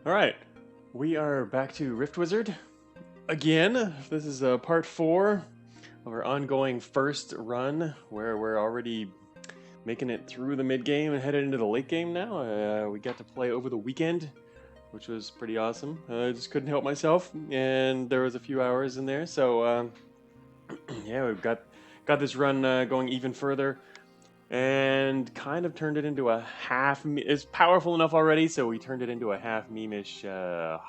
Alright, we are back to Rift Wizard again. This is part 4 of our ongoing first run, where we're already making it through the mid game and headed into the late game now. We got to play over the weekend, which was pretty awesome. I just couldn't help myself, and there was a few hours in there, so yeah, we've got this run going even further. And kind of turned it into a half. It's powerful enough already, so we turned it into a half memeish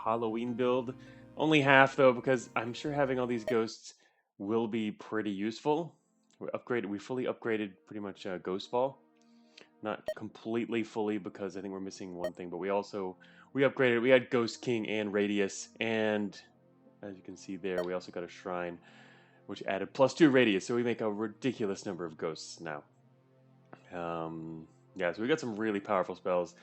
Halloween build. Only half though, because I'm sure having all these ghosts will be pretty useful. We fully upgraded pretty much Ghost Ball, not completely fully because I think we're missing one thing. But we upgraded. We had Ghost King and Radius, and as you can see there, we also got a shrine, which added +2 radius. So we make a ridiculous number of ghosts now. Yeah, so we got some really powerful spells.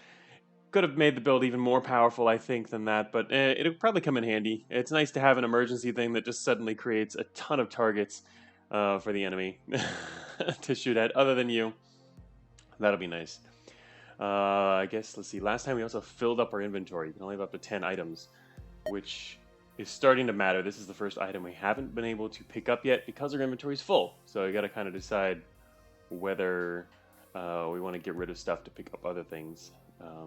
Could have made the build even more powerful, I think, than that, but it'll probably come in handy. It's nice to have an emergency thing that just suddenly creates a ton of targets for the enemy to shoot at, other than you. That'll be nice. I guess, let's see, last time we also filled up our inventory. We can only have up to 10 items, which is starting to matter. This is the first item we haven't been able to pick up yet because our inventory is full. So you got to kind of decide whether we want to get rid of stuff to pick up other things. I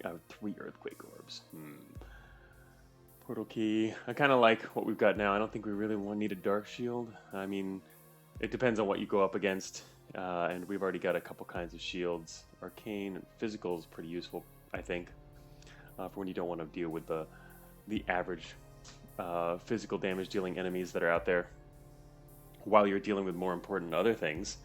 have 3 earthquake orbs. Portal key. I kind of like what we've got now. I don't think we really need a dark shield. I mean, it depends on what you go up against. And we've already got a couple kinds of shields. Arcane and physical is pretty useful, I think, for when you don't want to deal with the average physical damage dealing enemies that are out there, while you're dealing with more important other things.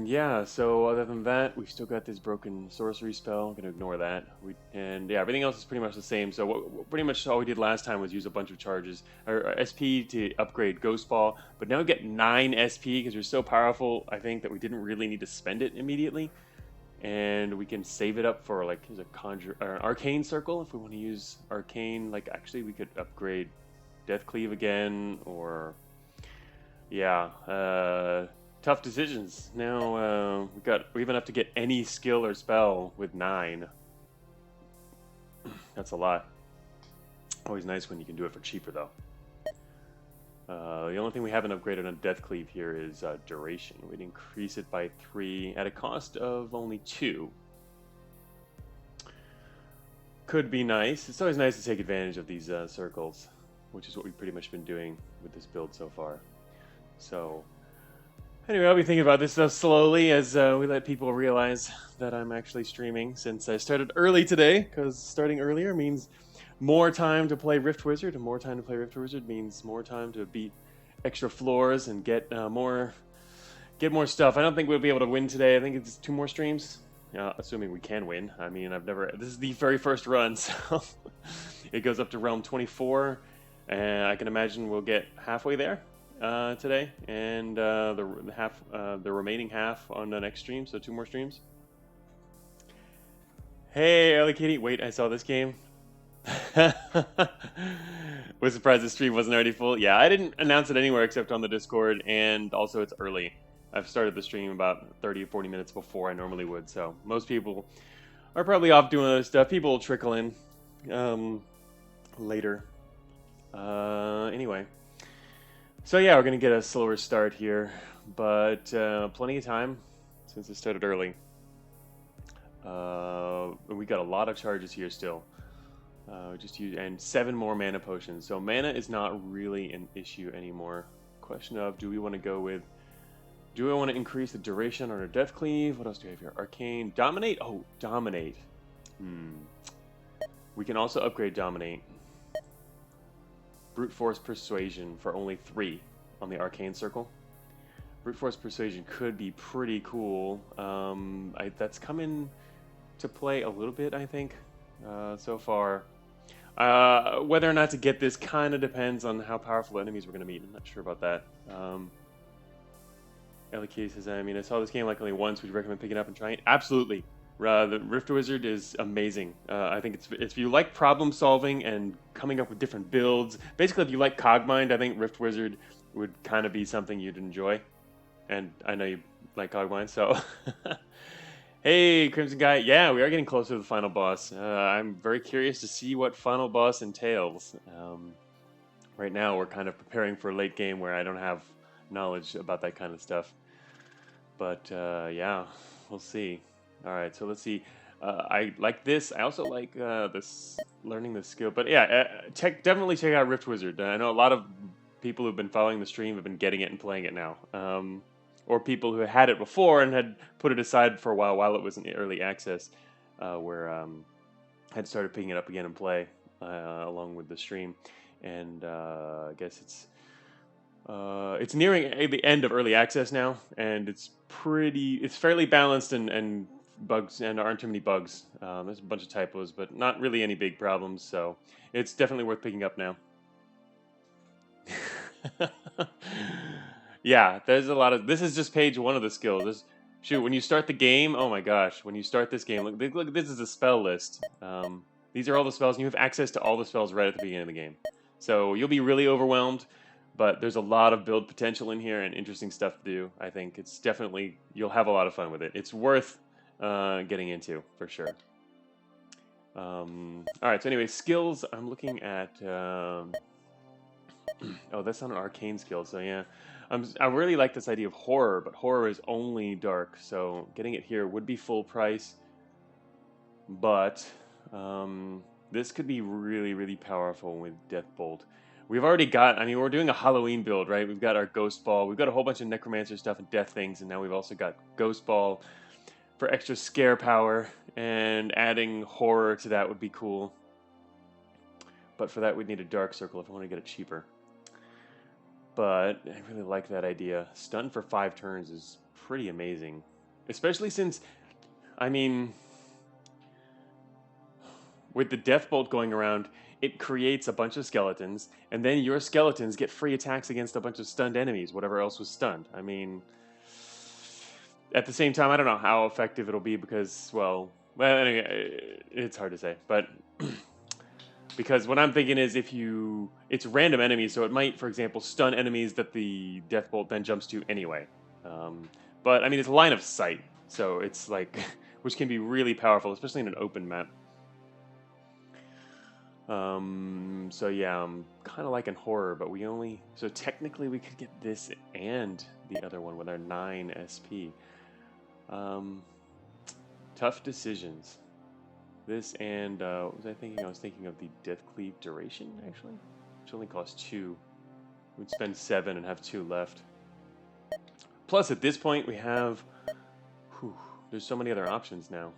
Yeah, so other than that, we've still got this broken sorcery spell. I'm going to ignore that. And yeah, everything else is pretty much the same. So pretty much all we did last time was use a bunch of charges, or SP to upgrade Ghost Ball. But now we get 9 SP because we're so powerful, I think, that we didn't really need to spend it immediately. And we can save it up for, like, here's a conjure, or an arcane circle if we want to use arcane. Like, actually, we could upgrade Death Cleave again, or yeah, tough decisions. Now we have enough to get any skill or spell with 9. That's a lot. Always nice when you can do it for cheaper, though. The only thing we haven't upgraded on Death Cleave here is duration. We'd increase it by 3 at a cost of only 2. Could be nice. It's always nice to take advantage of these circles, which is what we've pretty much been doing with this build so far. So anyway, I'll be thinking about this stuff slowly as we let people realize that I'm actually streaming, since I started early today, because starting earlier means more time to play Rift Wizard, and more time to play Rift Wizard means more time to beat extra floors and get more stuff. I don't think we'll be able to win today. I think it's 2 more streams, assuming we can win. I mean, this is the very first run, so it goes up to realm 24, and I can imagine we'll get halfway there today, and the remaining half on the next stream, so 2 more streams. Hey, Ellie Kitty, wait, I saw this game. Was surprised the stream wasn't already full. Yeah, I didn't announce it anywhere except on the Discord, and also it's early. I've started the stream about 30 or 40 minutes before I normally would, so most people are probably off doing other stuff. People will trickle in later. Anyway. So yeah, we're going to get a slower start here, but plenty of time since it started early. We got a lot of charges here still. And 7 more mana potions. So mana is not really an issue anymore. Question of, do we want to increase the duration on our Death Cleave? What else do we have here? Arcane. Dominate? Oh, Dominate. We can also upgrade Dominate. Brute Force Persuasion for only 3 on the Arcane Circle. Brute Force Persuasion could be pretty cool. That's come in to play a little bit, I think, so far. Whether or not to get this kind of depends on how powerful enemies we're going to meet. I'm not sure about that. Ellie Kitty says, I mean, I saw this game like only once. Would you recommend picking it up and trying it? Absolutely. The Rift Wizard is amazing. I think if you like problem solving and coming up with different builds, basically if you like Cogmind, I think Rift Wizard would kind of be something you'd enjoy. And I know you like Cogmind, so Hey, Crimson Guy. Yeah, we are getting closer to the final boss. I'm very curious to see what final boss entails. Right now, we're kind of preparing for a late game where I don't have knowledge about that kind of stuff. But yeah, we'll see. All right, so let's see. I like this. I also like this learning the skill. But yeah, definitely check out Rift Wizard. I know a lot of people who've been following the stream have been getting it and playing it now. Or people who had it before and had put it aside for a while it was in early access, where had started picking it up again and play along with the stream. And I guess it's nearing the end of early access now, and it's fairly balanced and bugs and aren't too many bugs. There's a bunch of typos, but not really any big problems. So it's definitely worth picking up now. Yeah, there's a lot of. This is just page 1 of the skills. When you start the game, oh my gosh, when you start this game, look, this is a spell list. These are all the spells, and you have access to all the spells right at the beginning of the game. So you'll be really overwhelmed, but there's a lot of build potential in here and interesting stuff to do. I think it's definitely, you'll have a lot of fun with it. It's worth getting into, for sure. All right, so anyway, skills, I'm looking at... oh, that's not an arcane skill, so yeah. I really like this idea of horror, but horror is only dark, so getting it here would be full price. But this could be really, really powerful with Deathbolt. We've already got, I mean, we're doing a Halloween build, right? We've got our Ghost Ball. We've got a whole bunch of Necromancer stuff and Death things, and now we've also got Ghost Ball for extra scare power, and adding horror to that would be cool. But for that, we'd need a Dark Circle if I want to get it cheaper. But I really like that idea. Stun for 5 turns is pretty amazing. Especially since, I mean, with the Deathbolt going around, it creates a bunch of skeletons, and then your skeletons get free attacks against a bunch of stunned enemies, whatever else was stunned. I mean, at the same time, I don't know how effective it'll be because, well, anyway, it's hard to say. But because what I'm thinking is it's random enemies, so it might, for example, stun enemies that the Deathbolt then jumps to anyway. But, I mean, it's line of sight, so it's like, which can be really powerful, especially in an open map. So yeah, I'm kind of liking horror, but so technically we could get this and the other one with our 9 SP. Tough decisions. This and, what was I thinking? I was thinking of the Death Cleave duration, actually, which only costs 2. We'd spend 7 and have 2 left. Plus, at this point, we have, there's so many other options now.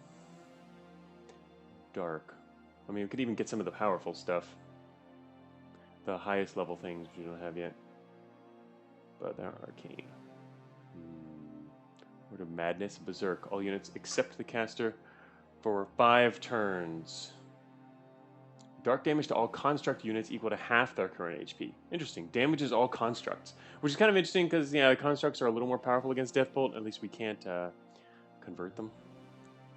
Dark. I mean, we could even get some of the powerful stuff. The highest level things we don't have yet. But they're arcane. Word of Madness, Berserk. All units except the caster for 5 turns. Dark damage to all construct units equal to half their current HP. Interesting. Damages all constructs. Which is kind of interesting because, yeah, the constructs are a little more powerful against Deathbolt. At least we can't convert them.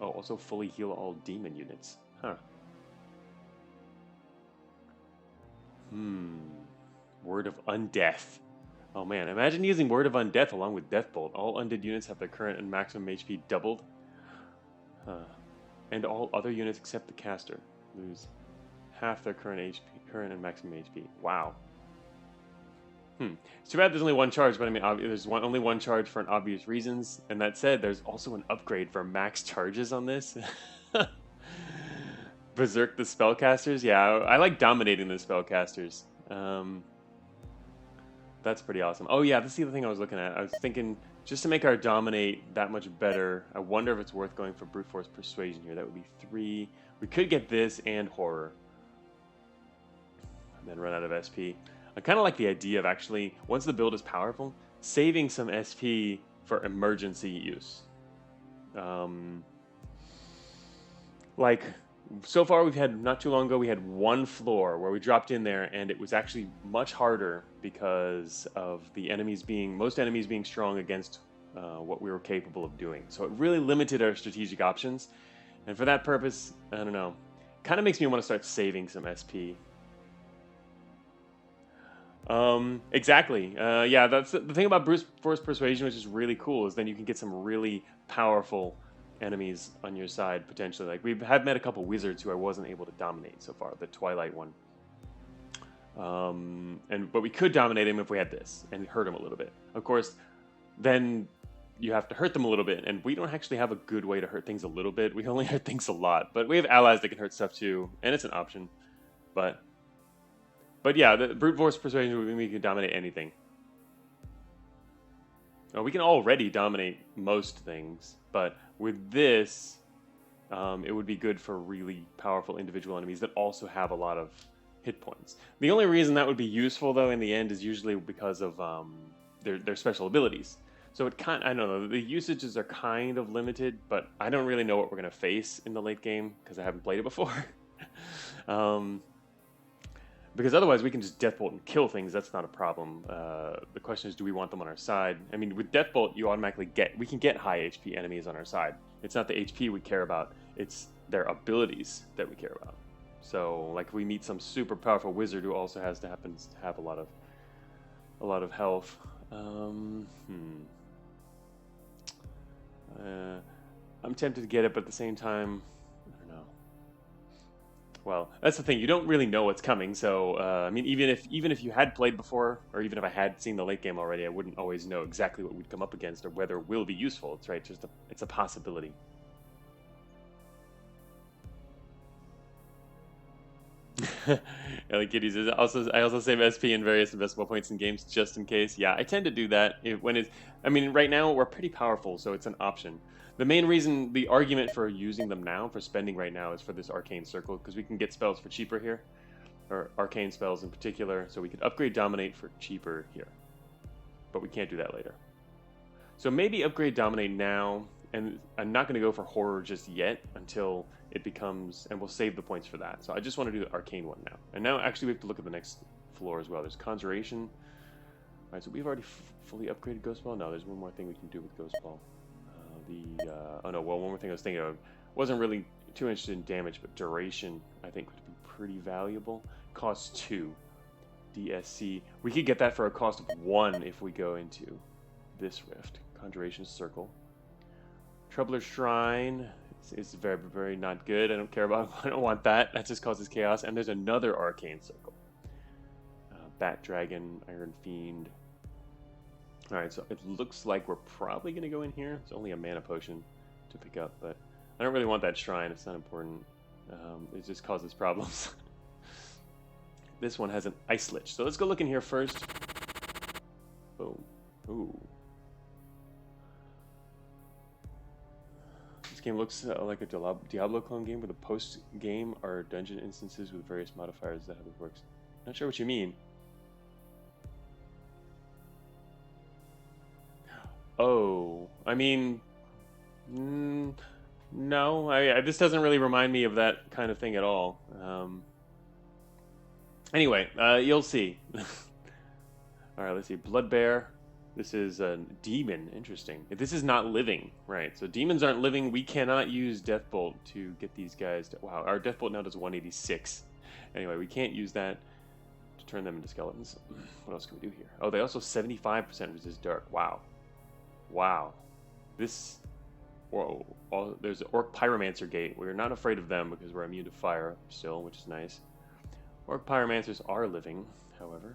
Oh, also fully heal all demon units. Huh. Word of Undeath. Oh man, imagine using Word of Undeath along with Deathbolt. All undead units have their current and maximum HP doubled. And all other units except the caster lose half their current and maximum HP. Wow. It's too bad there's only one charge, but I mean, there's only one charge for obvious reasons. And that said, there's also an upgrade for max charges on this. Berserk the spellcasters? Yeah, I like dominating the spellcasters. That's pretty awesome. Oh yeah, this is the other thing I was looking at. I was thinking, just to make our dominate that much better, I wonder if it's worth going for brute force persuasion here. That would be 3. We could get this and horror. And then run out of SP. I kind of like the idea of actually, once the build is powerful, saving some SP for emergency use. Like, so far we've had, not too long ago, we had 1 floor where we dropped in there and it was actually much harder because of the most enemies being strong against what we were capable of doing. So it really limited our strategic options. And for that purpose, I don't know, kind of makes me want to start saving some SP. Exactly. Yeah, that's the thing about brute force persuasion, which is really cool, is then you can get some really powerful enemies on your side potentially. Like we have met a couple wizards who I wasn't able to dominate so far. The Twilight one. But we could dominate him if we had this and hurt him a little bit. Of course, then you have to hurt them a little bit, and we don't actually have a good way to hurt things a little bit. We only hurt things a lot, but we have allies that can hurt stuff too, and it's an option. But yeah, the brute force persuasion, we can dominate anything. We can already dominate most things, but with this, it would be good for really powerful individual enemies that also have a lot of hit points. The only reason that would be useful, though, in the end, is usually because of their special abilities. So I don't know, the usages are kind of limited, but I don't really know what we're going to face in the late game because I haven't played it before. Because otherwise we can just Deathbolt and kill things. That's not a problem. The question is, do we want them on our side? I mean, with Deathbolt, you automatically we can get high HP enemies on our side. It's not the HP we care about. It's their abilities that we care about. So, like, if we meet some super powerful wizard who also happens to have a lot of health. I'm tempted to get it, but at the same time, I don't know. Well, that's the thing. You don't really know what's coming. So, I mean, even if you had played before, or even if I had seen the late game already, I wouldn't always know exactly what we'd come up against or whether it will be useful. It's right. It's a possibility. Ellie Kitty says, I also save SP and various investable points in games just in case. Yeah, I tend to do that I mean, right now we're pretty powerful, so it's an option. The main reason, the argument for using them now, for spending right now, is for this arcane circle, because we can get spells for cheaper here, or arcane spells in particular, so we could upgrade Dominate for cheaper here. But we can't do that later. So maybe upgrade Dominate now, and I'm not going to go for Horror just yet until it becomes, and we'll save the points for that. So I just want to do the Arcane one now. And now actually we have to look at the next floor as well. There's Conjuration. Alright, so we've already fully upgraded Ghost Ball. No, there's one more thing we can do with Ghost Ball. One more thing I was thinking of. Wasn't really too interested in damage, but Duration I think would be pretty valuable. Cost 2. DSC. We could get that for a cost of 1 if we go into this rift. Conjuration Circle. Troubler's Shrine is very, very not good. I don't care about it. I don't want that. That just causes chaos. And there's another Arcane Circle. Bat Dragon, Iron Fiend. Alright, so it looks like we're probably going to go in here. It's only a mana potion to pick up, but I don't really want that shrine. It's not important. It just causes problems. This one has an Ice Lich. So let's go look in here first. Boom. Ooh. This game looks like a Diablo clone game where the post-game are dungeon instances with various modifiers. Is that how this works? Not sure what you mean. Oh, I mean, no. This doesn't really remind me of that kind of thing at all. Anyway, you'll see. All right, let's see. Bloodbear. This is a demon. Interesting. This is not living, right? So demons aren't living. We cannot use Deathbolt to get these guys to... Wow, our Deathbolt now does 186. Anyway, we can't use that to turn them into skeletons. What else can we do here? Oh, they also 75% resist dark. Wow. Wow. This... Whoa. There's an Orc Pyromancer gate. We're not afraid of them because we're immune to fire still, which is nice. Orc Pyromancers are living, however.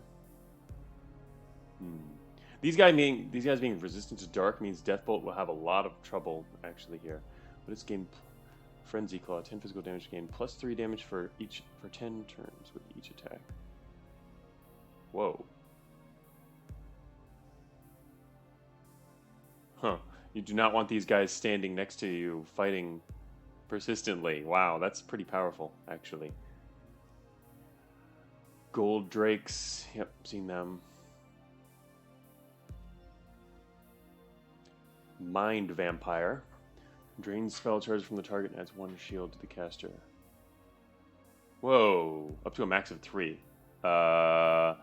These guys being resistant to dark means Deathbolt will have a lot of trouble actually here. But it's gained Frenzy Claw, 10 physical damage gain, plus 3 damage for 10 turns with each attack. Whoa. Huh. You do not want these guys standing next to you fighting persistently. Wow, that's pretty powerful, actually. Gold Drakes. Yep, seen them. Mind Vampire. Drains spell charge from the target and adds 1 shield to the caster. Whoa. Up to a max of 3. Wow.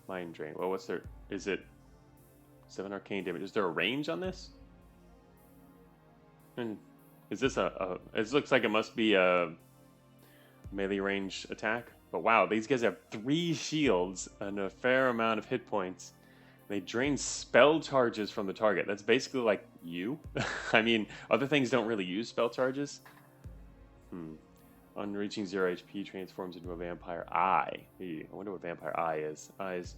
Mind Drain. Well, what's their... Is it 7 arcane damage? Is there a range on this? And is this it looks like it must be a melee range attack. But wow, these guys have 3 shields and a fair amount of hit points. They drain spell charges from the target. That's basically like you. I mean, other things don't really use spell charges. On reaching 0 HP, transforms into a vampire eye. I wonder what vampire eye is. Eyes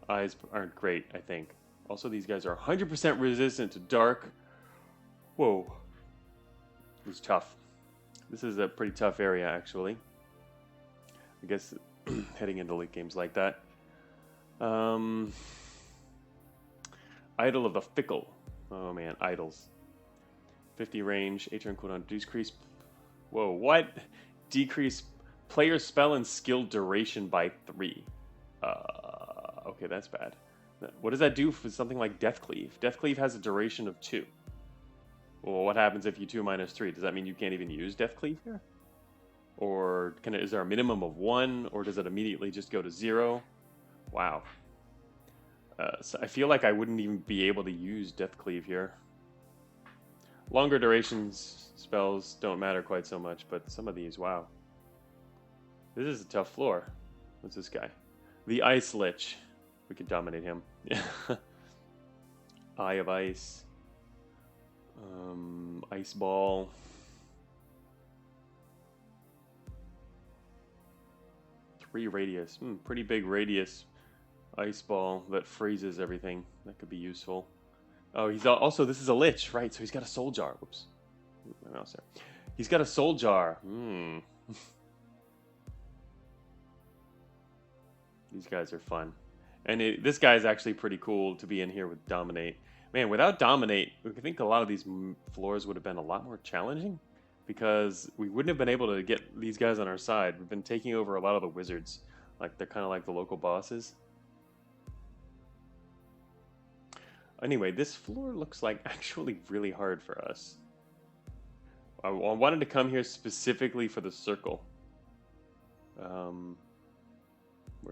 aren't great, I think. Also, these guys are 100% resistant to dark. Whoa. This is tough. This is a pretty tough area, actually. I guess heading into late games like that. Idol of the Fickle. Oh man, idols. 50 range, 8 turn cooldown, decrease. Whoa, what? Decrease player spell and skill duration by 3. Okay, that's bad. What does that do for something like Death Cleave? Death Cleave has a duration of 2. Well, what happens if you 2 minus 3? Does that mean you can't even use Death Cleave here? Or is there a minimum of 1? Or does it immediately just go to 0? Wow. So I feel like I wouldn't even be able to use Death Cleave here. Longer durations spells don't matter quite so much, but some of these, wow. This is a tough floor. What's this guy? The Ice Lich. We could dominate him. Eye of Ice. Ice Ball. Three radius. Pretty big radius. Ice Ball that freezes everything. That could be useful. Oh, he's also, this is a Lich, right? So he's got a soul jar. Whoops. My mouse there. He's got a soul jar. These guys are fun. And this guy is actually pretty cool to be in here with Dominate. Man, without Dominate, I think a lot of these floors would have been a lot more challenging. Because we wouldn't have been able to get these guys on our side. We've been taking over a lot of the wizards. Like, they're kind of like the local bosses. Anyway, this floor looks like actually really hard for us. I wanted to come here specifically for the circle. Where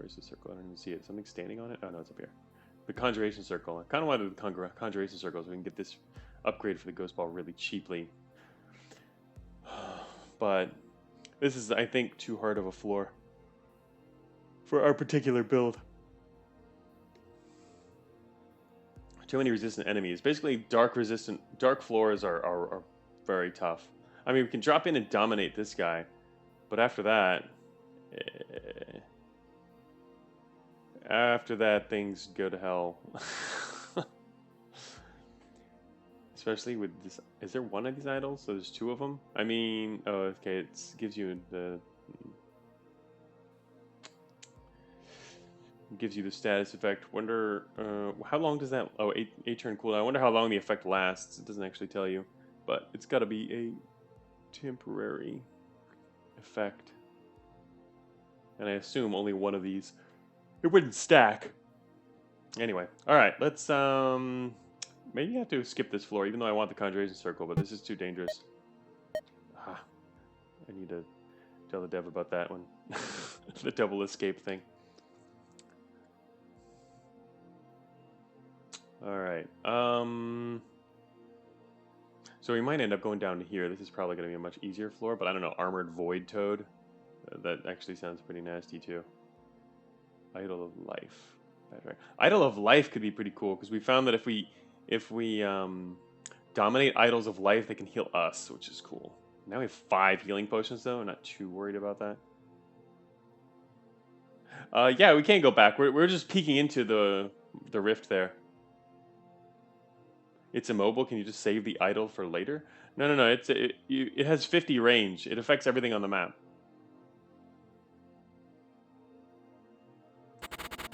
is the circle? I don't even see it. Something standing on it? Oh, no, it's up here. The Conjuration Circle. I kind of wanted the Conjuration Circle so we can get this upgrade for the Ghost Ball really cheaply. But this is, I think, too hard of a floor for our particular build. Too many resistant enemies. Basically, dark floors are very tough. I mean, we can drop in and dominate this guy, but after that, things go to hell. Especially with this. Is there one of these idols? So there's 2 of them. I mean, oh, okay. It gives you the status effect. Wonder how long does that? Oh, 8 turn cooldown. I wonder how long the effect lasts. It doesn't actually tell you, but it's got to be a temporary effect. And I assume only one of these. It wouldn't stack. Anyway, all right. Let's maybe I have to skip this floor, even though I want the Conjuration Circle, but this is too dangerous. I need to tell the dev about that one. The double escape thing. Alright. So we might end up going down to here. This is probably going to be a much easier floor, but I don't know. Armored Void Toad. That actually sounds pretty nasty, too. Idol of Life. Idol of Life could be pretty cool, because we found that if we dominate Idols of Life, they can heal us, which is cool. Now we have 5 healing potions, though. I'm not too worried about that. Yeah, we can't go back. We're just peeking into the rift there. It's immobile. Can you just save the idol for later? No. It has 50 range. It affects everything on the map.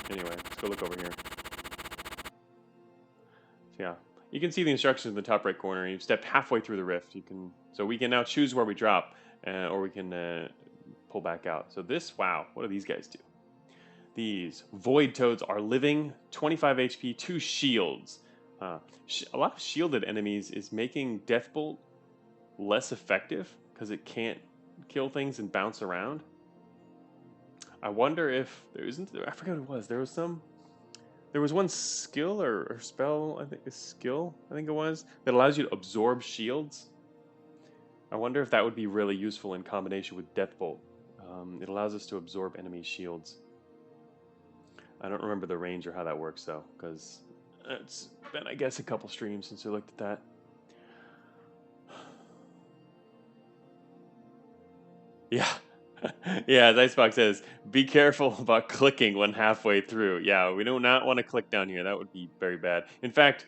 Anyway, let's go look over here. So yeah, you can see the instructions in the top right corner. You've stepped halfway through the rift. So we can now choose where we drop, or we can pull back out. So this, wow, what do these guys do? These Void Toads are living, 25 HP, 2 shields. A lot of shielded enemies is making Deathbolt less effective because it can't kill things and bounce around. I wonder if there isn't. I forget what it was. There was one skill or spell. I think a skill. I think it was that allows you to absorb shields. I wonder if that would be really useful in combination with Deathbolt. It allows us to absorb enemy shields. I don't remember the range or how that works though, because it's been, I guess, a couple streams since we looked at that. Yeah. Yeah, as Icebox says, be careful about clicking when halfway through. Yeah, we do not want to click down here. That would be very bad. In fact,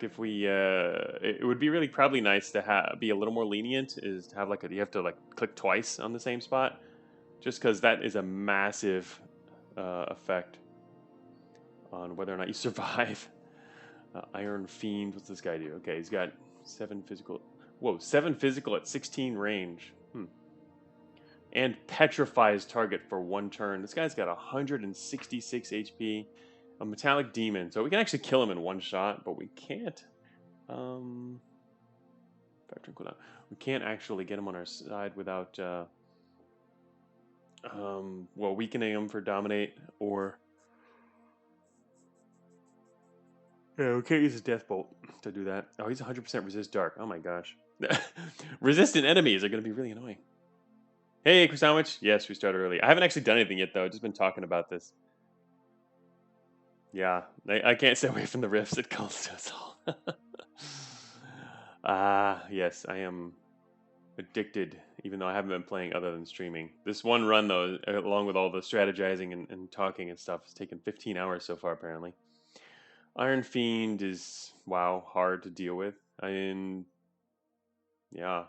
if we, it would be really probably nice to be a little more lenient. Is to have like you have to like click twice on the same spot, just because that is a massive effect on whether or not you survive. Iron Fiend, what's this guy do? Okay, he's got 7 physical. Whoa, 7 physical at 16 range. And petrifies target for 1 turn. This guy's got 166 HP. A metallic demon. So we can actually kill him in 1 shot, but we can't. We can't actually get him on our side without weakening him for dominate or. Yeah, we can't use his death bolt to do that. Oh, he's 100% resist dark. Oh my gosh. Resistant enemies are going to be really annoying. Hey, Chris Sandwich. Yes, we started early. I haven't actually done anything yet, though. I've just been talking about this. Yeah, I can't stay away from the rifts. It calls to us all. Yes, I am addicted, even though I haven't been playing other than streaming. This one run, though, along with all the strategizing and talking and stuff, has taken 15 hours so far, apparently. Iron Fiend is, wow, hard to deal with. Yeah,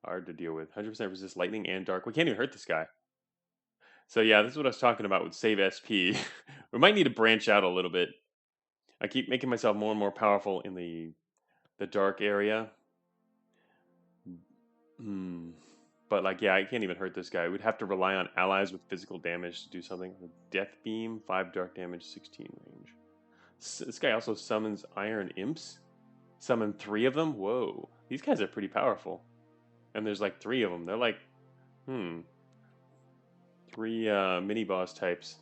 hard to deal with. 100% resist lightning and dark. We can't even hurt this guy. So yeah, this is what I was talking about with save SP. We might need to branch out a little bit. I keep making myself more and more powerful in the dark area. But like, yeah, I can't even hurt this guy. We'd have to rely on allies with physical damage to do something. Death Beam, 5 dark damage, 16 range. This guy also summons Iron Imps. Summon 3 of them? Whoa. These guys are pretty powerful. And there's like 3 of them. They're like, 3 mini-boss types.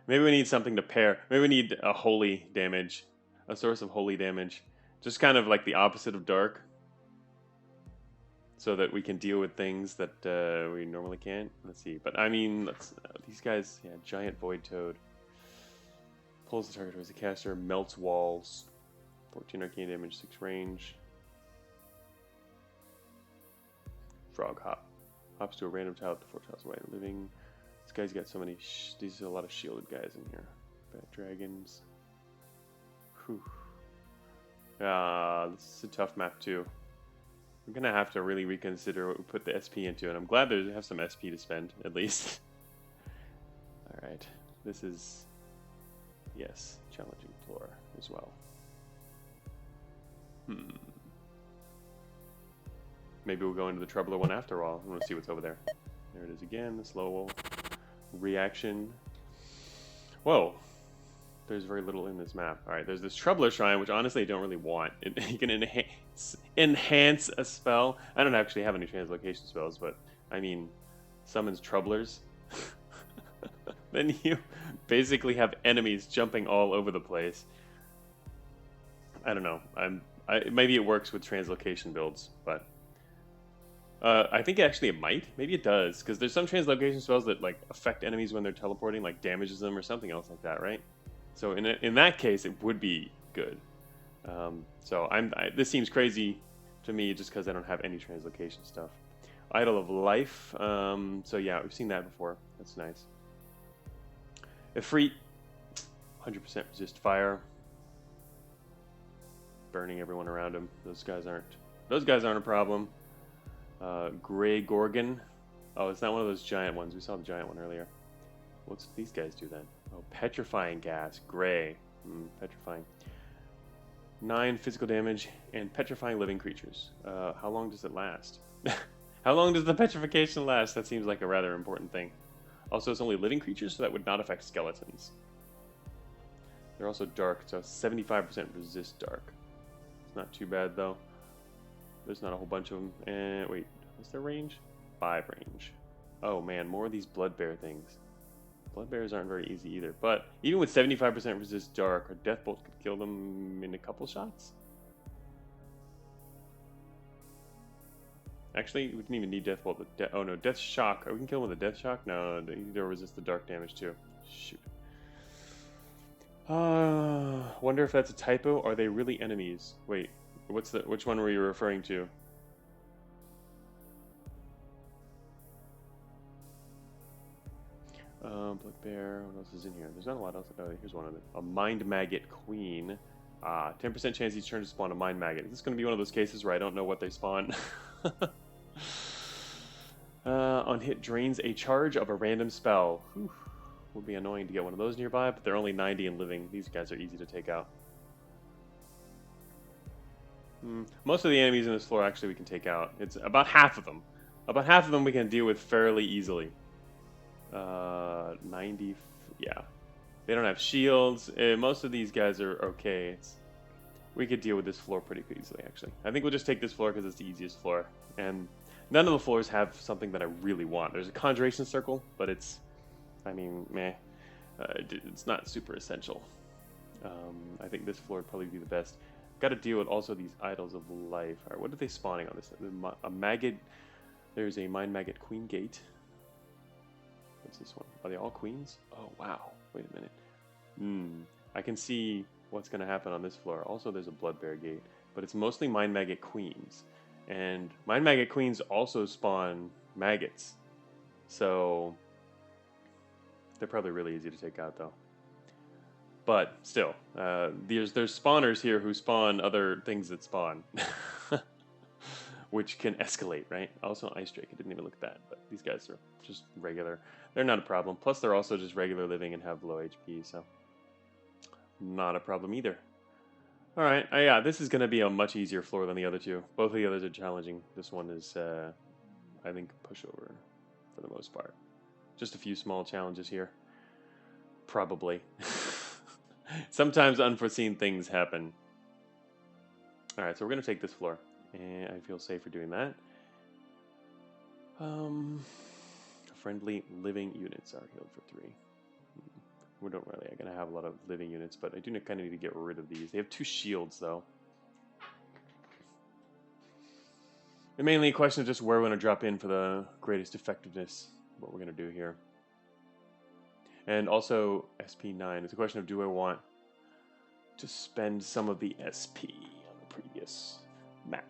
Maybe we need something to pair. Maybe we need a holy damage. A source of holy damage. Just kind of like the opposite of dark. So that we can deal with things that we normally can't. Let's see. But I mean, these guys, yeah, Giant Void Toad. Pulls the target towards the caster, melts walls. 14 arcane damage, 6 range. Frog Hop. Hops to a random tile up to 4 tiles away. Living. This guy's got so many. These are a lot of shielded guys in here. Bad dragons. Whew. This is a tough map too. We're gonna have to really reconsider what we put the SP into, and I'm glad they have some SP to spend at least. All right, this is challenging floor as well. Maybe we'll go into the troubler one after all. I want to see what's over there. There it is again. The slow reaction. Whoa. There's very little in this map. All right, there's this Troubler Shrine, which honestly I don't really want. You can enhance a spell. I don't actually have any translocation spells, but I mean, summons Troublers. Then you basically have enemies jumping all over the place. I don't know. Maybe it works with translocation builds, but I think actually it might. Maybe it does, because there's some translocation spells that like affect enemies when they're teleporting, like damages them or something else like that, right? So in that case, it would be good. This seems crazy to me just because I don't have any translocation stuff. Idol of Life. So yeah, we've seen that before. That's nice. Ifrit, 100% resist fire. Burning everyone around him. Those guys aren't a problem. Grey Gorgon. Oh, it's not one of those giant ones. We saw the giant one earlier. What's these guys do then? Oh, petrifying gas. Gray. Petrifying. 9 physical damage and petrifying living creatures. How long does it last? How long does the petrification last? That seems like a rather important thing. Also, it's only living creatures, so that would not affect skeletons. They're also dark, so 75% resist dark. It's not too bad, though. There's not a whole bunch of them. And wait, what's their range? 5 range. Oh man, more of these blood bear things. Blood bears aren't very easy either. But even with 75% resist dark, a death bolt could kill them in a couple shots. Actually, we didn't even need Death Bolt. Oh no, Death Shock. We can kill him with a Death Shock? No, they'll resist the dark damage too. Shoot. Wonder if that's a typo. Are they really enemies? Wait, which one were you referring to? Black Bear. What else is in here? There's not a lot else. Oh, here's one of them. A Mind Maggot Queen. 10% chance each turn to spawn a Mind Maggot. Is this going to be one of those cases where I don't know what they spawn? On hit, drains a charge of a random spell. Whew. Would be annoying to get one of those nearby, but they're only 90 and living. These guys are easy to take out. Most of the enemies in this floor actually we can take out. It's about half of them. About half of them we can deal with fairly easily. 90, yeah. They don't have shields. Most of these guys are okay. We could deal with this floor pretty easily, actually. I think we'll just take this floor because it's the easiest floor. And none of the floors have something that I really want. There's a Conjuration Circle, but it's, I mean, meh. It's not super essential. I think this floor would probably be the best. Got to deal with also these Idols of Life. All right, what are they spawning on this? A Maggot. There's a Mind Maggot Queen Gate. What's this one? Are they all queens? Oh, wow. Wait a minute. I can see what's going to happen on this floor. Also, there's a Bloodbear Gate. But it's mostly Mind Maggot Queens. And Mind Maggot Queens also spawn maggots. So they're probably really easy to take out, though. But still, there's spawners here who spawn other things that spawn. Which can escalate, right? Also, Ice Drake. I didn't even look at that. But these guys are just regular. They're not a problem. Plus, they're also just regular living and have low HP, so not a problem either. All right. Yeah, this is going to be a much easier floor than the other two. Both of the others are challenging. This one is, I think, pushover for the most part. Just a few small challenges here. Probably. Sometimes unforeseen things happen. All right, so we're going to take this floor. And I feel safe for doing that. Friendly living units are healed for 3. We don't really are going to have a lot of living units, but I do kind of need to get rid of these. They have 2 shields, though. And mainly a question of just where we're going to drop in for the greatest effectiveness. What we're going to do here. And also, SP9. It's a question of do I want to spend some of the SP on the previous map.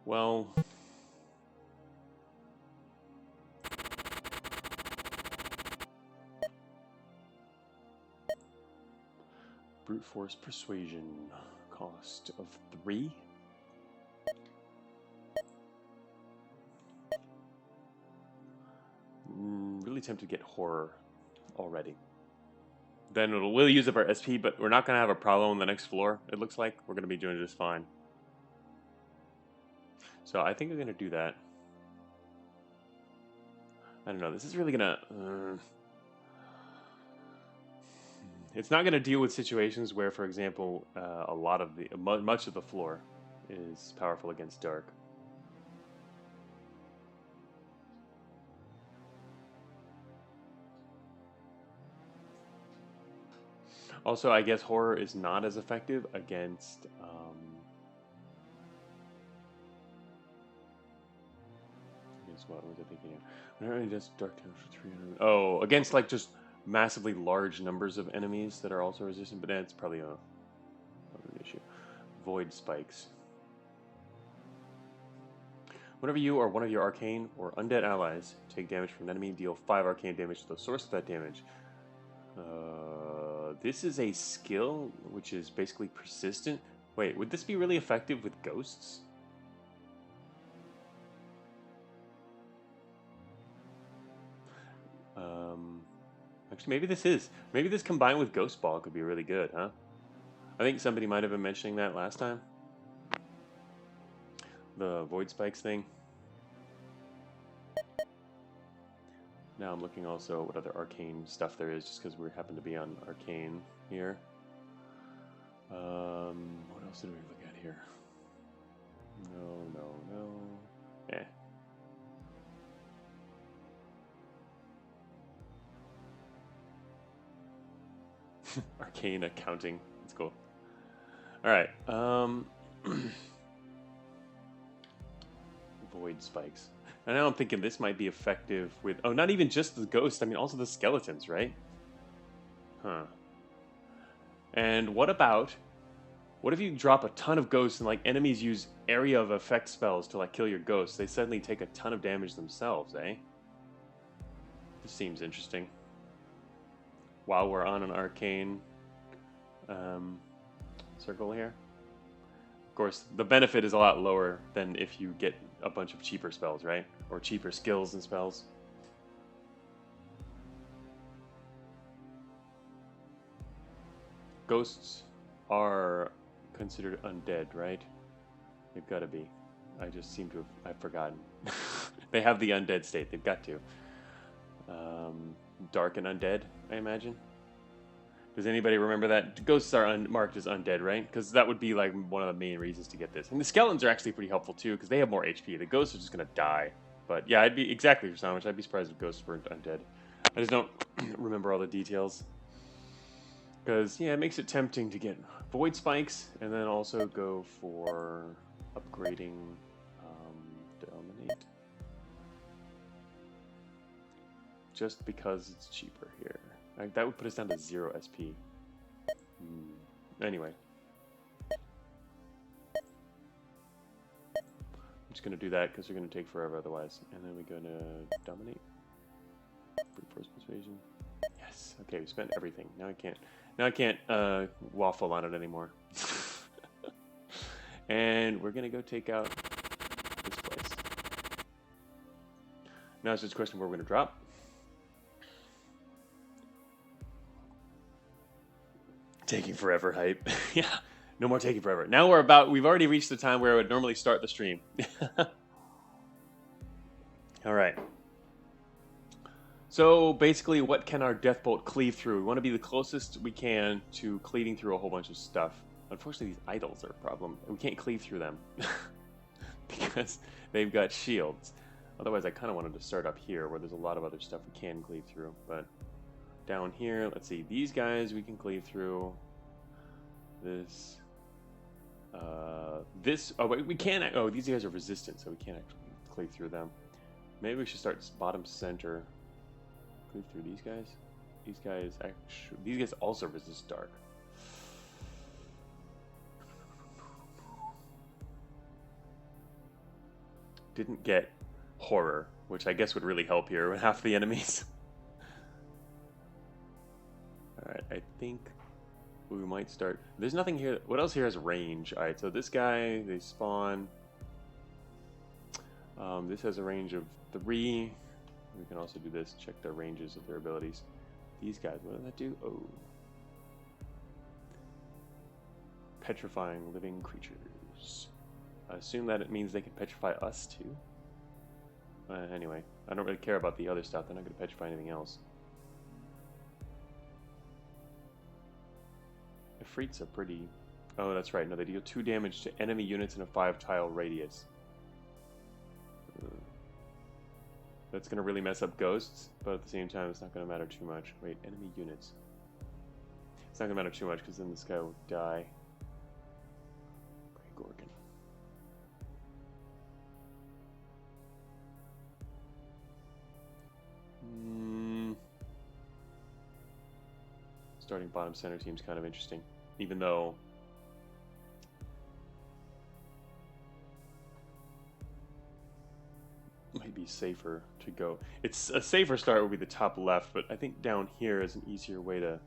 Well, brute force persuasion, cost of 3. Really tempted to get horror already. Then we'll use up our SP, but we're not going to have a problem on the next floor, it looks like. We're going to be doing just fine. So I think we're going to do that. I don't know, this is really going to... It's not going to deal with situations where, for example, much of the floor is powerful against dark. Also, I guess horror is not as effective against what was I thinking of? Whenever it does dark damage for 300. Oh, against like just massively large numbers of enemies that are also resistant, but that's probably not an issue. Void spikes. Whenever you or one of your arcane or undead allies take damage from an enemy, deal 5 arcane damage to the source of that damage. This is a skill which is basically persistent. Wait, would this be really effective with ghosts? Actually, maybe this is. Maybe this combined with Ghost Ball could be really good, huh? I think somebody might have been mentioning that last time. The Void Spikes thing. Now I'm looking also at what other arcane stuff there is, just because we happen to be on arcane here. What else did we look at here? No. Eh. Arcane accounting. That's cool. All right. Void spikes. And now I'm thinking this might be effective with... Oh, not even just the ghosts. I mean, also the skeletons, right? Huh. And what about... What if you drop a ton of ghosts and, like, enemies use area of effect spells to, like, kill your ghosts? They suddenly take a ton of damage themselves, eh? This seems interesting. While we're on an arcane circle here. Of course, the benefit is a lot lower than if you get a bunch of cheaper spells, right? Or cheaper skills and spells. Ghosts are considered undead, right? They've got to be. I just seem to have... I've forgotten. They have the undead state. They've got to. Dark and undead, I imagine. Does anybody remember that? Ghosts are marked as undead, right? Because that would be like one of the main reasons to get this. And the skeletons are actually pretty helpful too, because they have more HP. The ghosts are just going to die. But yeah, I'd be exactly for Sandwich. I'd be surprised if ghosts weren't undead. I just don't remember all the details. Because, yeah, it makes it tempting to get void spikes and then also go for upgrading Dominate. Just because it's cheaper here. That would put us down to 0 SP. Anyway. I'm just going to do that because we're going to take forever otherwise. And then we're going to Dominate. Brute force persuasion. Yes. Okay, we spent everything. Now I can't waffle on it anymore. And we're going to go take out this place. Now it's just a question where we're going to drop. Taking forever hype. Yeah, no more taking forever. Now we've already reached the time where I would normally start the stream. All right. So basically, what can our Deathbolt cleave through? We want to be the closest we can to cleaving through a whole bunch of stuff. Unfortunately, these idols are a problem. We can't cleave through them because they've got shields. Otherwise, I kind of wanted to start up here where there's a lot of other stuff we can cleave through. But down here, let's see. These guys we can cleave through. This. This. Oh, wait, we can't. Oh, these guys are resistant, so we can't actually cleave through them. Maybe we should start bottom center. Cleave through these guys. These guys also resist dark. Didn't get horror, which I guess would really help here with half the enemies. Alright, I think we might start... There's nothing here... What else here has range? Alright, so this guy, they spawn... this has a range of 3. We can also do this, check their ranges of their abilities. These guys, what does that do? Oh. Petrifying living creatures. I assume that it means they can petrify us too. Anyway, I don't really care about the other stuff. They're not going to petrify anything else. Ifrits are pretty... Oh, that's right. No, they deal 2 damage to enemy units in a 5-tile radius. That's going to really mess up ghosts, but at the same time, it's not going to matter too much. Wait, enemy units. It's not going to matter too much, because then this guy will die. Grey Gorgon. Starting bottom center seems kind of interesting, even though might be safer to go. It's a safer start would be the top left, but I think down here is an easier way to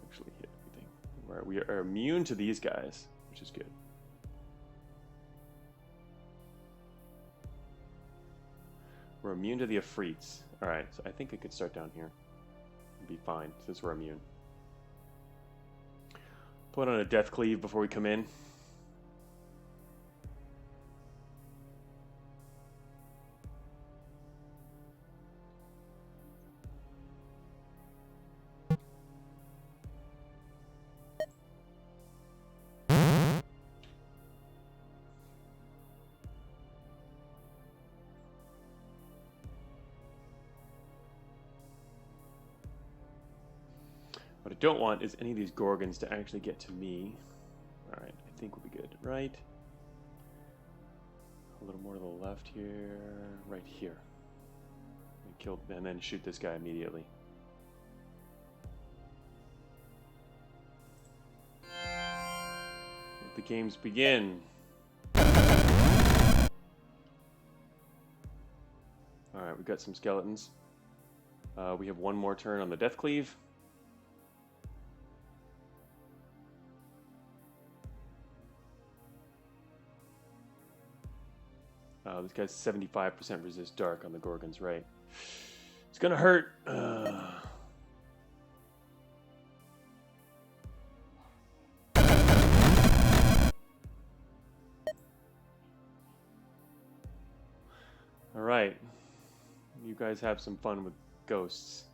actually hit everything. Where we are immune to these guys, which is good. We're immune to the Ifrits. Alright, so I think I could start down here. It'd be fine, since we're immune. Put on a death cleave before we come in. I don't want is any of these Gorgons to actually get to me. Alright, I think we'll be good. Right. A little more to the left here. Right here. And then shoot this guy immediately. Let the games begin. Alright, we've got some skeletons. We have one more turn on the Death Cleave. This guy's 75% resist dark on the Gorgons, right? It's gonna hurt. Alright. You guys have some fun with ghosts.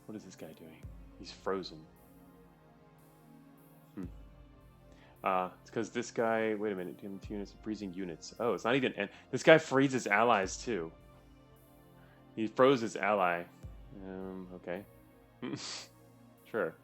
What is this guy doing? He's frozen. It's because this guy... Wait a minute. Units, freezing units. Oh, it's not even... And this guy freezes allies, too. He froze his ally. Okay. Sure.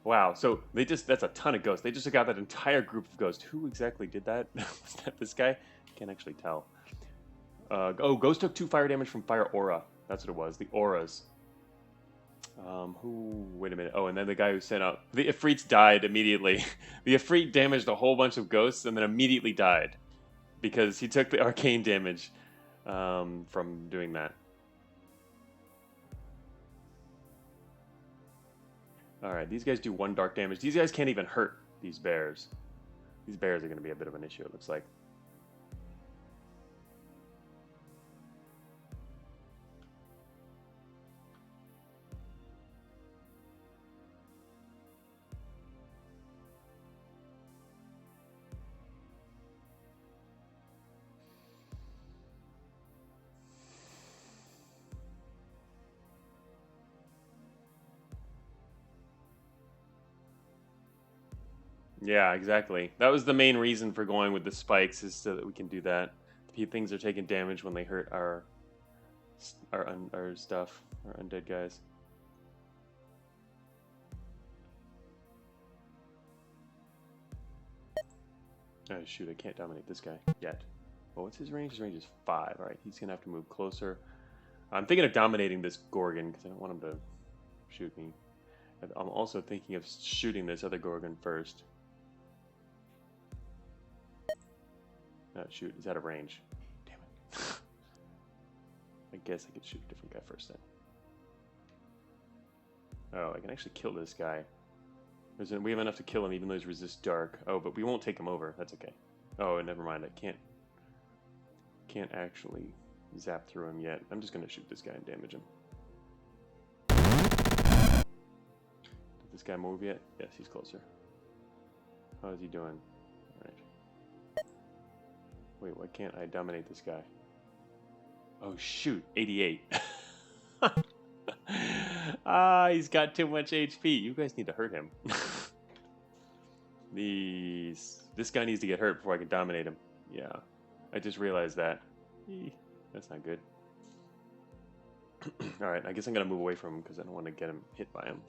Wow, so they just—that's a ton of ghosts. They just got that entire group of ghosts. Who exactly did that? Was that this guy? Can't actually tell. Oh, Ghost took 2 fire damage from Fire Aura. That's what it was, the auras. Wait a minute. Oh, and then the guy who sent out... The Ifrits died immediately. The Ifrit damaged a whole bunch of ghosts and then immediately died. Because he took the arcane damage from doing that. Alright, these guys do 1 dark damage. These guys can't even hurt these bears. These bears are going to be a bit of an issue, it looks like. Yeah, exactly. That was the main reason for going with the spikes, is so that we can do that. Things are taking damage when they hurt our stuff, our undead guys. Oh shoot, I can't dominate this guy yet. Well, what's his range? His range is 5. Alright, he's gonna have to move closer. I'm thinking of dominating this Gorgon, because I don't want him to shoot me. I'm also thinking of shooting this other Gorgon first. Oh, shoot, he's out of range. Damn it. I guess I could shoot a different guy first then. Oh, I can actually kill this guy. We have enough to kill him even though he's resist dark. Oh, but we won't take him over. That's okay. Oh, never mind. I can't actually zap through him yet. I'm just going to shoot this guy and damage him. Did this guy move yet? Yes, he's closer. How is he doing? Wait, why can't I dominate this guy? Oh shoot, 88. He's got too much HP. You guys need to hurt him. This guy needs to get hurt before I can dominate him. Yeah, I just realized that. That's not good. Alright, I guess I'm gonna move away from him because I don't want to get him hit by him.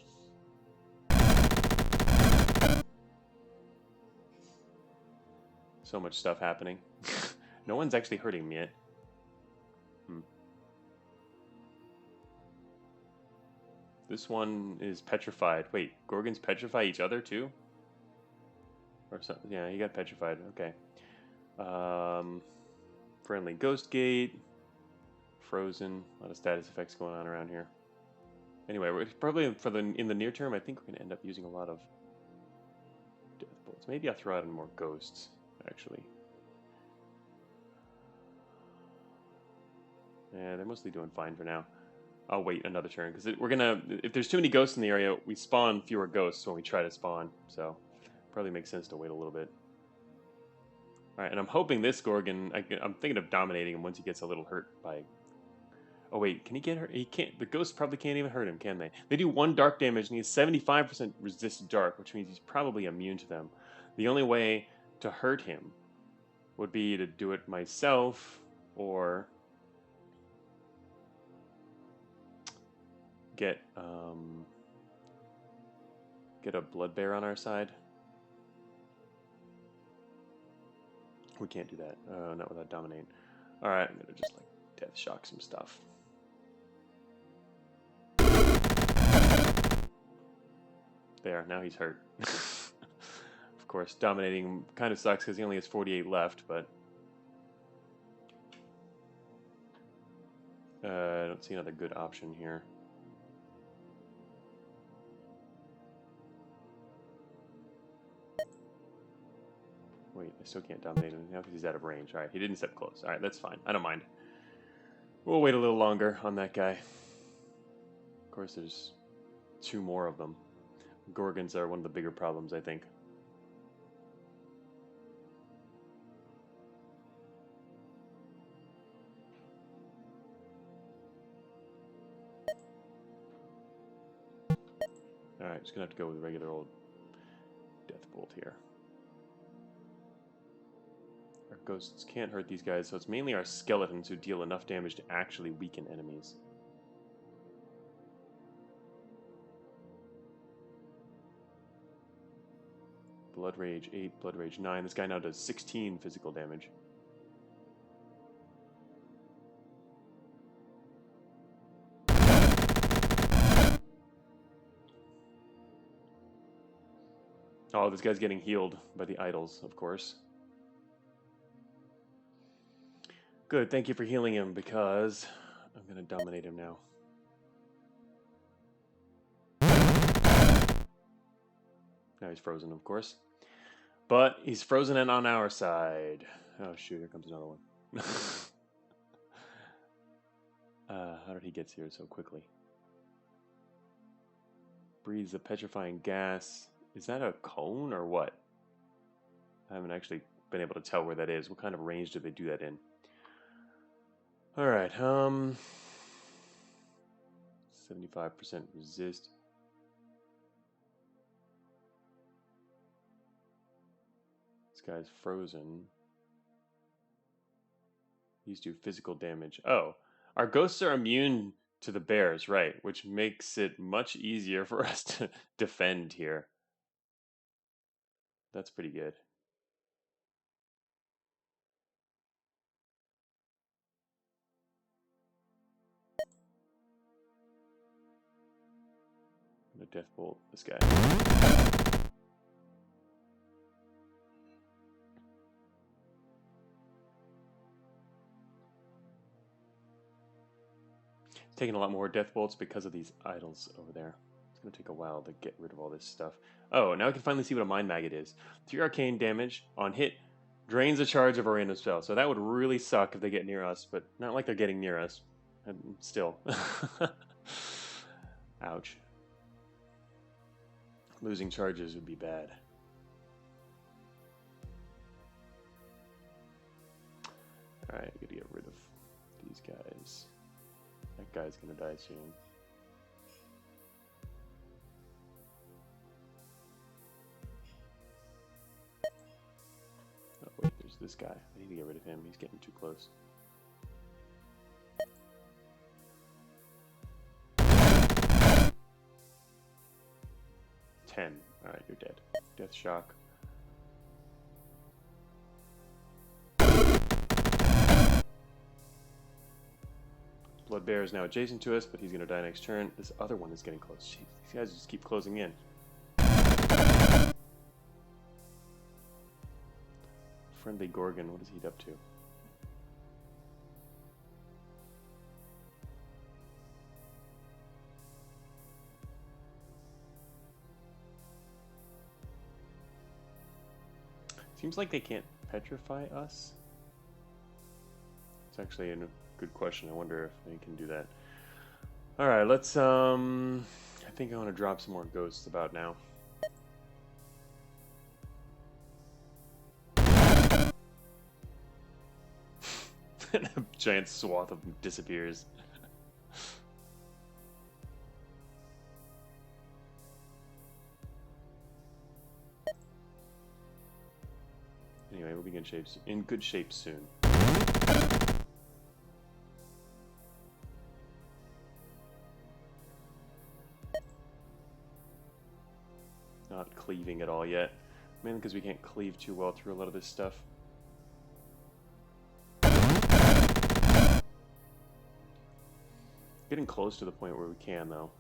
So much stuff happening. No one's actually hurting me yet. This one is petrified. Wait, Gorgons petrify each other too? Or something? Yeah, he got petrified. Okay. Friendly Ghost Gate. Frozen. A lot of status effects going on around here. Anyway, we're probably in the near term, I think we're going to end up using a lot of death bolts. Maybe I'll throw out in more ghosts, actually. Yeah, they're mostly doing fine for now. I'll wait another turn, because if there's too many ghosts in the area, we spawn fewer ghosts when we try to spawn, so probably makes sense to wait a little bit. Alright, and I'm hoping this Gorgon, I'm thinking of dominating him once he gets a little hurt by... Oh wait, can he get hurt? He can't. The ghosts probably can't even hurt him, can they? They do 1 dark damage, and he's 75% resist dark, which means he's probably immune to them. The only way to hurt him would be to do it myself, or get a blood bear on our side. We can't do that. Not without dominate. All right, I'm gonna just like death shock some stuff. There, now he's hurt. Of course, dominating him kind of sucks because he only has 48 left, but I don't see another good option here. Wait, I still can't dominate him now because he's out of range. Alright, he didn't step close. Alright, that's fine. I don't mind. We'll wait a little longer on that guy. Of course, there's 2 more of them. Gorgons are one of the bigger problems, I think. Alright, just gonna have to go with a regular old death bolt here. Our ghosts can't hurt these guys, so it's mainly our skeletons who deal enough damage to actually weaken enemies. Blood Rage 8, Blood Rage 9. This guy now does 16 physical damage. Oh, this guy's getting healed by the idols, of course. Good, thank you for healing him, because I'm going to dominate him now. Now he's frozen, of course. But he's frozen and on our side. Oh shoot, here comes another one. How did he get here so quickly? Breathes a petrifying gas. Is that a cone or what? I haven't actually been able to tell where that is. What kind of range do they do that in? Alright, 75% resist. This guy's frozen. These do physical damage. Oh, our ghosts are immune to the bears, right? Which makes it much easier for us to defend here. That's pretty good. I'm gonna death bolt this guy. It's taking a lot more death bolts because of these idols over there. It's gonna take a while to get rid of all this stuff. Oh, now I can finally see what a mind maggot is. 3 arcane damage on hit, drains a charge of a random spell. So that would really suck if they get near us, but not like they're getting near us. And still. Ouch. Losing charges would be bad. Alright, I gotta get rid of these guys. That guy's gonna die soon. Oh wait, there's this guy. I need to get rid of him. He's getting too close. Alright, you're dead. Death shock. Blood Bear is now adjacent to us, but he's going to die next turn. This other one is getting close. Jeez, these guys just keep closing in. Friendly Gorgon, what is he up to? Seems like they can't petrify us. It's actually a good question. I wonder if they can do that. Alright, let's, I think I want to drop some more ghosts about now. giant swath of them disappears. Anyway, we'll be in good shape soon. Not cleaving at all yet. Mainly because we can't cleave too well through a lot of this stuff. Getting close to the point where we can, though.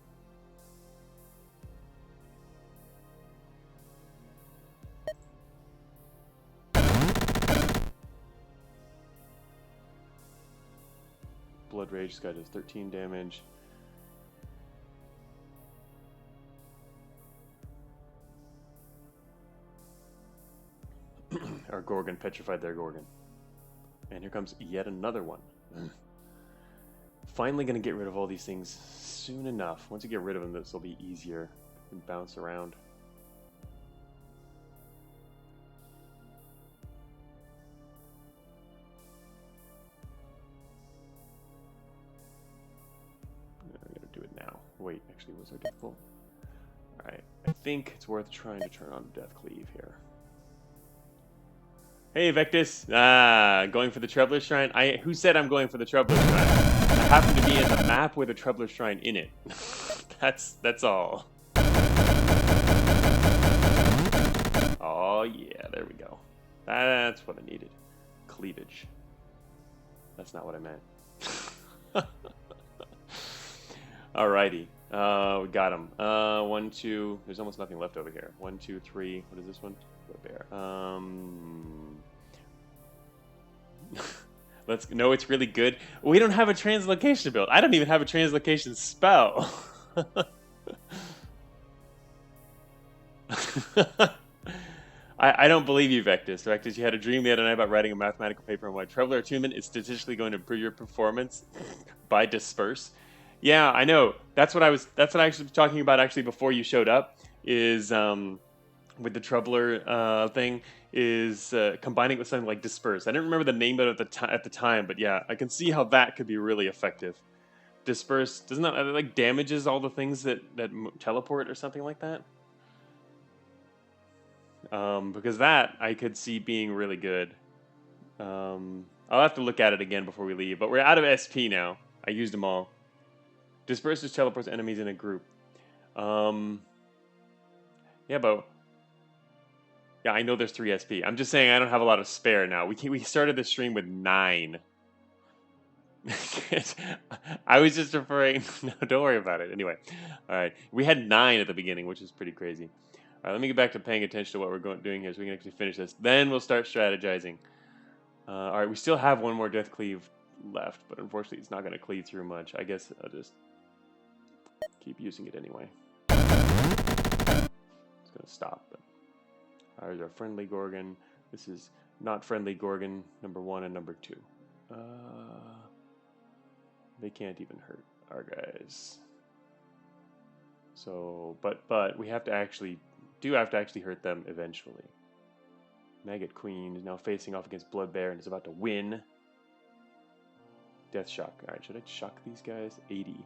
Blood Rage, this guy does 13 damage. Our Gorgon petrified their Gorgon. And here comes yet another one. Finally gonna get rid of all these things soon enough. Once you get rid of them, this will be easier and bounce around. I'm gonna do it now. Wait, actually, was our difficult? Alright, I think it's worth trying to turn on Death Cleave here. Hey, Victus. Going for the Troubler's Shrine. Who said I'm going for the Troubler's Shrine? I happen to be in the map with a Troubler's Shrine in it. That's all. Oh yeah, there we go. That's what I needed. Cleavage. That's not what I meant. Alrighty. We got him. 1, 2. There's almost nothing left over here. 1, 2, 3. What is this one? Bear. Let's no, it's really good. We don't have a translocation build. I don't even have a translocation spell. I don't believe you, Vectus. Vectus, you had a dream the other night about writing a mathematical paper on why Traveler Attunement is statistically going to improve your performance by disperse. Yeah, I know. That's what I actually was talking about actually before you showed up. Is with the Troubler thing is combining it with something like Disperse. I didn't remember the name of it at the time, but yeah, I can see how that could be really effective. Disperse, doesn't that like damages all the things that teleport or something like that? Because that I could see being really good. I'll have to look at it again before we leave, but we're out of SP now. I used them all. Disperses teleports enemies in a group. Yeah, but yeah, I know there's 3 SP. I'm just saying I don't have a lot of spare now. We started the stream with 9. I was just referring. No, don't worry about it. Anyway, all right. We had 9 at the beginning, which is pretty crazy. All right, let me get back to paying attention to what we're doing here, so we can actually finish this. Then we'll start strategizing. All right, we still have one more Death Cleave left, but unfortunately, it's not going to cleave through much. I guess I'll just keep using it anyway. It's going to stop. But there's our friendly Gorgon. This is not friendly Gorgon number 1 and number 2. They can't even hurt our guys. So, but we have to actually hurt them eventually. Maggot Queen is now facing off against Blood Bear and is about to win. Death Shock. All right, should I shock these guys? 80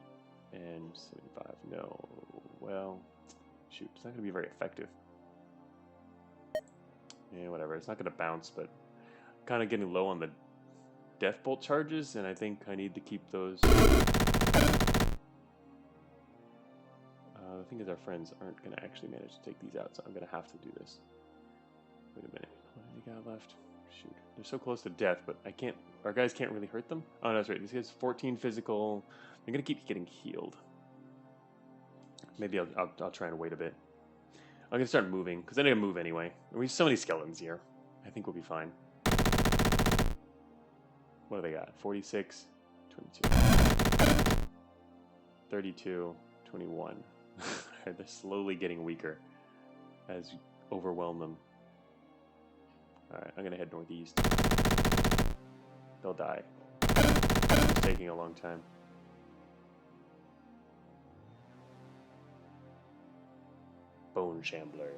and 75. No. Well, shoot, it's not going to be very effective. Yeah, whatever. It's not going to bounce, but kind of getting low on the Death Bolt charges, and I think I need to keep those. The thing is, our friends aren't going to actually manage to take these out, so I'm going to have to do this. Wait a minute. What have they got left? Shoot. They're so close to death, but I can't. Our guys can't really hurt them. Oh, no, that's right. This guy's 14 physical. They're going to keep getting healed. Maybe I'll try and wait a bit. I'm going to start moving, because I need to move anyway. We have so many skeletons here. I think we'll be fine. What do they got? 46, 22, 32, 21. They're slowly getting weaker as you overwhelm them. Alright, I'm going to head northeast. They'll die. It's taking a long time. Bone Shambler.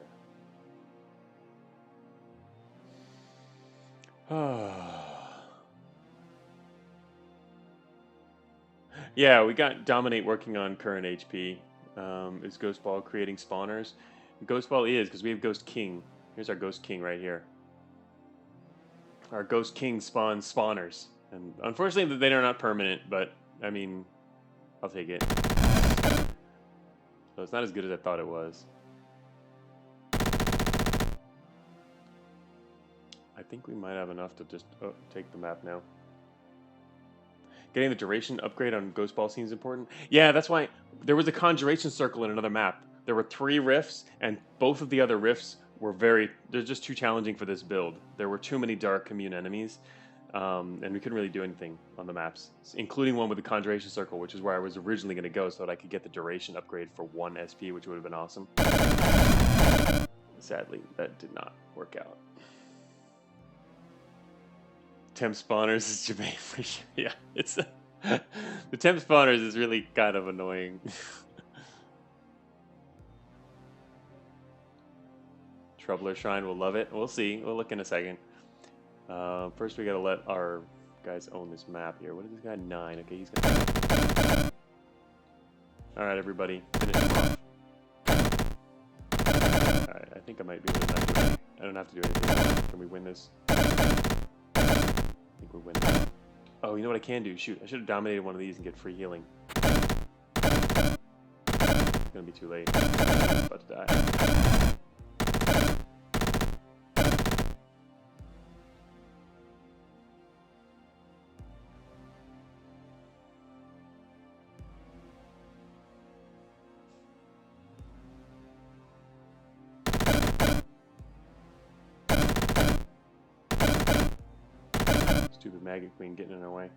Yeah, we got Dominate working on current HP. Is Ghost Ball creating spawners? Ghost Ball is, because we have Ghost King. Here's our Ghost King right here. Our Ghost King spawns spawners. And unfortunately, they are not permanent, but, I mean, I'll take it. So it's not as good as I thought it was. I think we might have enough to just take the map now. Getting the duration upgrade on Ghost Ball seems important. Yeah, that's why there was a conjuration circle in another map. There were 3 rifts, and both of the other rifts were they're just too challenging for this build. There were too many dark commune enemies, and we couldn't really do anything on the maps, including one with the conjuration circle, which is where I was originally going to go so that I could get the duration upgrade for 1 SP, which would have been awesome. Sadly, that did not work out. Temp spawners is Jermaine for sure. Yeah, it's the temp spawners is really kind of annoying. Troubler Shrine will love it. We'll see. We'll look in a second. First, we gotta let our guys own this map here. What is this guy? 9. Okay, he's gonna. All right, everybody, finish him off. All right, I think I might be able to. I don't have to do anything. Can we win this? I think we're winning. Oh, you know what I can do? Shoot, I should have dominated one of these and get free healing. It's gonna be too late. I'm about to die. Stupid Maggot Queen getting in our way.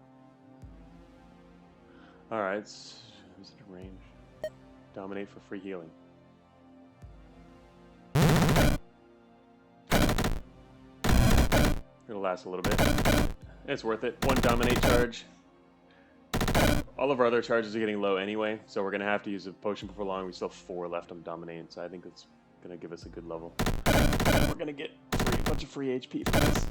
Alright, is it a range? Dominate for free healing. It'll last a little bit. It's worth it. 1 dominate charge. All of our other charges are getting low anyway, so we're going to have to use a potion before long. We still have 4 left on dominate, so I think it's going to give us a good level. We're going to get a bunch of free HP for this.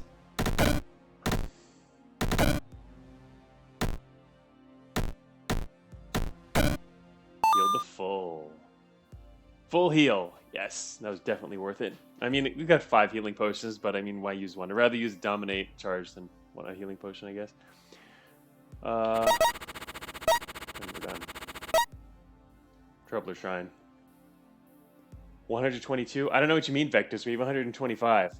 Full heal. Yes, that was definitely worth it. I mean, we've got 5 healing potions, but I mean, why use 1? I'd rather use Dominate charge than a healing potion, I guess. And we're done. Troubler Shrine. 122? I don't know what you mean, Vectus. We have 125.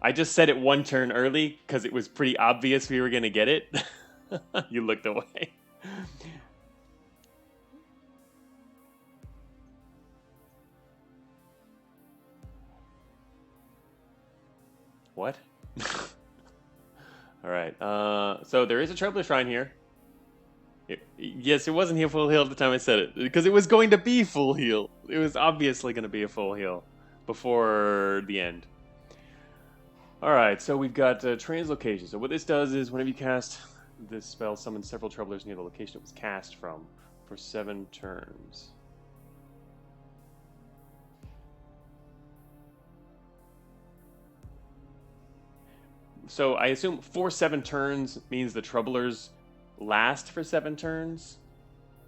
I just said it 1 turn early because it was pretty obvious we were going to get it. You looked away. What? Alright, so there is a Troubler Shrine here. Yes, it wasn't full heal at the time I said it, because it was going to be full heal. It was obviously going to be a full heal before the end. Alright, so we've got Translocation. So what this does is whenever you cast this spell, summon several Troublers near the location it was cast from for 7 turns. So I assume for 7 turns means the Troublers last for 7 turns.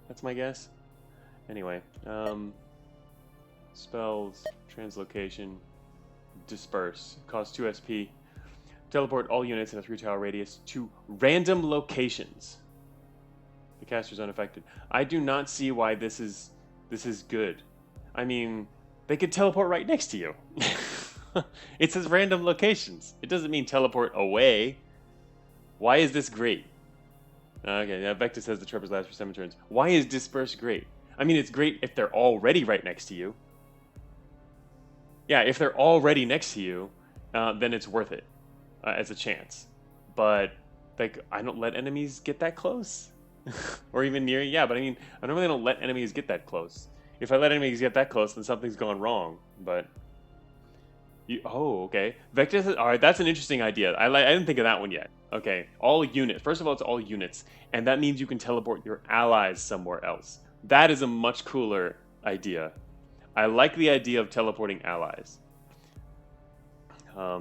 That's my guess. Anyway, spells, Translocation, Disperse, cost 2 SP. Teleport all units in a 3-tower radius to random locations. The caster's unaffected. I do not see why this is good. I mean, they could teleport right next to you. It says random locations. It doesn't mean teleport away. Why is this great? Okay, yeah, Vector says the Troublers last for 7 turns. Why is Disperse great? I mean, it's great if they're already right next to you. Yeah, if they're already next to you, then it's worth it as a chance. But like, I don't let enemies get that close, or even near. Yeah, but I mean, I normally don't let enemies get that close. If I let enemies get that close, then something's gone wrong. But oh, okay. Vector says, all right, that's an interesting idea. I didn't think of that one yet. Okay, all units. First of all, it's all units, and that means you can teleport your allies somewhere else. That is a much cooler idea. I like the idea of teleporting allies.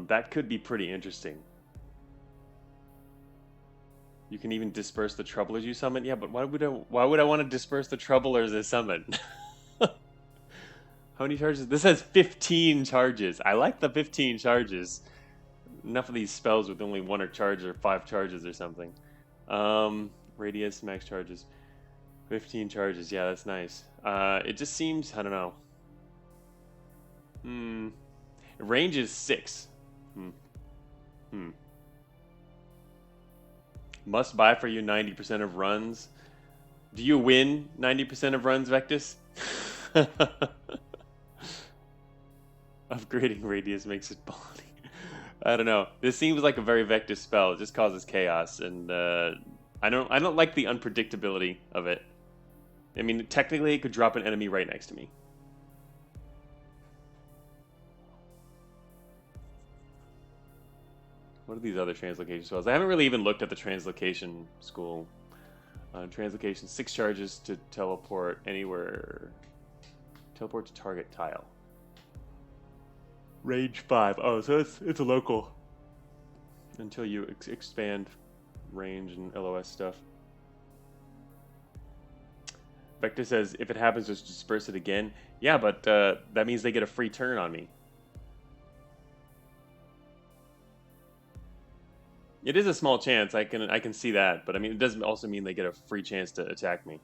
That could be pretty interesting. You can even disperse the troublers you summon. Yeah, but why would I want to disperse the troublers I summon? How many charges? This has 15 charges. I like the 15 charges. Enough of these spells with only 1 or charge or 5 charges or something. Radius, max charges. 15 charges. Yeah, that's nice. It just seems, I don't know. Range is 6. Must buy for you 90% of runs. Do you win 90% of runs, Vectus? Upgrading radius makes it body. I don't know. This seems like a very Vectus spell. It just causes chaos, and I don't like the unpredictability of it. I mean, technically, it could drop an enemy right next to me. What are these other translocation spells? I haven't really even looked at the translocation school. Translocation, 6 charges to teleport anywhere. Teleport to target tile. Range 5. Oh, so it's a local. Until you expand range and LOS stuff. Vector says, if it happens, just disperse it again. Yeah, but that means they get a free turn on me. It is a small chance. I can see that, but I mean, it doesn't also mean they get a free chance to attack me.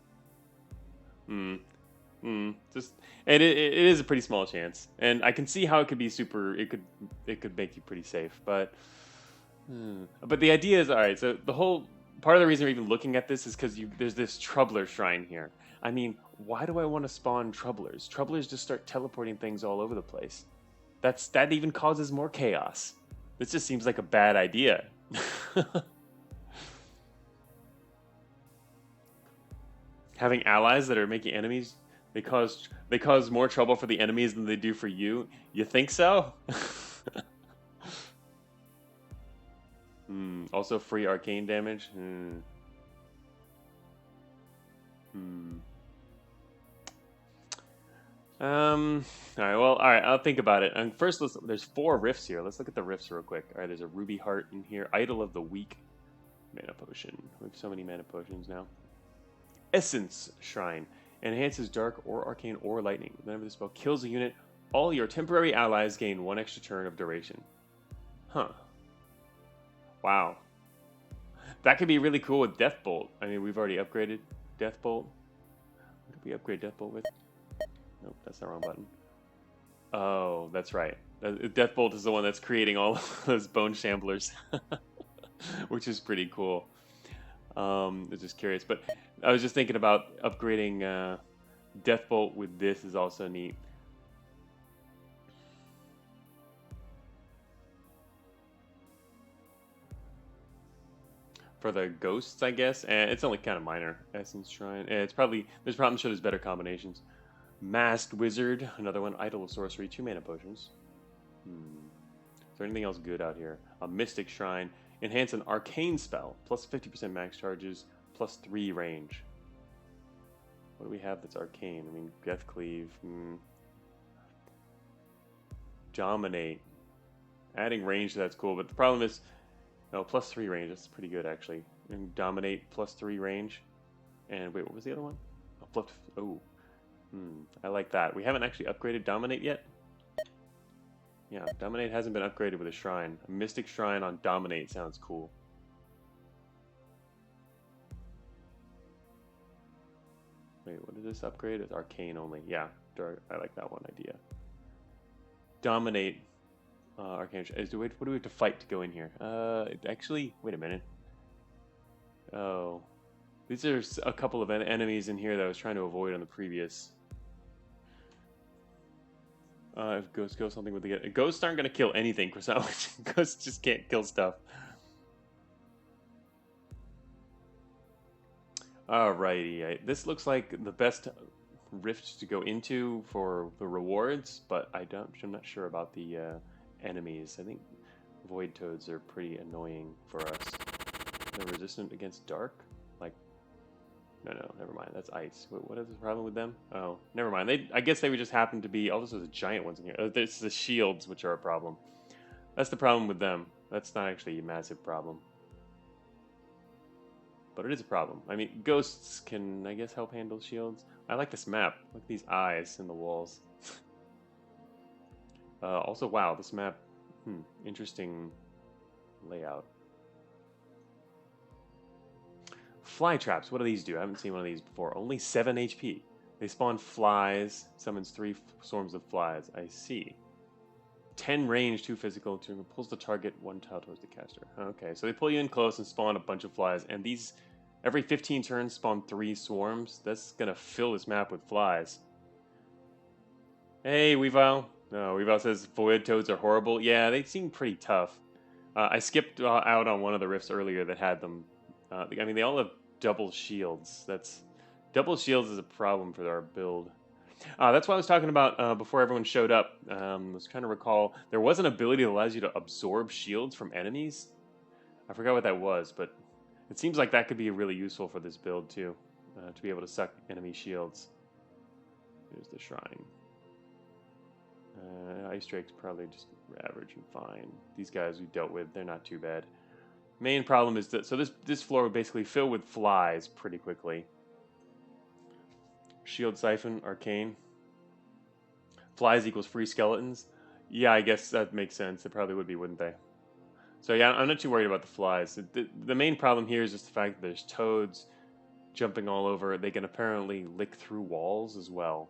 Just, and it is a pretty small chance, and I can see how it could be super. It could make you pretty safe, but the idea is all right. So the whole part of the reason we're even looking at this is because there's this Troubler Shrine here. I mean, why do I want to spawn Troublers? Troublers just start teleporting things all over the place. That even causes more chaos. This just seems like a bad idea. Having allies that are making enemies, they cause more trouble for the enemies than they do for you. You think so? Also free arcane damage. All right. I'll think about it. And first, there's 4 rifts here. Let's look at the rifts real quick. All right, there's a ruby heart in here. Idol of the weak. Mana potion. We have so many mana potions now. Essence Shrine. Enhances dark or arcane or lightning. Whenever the spell kills a unit, all your temporary allies gain 1 extra turn of duration. Huh. Wow. That could be really cool with Deathbolt. I mean, we've already upgraded Deathbolt. What did we upgrade Deathbolt with? Nope, that's the wrong button. Oh, that's right. Deathbolt is the one that's creating all of those bone shamblers, which is pretty cool. I was just curious, but I was just thinking about upgrading Deathbolt with this is also neat. For the ghosts, I guess, and it's only kind of minor. Essence Shrine. It's probably there's probably sure there's better combinations. Masked Wizard, another one. Idol of Sorcery, 2 mana potions. Is there anything else good out here? A Mystic Shrine. Enhance an arcane spell, plus 50% max charges, plus 3 range. What do we have that's arcane? I mean, Death Cleave. Dominate. Adding range to that's cool, but the problem is, no, plus 3 range. That's pretty good, actually. And Dominate, plus 3 range. And wait, what was the other one? I like that. We haven't actually upgraded Dominate yet. Yeah, Dominate hasn't been upgraded with a shrine. A Mystic Shrine on Dominate sounds cool. Wait, what did this upgrade? It's Arcane only. Yeah, I like that one idea. Dominate. Arcane. What do we have to fight to go in here? Actually, wait a minute. Oh. These are a couple of enemies in here that I was trying to avoid on the previous. If Ghosts go something with the Ghosts aren't going to kill anything for some reason. Ghosts just can't kill stuff. Alrighty, this looks like the best rift to go into for the rewards, but I'm not sure about the enemies. I think Void Toads are pretty annoying for us. They're resistant against dark? Like, no, never mind. That's ice. What is the problem with them? Oh, never mind. I guess they would just happen to be... Oh, there's giant ones in here. There's the shields, which are a problem. That's the problem with them. That's not actually a massive problem. but it is a problem. I mean, ghosts can, I guess, help handle shields. I like this map. Look at these eyes in the walls. Also, wow, this map, interesting layout. Fly traps, what do these do? I haven't seen one of these before. Only 7 HP. They spawn flies, summons 3 swarms of flies. I see. 10 range, 2 physical, 2 pulls the target 1 tile towards the caster. Okay, so they pull you in close and spawn a bunch of flies, and these every 15 turns spawn 3 swarms. That's gonna fill this map with flies. Hey, Weavile. No, Weavile says void toads are horrible. Yeah, they seem pretty tough. I skipped out on one of the rifts earlier that had them. I mean, they all have double shields. Double shields is a problem for our build. That's what I was talking about before everyone showed up. I was trying to recall. There was an ability that allows you to absorb shields from enemies. I forgot what that was, but it seems like that could be really useful for this build too. To be able to suck enemy shields. Here's the shrine. Ice Drake's probably just average and fine. These guys we dealt with, they're not too bad. Main problem is that, so this floor would basically fill with flies pretty quickly. Shield Siphon, Arcane. Flies equals free skeletons. Yeah, I guess that makes sense. It probably would be, wouldn't they? So yeah, I'm not too worried about the flies. The main problem here is just the fact that there's toads jumping all over. They can apparently lick through walls as well.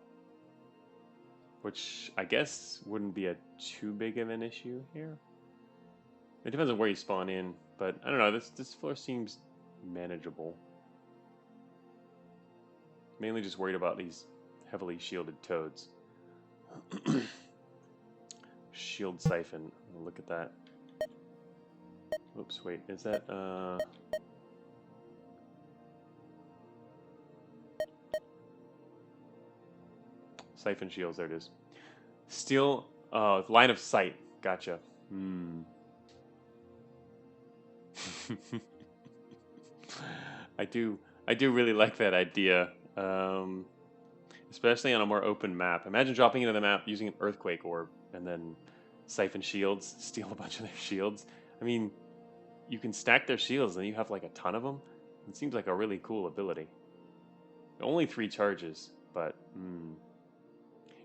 Which I guess wouldn't be too big of an issue here. It depends on where you spawn in, but I don't know, this floor seems manageable. Mainly just worried about these heavily shielded toads. Shield Siphon. Look at that. Oops, wait, is that Siphon Shields, there it is. Steel line of sight. Gotcha. I do really like that idea. Especially on a more open map. Imagine dropping into the map using an earthquake orb and then Siphon Shields, steal a bunch of their shields. I mean, you can stack their shields and you have like a ton of them. It seems like a really cool ability. Only 3 charges, but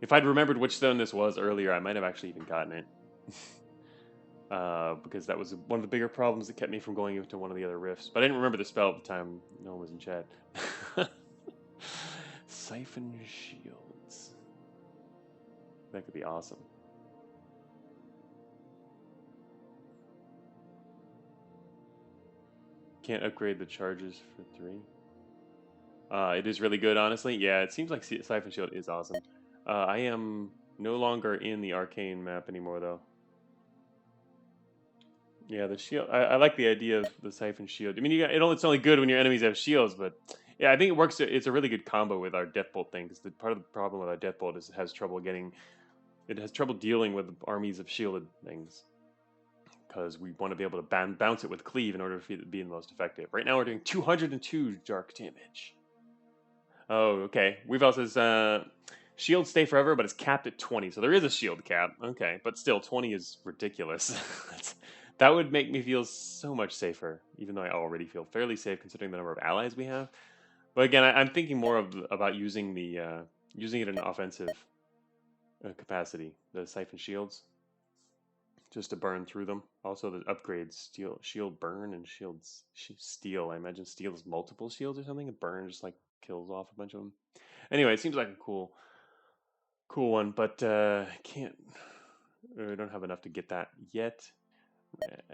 if I'd remembered which stone this was earlier, I might have actually even gotten it. Because that was one of the bigger problems that kept me from going into one of the other rifts. But I didn't remember the spell at the time. No one was in chat. Siphon Shields. That could be awesome. Can't upgrade the charges for 3. It is really good, honestly. Yeah, it seems like Siphon Shield is awesome. I am no longer in the Arcane map anymore, though. Yeah, the shield. I like the idea of the Siphon Shield. I mean, it's only good when your enemies have shields, but yeah, I think it works. It's a really good combo with our Deathbolt thing, because part of the problem with our Deathbolt is it has trouble dealing with armies of shielded things. Because we want to be able to bounce it with Cleave in order for it to be the most effective. Right now we're doing 202 dark damage. Oh, okay. We've also says shields stay forever, but it's capped at 20. So there is a shield cap. Okay, but still 20 is ridiculous. That would make me feel so much safer, even though I already feel fairly safe considering the number of allies we have. But again, I'm thinking more about using it in an offensive capacity. The Siphon Shields. Just to burn through them. Also, the upgrades shield burn and steal. I imagine steal is multiple shields or something. And burn just like kills off a bunch of them. Anyway, it seems like a cool one, but can't. We don't have enough to get that yet.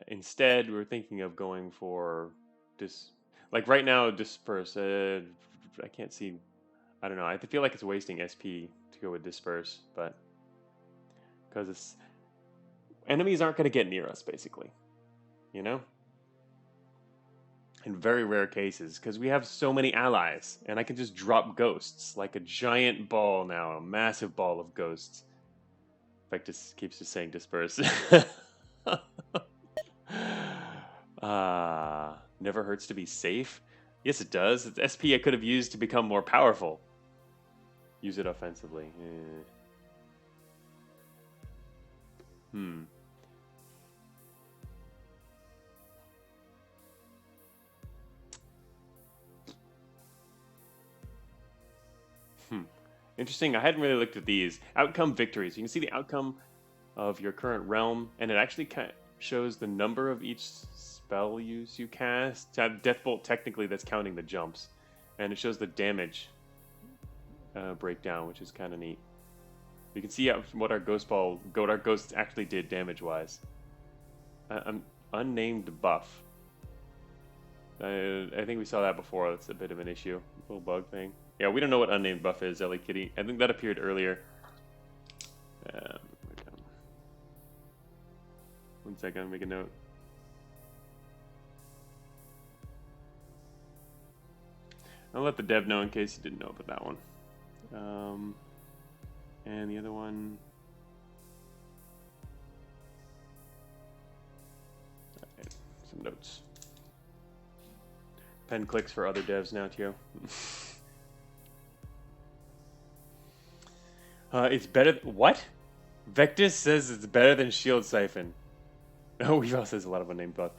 Instead, we're thinking of going for like right now, disperse. I can't see. I don't know. I feel like it's wasting SP to go with disperse, but because it's. Enemies aren't going to get near us, basically. You know? In very rare cases, because we have so many allies, and I can just drop ghosts, like a giant ball now, a massive ball of ghosts. In fact, it keeps just saying disperse. Never hurts to be safe. Yes, it does. It's SP I could have used to become more powerful. Use it offensively. Interesting. I hadn't really looked at these. Outcome victories. You can see the outcome of your current realm, and it actually shows the number of each spell use you cast. Deathbolt, technically, that's counting the jumps. And it shows the damage breakdown, which is kind of neat. You can see what our ghosts actually did damage-wise. Unnamed buff. I think we saw that before. That's a bit of an issue. Little bug thing. Yeah, we don't know what unnamed buff is, Ellie Kitty. I think that appeared earlier. One second, I'll make a note. I'll let the dev know in case you didn't know about that one. And the other one... Right, some notes. Pen clicks for other devs now, too. It's better... What? Vectis says it's better than Shield Siphon. Oh, Weavile says a lot of unnamed buff.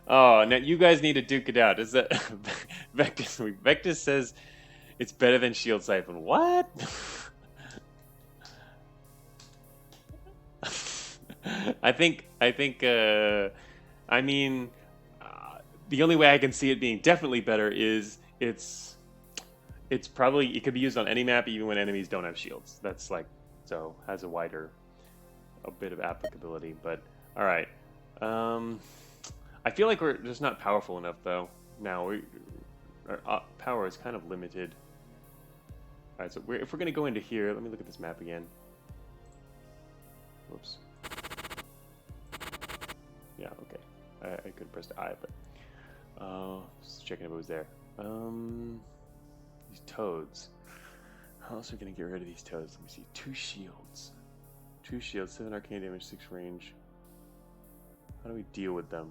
Oh, now you guys need to duke it out. Is that... Vectis says it's better than Shield Siphon. What? I mean, the only way I can see it being definitely better is it's probably, it could be used on any map even when enemies don't have shields. That's like, so has a bit of applicability, but all right. I feel like we're just not powerful enough though. Now our power is kind of limited. All right, so if we're gonna go into here, let me look at this map again. Whoops. Yeah, okay. I could press the I, but just checking if it was there. These toads. How else are we gonna get rid of these toads? Let me see. 2 shields. 2 shields, 7 arcane damage, 6 range. How do we deal with them?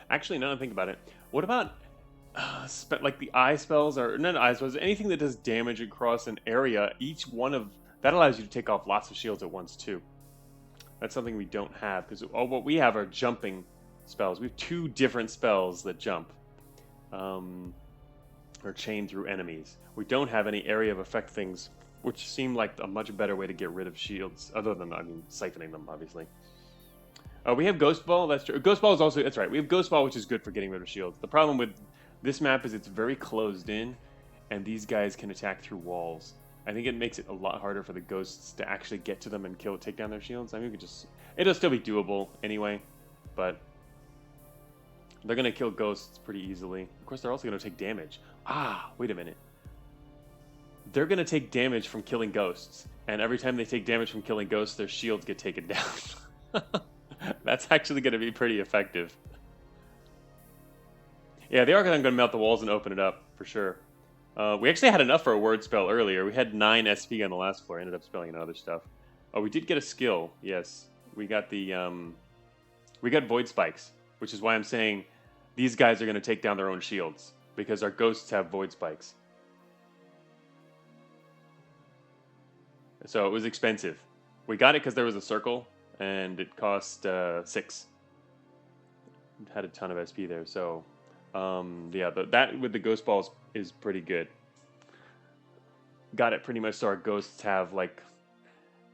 Actually, now that I think about it, what about like the eye spells, or not eye spells, anything that does damage across an area? Each one of that allows you to take off lots of shields at once too. That's something we don't have, because what we have are jumping spells. We have 2 different spells that jump, or chain through enemies. We don't have any area of effect things, which seem like a much better way to get rid of shields, other than, I mean, siphoning them, obviously. We have Ghost Ball, that's true. Ghost Ball is also, that's right, we have Ghost Ball, which is good for getting rid of shields. The problem with this map is it's very closed in, and these guys can attack through walls. I think it makes it a lot harder for the ghosts to actually get to them and take down their shields. I mean, it'll still be doable anyway, but they're going to kill ghosts pretty easily. Of course, they're also going to take damage. Ah, wait a minute. They're going to take damage from killing ghosts, and every time they take damage from killing ghosts, their shields get taken down. That's actually going to be pretty effective. Yeah, they are going to melt the walls and open it up, for sure. We actually had enough for a word spell earlier. We had 9 SP on the last floor. I ended up spelling in other stuff. Oh, we did get a skill. Yes. We got the... we got Void Spikes, which is why I'm saying these guys are going to take down their own shields, because our ghosts have Void Spikes. So it was expensive. We got it because there was a circle, and it cost 6. It had a ton of SP there, so... yeah, that with the ghost balls is pretty good. Got it pretty much so our ghosts have, like...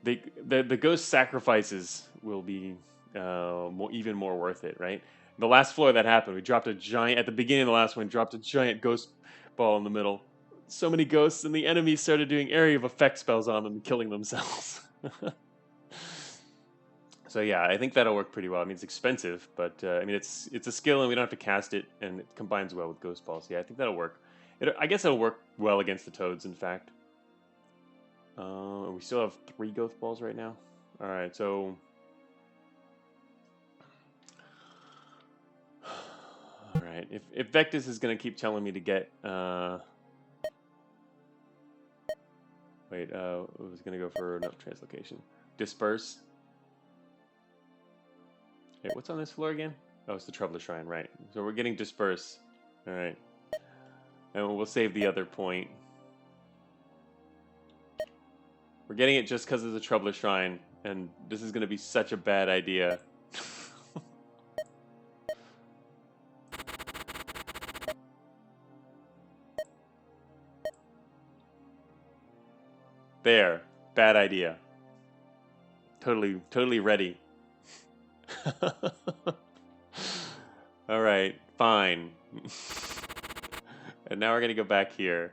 The ghost sacrifices will be even more worth it, right? The last floor that happened, we dropped a giant... At the beginning of the last one, dropped a giant ghost ball in the middle. So many ghosts, and the enemies started doing area of effect spells on them and killing themselves. So yeah, I think that'll work pretty well. I mean, it's expensive, but I mean, it's a skill, and we don't have to cast it, and it combines well with Ghost Balls. Yeah, I think that'll work. I guess it'll work well against the toads, in fact. We still have 3 Ghost Balls right now. All right, so... All right, if Vectis is going to keep telling me to get... Wait, I was going to go for enough Translocation. Disperse. Wait, what's on this floor again? Oh, it's the Troubler Shrine, right. So we're getting Disperse. Alright. And we'll save the other point. We're getting it just because of the Troubler Shrine, and this is going to be such a bad idea. There. Bad idea. Totally ready. Alright, fine. And now we're gonna go back here.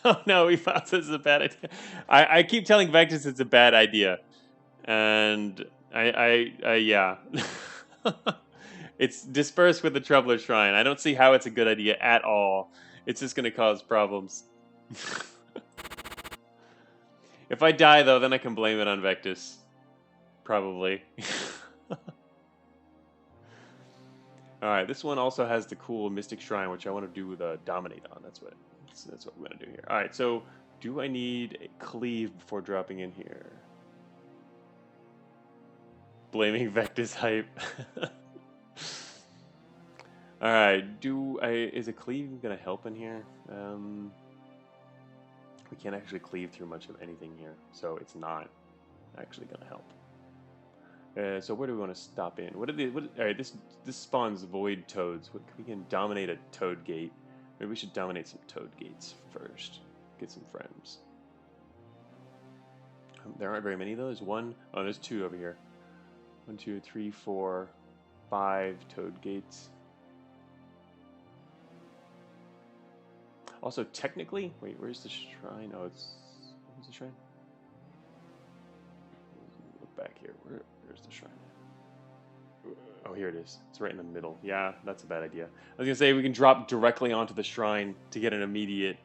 Oh no, we found this is a bad idea. I keep telling Vectis it's a bad idea. And yeah. It's dispersed with the Troubler Shrine. I don't see how it's a good idea at all. It's just gonna cause problems. If I die though, then I can blame it on Vectis. Probably. Alright, this one also has the cool Mystic Shrine, which I want to do the Dominate on. That's what I'm going to do here. Alright, so do I need a Cleave before dropping in here? Blaming Vectis hype. Alright, is a Cleave going to help in here? We can't actually cleave through much of anything here, so it's not actually going to help. So where do we want to stop in? All right, this spawns void toads. We can dominate a toad gate. Maybe we should dominate some toad gates first. Get some friends. There aren't very many though. There's one. Oh, there's two over here. 1, 2, 3, 4, 5 toad gates. Also, technically, wait, where's the shrine? Oh, where's the shrine? Look back here. Where's the shrine? Oh, here it is. It's right in the middle. Yeah, that's a bad idea. I was gonna say we can drop directly onto the shrine to get an immediate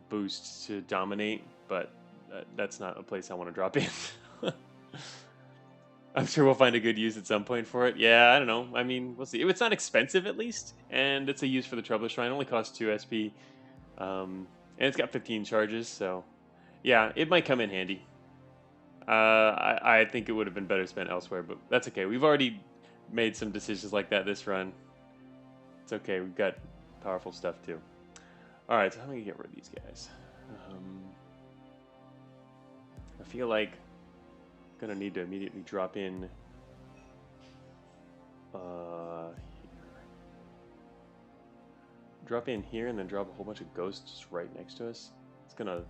boost to dominate, but that's not a place I want to drop in. I'm sure we'll find a good use at some point for it. Yeah, I don't know. I mean, we'll see. It's not expensive at least, and it's a use for the Troubler Shrine. It only costs 2 SP, and it's got 15 charges, so yeah, it might come in handy. I think it would have been better spent elsewhere, but that's okay. We've already made some decisions like that this run. It's okay. We've got powerful stuff too. All right, so how am I gonna get rid of these guys? I feel like I'm gonna need to immediately drop in. Drop in here and then drop a whole bunch of ghosts right next to us. It's gonna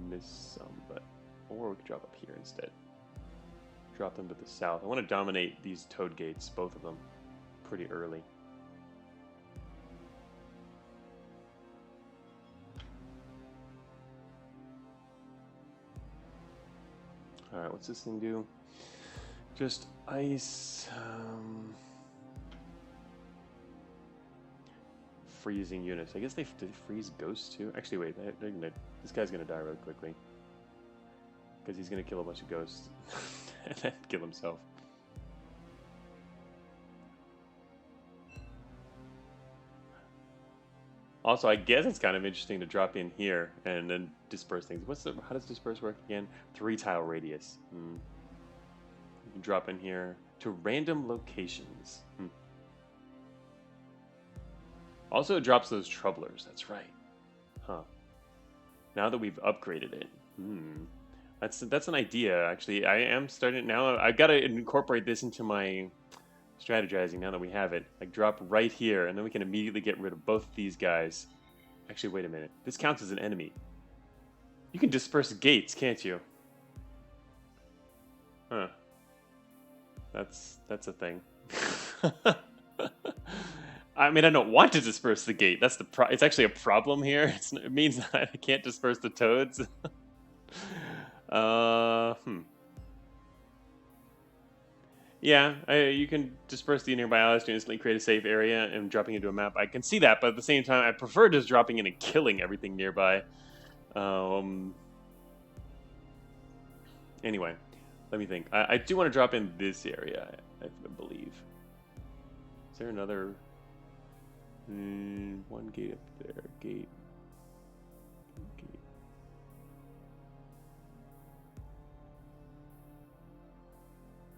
miss some, but or we could drop up here instead. Drop them to the south. I want to dominate these toad gates, both of them, pretty early. All right, what's this thing do? Just ice. Freezing units. I guess they freeze ghosts too. Actually, wait. This guy's gonna die really quickly because he's gonna kill a bunch of ghosts and then kill himself. Also, I guess it's kind of interesting to drop in here and then disperse things. How does disperse work again? 3-tile radius. You can drop in here to random locations. Also, it drops those troublers. That's right. Huh. Now that we've upgraded it. That's an idea, actually. I am starting now. I've got to incorporate this into my strategizing now that we have it. Like, drop right here, and then we can immediately get rid of both of these guys. Actually, wait a minute. This counts as an enemy. You can disperse gates, can't you? Huh. That's a thing. I mean, I don't want to disperse the gate. That's it's actually a problem here. It means that I can't disperse the toads. Yeah, you can disperse the nearby allies to instantly create a safe area and dropping into a map. I can see that, but at the same time, I prefer just dropping in and killing everything nearby. Anyway, let me think. I do want to drop in this area, I believe. Is there another... one gate up there. Gate.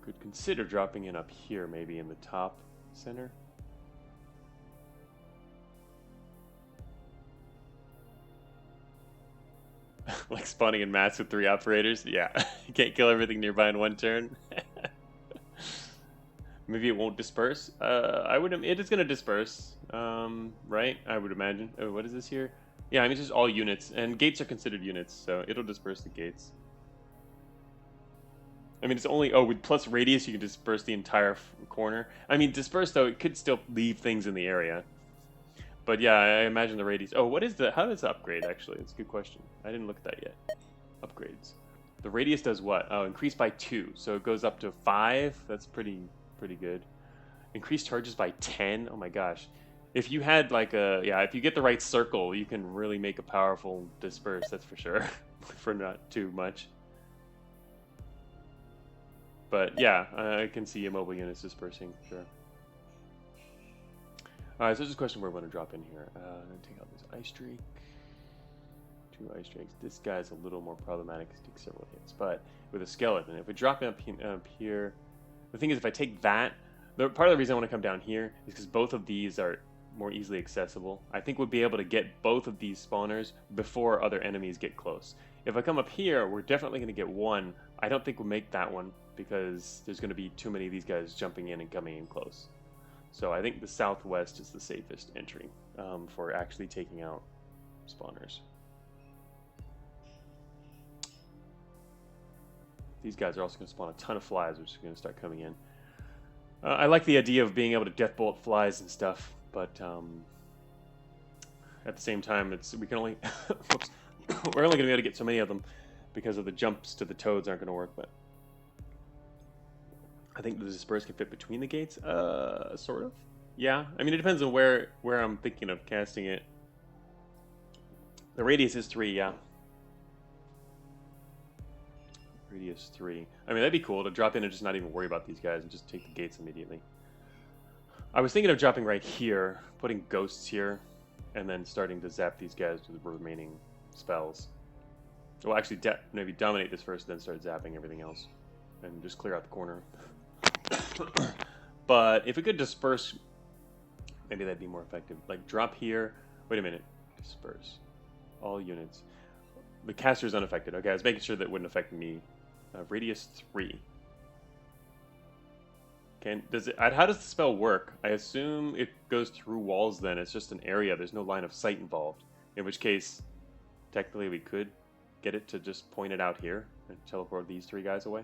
Could consider dropping in up here, maybe in the top center. Like spawning in mass with 3 operators? Yeah. You can't kill everything nearby in 1 turn. Maybe it won't disperse. It is going to disperse, right? I would imagine. Oh, what is this here? Yeah, I mean, it's just all units. And gates are considered units, so it'll disperse the gates. I mean, it's only... Oh, with plus radius, you can disperse the entire corner. I mean, disperse, though, it could still leave things in the area. But yeah, I imagine the radius... Oh, what is the... How does it upgrade, actually? That's a good question. I didn't look at that yet. Upgrades. The radius does what? Oh, increase by 2. So it goes up to 5. That's pretty good. Increase charges by 10. Oh my gosh. If you had like a... Yeah, if you get the right circle, you can really make a powerful disperse, that's for sure. For not too much. But yeah, I can see immobile units dispersing, sure. Alright, so there's a question where we want to drop in here. Take out this ice streak. 2 ice streaks. This guy's a little more problematic because it takes several hits. But with a skeleton, if we drop up here, the thing is, if I take that, part of the reason I want to come down here is because both of these are more easily accessible. I think we'll be able to get both of these spawners before other enemies get close. If I come up here, we're definitely going to get one. I don't think we'll make that one because there's going to be too many of these guys jumping in and coming in close. So I think the southwest is the safest entry for actually taking out spawners. These guys are also going to spawn a ton of flies, which is going to start coming in. I like the idea of being able to deathbolt flies and stuff, but at the same time, we can only we're only going to be able to get so many of them because of the jumps to the toads aren't going to work. But I think the disperse can fit between the gates, sort of. Yeah, I mean it depends on where I'm thinking of casting it. The radius is 3, yeah. Radius 3. I mean, that'd be cool to drop in and just not even worry about these guys and just take the gates immediately. I was thinking of dropping right here, putting ghosts here, and then starting to zap these guys with the remaining spells. Well, actually, maybe dominate this first, then start zapping everything else. And just clear out the corner. But if we could disperse, maybe that'd be more effective. Like, drop here. Wait a minute. Disperse. All units. The caster is unaffected. Okay, I was making sure that wouldn't affect me. Radius 3. How does the spell work? I assume it goes through walls then. It's just an area. There's no line of sight involved. In which case, technically we could get it to just point it out here and teleport these 3 guys away.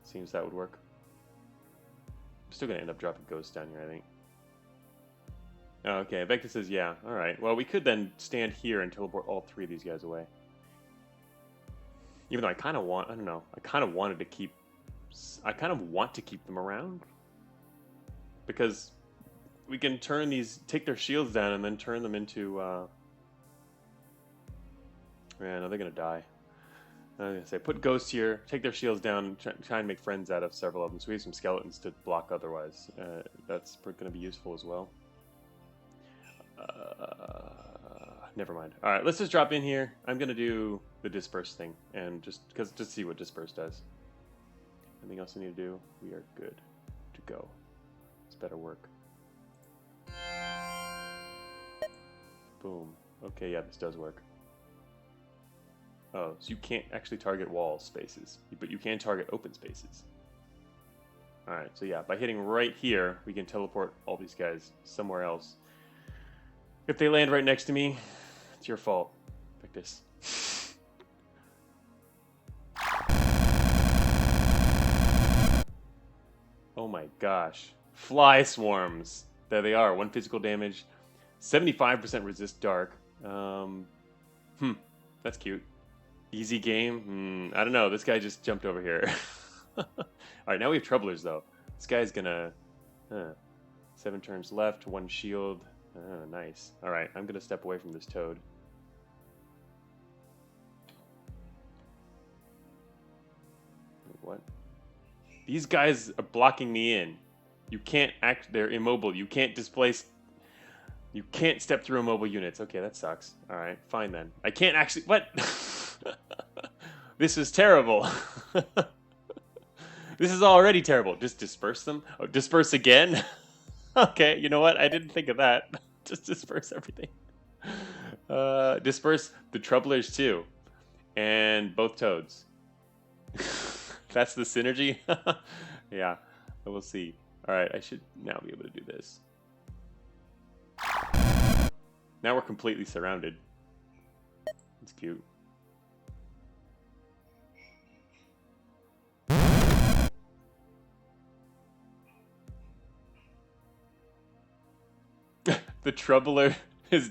Seems that would work. I'm still going to end up dropping ghosts down here, I think. Okay, Vector says yeah. Alright, well we could then stand here and teleport all 3 of these guys away. Even though I kind of want, I don't know, I kind of want to keep them around. Because we can take their shields down and then turn them into, yeah, no, they're going to die. I was going to say, put ghosts here, take their shields down, try and make friends out of several of them, so we have some skeletons to block otherwise. That's going to be useful as well. Never mind. Alright, let's just drop in here. I'm going to do the disperse thing, and just see what disperse does. Anything else I need to do? We are good to go. It's better work. Boom. Okay, yeah, this does work. Oh, so you can't actually target wall spaces, but you can target open spaces. Alright, so yeah, by hitting right here, we can teleport all these guys somewhere else. If they land right next to me, it's your fault. Like this. Oh my gosh. Fly swarms. There they are. 1 physical damage. 75% resist dark. That's cute. Easy game? I don't know. This guy just jumped over here. Alright, now we have troublers though. This guy's gonna... 7 turns left, 1 shield. Oh, nice. Alright, I'm gonna step away from this toad. What? These guys are blocking me in. You can't they're immobile. You can't displace... You can't step through immobile units. Okay, that sucks. Alright, fine then. I can't actually... What? This is terrible. This is already terrible. Just disperse them? Oh, disperse again? Okay, you know what? I didn't think of that. Just disperse everything. Disperse the troublers too. And both toads. That's the synergy? Yeah, we'll see. Alright, I should now be able to do this. Now we're completely surrounded. It's cute. The troubler is...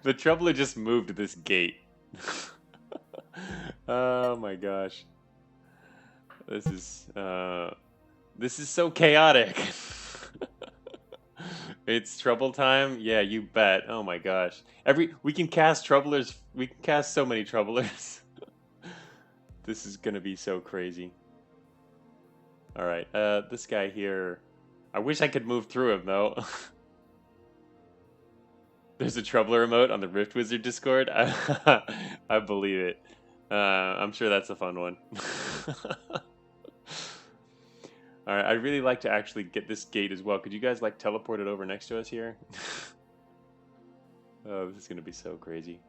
The troubler just moved this gate. Oh my gosh. This is so chaotic. It's trouble time? Yeah, you bet. Oh my gosh. We can cast troublers. We can cast so many troublers. This is gonna be so crazy. Alright, this guy here. I wish I could move through him though. There's a troubler emote on the Rift Wizard Discord. I believe it. I'm sure that's a fun one. Alright, I'd really like to actually get this gate as well. Could you guys like teleport it over next to us here? Oh, this is going to be so crazy.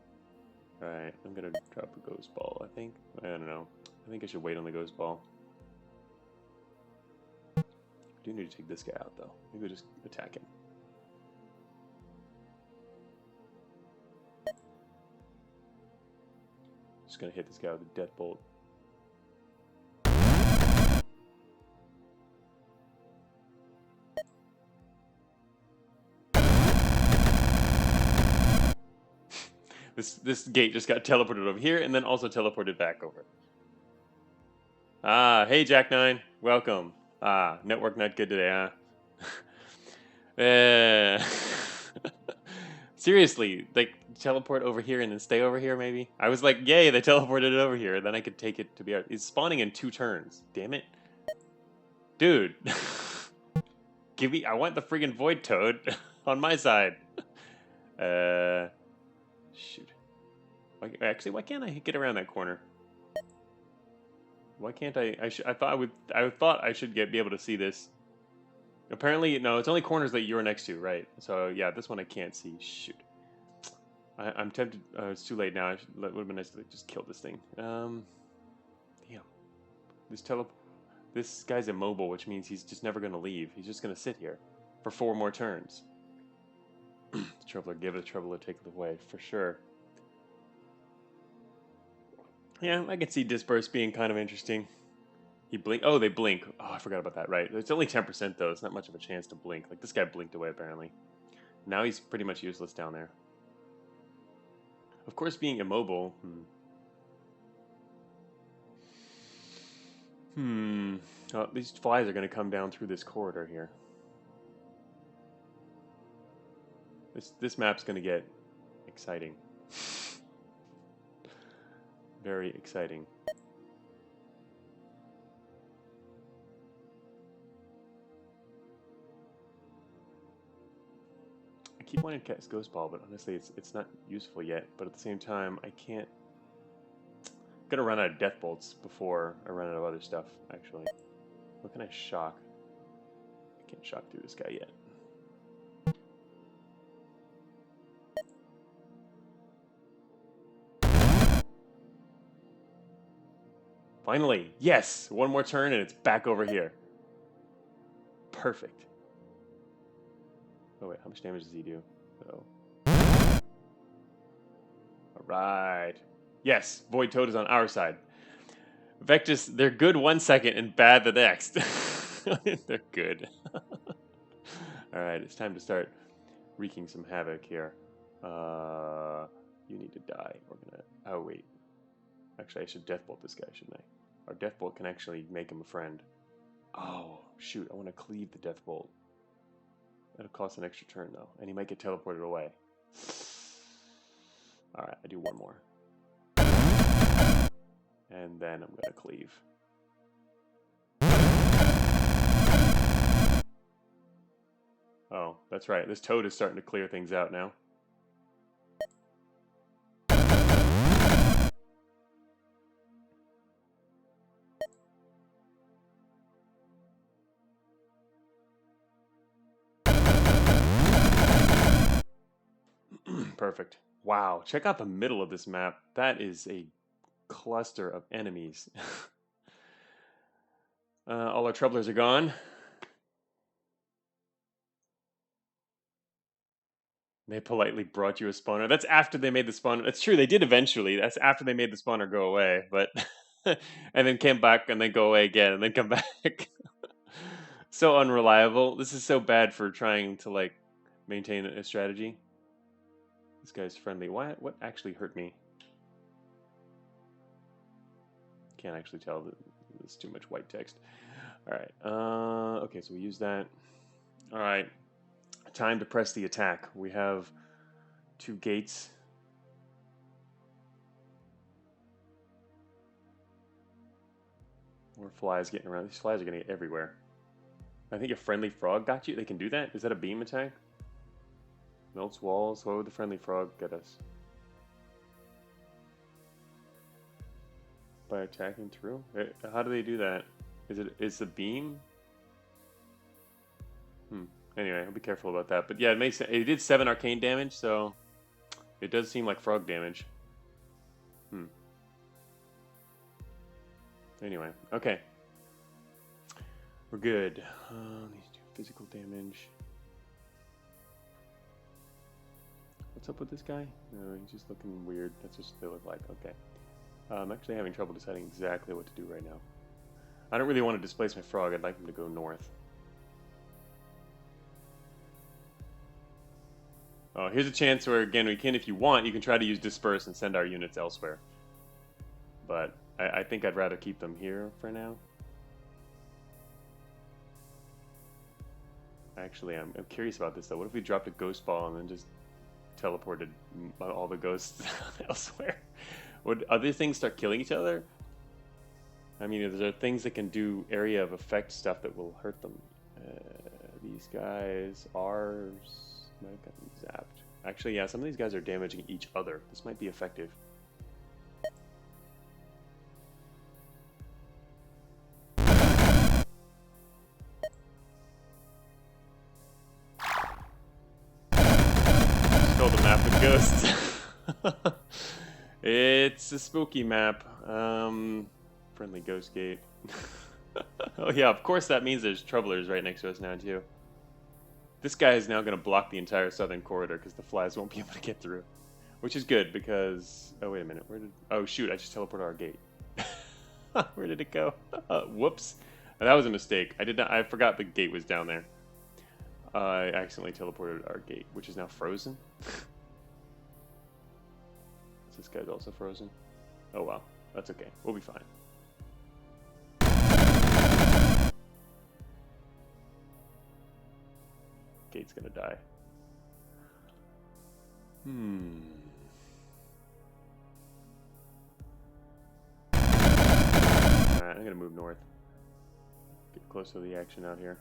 Alright, I'm going to drop a ghost ball, I think. I don't know. I think I should wait on the ghost ball. I do need to take this guy out though. Maybe we'll just attack him. Just going to hit this guy with a death bolt. This gate just got teleported over here and then also teleported back over. Ah, hey Jack9, welcome. Ah, network not good today, huh? Seriously, like teleport over here and then stay over here maybe? I was like, yay, they teleported it over here, then I could take it to be... It's spawning in 2 turns, damn it. Dude. Give me... I want the friggin' Void Toad on my side. Shoot. Actually, why can't I get around that corner? Why can't I? I thought I should be able to see this. Apparently, no. It's only corners that you're next to, right? So yeah, this one I can't see. Shoot. I'm tempted. It's too late now. It would have been nice to just kill this thing. Damn. This guy's immobile, which means he's just never gonna leave. He's just gonna sit here for 4 more turns. Troubler, give it a troubler, take it away, for sure. Yeah, I can see Disperse being kind of interesting. He blink. Oh, they blink. Oh, I forgot about that, right. It's only 10% though. It's not much of a chance to blink. Like, this guy blinked away, apparently. Now he's pretty much useless down there. Of course, being immobile... Oh, these flies are going to come down through this corridor here. This map's going to get exciting. Very exciting. I keep wanting to cast Ghost Ball, but honestly, it's not useful yet. But at the same time, I can't... I'm gonna run out of Death Bolts before I run out of other stuff, actually. What can I shock? I can't shock through this guy yet. Finally! Yes! One more turn and it's back over here. Perfect. Oh wait, how much damage does he do? Oh. Alright. Yes! Void Toad is on our side. Vectus, they're good 1 second and bad the next. They're good. Alright, it's time to start wreaking some havoc here. You need to die. We're gonna... Oh wait. Actually, I should Deathbolt this guy, shouldn't I? Our Deathbolt can actually make him a friend. Oh, shoot. I want to cleave the Deathbolt. That'll cost an extra turn, though. And he might get teleported away. Alright, I do one more. And then I'm going to cleave. Oh, that's right. This Toad is starting to clear things out now. Perfect. Wow, check out the middle of this map. That is a cluster of enemies. All our troublers are gone. They politely brought you a spawner. That's after they made the spawner. That's true, they did eventually. That's after they made the spawner go away, but and then came back and then go away again and then come back. So unreliable. This is so bad for trying to like maintain a strategy. This guy's friendly. What actually hurt me? Can't actually tell. There's too much white text. All right. Okay, so we use that. All right. Time to press the attack. We have 2 gates. More flies getting around. These flies are going to get everywhere. I think a friendly frog got you. They can do that? Is that a beam attack? Melts walls. What would the friendly frog get us? By attacking through? How do they do that? Is the beam? Anyway, I'll be careful about that. But yeah, it makes sense. It did 7 arcane damage, so it does seem like frog damage. Anyway, okay. We're good. These do physical damage. What's up with this guy? No, he's just looking weird. That's just what they look like. Okay. I'm actually having trouble deciding exactly what to do right now. I don't really want to displace my frog. I'd like him to go north. Oh, here's a chance where, again, we can, if you want, you can try to use Disperse and send our units elsewhere. But I think I'd rather keep them here for now. Actually, I'm curious about this, though. What if we dropped a ghost ball and then just teleported all the ghosts elsewhere? Would other things start killing each other? I mean, there are things that can do area of effect stuff that will hurt them. These guys are... might have gotten zapped. Actually, yeah, some of these guys are damaging each other. This might be effective. Stole the map with ghosts. It's a spooky map. Friendly ghost gate. Oh yeah, of course that means there's troublers right next to us now too. This guy is now going to block the entire southern corridor because the flies won't be able to get through. Which is good because... Oh, wait a minute. Where did... Oh, shoot. I just teleported our gate. Where did it go? Whoops. That was a mistake. I forgot the gate was down there. I accidentally teleported our gate, which is now frozen. This guy's also frozen. Oh, wow. That's okay. We'll be fine. Gate's gonna die. Alright, I'm gonna move north. Get close to the action out here.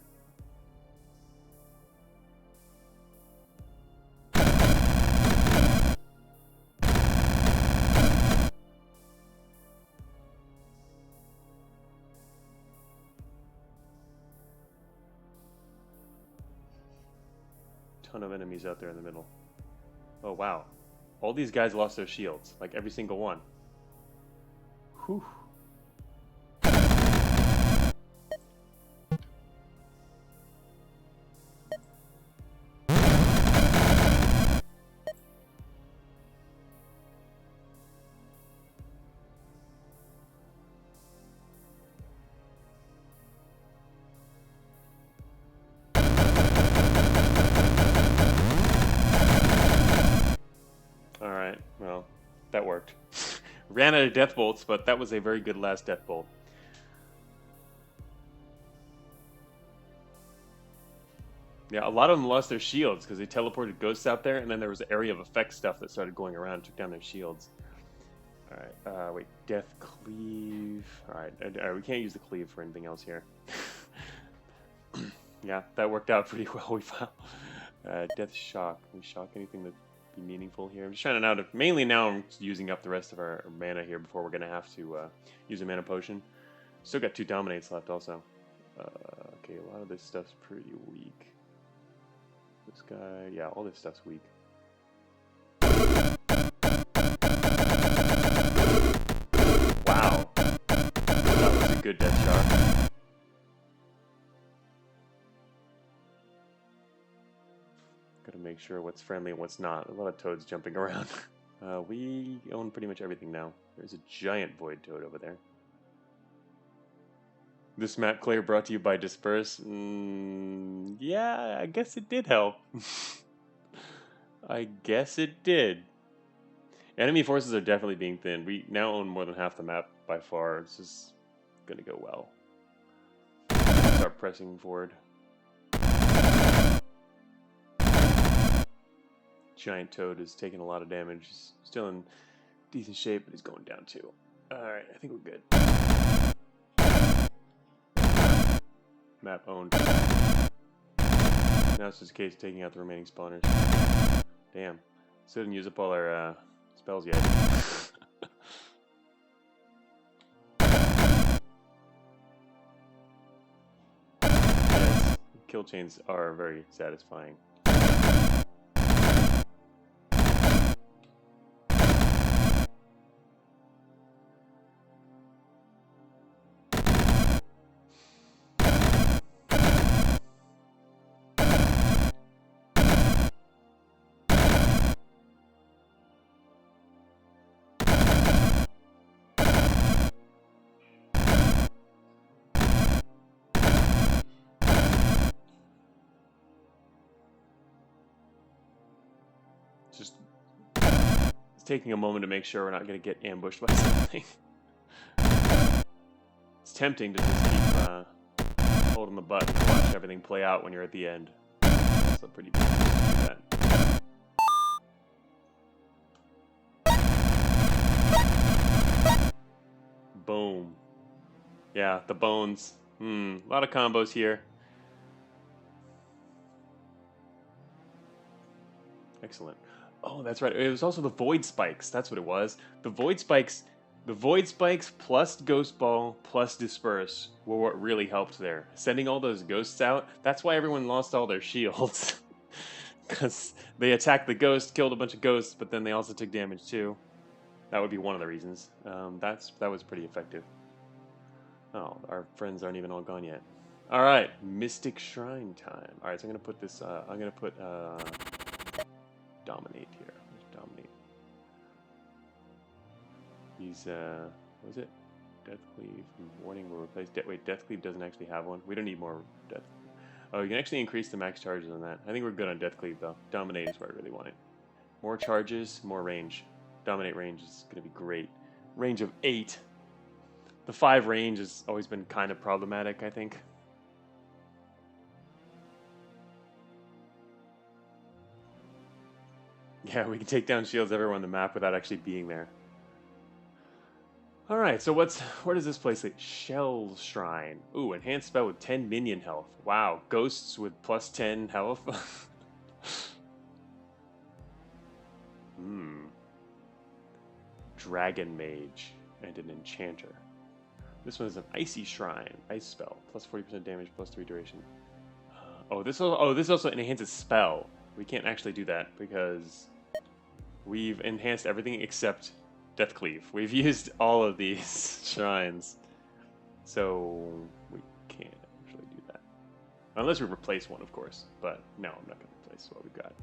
Ton of enemies out there in the middle. Oh wow. All these guys lost their shields. Like every single one. Whew. Well, that worked. Ran out of death bolts, but that was a very good last death bolt. Yeah, a lot of them lost their shields because they teleported ghosts out there, and then there was area of effect stuff that started going around and took down their shields. Alright, wait, death cleave. Alright, we can't use the cleave for anything else here. Yeah, that worked out pretty well. We found death shock. Can we shock anything that be meaningful here? I'm just trying to mainly now I'm using up the rest of our mana here before we're gonna have to use a mana potion. Still got 2 dominates left also. Okay, a lot of this stuff's pretty weak. This guy, yeah, all this stuff's weak. good death shock. Gotta make sure what's friendly and what's not. A lot of toads jumping around. We own pretty much everything now. There's a giant void toad over there. This map clear brought to you by Disperse. Yeah, I guess it did help. I guess it did. Enemy forces are definitely being thinned. We now own more than half the map by far. This is gonna go well. Start pressing forward. Giant toad is taking a lot of damage. He's still in decent shape, but he's going down too. Alright, I think we're good. Map owned. Now it's just a case of taking out the remaining spawners. Damn. Still didn't use up all our spells yet. Yes, kill chains are very satisfying. Just taking a moment to make sure we're not going to get ambushed by something. It's tempting to just keep holding the button and watch everything play out when you're at the end. That's a pretty big thing to do that. Boom. Yeah, the bones. A lot of combos here. Excellent. Oh, that's right. It was also the Void Spikes. That's what it was. The Void Spikes plus Ghost Ball plus Disperse were what really helped there. Sending all those ghosts out. That's why everyone lost all their shields. Because they attacked the ghost, killed a bunch of ghosts, but then they also took damage too. That would be one of the reasons. That was pretty effective. Oh, our friends aren't even all gone yet. All right, Mystic Shrine time. All right, so I'm gonna put this. I'm gonna put Dominate here. Dominate. These what was it? Death Cleave and Warning will replace. Wait, Death Cleave doesn't actually have one. We don't need more Death. Oh, you can actually increase the max charges on that. I think we're good on Death Cleave though. Dominate is where I really want it. More charges, more range. Dominate range is gonna be great. Range of 8. The 5 range has always been kind of problematic, I think. Yeah, we can take down shields everywhere on the map without actually being there. Alright, so where does this place lead? Shell Shrine. Ooh, enhanced spell with 10 minion health. Wow, ghosts with plus 10 health. Dragon Mage and an Enchanter. This one is an Icy Shrine. Ice spell. Plus 40% damage, plus 3 duration. This also enhances spell. We can't actually do that because we've enhanced everything except Death Cleave. We've used all of these shrines. So we can't actually do that. Unless we replace one, of course. But no, I'm not going to replace what we've got.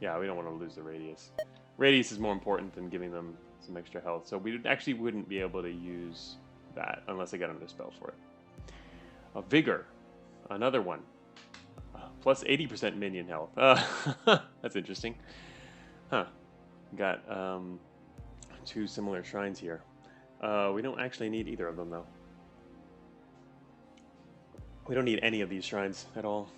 Yeah, we don't want to lose the Radius. Radius is more important than giving them some extra health. So we actually wouldn't be able to use that unless I got another spell for it. Vigor. Another one. Plus 80% minion health. That's interesting. Huh. Got 2 similar shrines here. We don't actually need either of them, though. We don't need any of these shrines at all.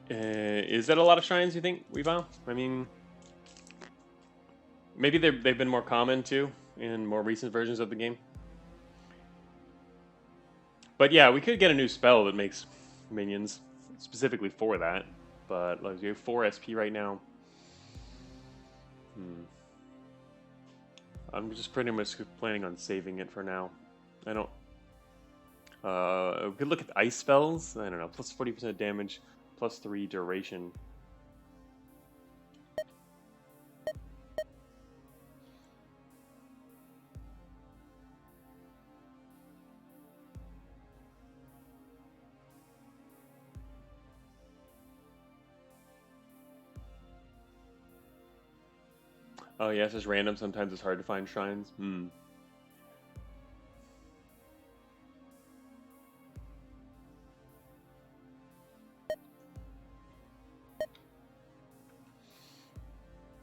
Is that a lot of shrines, you think, Weavile? I mean, maybe they've been more common, too, in more recent versions of the game. But yeah, we could get a new spell that makes minions specifically for that. But like, we have 4 SP right now. I'm just pretty much planning on saving it for now. I don't... we could look at the ice spells. I don't know. Plus 40% damage, plus 3 duration. Oh yeah, it's just random. Sometimes it's hard to find shrines. Hmm.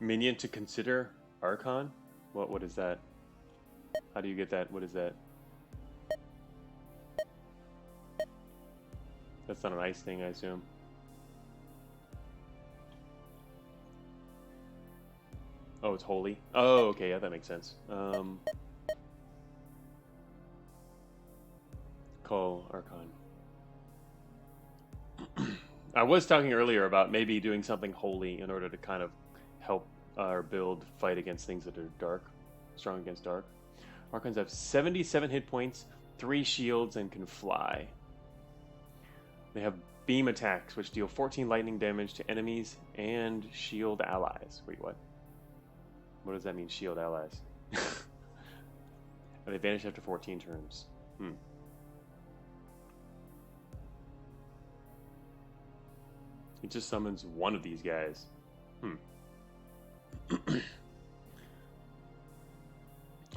Minion to consider Archon? What is that? How do you get that? What is that? That's not an ice thing, I assume. Oh, it's holy. Oh, okay, yeah, that makes sense. Call Archon. I was talking earlier about maybe doing something holy in order to kind of help our build fight against things that are dark, strong against dark. Archons have 77 hit points, 3 shields, and can fly. They have beam attacks, which deal 14 lightning damage to enemies and shield allies. Wait, what? What does that mean, shield allies? And they vanish after 14 turns. It just summons one of these guys.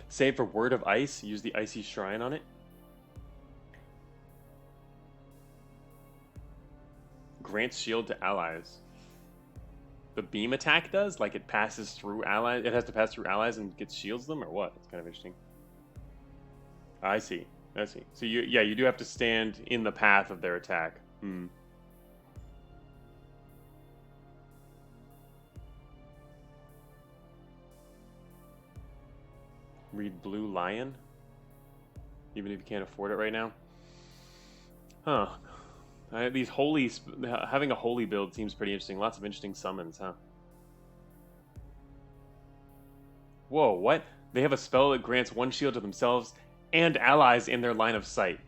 Save for Word of Ice. Use the Icy Shrine on it. Grants shield to allies. The beam attack does? Like it passes through allies? It has to pass through allies and gets shields them? Or what? It's kind of interesting. I see. I see. So you do have to stand in the path of their attack. Read Blue Lion? Even if you can't afford it right now? Huh. These holy... Having a holy build seems pretty interesting. Lots of interesting summons, huh? Whoa, what? They have a spell that grants 1 shield to themselves and allies in their line of sight.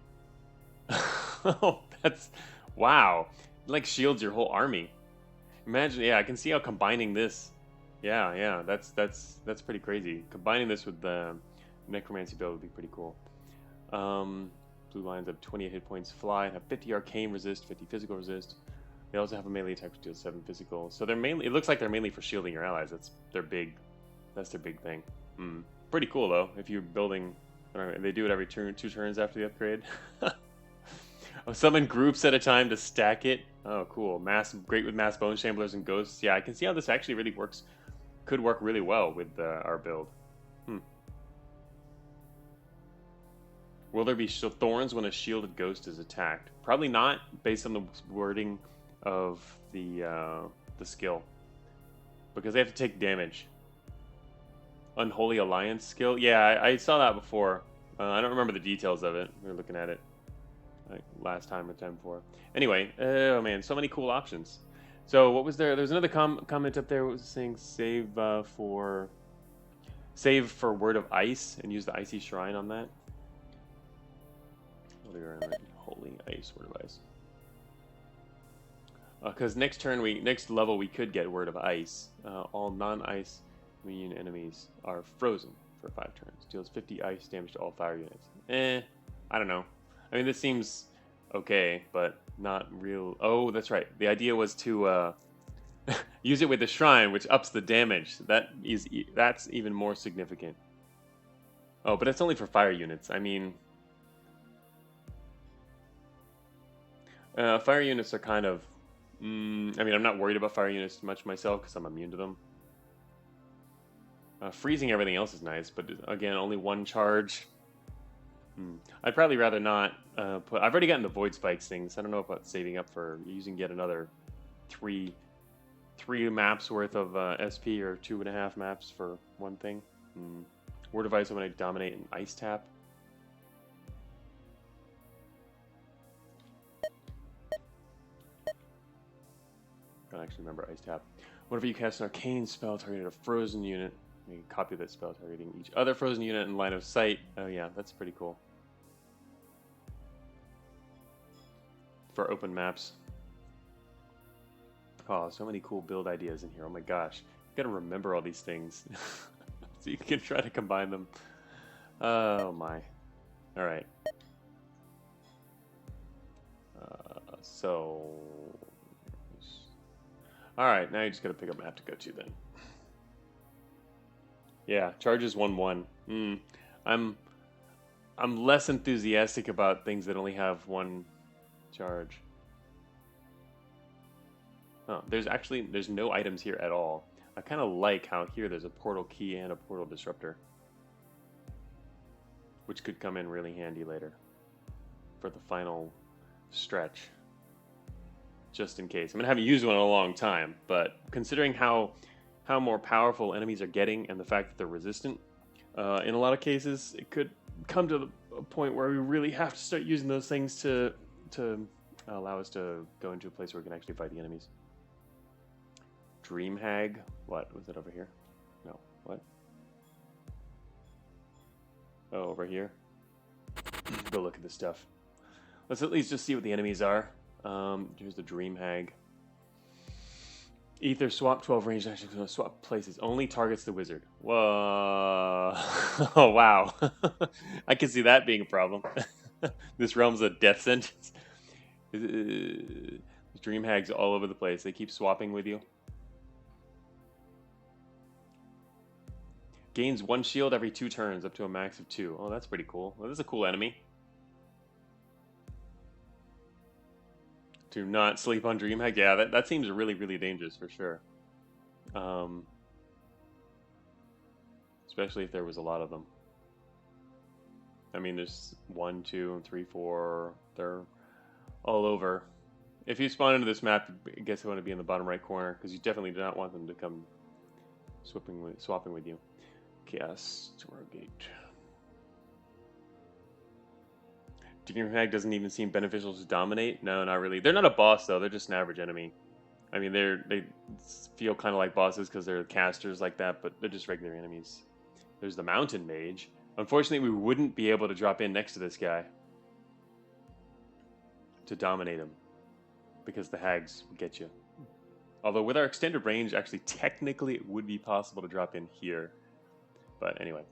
Oh, that's... Wow. It, like, shields your whole army. Imagine... Yeah, I can see how combining this... Yeah, that's pretty crazy. Combining this with the Necromancy build would be pretty cool. Blue Lions have 28 hit points, fly, have 50 arcane resist, 50 physical resist. They also have a melee attack which deals 7 physical. So they're mainly, it looks like they're mainly for shielding your allies. That's their big thing. Pretty cool though. If you're building, they do it every 2 turns after the upgrade. Summon groups at a time to stack it. Oh, cool. Great with mass bone shamblers and ghosts. Yeah, I can see how this actually really works. Could work really well with our build. Will there be thorns when a shielded ghost is attacked? Probably not, based on the wording of the skill, because they have to take damage. Unholy Alliance skill? Yeah, I saw that before. I don't remember the details of it. We were looking at it like last time or time before. Anyway, oh man, so many cool options. So what was there? There's another comment up there. What was saying? Save for Word of Ice and use the Icy Shrine on that. Holy Ice, Word of Ice. Because next level we could get Word of Ice. All non-ice minion enemies are frozen for 5 turns. Deals 50 ice damage to all fire units. I don't know. I mean, this seems okay, but not real. Oh, that's right. The idea was to use it with the shrine, which ups the damage. That's even more significant. Oh, but it's only for fire units. I mean, fire units are kind of... I mean, I'm not worried about fire units much myself because I'm immune to them. Freezing everything else is nice, but again, only 1 charge. I'd probably rather not put... I've already gotten the Void Spikes things. I don't know about saving up for using yet another 3 maps worth of SP or 2.5 maps for 1 thing. Word of Ice when I dominate an Ice Tap. I don't actually remember Ice Tap. Whenever you cast an arcane spell targeting a frozen unit, you can copy that spell targeting each other frozen unit in line of sight. Oh yeah, that's pretty cool. For open maps. Oh, so many cool build ideas in here. Oh my gosh. You gotta remember all these things. So you can try to combine them. Oh my. Alright. Alright, now you just gotta pick a map to go to then. Yeah, charges 1/1. I'm I'm less enthusiastic about things that only have one charge. Oh, there's no items here at all. I kind of like how here there's a portal key and a portal disruptor, which could come in really handy later for the final stretch. Just in case. I mean, I haven't used one in a long time, but considering how more powerful enemies are getting and the fact that they're resistant, in a lot of cases, it could come to a point where we really have to start using those things to allow us to go into a place where we can actually fight the enemies. Dream Hag? What? Was it over here? No. What? Oh, over here? Go look at this stuff. Let's at least just see what the enemies are. Here's the Dream Hag. Ether swap 12 range actions. Swap places. Only targets the wizard. Whoa. Oh, wow. I can see that being a problem. This realm's a death sentence. Dream Hags all over the place. They keep swapping with you. Gains 1 shield every 2 turns, up to a max of 2. Oh, that's pretty cool. Well, this is a cool enemy. Do not sleep on Dream Hag. Yeah, that seems really, really dangerous for sure. Especially if there was a lot of them. I mean, there's 1, 2, 3, 4. They're all over. If you spawn into this map, I guess you want to be in the bottom right corner, because you definitely do not want them to come swapping with you. Chaos Gate. Dream Hag doesn't even seem beneficial to dominate. No, not really. They're not a boss though. They're just an average enemy. I mean, they feel kind of like bosses because they're casters like that, but they're just regular enemies. There's the Mountain Mage. Unfortunately, we wouldn't be able to drop in next to this guy to dominate him because the hags would get you. Although with our extended range, actually, technically, it would be possible to drop in here. But anyway,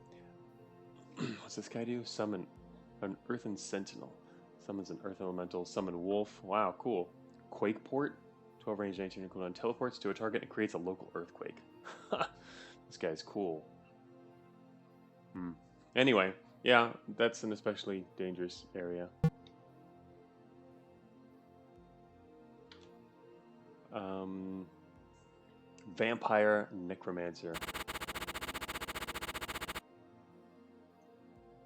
what's this guy do? Summon an Earthen Sentinel. Summons an Earth Elemental. Summon Wolf. Wow, cool. Quake Port. 12 range, 19 cooldown. Teleports to a target and creates a local earthquake. This guy's cool. Anyway, yeah, that's an especially dangerous area. Vampire Necromancer.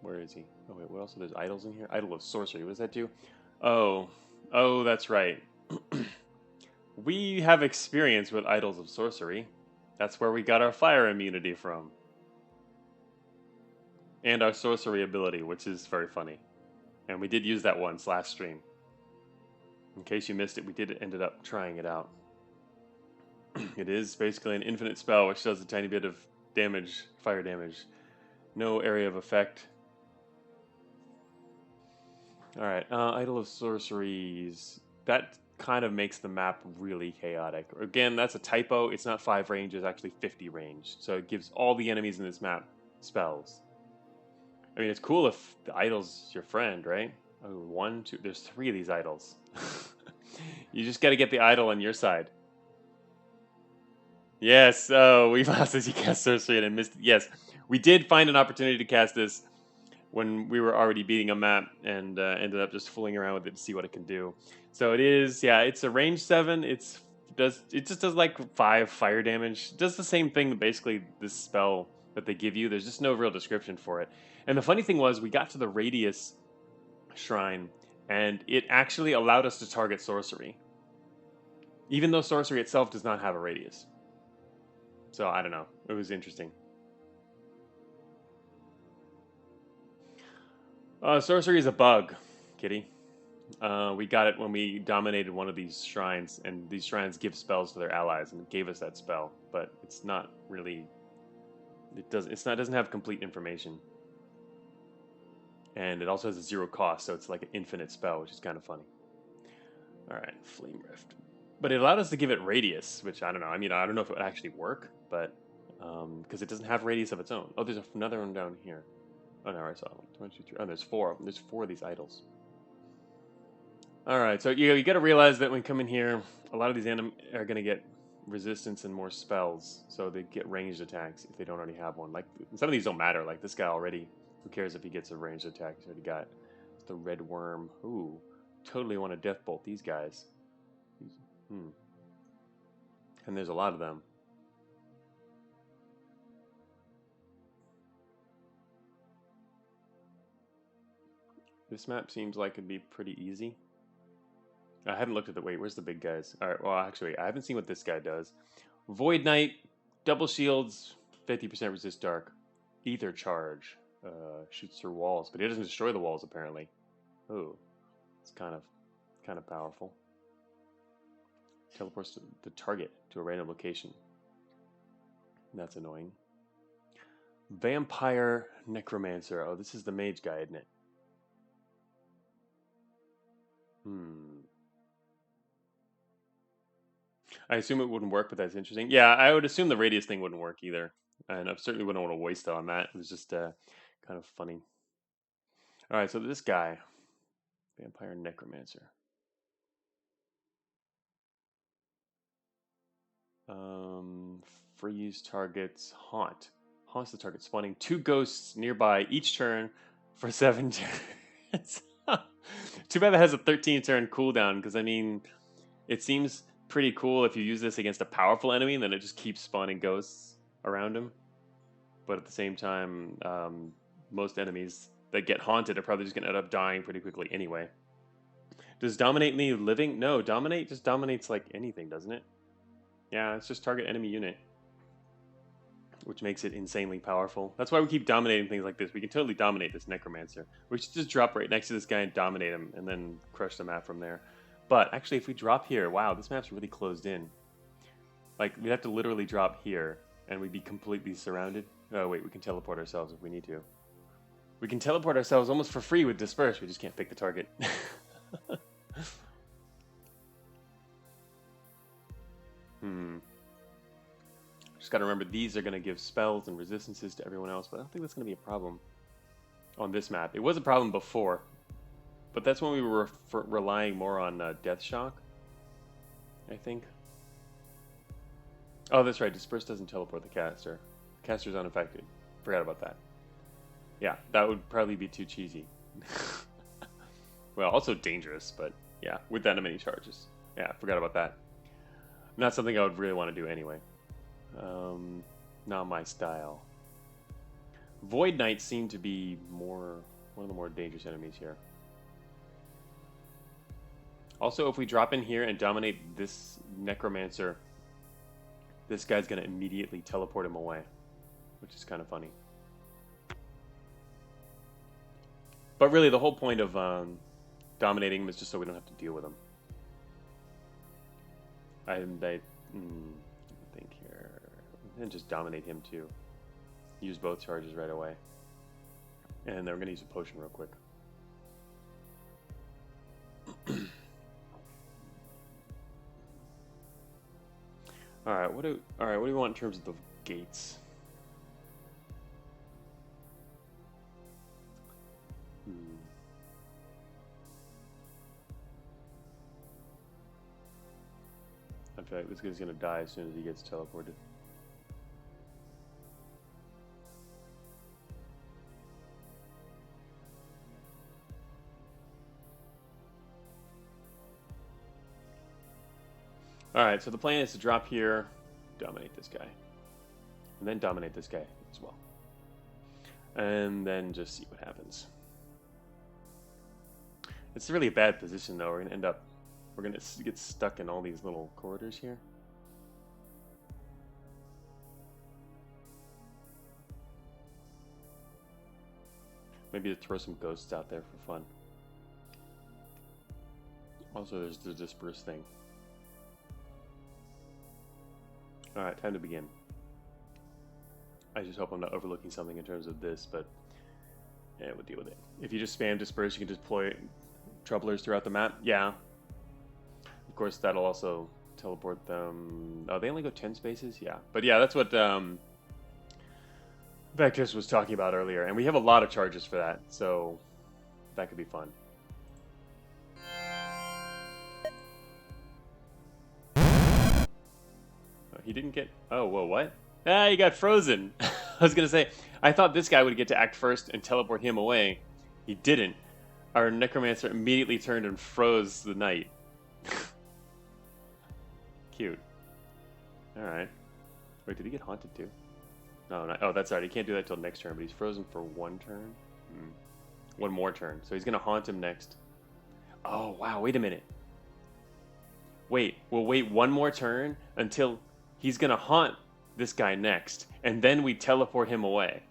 Where is he? Oh wait, what else? There's idols in here. Idol of Sorcery. What does that do? Oh, that's right. We have experience with Idols of Sorcery. That's where we got our fire immunity from. And our sorcery ability, which is very funny. And we did use that once last stream. In case you missed it, we did ended up trying it out. It is basically an infinite spell, which does a tiny bit of damage, fire damage. No area of effect. Alright, Idol of Sorceries. That kind of makes the map really chaotic. Again, that's a typo. It's not 5 range, it's actually 50 range. So it gives all the enemies in this map spells. I mean, it's cool if the idol's your friend, right? Oh, 1, 2, there's 3 of these idols. You just got to get the idol on your side. Yes, oh, we lost as you cast sorcery and missed. Yes, we did find an opportunity to cast this when we were already beating a map and ended up just fooling around with it to see what it can do. So it is, yeah, it's a range 7. It just does like 5 fire damage. It does the same thing that basically this spell that they give you. There's just no real description for it. And the funny thing was, we got to the Radius Shrine, and it actually allowed us to target sorcery, even though sorcery itself does not have a radius. So I don't know. It was interesting. Sorcery is a bug, Kitty. We got it when we dominated one of these shrines, and these shrines give spells to their allies, and it gave us that spell. But it's not really. Doesn't have complete information, and it also has a 0 cost, so it's like an infinite spell, which is kind of funny. All right, Flame Rift. But it allowed us to give it radius, which I don't know. I mean, I don't know if it would actually work, but because it doesn't have radius of its own. Oh, there's another one down here. Oh, no, I saw 1, 2, 3. Oh, there's 4. There's 4 of these idols. All right, so you got to realize that when coming here, a lot of these enemies are going to get resistance and more spells, so they get ranged attacks if they don't already have one. Like, some of these don't matter. Like this guy already, who cares if he gets a ranged attack? He's already got the red worm. Ooh, totally want to death bolt these guys. And there's a lot of them. This map seems like it'd be pretty easy. I haven't looked at the... Wait, where's the big guys? Alright, well, actually, I haven't seen what this guy does. Void Knight, double shields, 50% resist dark. Ether charge. Shoots through walls, but he doesn't destroy the walls, apparently. Oh, it's kind of powerful. Teleports the target to a random location. That's annoying. Vampire Necromancer. Oh, this is the mage guy, isn't it? I assume it wouldn't work, but that's interesting. Yeah, I would assume the radius thing wouldn't work either. And I certainly wouldn't want to waste it on that. It was just kind of funny. Alright, so this guy. Vampire Necromancer. Freeze targets. Haunt. Haunts the target, spawning 2 ghosts nearby each turn for 7 turns. Too bad it has a 13-turn cooldown, because, I mean, it seems pretty cool if you use this against a powerful enemy, and then it just keeps spawning ghosts around him. But at the same time, most enemies that get haunted are probably just going to end up dying pretty quickly anyway. Does Dominate mean living? No, Dominate just dominates like anything, doesn't it? Yeah, it's just target enemy unit, which makes it insanely powerful. That's why we keep dominating things like this. We can totally dominate this Necromancer. We should just drop right next to this guy and dominate him, and then crush the map from there. But actually, if we drop here, wow, this map's really closed in. Like, we'd have to literally drop here, and we'd be completely surrounded. Oh, wait, we can teleport ourselves if we need to. We can teleport ourselves almost for free with Disperse. We just can't pick the target. Just gotta remember, these are gonna give spells and resistances to everyone else, but I don't think that's gonna be a problem on this map. It was a problem before, but that's when we were relying more on Death Shock, I think. Oh, that's right, Disperse doesn't teleport the caster. The caster's unaffected. Forgot about that. Yeah, that would probably be too cheesy. Well, also dangerous, but yeah, with that many charges. Yeah, forgot about that. Not something I would really want to do anyway. Not my style. Void Knights seem to be one of the more dangerous enemies here. Also, if we drop in here and dominate this Necromancer, this guy's going to immediately teleport him away, which is kind of funny. But really, the whole point of dominating him is just so we don't have to deal with him. I think here, and just dominate him too. Use both charges right away, and then we're gonna use a potion real quick. All right, what do we want in terms of the gates? I feel like this guy's gonna die as soon as he gets teleported. Alright, so the plan is to drop here, dominate this guy, and then dominate this guy as well. And then just see what happens. It's really a bad position though. We're gonna get stuck in all these little corridors here. Maybe to throw some ghosts out there for fun. Also, there's the Disperse thing. Alright, time to begin. I just hope I'm not overlooking something in terms of this, but yeah, we'll deal with it. If you just spam Disperse, you can deploy Troublers throughout the map. Yeah. Of course, that'll also teleport them. Oh, they only go 10 spaces? Yeah. But yeah, that's what Victories was talking about earlier. And we have a lot of charges for that, so that could be fun. He didn't get... Oh, whoa, what? Ah, he got frozen. I was going to say, I thought this guy would get to act first and teleport him away. He didn't. Our Necromancer immediately turned and froze the knight. Cute. Alright. Wait, did he get haunted too? No, not, oh, that's right. He can't do that till next turn, but he's frozen for one turn? One more turn. So he's going to haunt him next. Oh, wow. Wait a minute. Wait. We'll wait one more turn until he's going to haunt this guy next. And then we teleport him away.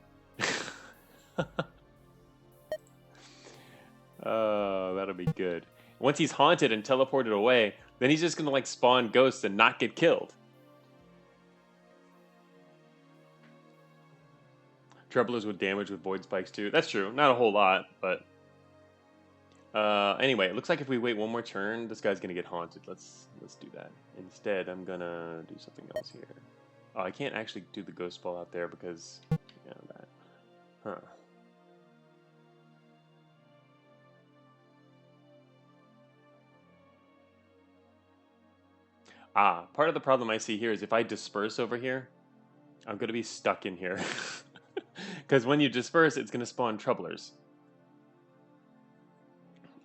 Oh, that'll be good. Once he's haunted and teleported away, then he's just going to like spawn ghosts and not get killed. Troublers with damage with void spikes too. That's true. Not a whole lot, but... anyway, it looks like if we wait one more turn, this guy's going to get haunted. Let's do that. Instead, I'm going to do something else here. Oh, I can't actually do the ghost ball out there because... You know, that. Huh. Ah, part of the problem I see here is if I disperse over here, I'm going to be stuck in here. Because when you disperse, it's going to spawn troublers.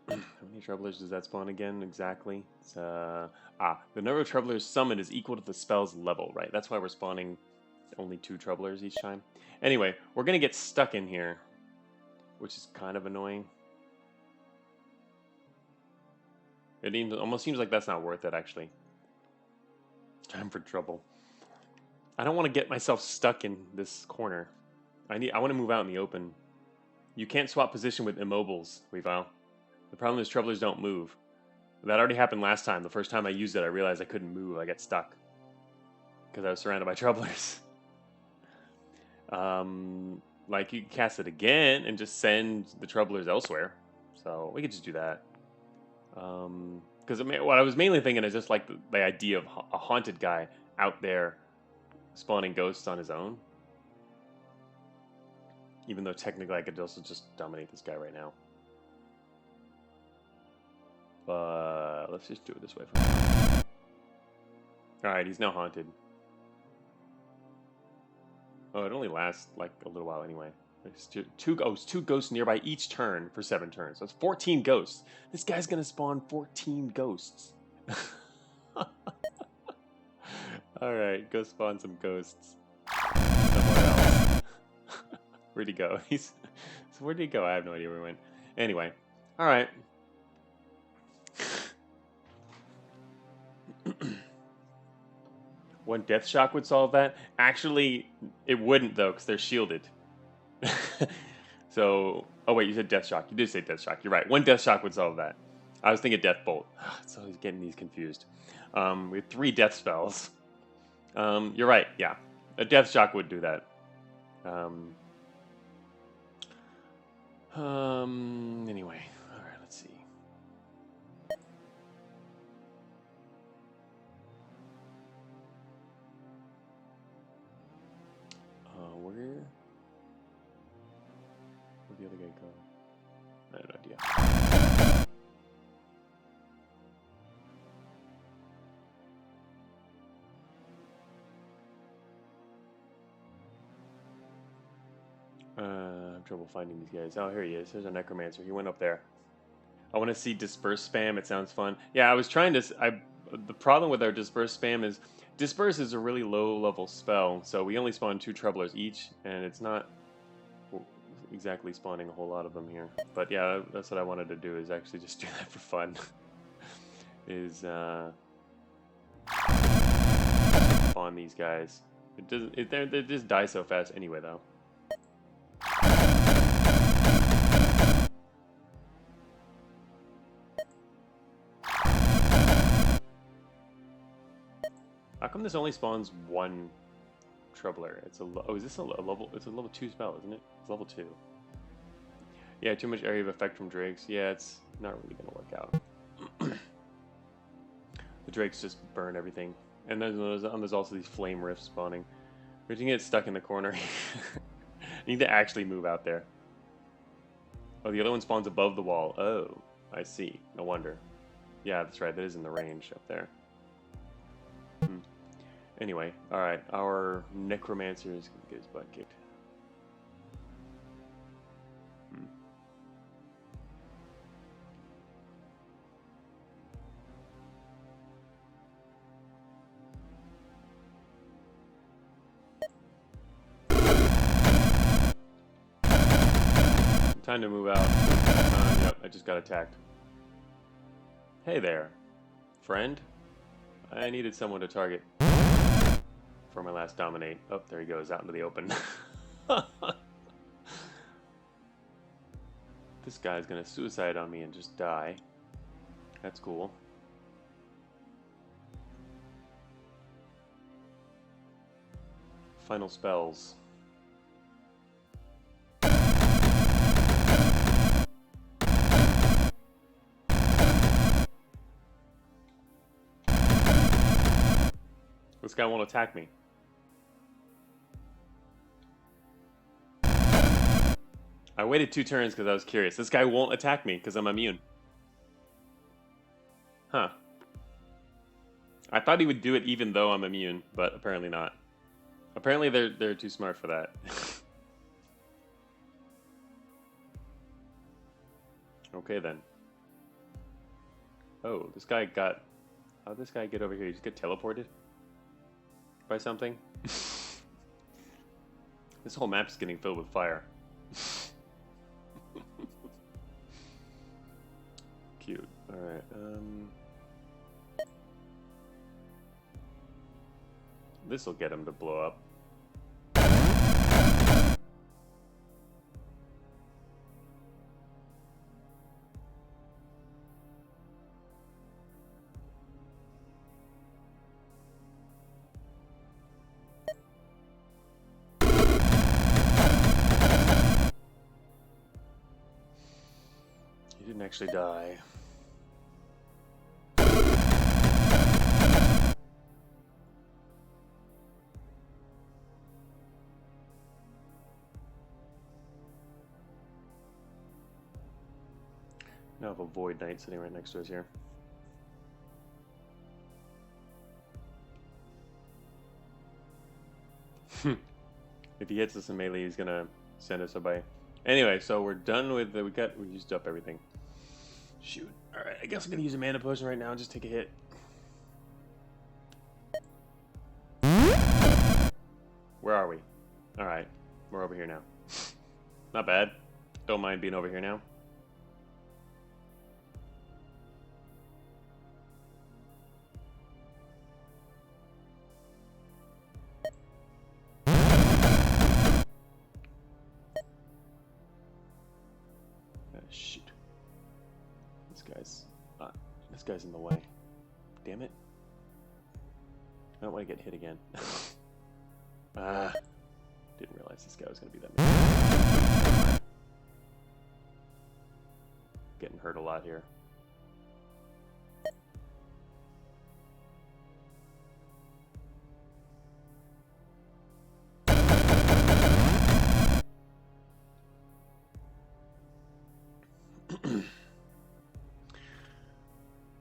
How many troublers does that spawn again exactly? It's, the number of troublers summoned is equal to the spell's level, right? That's why we're spawning only 2 troublers each time. Anyway, we're going to get stuck in here, which is kind of annoying. It almost seems like that's not worth it, actually. Time for trouble. I don't want to get myself stuck in this corner. I want to move out in the open. You can't swap position with immobiles, Weavile. The problem is troublers don't move. That already happened last time. The first time I used it, I realized I couldn't move. I got stuck. Because I was surrounded by troublers. Like, you can cast it again and just send the troublers elsewhere. So, we could just do that. Because what I was mainly thinking is just like the idea of a haunted guy out there spawning ghosts on his own. Even though technically I could also just dominate this guy right now. But let's just do it this way for now. Alright, he's now haunted. Oh, it only lasts like a little while anyway. There's two ghosts nearby each turn for 7 turns. So it's 14 ghosts. This guy's gonna spawn 14 ghosts. Alright, go spawn some ghosts. Somewhere else. Where'd he go? So where'd he go? I have no idea where he went. Anyway. Alright. One death shock would solve that. Actually, it wouldn't though, because they're shielded. So, oh wait, you said death shock. You did say death shock. You're right. One death shock would solve that. I was thinking death bolt. So I was getting these confused. We have 3 death spells. You're right. Yeah, a death shock would do that. Anyway, all right. Let's see. Where'd the other guy go? I have no idea. I have trouble finding these guys. Oh, here he is. There's a Necromancer. He went up there. I want to see Disperse spam. It sounds fun. Yeah, I was trying to... the problem with our Disperse spam is... Disperse is a really low-level spell, so we only spawn 2 Troublers each, and it's not exactly spawning a whole lot of them here. But yeah, that's what I wanted to do, is actually just do that for fun. Is, spawn these guys. It doesn't... they just die so fast anyway, though. How come this only spawns 1 Troubler? It's a oh, is this a level? It's a level 2 spell, isn't it? It's level 2. Yeah, too much area of effect from Drakes. Yeah, it's not really gonna work out. The Drakes just burn everything, and there's also these flame rifts spawning. We're gonna get stuck in the corner. I need to actually move out there. Oh, the other one spawns above the wall. Oh, I see. No wonder. Yeah, that's right. That is in the range up there. Anyway, alright, our Necromancer is going to get his butt kicked. Time to move out. Yep, I just got attacked. Hey there, friend. I needed someone to target for my last dominate. Oh, there he goes, out into the open. This guy's gonna suicide on me and just die. That's cool. Final spells. This guy won't attack me. I waited 2 turns because I was curious. This guy won't attack me because I'm immune. Huh. I thought he would do it even though I'm immune, but apparently not. Apparently they're too smart for that. Okay then. Oh, this guy got... How'd this guy get over here? He just get teleported? By something? This whole map's getting filled with fire. Cute. Alright, this'll get him to blow up. He didn't actually die. Now I have a Void Knight sitting right next to us here. If he hits us in melee, he's gonna send us away. Anyway, so we're done with the, we used up everything. Shoot. Alright, I guess I'm gonna use a mana potion right now and just take a hit. Where are we? Alright, we're over here now. Not bad. Don't mind being over here now. Shoot. This guy's in the way. Damn it. I don't want to get hit again. Didn't realize this guy was going to be that big. Getting hurt a lot here.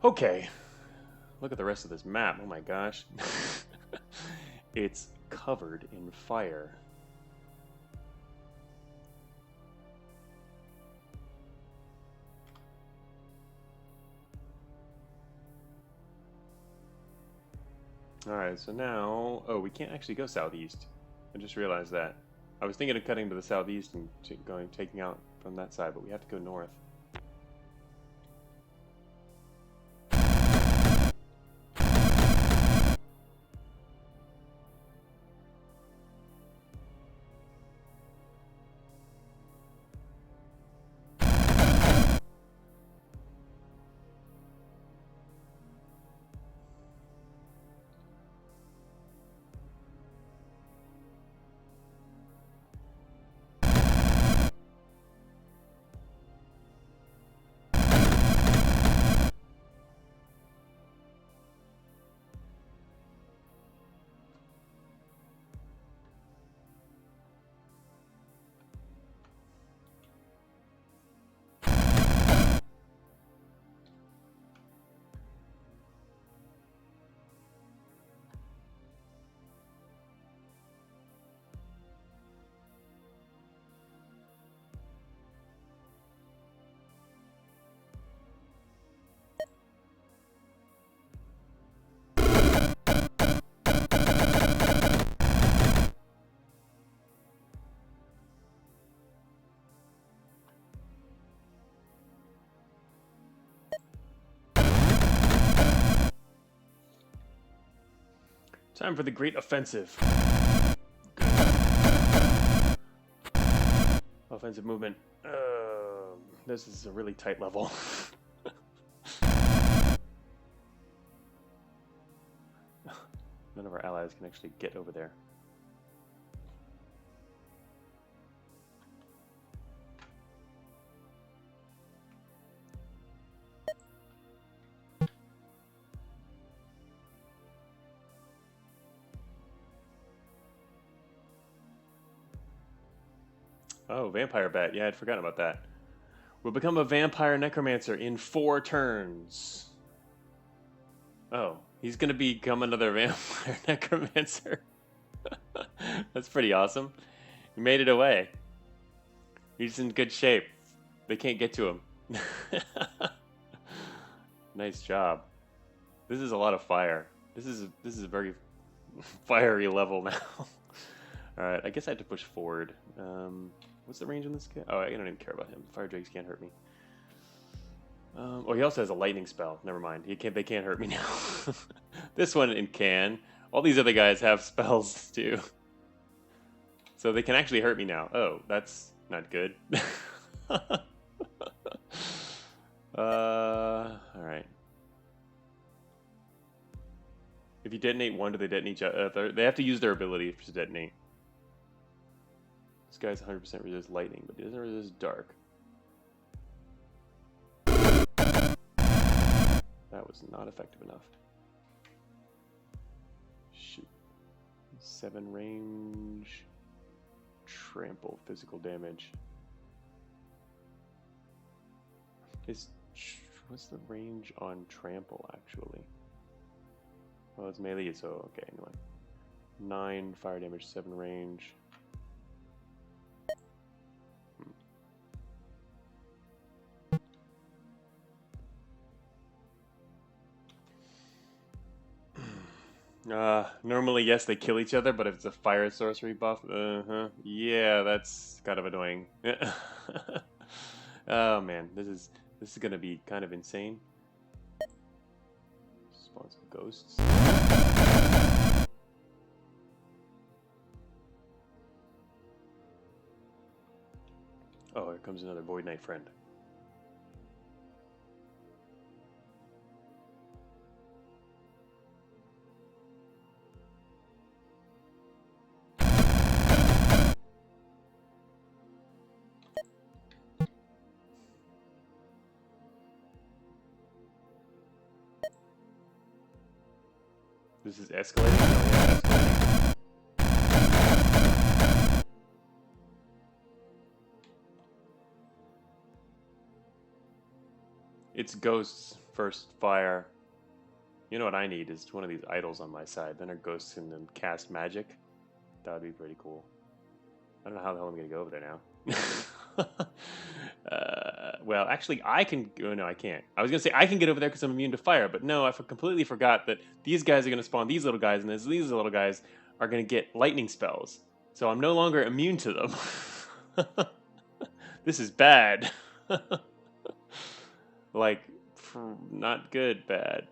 Okay, look at the rest of this map. Oh my gosh. It's covered in fire. Alright, so now... Oh, we can't actually go southeast. I just realized that. I was thinking of cutting to the southeast and taking out from that side, but we have to go north. Time for the great offensive. Offensive movement. This is a really tight level. None of our allies can actually get over there. Oh, vampire bat. Yeah, I'd forgotten about that. We'll become a vampire necromancer in 4 turns. Oh, he's gonna become another vampire necromancer. That's pretty awesome. He made it away. He's in good shape. They can't get to him. Nice job. This is a lot of fire. This is a very fiery level now. All right, I guess I had to push forward. What's the range on this guy? Oh, I don't even care about him. Fire drakes can't hurt me. Oh, he also has a lightning spell. Never mind. They can't hurt me now. This one can. All these other guys have spells too. So they can actually hurt me now. Oh, that's not good. Alright. If you detonate one, do they detonate each other? They have to use their ability to detonate. This guy's 100% resist lightning, but he doesn't resist dark. That was not effective enough. Shoot. 7 range. Trample, physical damage. What's the range on trample, actually? Well, it's melee, so okay, anyway. 9 fire damage, 7 range. Normally, yes, they kill each other, but if it's a fire sorcery buff, yeah, that's kind of annoying. Oh man, this is gonna be kind of insane. Spawn some ghosts. Oh, here comes another Void Knight friend. This is escalating? Oh, yeah, escalating. It's ghosts first fire. You know what I need is one of these idols on my side. Then our ghosts can then cast magic. That would be pretty cool. I don't know how the hell I'm going to go over there now. Well, actually, I can... Oh, no, I can't. I was going to say I can get over there because I'm immune to fire, but no, I completely forgot that these guys are going to spawn these little guys, and these little guys are going to get lightning spells. So I'm no longer immune to them. This is bad. Like, not good, bad.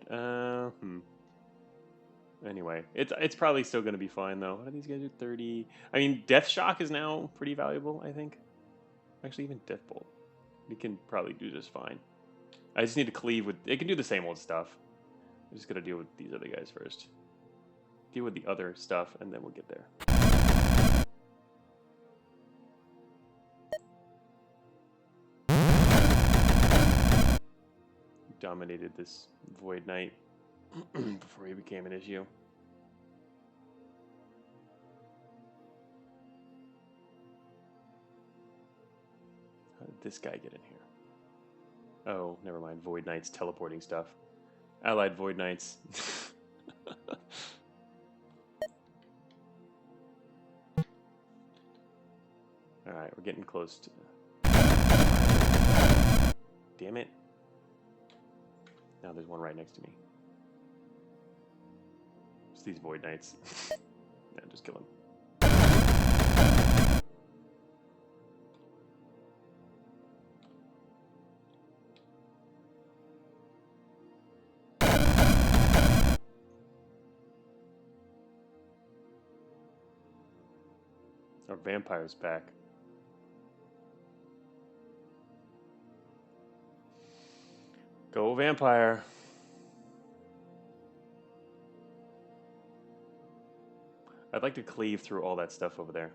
Anyway, it's probably still going to be fine, though. What do these guys do? 30... I mean, Death Shock is now pretty valuable, I think. Actually, even Death Bolt. We can probably do just fine. I just need to cleave with... It can do the same old stuff. I'm just going to deal with these other guys first. Deal with the other stuff, and then we'll get there. Dominated this Void Knight before he became an issue. How did this guy get in here? Oh, never mind. Void Knights teleporting stuff. Allied Void Knights. Alright, we're getting close to... Damn it. Now there's one right next to me. It's these Void Knights. Nah, just kill him. Our vampire's back. Go vampire. I'd like to cleave through all that stuff over there.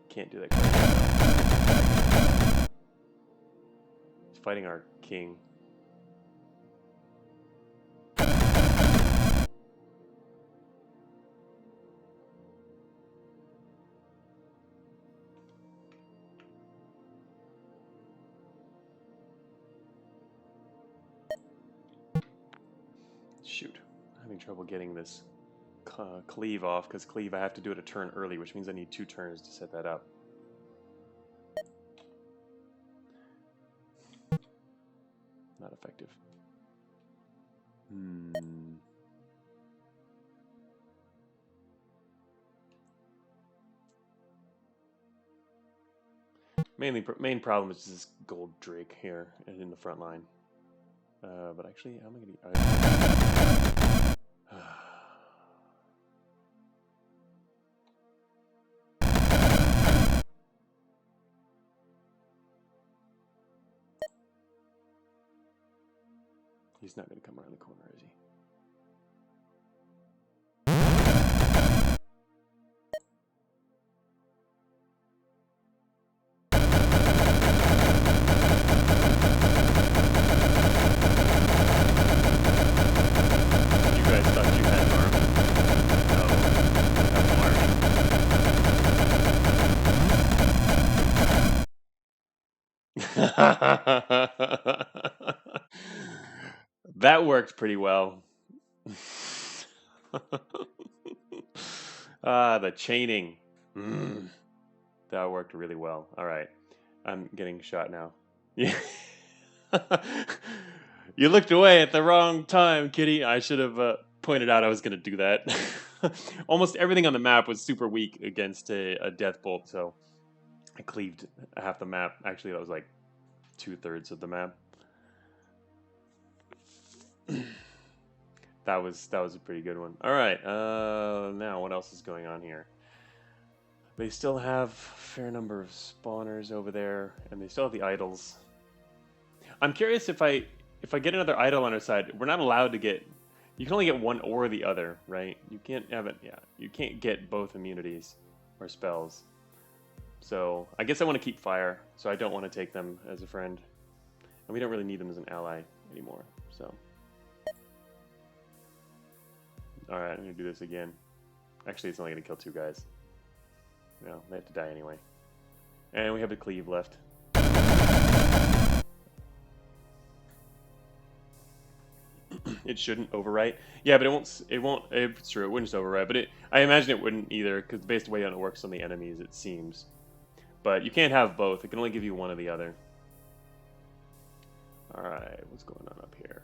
Can't do that quite yet. He's fighting our king. Shoot, I'm having trouble getting this cleave off, because cleave I have to do it a turn early, which means I need 2 turns to set that up. Not effective. Main problem is this gold drake here and in the front line. But actually, how am I gonna? He's not gonna come around the corner, is he? That worked pretty well. The chaining. That worked really well. All right. I'm getting shot now. Yeah. You looked away at the wrong time, Kitty. I should have pointed out I was going to do that. Almost everything on the map was super weak against a death bolt, so I cleaved half the map. Actually, that was like 2/3 of the map. That was a pretty good one. All right, now what else is going on here? They still have a fair number of spawners over there, and they still have the idols. I'm curious if I get another idol on our side, we're not allowed to get. You can only get one or the other, right? You can't have it. Yeah, you can't get both immunities or spells. So I guess I want to keep fire, so I don't want to take them as a friend, and we don't really need them as an ally anymore. So. Alright, I'm going to do this again. Actually, it's only going to kill 2 guys. No, they have to die anyway. And we have a cleave left. It shouldn't overwrite. Yeah, but it won't, it's true, it wouldn't just overwrite. But I imagine it wouldn't either, because based on the way it works on the enemies, it seems. But you can't have both. It can only give you one or the other. Alright, what's going on up here?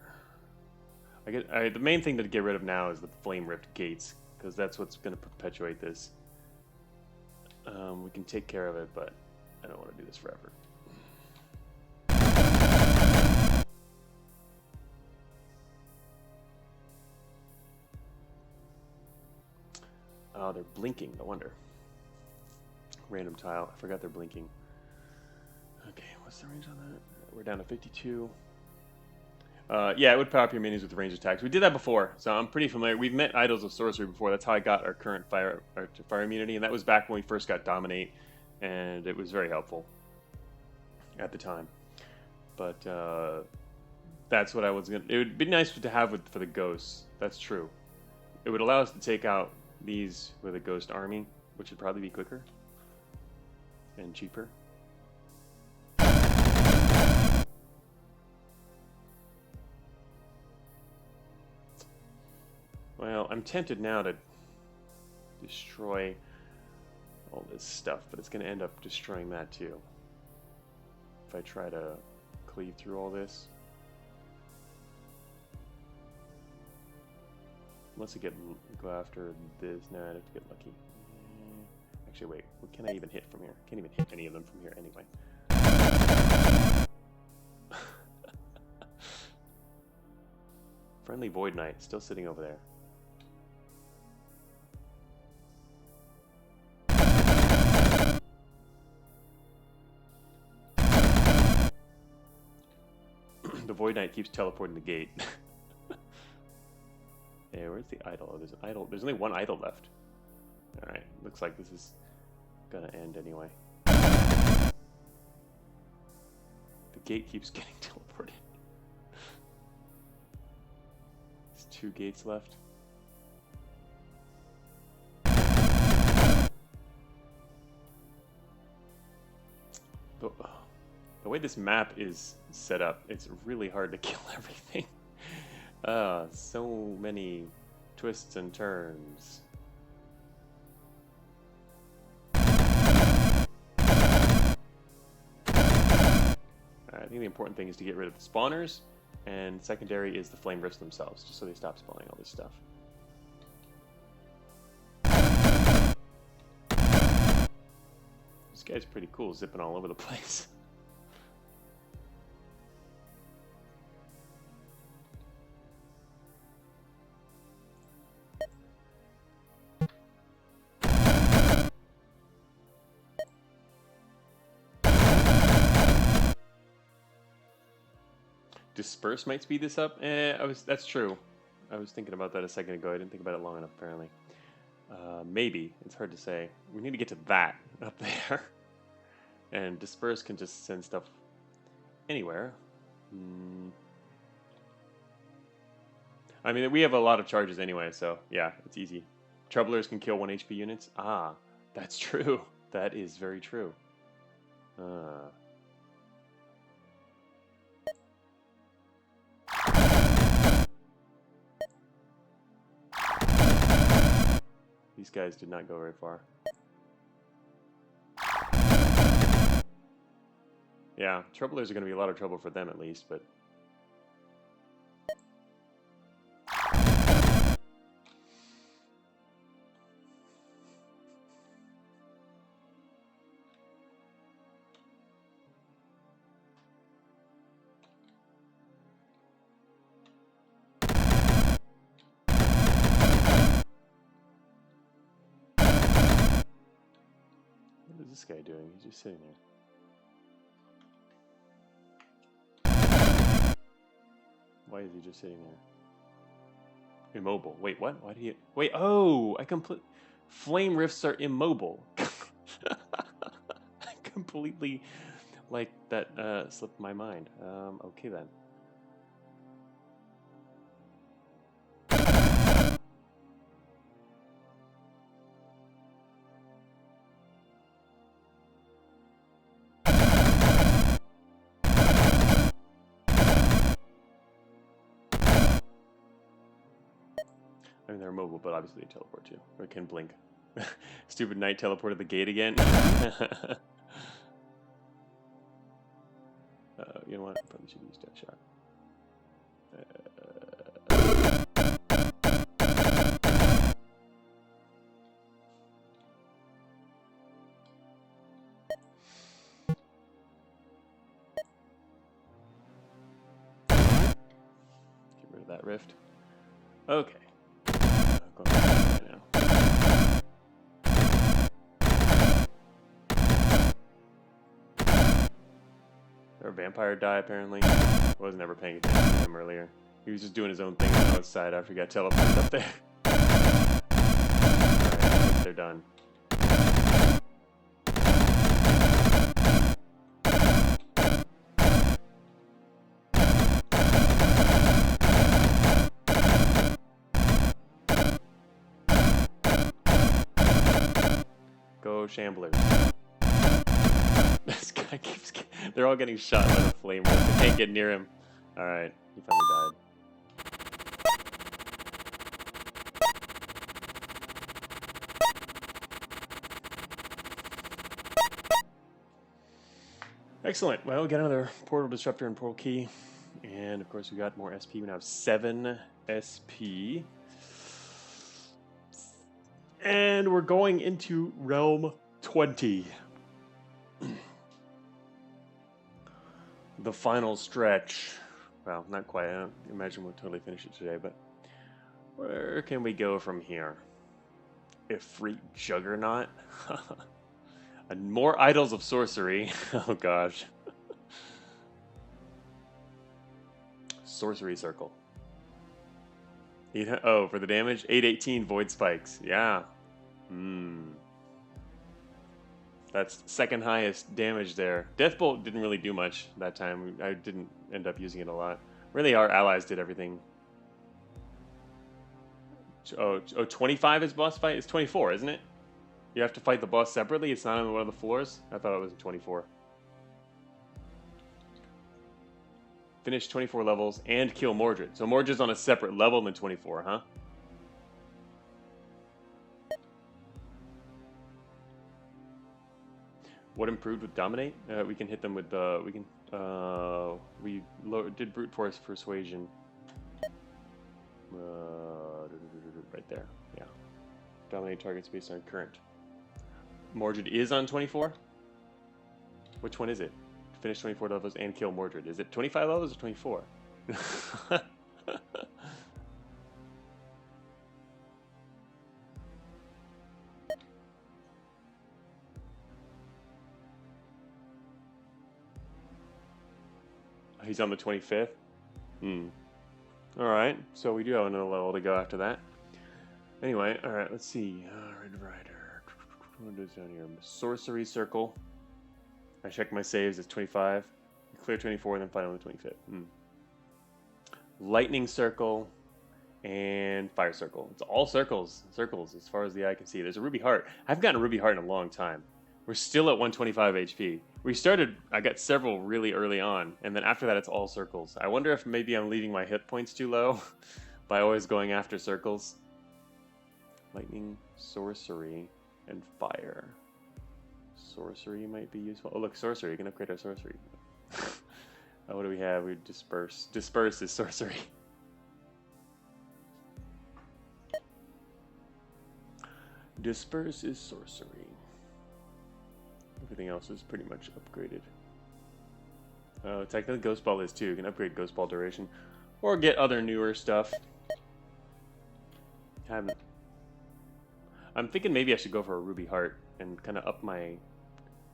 The main thing to get rid of now is the flame rift gates, because that's what's going to perpetuate this. We can take care of it, but I don't want to do this forever. Oh, they're blinking, no wonder. Random tile, I forgot they're blinking. Okay, what's the range on that? We're down to 52. Yeah, it would power up your minis with range attacks. We did that before, so I'm pretty familiar. We've met Idols of Sorcery before. That's how I got our current fire immunity, and that was back when we first got Dominate, and it was very helpful at the time. But that's what I was going to... It would be nice to have for the ghosts. That's true. It would allow us to take out these with a ghost army, which would probably be quicker and cheaper. Well, I'm tempted now to destroy all this stuff, but it's going to end up destroying that too. If I try to cleave through all this. Unless I go after this. Nah, I'd have to get lucky. Actually, wait. What can I even hit from here? Can't even hit any of them from here anyway. Friendly Void Knight still sitting over there. Void Knight keeps teleporting the gate. Hey, where's the idol? Oh, there's an idol. There's only one idol left. Alright, looks like this is gonna end anyway. The gate keeps getting teleported. There's 2 gates left. The way this map is set up, it's really hard to kill everything. So many twists and turns. I think the important thing is to get rid of the spawners, and secondary is the flame rifts themselves, just so they stop spawning all this stuff. This guy's pretty cool, zipping all over the place. Disperse might speed this up. That's true. I was thinking about that a second ago. I didn't think about it long enough, apparently. Maybe. It's hard to say. We need to get to that up there. And Disperse can just send stuff anywhere. I mean, we have a lot of charges anyway, so yeah, it's easy. Troublers can kill 1 HP units. Ah, that's true. That is very true. These guys did not go very far. Yeah, Troublers are going to be a lot of trouble for them at least, but... What is this guy doing? He's just sitting there. Why is he just sitting there? Immobile. Wait, what? Why do you... Wait, oh! Flame rifts are immobile. I completely... Like, that slipped my mind. Okay then. I mean, they're mobile, but obviously they teleport too. Or can blink. Stupid Knight teleported the gate again. You know what? I probably should use that shot. Get rid of that rift. Okay. I'll go right now. Our vampire die apparently. I was never paying attention to him earlier. He was just doing his own thing on the outside after he got teleported up there. Alright, they're done. Go Shamblers. This guy keeps... They're all getting shot by the flame rift. They can't get near him. Alright, he finally died. Excellent. Well, we got another Portal Disruptor and Portal Key. And of course we got more SP. We now have 7 SP. And we're going into Realm 20. The final stretch. Well, not quite. I don't imagine we'll totally finish it today, but where can we go from here? Ifrit Juggernaut? And more Idols of Sorcery. Oh gosh. sorcery circle. Oh, for the damage? 818 void spikes. Yeah. That's second highest damage there. Deathbolt didn't really do much that time. I didn't end up using it a lot. Really, our allies did everything. Oh, 25 is boss fight? It's 24, isn't it? You have to fight the boss separately? It's not on one of the floors? I thought it was 24. Finish 24 levels and kill Mordred. So Mordred's on a separate level than 24, huh? What improved with Dominate? We can hit them with the... We did Brute Force Persuasion. Right there. Yeah. Dominate targets based on current. Mordred is on 24? Which one is it? Finish 24 levels and kill Mordred. Is it 25 levels or 24? He's on the 25th? Alright, so we do have another level to go after that. Anyway, alright, let's see. Red Rider. What is down here? Sorcery Circle. I check my saves, it's 25. Clear 24, and then fight on the 25th. Lightning Circle and Fire Circle. It's all circles as far as the eye can see. There's a Ruby Heart. I haven't gotten a Ruby Heart in a long time. We're still at 125 HP. I got several really early on, and then after that it's all circles. I wonder if maybe I'm leaving my hit points too low by always going after circles. Lightning, Sorcery, and Fire. Sorcery might be useful. Oh look, Sorcery, you can upgrade our Sorcery. Oh, what do we have? We Disperse. Disperse is Sorcery. Disperse is Sorcery. Everything else is pretty much upgraded. Oh, technically Ghost Ball is too. You can upgrade Ghost Ball duration. Or get other newer stuff. I'm thinking maybe I should go for a Ruby Heart and kind of up my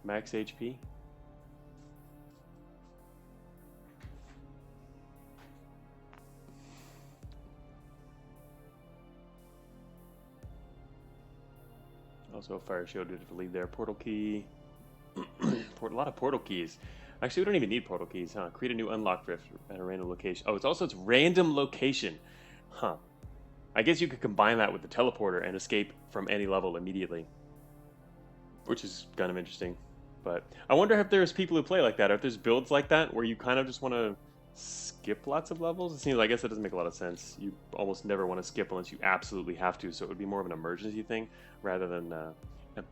max HP. Also a Fire Shield to lead there. Portal Key. A lot of portal keys. Actually, we don't even need portal keys, huh? Create a new unlocked rift at a random location. Oh, it's random location. Huh. I guess you could combine that with the teleporter and escape from any level immediately. Which is kind of interesting. But I wonder if there's people who play like that, or if there's builds like that where you kind of just want to skip lots of levels. It seems, I guess that doesn't make a lot of sense. You almost never want to skip unless you absolutely have to, so it would be more of an emergency thing rather than a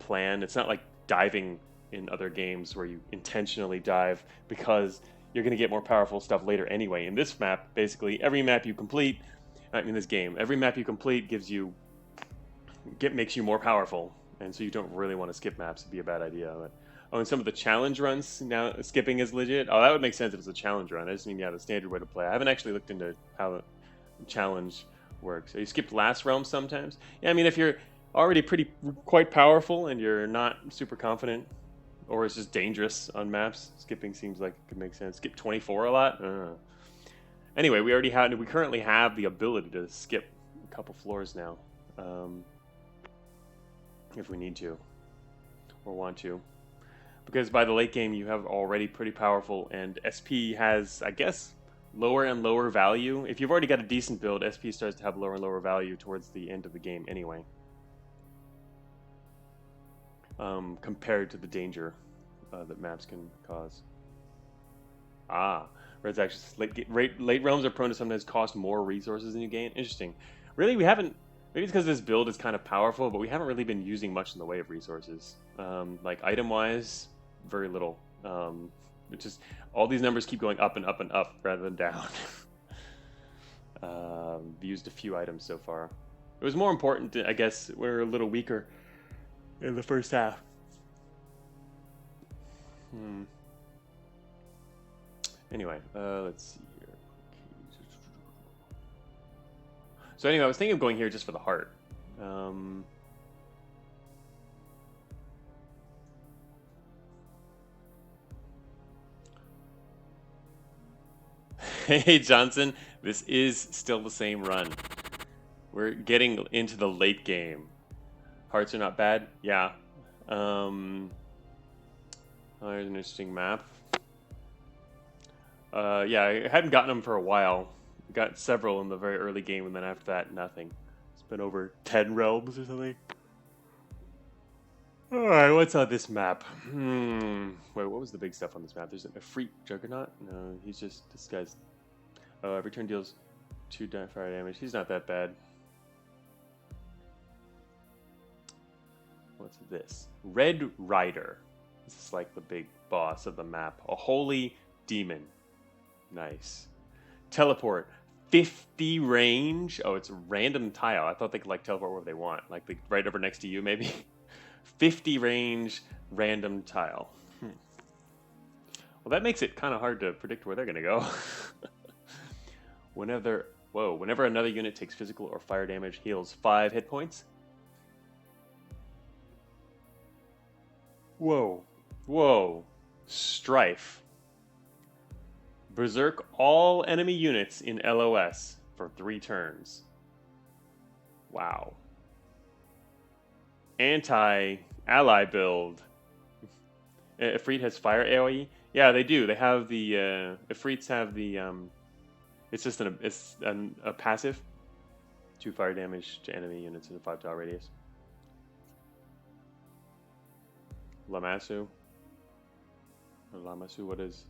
plan. It's not like diving in other games where you intentionally dive because you're going to get more powerful stuff later anyway. In this map, basically, every map you complete, in this game, every map you complete makes you more powerful, and so you don't really want to skip maps. It'd be a bad idea. But, oh, and some of the challenge runs, now skipping is legit. Oh, that would make sense if it's a challenge run. I just mean, yeah, the standard way to play. I haven't actually looked into how the challenge works. So you skipped last realm sometimes? Yeah, I mean, if you're already quite powerful and you're not super confident, or it's just dangerous on maps, skipping seems like it could make sense. Skip 24 a lot? Anyway, we currently have the ability to skip a couple floors now. If we need to, or want to. Because by the late game, you have already pretty powerful, and SP has, I guess, lower and lower value. If you've already got a decent build, SP starts to have lower and lower value towards the end of the game anyway. Compared to the danger that maps can cause. Red's actually late realms are prone to sometimes cost more resources than you gain. Interesting. Really, we haven't. Maybe it's because this build is kind of powerful, but we haven't really been using much in the way of resources. Like item-wise, very little. It's just all these numbers keep going up and up and up rather than down. Used a few items so far. It was more important, I guess, we're a little weaker in the first half. Anyway, let's see here. So anyway, I was thinking of going here just for the heart. Hey Johnson, This is still the same run. We're getting into the late game. Hearts are not bad. Yeah. Oh, there's an interesting map. Yeah, I hadn't gotten them for a while. Got several in the very early game, and then after that, nothing. It's been over 10 realms or something. Alright, what's on this map? Wait, what was the big stuff on this map? There's a Freak Juggernaut? No, he's just... This guy's... every turn deals 2 fire damage. He's not that bad. What's this? Red Rider. This is like the big boss of the map. A holy demon. Nice. Teleport. 50 range. Oh, it's random tile. I thought they could like teleport wherever they want. Like right over next to you, maybe. 50 range random tile. Well, that makes it kind of hard to predict where they're going to go. Whenever another unit takes physical or fire damage, heals 5 hit points. Whoa. Strife. Berserk all enemy units in LOS for 3 turns. Wow. Anti-ally build. Ifrit has fire AoE? Yeah, they do. They have the... Ifrits have the... it's just a passive. 2 fire damage to enemy units in a 5 tile radius. Lamasu, what else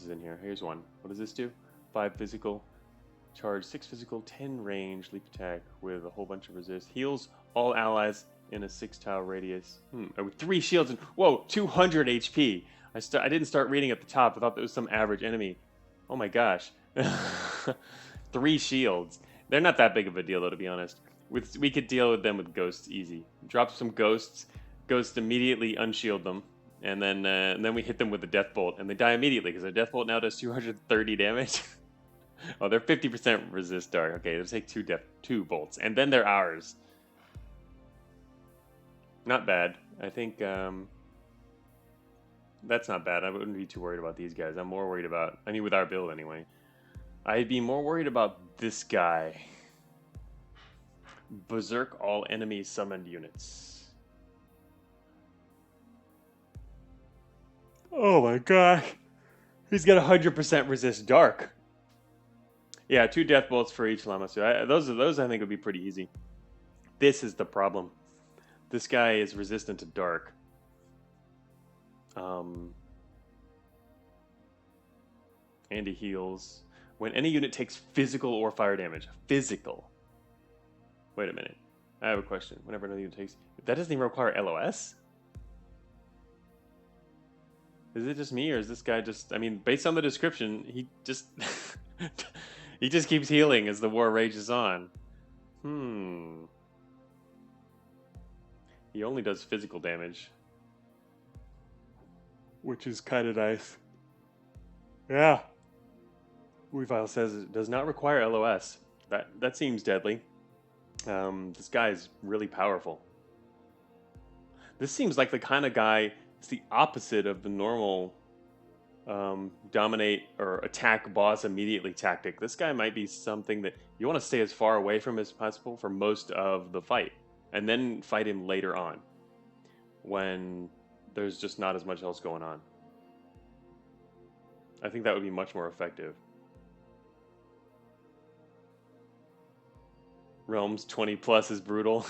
is in here? Here's one. What does this do? 5 physical, charge 6 physical, 10 range, leap attack with a whole bunch of resist. Heals all allies in a 6 tile radius. With 3 shields and 200 HP. I didn't start reading at the top. I thought that was some average enemy. Oh my gosh. 3 shields. They're not that big of a deal though, to be honest. We could deal with them with ghosts easy. Drop some ghosts. Ghost immediately unshield them, and then we hit them with a death bolt, and they die immediately because their death bolt now does 230 damage. Oh, they're 50% resist dark. Okay, let's take 2 bolts, and then they're ours. Not bad. I think that's not bad. I wouldn't be too worried about these guys. I'm more worried about, with our build anyway. I'd be more worried about this guy. Berserk all enemy summoned units. Oh my gosh. He's got 100% resist dark. Yeah, 2 death bolts for each Lamasu. Those I think would be pretty easy. This is the problem. This guy is resistant to dark. And he heals when any unit takes physical or fire damage. Physical. Wait a minute. I have a question. Whenever another unit takes... That doesn't even require LOS? Is it just me, or is this guy just... based on the description, he just... he just keeps healing as the war rages on. He only does physical damage. Which is kind of nice. Yeah. Weavile says it does not require LOS. That seems deadly. This guy is really powerful. This seems like the kind of guy... It's the opposite of the normal dominate or attack boss immediately tactic. This guy might be something that you want to stay as far away from as possible for most of the fight. And then fight him later on. When there's just not as much else going on. I think that would be much more effective. Realms 20 plus is brutal.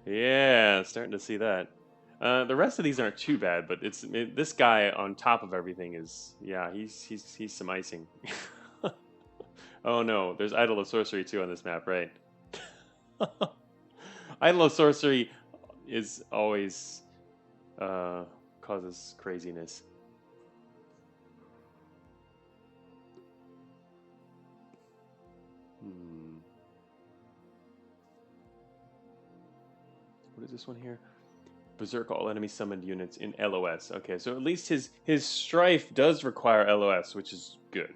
Yeah, starting to see that. The rest of these aren't too bad, but this guy on top of everything is, yeah, he's some icing. Oh no, there's Idol of Sorcery too on this map, right? Idol of Sorcery is always causes craziness. What is this one here? Berserk all enemy summoned units in LOS. Okay, so at least his Strife does require LOS, which is good.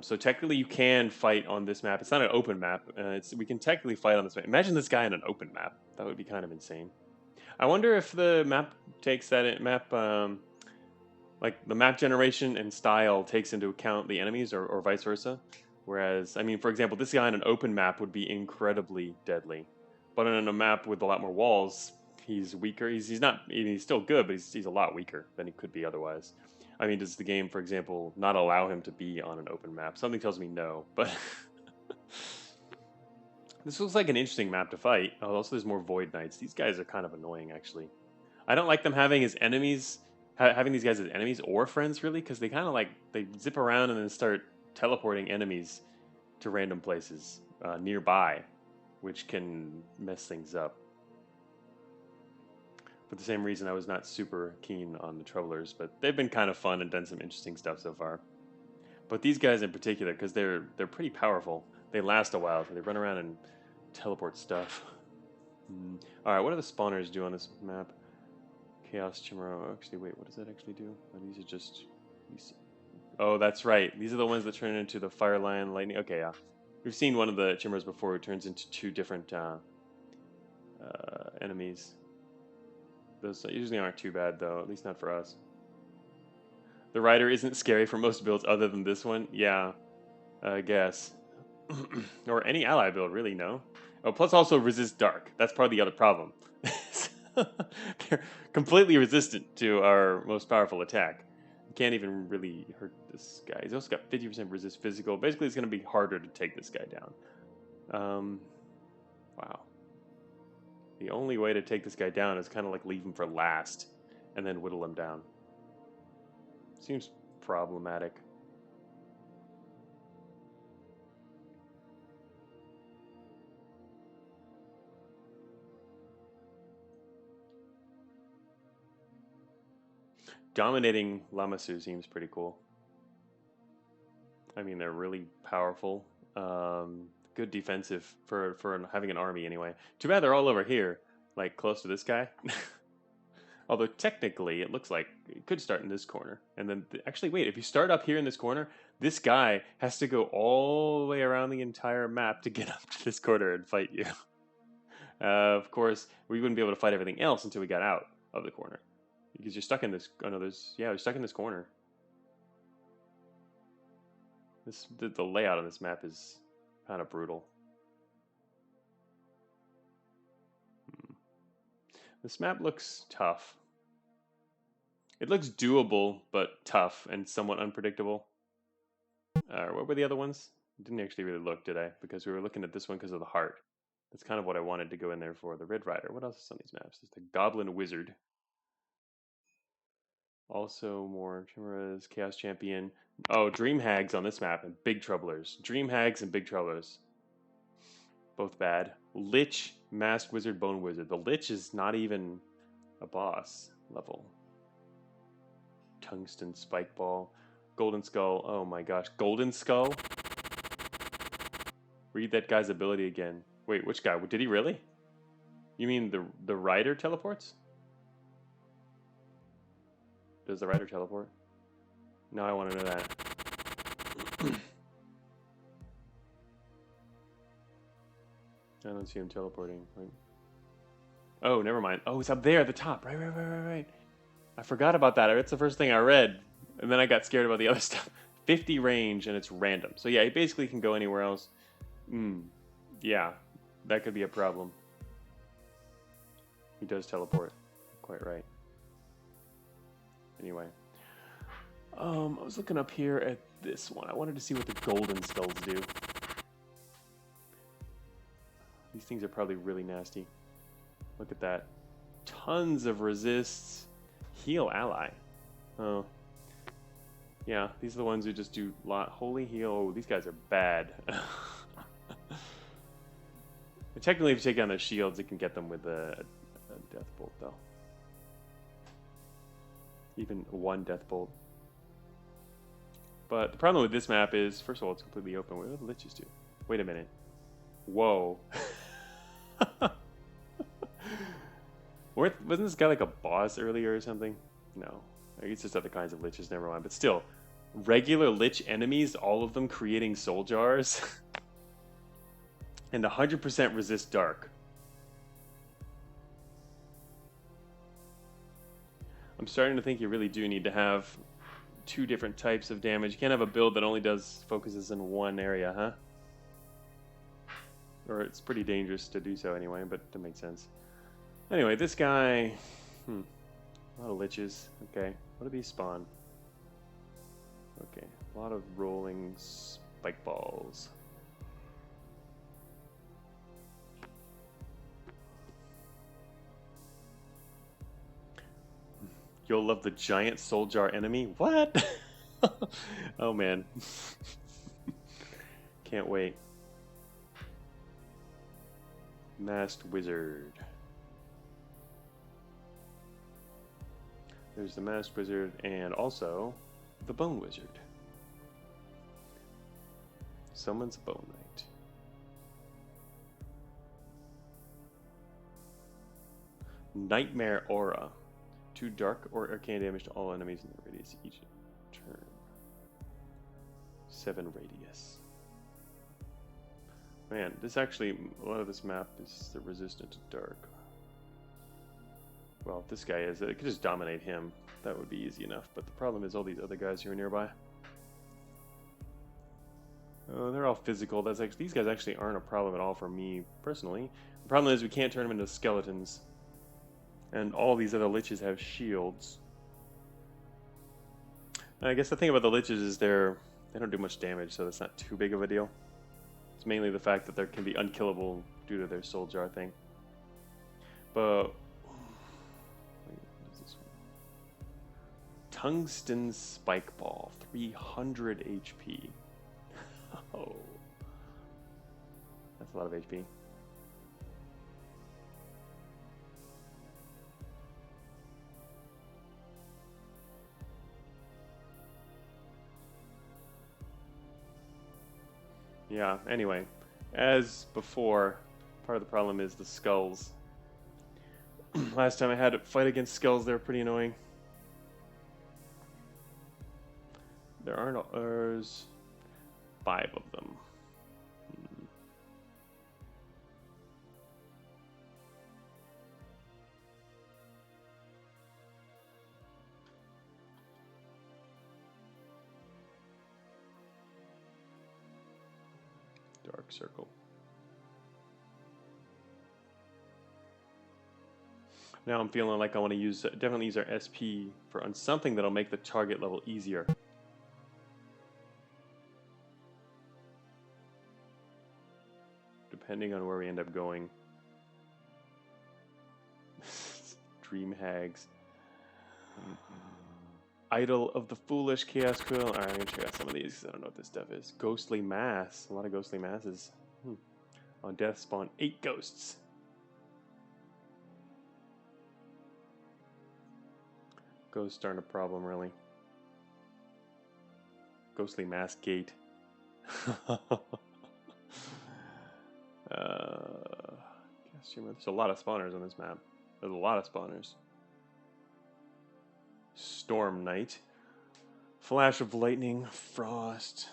So technically you can fight on this map. It's not an open map. We can technically fight on this map. Imagine this guy on an open map. That would be kind of insane. I wonder if the map takes that map Like the map generation and style takes into account the enemies or vice versa. Whereas, I mean, for example, this guy on an open map would be incredibly deadly. But on a map with a lot more walls, he's weaker. He's not, he's still good, but he's a lot weaker than he could be otherwise. I mean, does the game, for example, not allow him to be on an open map? Something tells me no, but this looks like an interesting map to fight. Oh, also there's more Void Knights. These guys are kind of annoying, actually. I don't like them having as enemies, having these guys as enemies or friends, really, because they kind of like, they zip around and then start teleporting enemies to random places nearby, which can mess things up. For the same reason, I was not super keen on the Troublers, but they've been kind of fun and done some interesting stuff so far. But these guys in particular, because they're pretty powerful, they last a while, so they run around and teleport stuff. All right, what do the spawners do on this map? Chaos Chimera. Actually, wait, what does that actually do? Oh, these are just these. Oh, that's right. These are the ones that turn into the Fire Lion Lightning. Okay, yeah. We've seen one of the Chimeras before who turns into two different enemies. Those usually aren't too bad, though, at least not for us. The Rider isn't scary for most builds other than this one. Yeah, I guess. Or any ally build, really, no? Oh, plus also resist dark. That's part of the other problem. They're completely resistant to our most powerful attack. You can't even really hurt this guy. He's also got 50% resist physical. Basically, it's going to be harder to take this guy down. Wow. The only way to take this guy down is kind of like leave him for last and then whittle him down. Seems problematic. Dominating Lamassu seems pretty cool. I mean, they're really powerful. Good defensive for having an army anyway. Too bad they're all over here, like close to this guy. Although technically, it looks like it could start in this corner. And then, actually, wait, if you start up here in this corner, this guy has to go all the way around the entire map to get up to this corner and fight you. Of course, we wouldn't be able to fight everything else until we got out of the corner. Because you're stuck in this, oh no, you're stuck in this corner. The layout on this map is kind of brutal. This map looks tough. It looks doable, but tough and somewhat unpredictable. What were the other ones? Didn't actually really look, did I? Because we were looking at this one because of the heart. That's kind of what I wanted to go in there for. The Red Rider. What else is on these maps? There's the Goblin Wizard. Also more Chimeras, Chaos Champion. Oh, Dream Hags on this map and Big Troublers. Dream Hags and Big Troublers. Both bad. Lich, Masked Wizard, Bone Wizard. The Lich is not even a boss level. Tungsten Spike Ball. Golden Skull. Oh my gosh. Golden Skull? Read that guy's ability again. Wait, which guy? Did he really? You mean the Rider teleports? Does the Rider teleport? Now I want to know that. I don't see him teleporting. Right. Oh, never mind. Oh, it's up there at the top. Right. I forgot about that. That's the first thing I read. And then I got scared about the other stuff. 50 range, and it's random. So yeah, he basically can go anywhere else. Yeah, that could be a problem. He does teleport. Quite right. Anyway. I was looking up here at this one. I wanted to see what the golden skulls do. These things are probably really nasty. Look at that. Tons of resists. Heal ally. Oh. Yeah, these are the ones who just do holy heal. Oh, these guys are bad. Technically, if you take down their shields, it can get them with a death bolt, though. Even one death bolt. But the problem with this map is, first of all, it's completely open. What do the Liches do? Wait a minute. Whoa. Wasn't this guy like a boss earlier or something? No. It's just other kinds of Liches, never mind. But still, regular Lich enemies, all of them creating soul jars. And 100% resist dark. I'm starting to think you really do need to have two different types of damage. You can't have a build that only focuses in one area, huh? Or it's pretty dangerous to do so anyway, but it makes sense. Anyway, this guy... a lot of liches. Okay, what do these spawn? Okay, a lot of rolling spike balls. You'll love the giant soul jar enemy? What? Oh man. Can't wait. Masked Wizard. There's the Masked Wizard and also the Bone Wizard. Summons a Bone Knight. Nightmare Aura. 2 dark or arcane damage to all enemies in the radius each turn. 7 radius. Man, this actually, a lot of this map is resistant to dark. Well, if this guy is, it could just dominate him. That would be easy enough. But the problem is all these other guys who are nearby. Oh, they're all physical. That's actually, these guys actually aren't a problem at all for me personally. The problem is we can't turn them into skeletons. And all these other liches have shields. And I guess the thing about the liches is they don't do much damage, so that's not too big of a deal. It's mainly the fact that they can be unkillable due to their soul jar thing. But what is this one? Tungsten Spike Ball, 300 HP. Oh, that's a lot of HP. Yeah, anyway, as before, part of the problem is the skulls. Last time I had to fight against skulls, they were pretty annoying. There's 5 of them. Dark circle. Now I'm feeling like I want to definitely use our SP on something that'll make the target level easier. Depending on where we end up going. Dream Hags. Idol of the Foolish, Chaos Quill. Alright, I'm going to check out some of these because I don't know what this stuff is. Ghostly Mass. A lot of Ghostly Masses. On death spawn 8 ghosts. Ghosts aren't a problem, really. Ghostly Mass Gate. There's a lot of spawners on this map. There's a lot of spawners. Storm Knight. Flash of Lightning. Frost.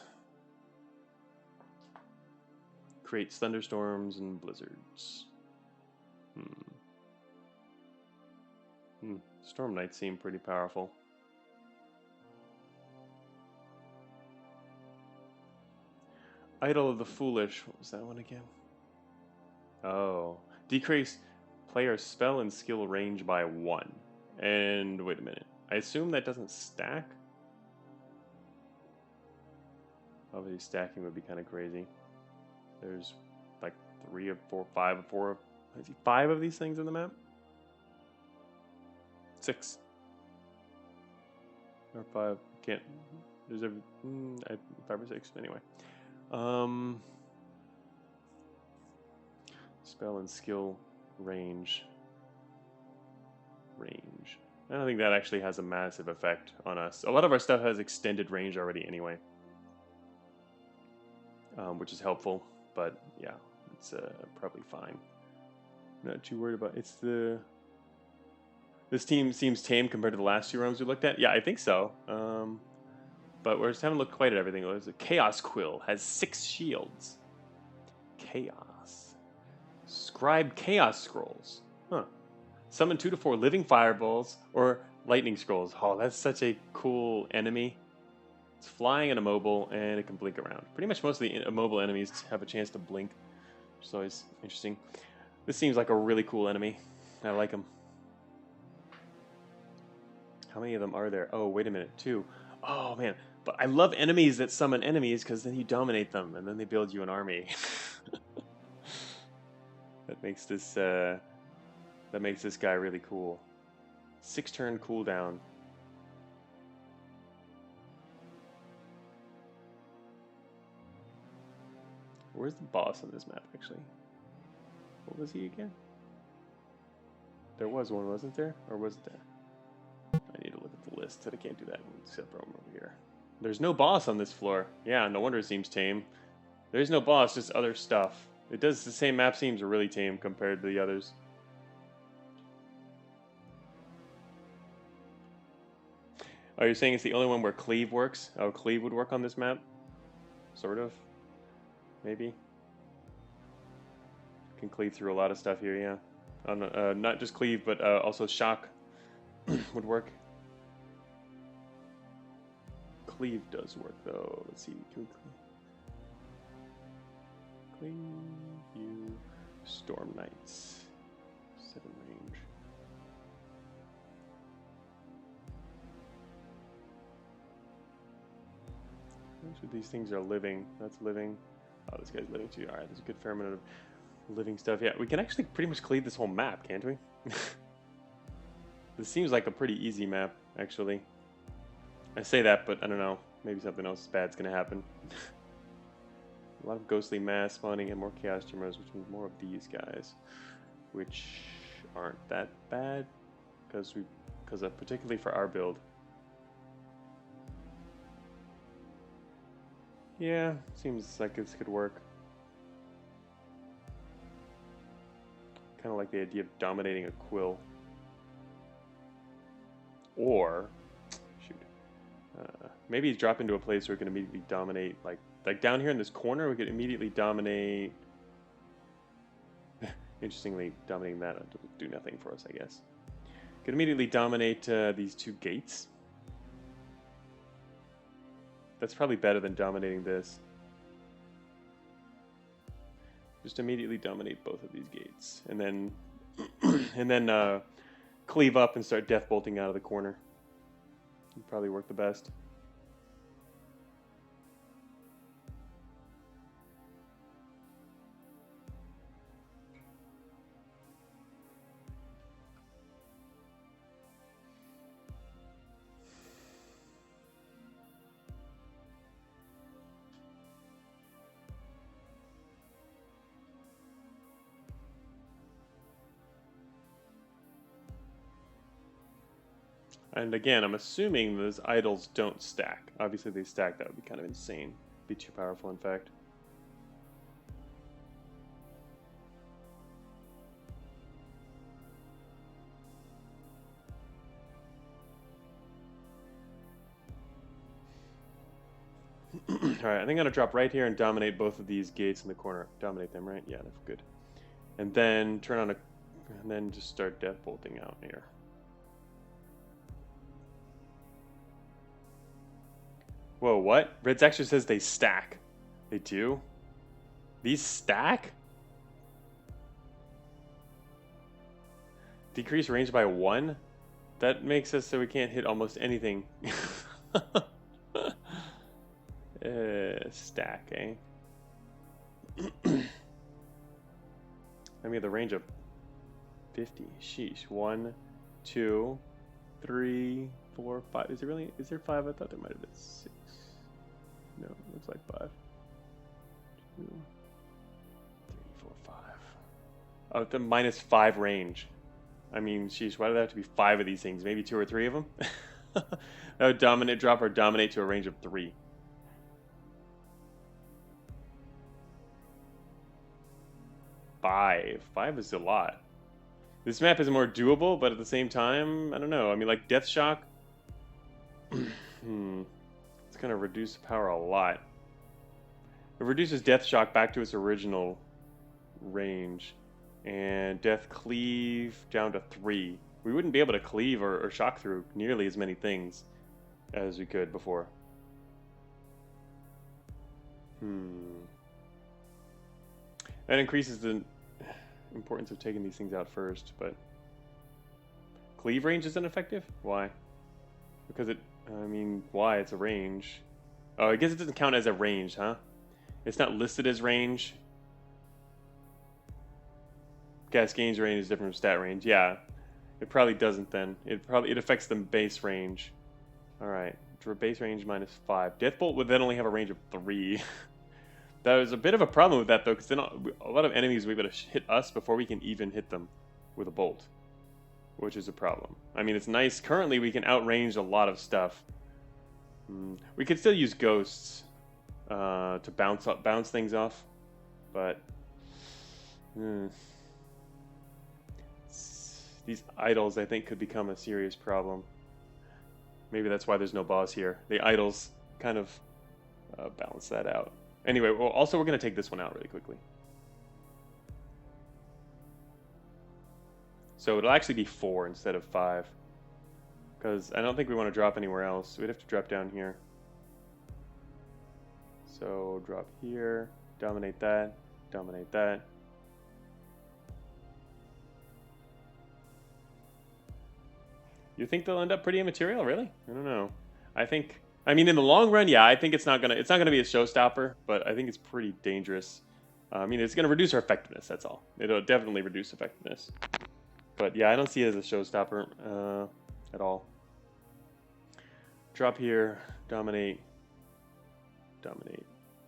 Creates thunderstorms and blizzards. Storm Knights seem pretty powerful. Idol of the Foolish. What was that one again? Oh. Decrease player spell and skill range by 1. And wait a minute. I assume that doesn't stack? Obviously stacking would be kind of crazy. There's like 3 or 4, 5 or 4. I see 5 of these things in the map? 6. Or 5. Can't. There's 5 or 6. Anyway. Spell and skill range. I don't think that actually has a massive effect on us. A lot of our stuff has extended range already anyway. Which is helpful. But yeah, it's probably fine. Not too worried about it. This team seems tame compared to the last 2 rounds we looked at. Yeah, I think so. But we just haven't looked quite at everything. There's a Chaos Quill has 6 shields. Chaos. Scribe Chaos Scrolls. Huh. Summon 2 to 4 living fireballs or lightning scrolls. Oh, that's such a cool enemy. It's flying and immobile, and it can blink around. Pretty much most of the immobile enemies have a chance to blink, which is always interesting. This seems like a really cool enemy. I like him. How many of them are there? Oh, wait a minute, 2. Oh, man. But I love enemies that summon enemies because then you dominate them, and then they build you an army. That makes this guy really cool. 6-turn cooldown. Where's the boss on this map, actually? What was he again? There was one, wasn't there? Or was it there? I need to look at the list, but I can't do that except from over here. There's no boss on this floor. Yeah, no wonder it seems tame. There's no boss, just other stuff. It does, the same map seems really tame compared to the others. Oh, you're saying it's the only one where cleave works? Oh, cleave would work on this map? Sort of. Maybe. Can cleave through a lot of stuff here, yeah. Not just cleave, but also shock would work. Cleave does work, though. Let's see. Can we cleave you. Storm Knights. 7 range. Most of these things are living. That's living. Oh, this guy's living too. Alright, there's a good fair amount of living stuff. Yeah, we can actually pretty much cleave this whole map, can't we? This seems like a pretty easy map, actually. I say that, but I don't know. Maybe something else bad's gonna happen. A lot of ghostly mass spawning and more chaos gemers, which means more of these guys, which aren't that bad because particularly for our build. Yeah, seems like this could work. Kind of like the idea of dominating a quill. Or, shoot, maybe drop into a place where we can immediately dominate, like down here in this corner, we could immediately dominate. Interestingly, dominating that will do nothing for us, I guess. Could immediately dominate these 2 gates. That's probably better than dominating this. Just immediately dominate both of these gates, and then cleave up and start death bolting out of the corner. Would probably work the best. And again, I'm assuming those idols don't stack. Obviously, if they stack, that would be kind of insane. Be too powerful, in fact. Alright, I think I'm going to drop right here and dominate both of these gates in the corner. Dominate them, right? Yeah, that's good. And then turn on and then just start death bolting out here. Whoa, what? Red's actually says they stack. They do? These stack? Decrease range by 1? That makes us so we can't hit almost anything. Stack, eh? I mean, the range of 50. Sheesh. 1, 2, 3, 4, 5. Is there 5? I thought there might have been 6. No, it looks like 5. 2, 3, 4, 5. Oh, the -5 range. I mean, sheesh, why do there have to be 5 of these things? Maybe 2 or 3 of them? That would drop or dominate to a range of 3. Five is a lot. This map is more doable, but at the same time, I don't know. I mean, like Death Shock. It's gonna reduce power a lot. It reduces Death Shock back to its original range. And death cleave down to 3. We wouldn't be able to cleave or shock through nearly as many things as we could before. That increases the importance of taking these things out first, but cleave range isn't effective? Why? Because why? It's a range. Oh, I guess it doesn't count as a range, huh? It's not listed as range. Cast gains range is different from stat range. Yeah, it probably doesn't then. It affects the base range. All right, for base range -5. Deathbolt would then only have a range of 3. That was a bit of a problem with that though, because then a lot of enemies will be able to hit us before we can even hit them with a bolt, which is a problem. I mean, it's nice. Currently, we can outrange a lot of stuff. We could still use ghosts to bounce things off, but these idols, I think, could become a serious problem. Maybe that's why there's no boss here. The idols kind of balance that out. Anyway, well, also we're going to take this one out really quickly. So it'll actually be 4 instead of 5. Because I don't think we want to drop anywhere else. We'd have to drop down here. So drop here, dominate that, dominate that. You think they'll end up pretty immaterial, really? I don't know. I mean, in the long run, yeah, I think it's not gonna be a showstopper, but I think it's pretty dangerous. I mean, it's gonna reduce our effectiveness. That's all. It'll definitely reduce effectiveness. But yeah, I don't see it as a showstopper at all. Drop here, dominate,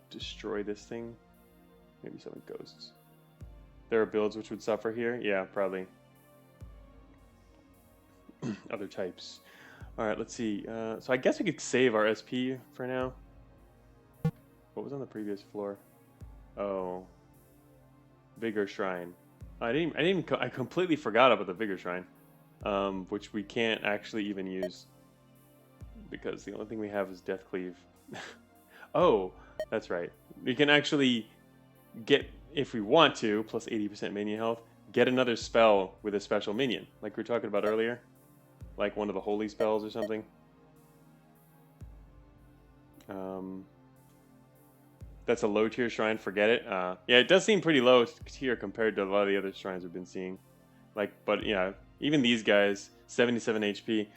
destroy this thing. Maybe summon ghosts. There are builds which would suffer here. Yeah, probably. Other types. All right, let's see. So I guess we could save our SP for now. What was on the previous floor? Oh, Vigor Shrine. I completely forgot about the Vigor Shrine, which we can't actually even use because the only thing we have is Death Cleave. Oh, that's right. We can actually get, if we want to, plus 80% minion health, get another spell with a special minion, like we were talking about earlier. Like one of the holy spells or something. That's a low tier shrine, forget it. Yeah, it does seem pretty low tier compared to a lot of the other shrines we've been seeing. But yeah, even these guys, 77 HP,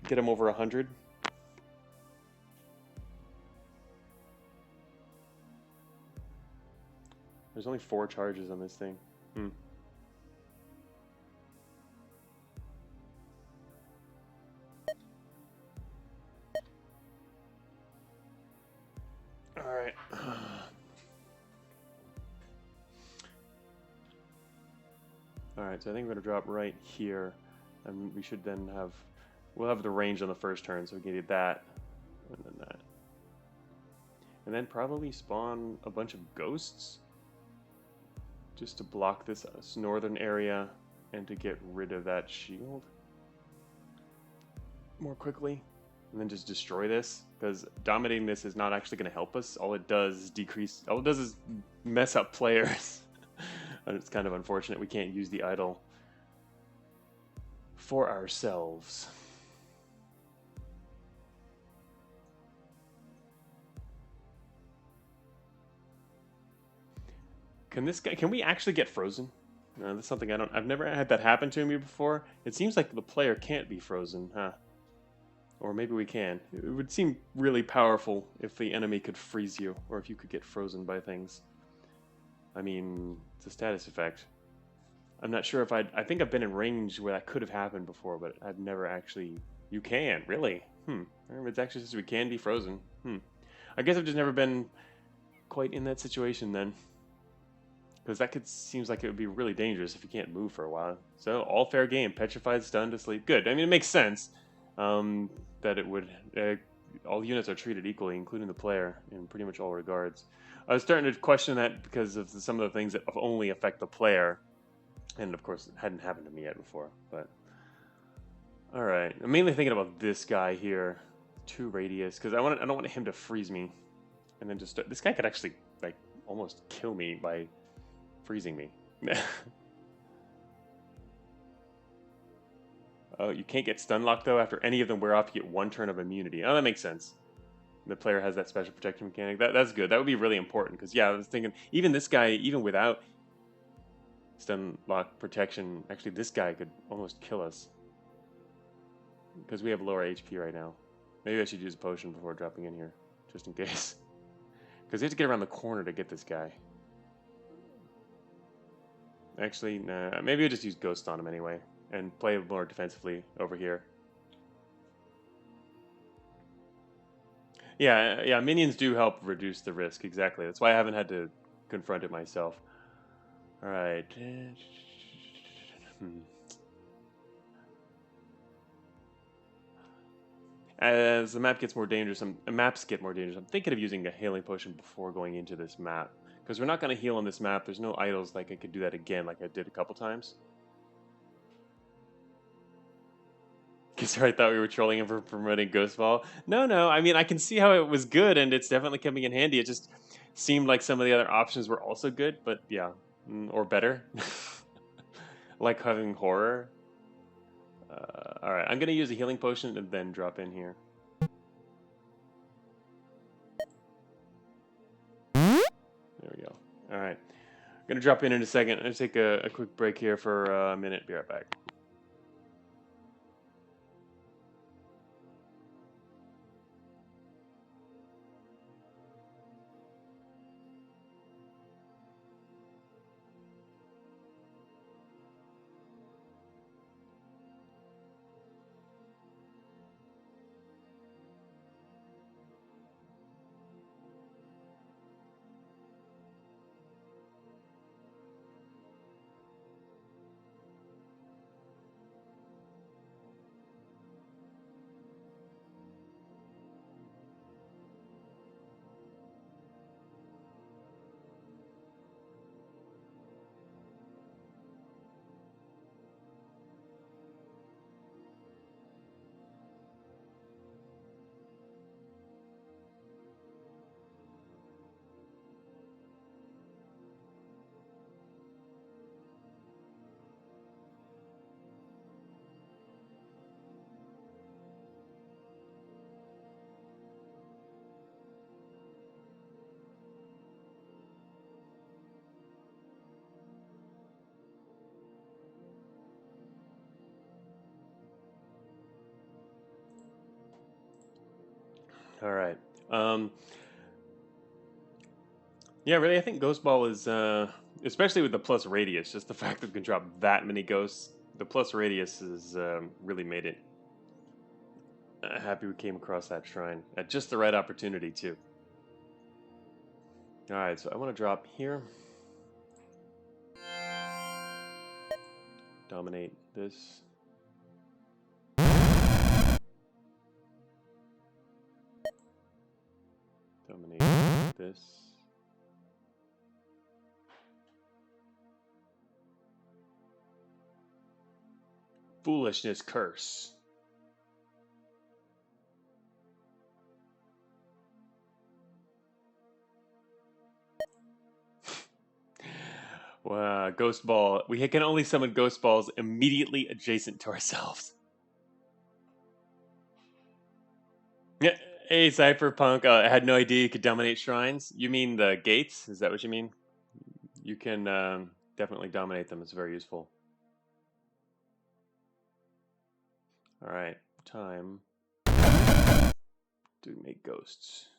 get them over 100. There's only 4 charges on this thing. Alright. Alright, so I think we're going to drop right here. And we should then have... We'll have the range on the first turn, so we can do that. And then that. And then probably spawn a bunch of ghosts. Just to block this northern area and to get rid of that shield more quickly. And then just destroy this, because dominating this is not actually going to help us. All it does is mess up players. And it's kind of unfortunate we can't use the idol for ourselves. Can we actually get frozen? No, that's something I've never had that happen to me before. It seems like the player can't be frozen, huh? Or maybe we can. It would seem really powerful if the enemy could freeze you, or if you could get frozen by things. I mean, it's a status effect. I'm not sure if I think I've been in range where that could have happened before, but I've never actually... You can, really? It actually says we can be frozen. I guess I've just never been quite in that situation then. Because seems like it would be really dangerous if you can't move for a while. So, all fair game. Petrified, stunned, asleep. Good. I mean, it makes sense. That it would... all units are treated equally, including the player, in pretty much all regards. I was starting to question that because of some of the things that only affect the player. And, of course, it hadn't happened to me yet before. But alright. I'm mainly thinking about this guy here. 2 radius. Because I don't want him to freeze me. And then just... This guy could actually, almost kill me by freezing me. Oh, you can't get stun locked though. After any of them wear off, you get 1 turn of immunity. Oh, that makes sense. The player has that special protection mechanic. That's good. That would be really important because yeah, I was thinking even this guy, even without stun lock protection, actually this guy could almost kill us because we have lower HP right now. Maybe I should use a potion before dropping in here, just in case. Because we have to get around the corner to get this guy. Actually, nah. Maybe I'll just use Ghost on him anyway and play more defensively over here. Yeah, minions do help reduce the risk, exactly. That's why I haven't had to confront it myself. Alright. As the map gets more dangerous, maps get more dangerous, I'm thinking of using a healing potion before going into this map. Because we're not going to heal on this map. There's no idols like I could do that again like I did a couple times. Because I thought we were trolling him for promoting Ghost Ball. No. I mean, I can see how it was good, and it's definitely coming in handy. It just seemed like some of the other options were also good, but yeah, or better. Like having horror. All right, I'm gonna use a healing potion and then drop in here. There we go. All right, I'm gonna drop in a second. I'm gonna take a quick break here for a minute. Be right back. All right. Yeah, really, I think Ghost Ball is, especially with the plus radius, just the fact that we can drop that many ghosts, the plus radius has really made it. Happy we came across that shrine at just the right opportunity, too. All right, so I want to drop here. Dominate this. Dominate this. Foolishness curse. Wow, Ghost Ball. We can only summon Ghost Balls immediately adjacent to ourselves. Yeah. Hey, Cypherpunk. I had no idea you could dominate shrines. You mean the gates? Is that what you mean? You can definitely dominate them. It's very useful. All right, time to make ghosts.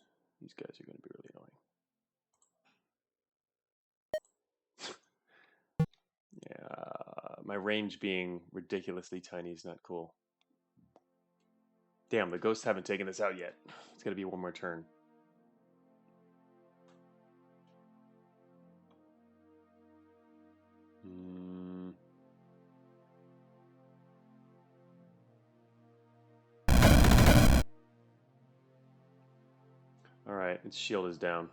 These guys are going to be really annoying. Yeah, my range being ridiculously tiny is not cool. Damn, the ghosts haven't taken this out yet. It's going to be one more turn. All right, its shield is down.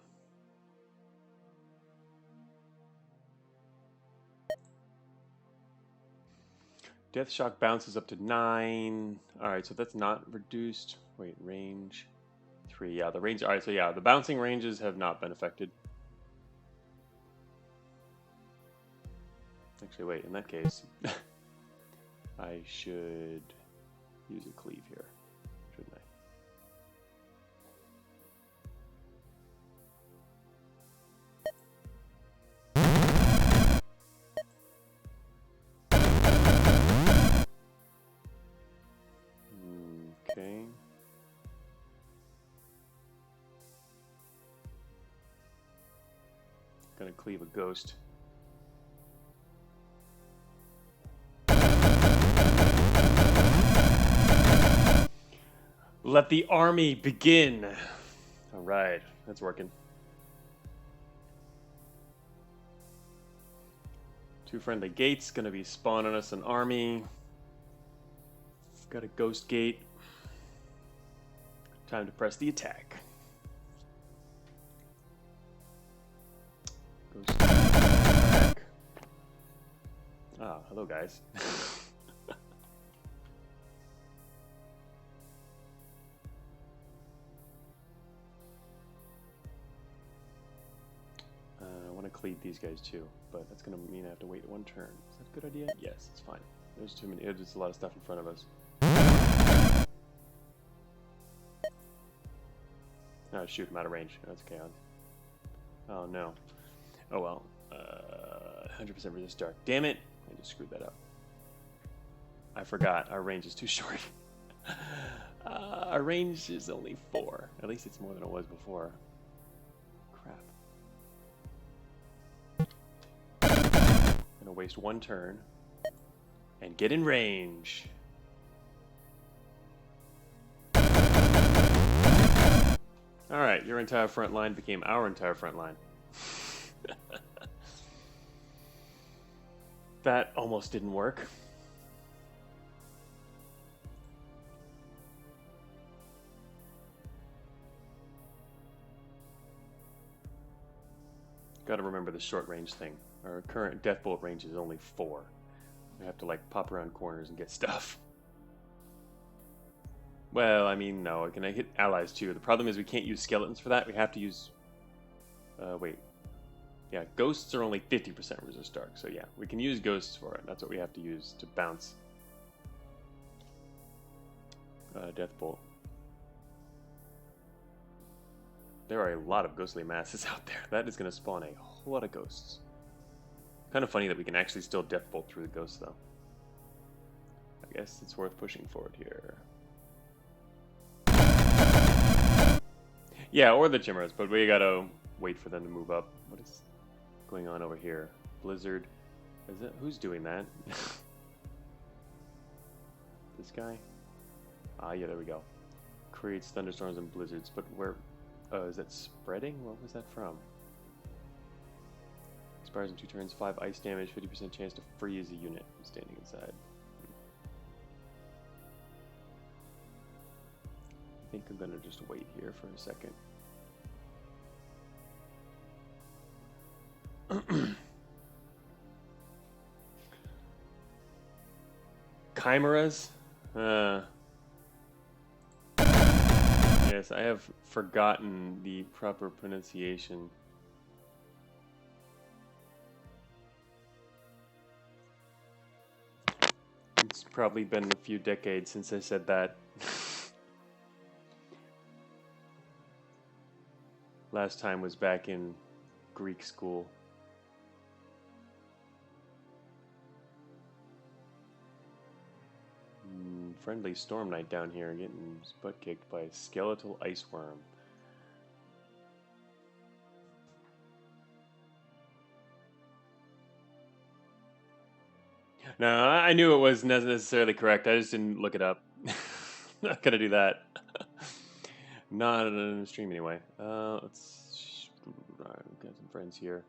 Death Shock bounces up to 9. All right, so that's not reduced. Wait, range 3. Yeah, the range. All right, so yeah, the bouncing ranges have not been affected. Actually, wait, in that case, I should use a cleave here, shouldn't I? Okay. Gonna cleave a ghost. Let the army begin. All right, that's working. 2 friendly gates gonna be spawning us an army. Got a ghost gate. Time to press the attack. Ghost attack. Ah, hello guys. I want to cleave these guys too, but that's going to mean I have to wait 1 turn. Is that a good idea? Yes, it's fine. There's too many. There's a lot of stuff in front of us. Oh shoot, I'm out of range. That's chaos. Oh no. Oh well. 100% resist dark. Damn it! I just screwed that up. I forgot. Our range is too short. Our range is only 4. At least it's more than it was before. Gonna waste 1 turn and get in range. Alright, your entire front line became our entire front line. That almost didn't work. Gotta remember the short range thing. Our current death bolt range is only 4. We have to like pop around corners and get stuff. Well, I mean, no, I can hit allies too. The problem is we can't use skeletons for that. We have to use... wait. Yeah, ghosts are only 50% resist dark. So yeah, we can use ghosts for it. That's what we have to use to bounce death bolt. There are a lot of ghostly masses out there. That is going to spawn a whole lot of ghosts. Kind of funny that we can actually still death bolt through the ghosts, though. I guess it's worth pushing forward here. Yeah, or the chimeras, but we gotta wait for them to move up. What is going on over here? Blizzard. Is it? Who's doing that? This guy? Ah, yeah, there we go. Creates thunderstorms and blizzards, but where... Oh, is that spreading? What was that from? Expires in 2 turns, 5 ice damage, 50% chance to freeze a unit standing inside. I think I'm gonna just wait here for a second. Chimeras? Yes, I have forgotten the proper pronunciation. It's probably been a few decades since I said that. Last time was back in Greek school. Friendly Storm Knight down here getting his butt kicked by a skeletal ice worm. No, I knew it wasn't necessarily correct. I just didn't look it up. Not gonna do that. Not in the stream anyway. Let's got some friends here.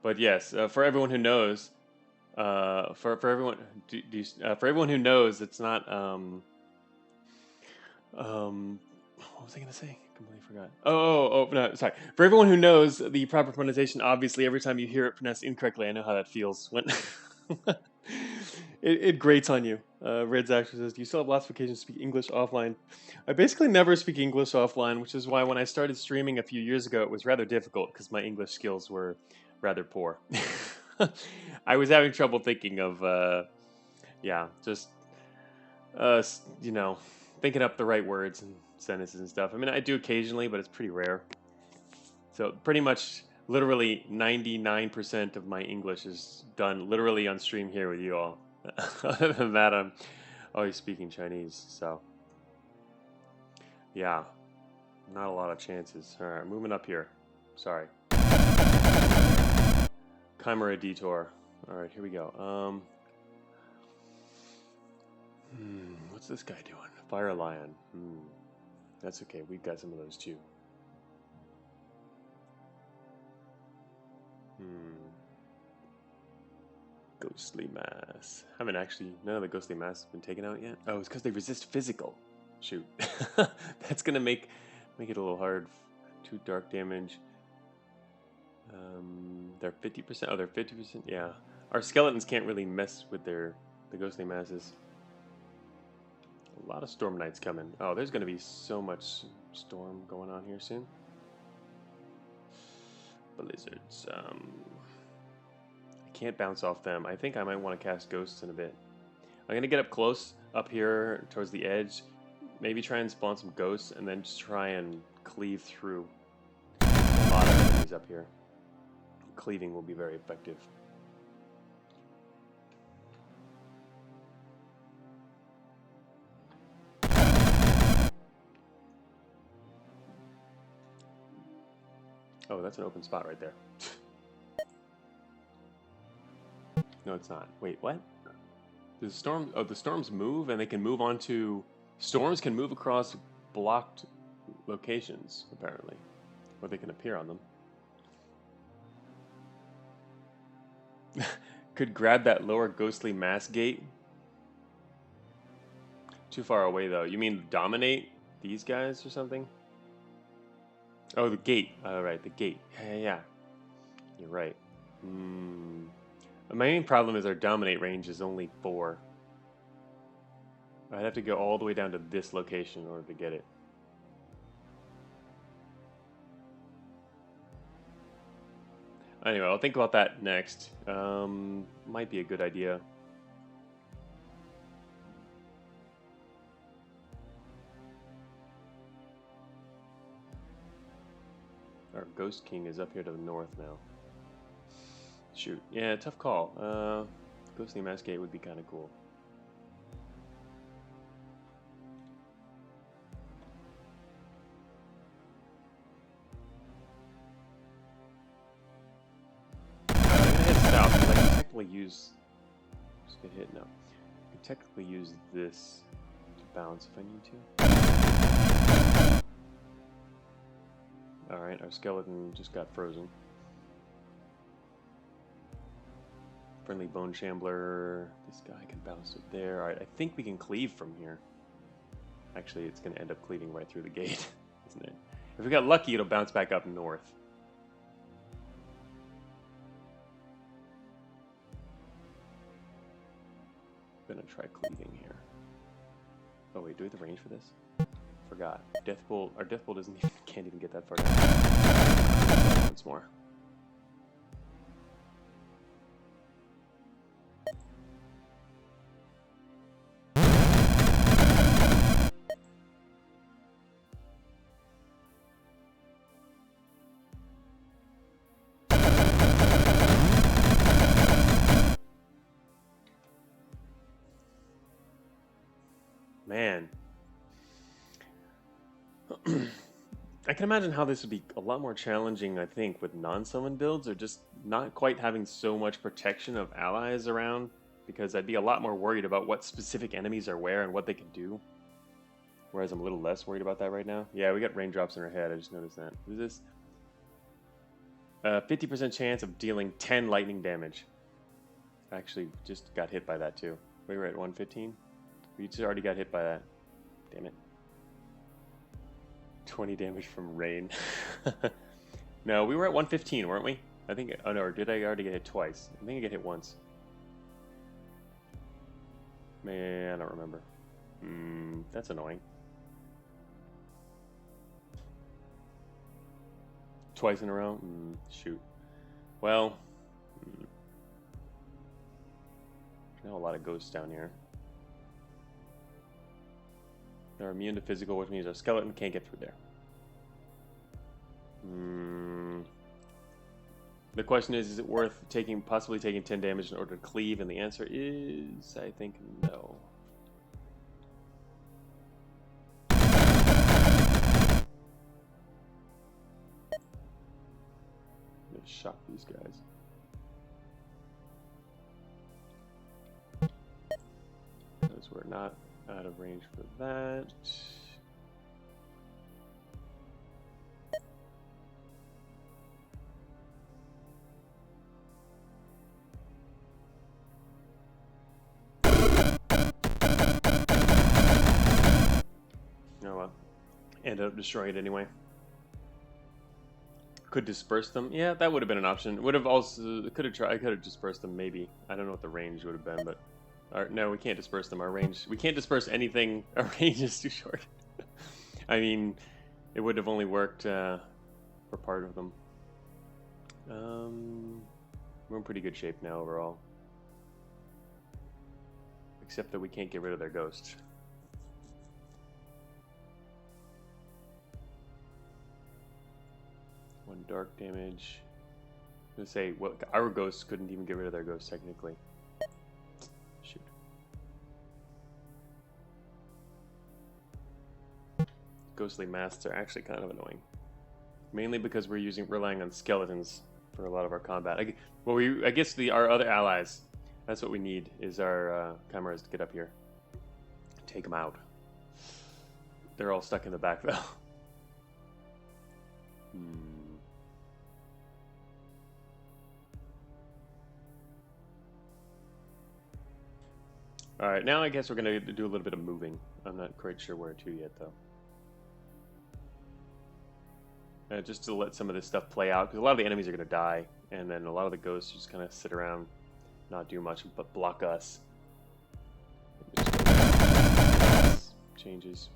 But yes, for everyone who knows, for everyone who knows, it's not. What was I gonna say? I completely forgot. Oh, no, sorry. For everyone who knows the proper pronunciation, obviously, every time you hear it pronounced incorrectly, I know how that feels. When it grates on you. Red's actually says, "Do you still have lots of occasions to speak English offline?" I basically never speak English offline, which is why when I started streaming a few years ago, it was rather difficult because my English skills were rather poor. I was having trouble thinking of Yeah, just you know, thinking up the right words and sentences and stuff. I mean, I do occasionally, but it's pretty rare. So pretty much, literally 99% of my English is done literally on stream here with you all. Other than that, I'm always speaking Chinese. So yeah, not a lot of chances. All right, moving up here. Sorry. Chimera Detour. All right, here we go. What's this guy doing? Fire Lion. That's okay. We've got some of those too. Ghostly Mass. Haven't actually. None of the Ghostly Mass has been taken out yet. Oh, it's because they resist physical. Shoot. That's gonna make it a little hard. 2 dark damage. They're 50%. Oh, they're 50%. Yeah. Our skeletons can't really mess with the Ghostly Masses. A lot of Storm Knights coming. Oh, there's going to be so much storm going on here soon. Blizzards. I can't bounce off them. I think I might want to cast Ghosts in a bit. I'm going to get up close up here towards the edge. Maybe try and spawn some Ghosts and then just try and cleave through. A lot of enemies up here. Cleaving will be very effective. Oh, that's an open spot right there. No, it's not. Wait, what? The storm. Oh, the storms move, and they can move onto. Storms can move across blocked locations, apparently, or they can appear on them. Could grab that lower ghostly mass gate. Too far away though. You mean dominate these guys or something? Oh, the gate. All right, the gate. Yeah. You're right. My main problem is our dominate range is only 4. I'd have to go all the way down to this location in order to get it. Anyway, I'll think about that next. Might be a good idea. Our Ghost King is up here to the north now. Shoot. Yeah, tough call. Ghostly Mass Gate would be kind of cool. I'm gonna head south because I can technically use. Just get hit? No. I can technically use this to bounce if I need to. Alright, our skeleton just got frozen. Friendly Bone Shambler. This guy can bounce it there. Alright, I think we can cleave from here. Actually, it's going to end up cleaving right through the gate, isn't it? If we got lucky, it'll bounce back up north. I'm going to try cleaving here. Oh wait, do we have the range for this? Forgot. Death Bolt. Our Death Bolt can't even get that far down. Once more. Man. I can imagine how this would be a lot more challenging, I think, with non-summon builds, or just not quite having so much protection of allies around, because I'd be a lot more worried about what specific enemies are where and what they can do. Whereas I'm a little less worried about that right now. Yeah, we got raindrops in our head, I just noticed that. Who's this? 50% chance of dealing 10 lightning damage. Actually, just got hit by that too. We were at 115? We just already got hit by that. Damn it. 20 damage from rain. No, we were at 115, weren't we? I think. Oh no, or did I already get hit twice? I think I get hit once. Man, I don't remember. That's annoying. Twice in a row? Shoot. Well. Now a lot of ghosts down here. They're immune to physical, which means our skeleton can't get through there. The question is it worth possibly taking 10 damage in order to cleave? And the answer is, I think, no. Let's shock these guys. Because we're not out of range for that. Oh well. Ended up destroying it anyway. Could disperse them. Yeah, that would have been an option. Would have also could have tried. I could have dispersed them maybe. I don't know what the range would have been, but no, we can't disperse them. Our range. We can't disperse anything. Our range is too short. I mean, it would have only worked for part of them. We're in pretty good shape now overall, except that we can't get rid of their ghost. One dark damage. I'm gonna say, well, our ghosts couldn't even get rid of their ghosts technically. Shoot. Ghostly masks are actually kind of annoying, mainly because we're relying on skeletons for a lot of our combat. I guess our other allies. That's what we need is our chimeras to get up here, take them out. They're all stuck in the back though. Alright, now I guess we're going to do a little bit of moving. I'm not quite sure where to yet, though. Just to let some of this stuff play out, because a lot of the enemies are going to die, and then a lot of the ghosts just kind of sit around, not do much, but block us. Changes.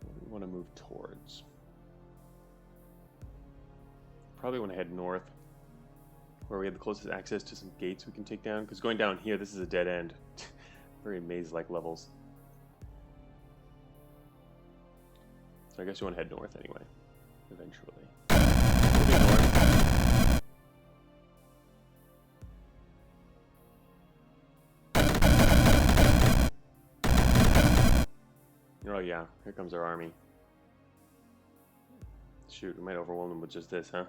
What do we want to move towards? Probably want to head north, where we have the closest access to some gates we can take down. Because going down here, this is a dead end. Very maze-like levels. So I guess we want to head north anyway, eventually. Moving north. Oh yeah, here comes our army. Shoot, we might overwhelm them with just this, huh?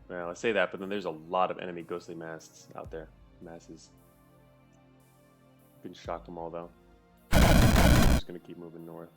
Well, I say that, but then there's a lot of enemy ghostly masks out there. Masses. We can shock them all, though. I'm just going to keep moving north.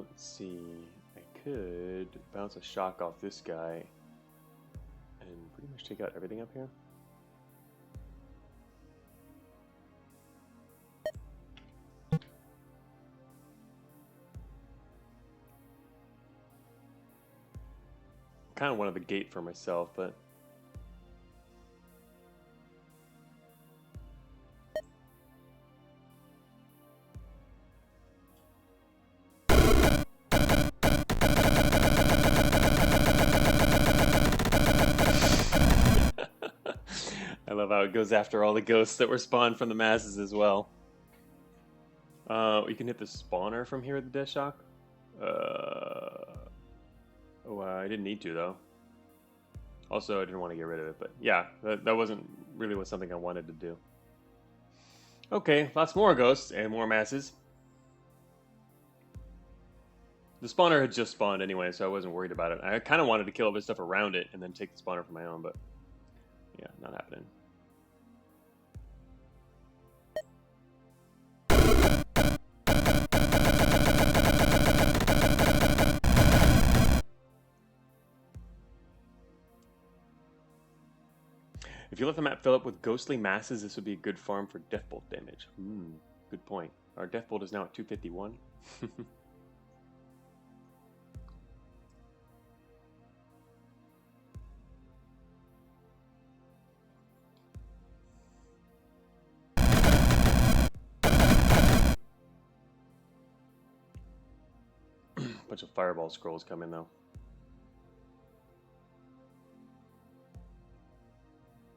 Let's see. I could bounce a shock off this guy and pretty much take out everything up here. Kind of wanted the gate for myself, but I love how it goes after all the ghosts that were spawned from the masses as well. You can hit the spawner from here with the death shock. I didn't need to though. Also, I didn't want to get rid of it, but yeah, that wasn't really something I wanted to do. Okay, lots more ghosts and more masses. The spawner had just spawned anyway, so I wasn't worried about it. I kind of wanted to kill all this stuff around it and then take the spawner for my own, but yeah, not happening. If you let the map fill up with ghostly masses, this would be a good farm for Deathbolt damage. Good point. Our Deathbolt is now at 251. Bunch of fireball scrolls come in though.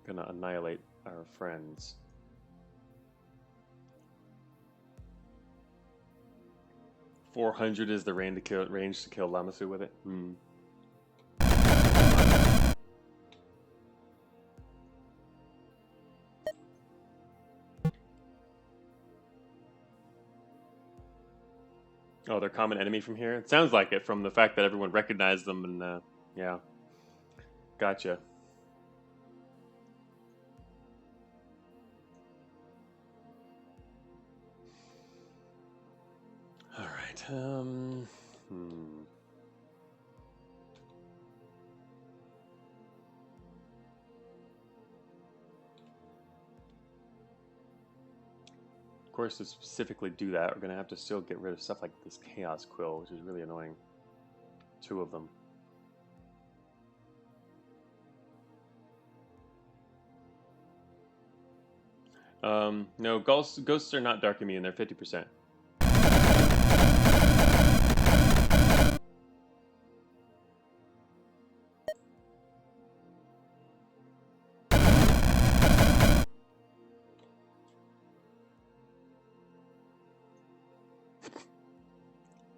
Gonna annihilate our friends. .400 is the range to kill Lamasu with it. Oh, they're common enemy from here? It sounds like it from the fact that everyone recognized them and, yeah. Gotcha. Alright, Of course, to specifically do that, we're going to have to still get rid of stuff like this Chaos Quill, which is really annoying. 2 of them. No, ghosts are not dark immune, they're 50%.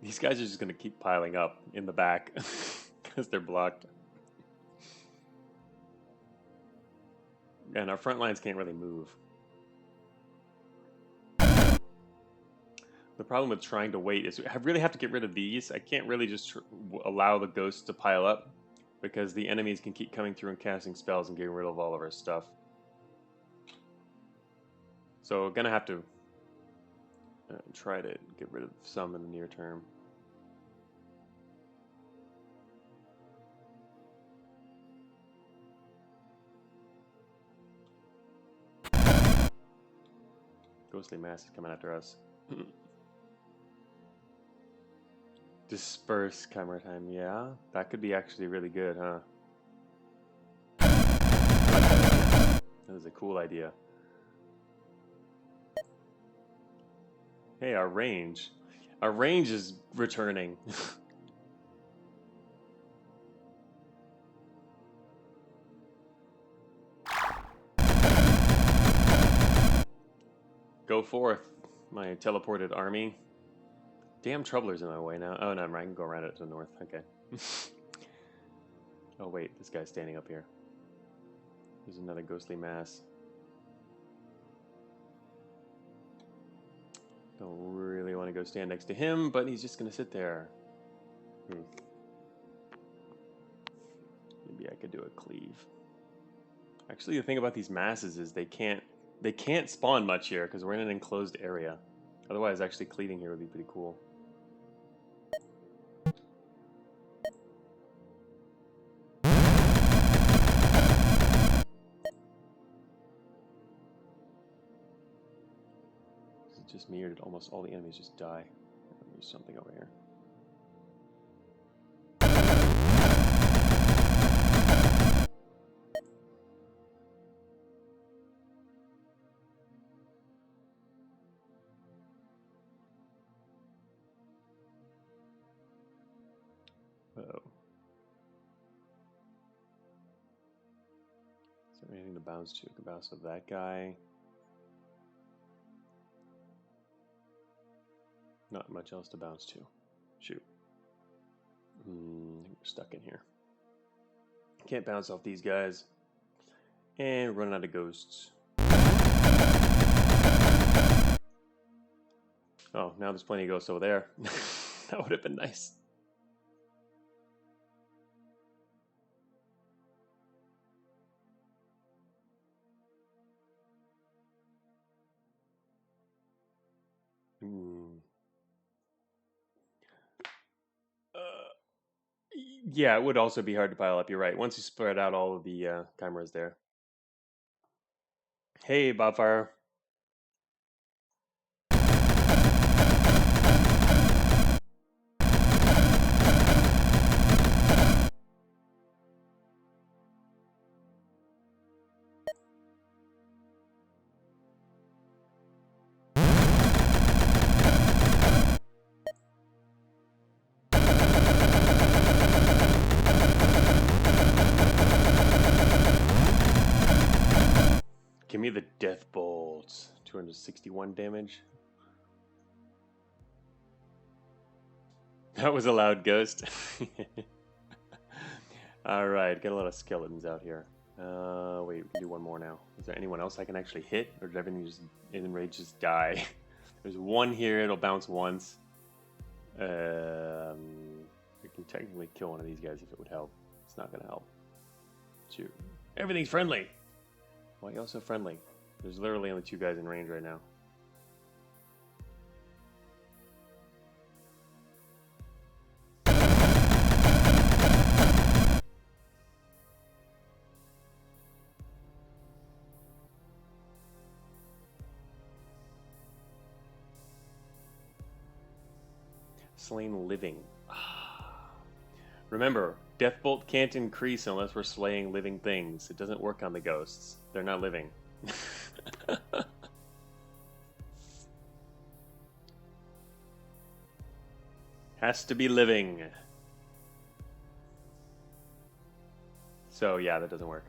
These guys are just going to keep piling up in the back because they're blocked. And our front lines can't really move. The problem with trying to wait is I really have to get rid of these. I can't really just allow the ghosts to pile up because the enemies can keep coming through and casting spells and getting rid of all of our stuff. So we're going to have to try to get rid of some in the near term. Ghostly mass is coming after us. Disperse Chimera time, yeah. That could be actually really good, huh? That is a cool idea. Hey, our range. Our range is returning. Go forth, my teleported army. Damn Troubler's in my way now. Oh, no, I can go around it to the north. Okay. Oh, wait, this guy's standing up here. There's another ghostly mass. Don't really want to go stand next to him, but he's just going to sit there. Maybe I could do a cleave. Actually, the thing about these masses is they can't spawn much here because we're in an enclosed area. Otherwise, actually cleaving here would be pretty cool. Is it just me or did almost all the enemies just die? There's something over here. Uh-oh. Is there anything to bounce to? I can bounce to that guy. Not much else to bounce to. Shoot. We're stuck in here. Can't bounce off these guys. And running out of ghosts. Oh, now there's plenty of ghosts over there. That would have been nice. Hmm. Yeah, it would also be hard to pile up. You're right. Once you spread out all of the chimeras there. Hey, Bobfire. Give me the death bolts. 261 damage. That was a loud ghost. Alright, got a lot of skeletons out here. Wait, we can do one more now. Is there anyone else I can actually hit? Or did everything just in rage just die? There's one here, it'll bounce once. We can technically kill one of these guys if it would help. It's not gonna help. Shoot. Everything's friendly! Why are y'all so friendly? There's literally only 2 guys in range right now. Slain living. Remember, Death Bolt can't increase unless we're slaying living things. It doesn't work on the ghosts. They're not living. Has to be living. So yeah, that doesn't work.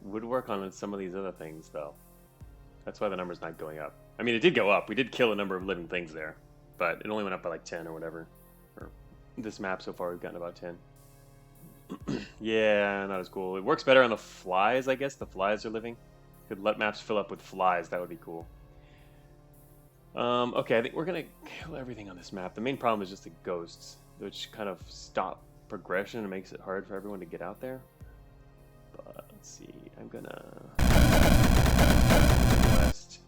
Would work on some of these other things though. That's why the number's not going up. I mean, it did go up. We did kill a number of living things there, but it only went up by like 10 or whatever. Or this map so far, we've gotten about 10. Yeah, not as cool. It works better on the flies, I guess. The flies are living. Could let maps fill up with flies. That would be cool. Okay, I think we're gonna kill everything on this map. The main problem is just the ghosts, which kind of stop progression and makes it hard for everyone to get out there. But let's see. I'm gonna west.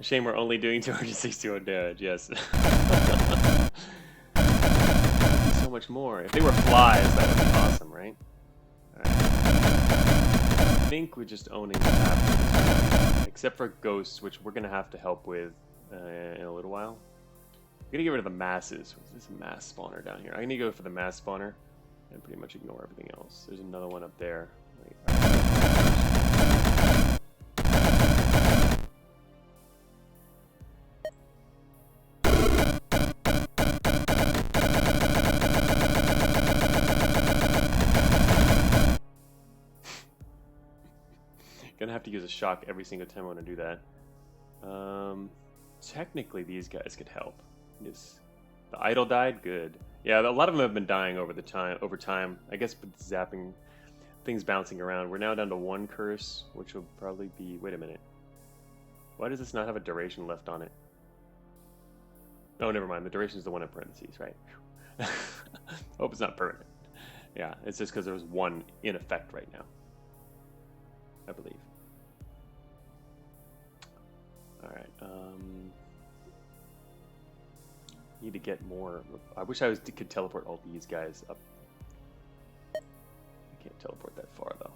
A shame we're only doing 261 damage. Yes. So much more. If they were flies, that would be awesome, right? Alright. I think we're just owning the map, except for ghosts, which we're gonna have to help with in a little while. I'm gonna get rid of the masses. What's this mass spawner down here? I'm gonna go for the mass spawner and pretty much ignore everything else. There's another one up there. Gonna have to use a shock every single time I want to do that. Technically, these guys could help. Yes, the idol died. Good. Yeah, a lot of them have been dying over time. I guess with zapping, things bouncing around. We're now down to 1 curse, which will probably be. Wait a minute. Why does this not have a duration left on it? Oh, never mind. The duration is the one in parentheses, right? Hope it's not permanent. Yeah, it's just because there was 1 in effect right now, I believe. Alright, need to get more. I wish I could teleport all these guys up. I can't teleport that far though.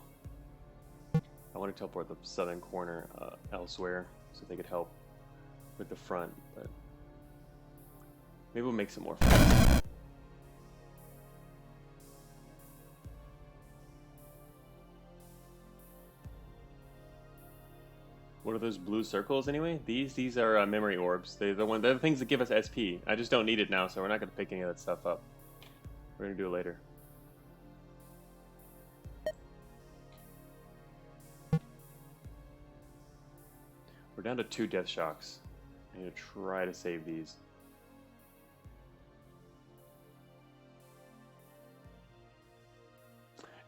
I want to teleport the southern corner elsewhere so they could help with the front, but maybe we'll make some more friends. What are those blue circles anyway? These are memory orbs. They're the things that give us SP. I just don't need it now, so we're not going to pick any of that stuff up. We're going to do it later. We're down to 2 death shocks. I need to try to save these.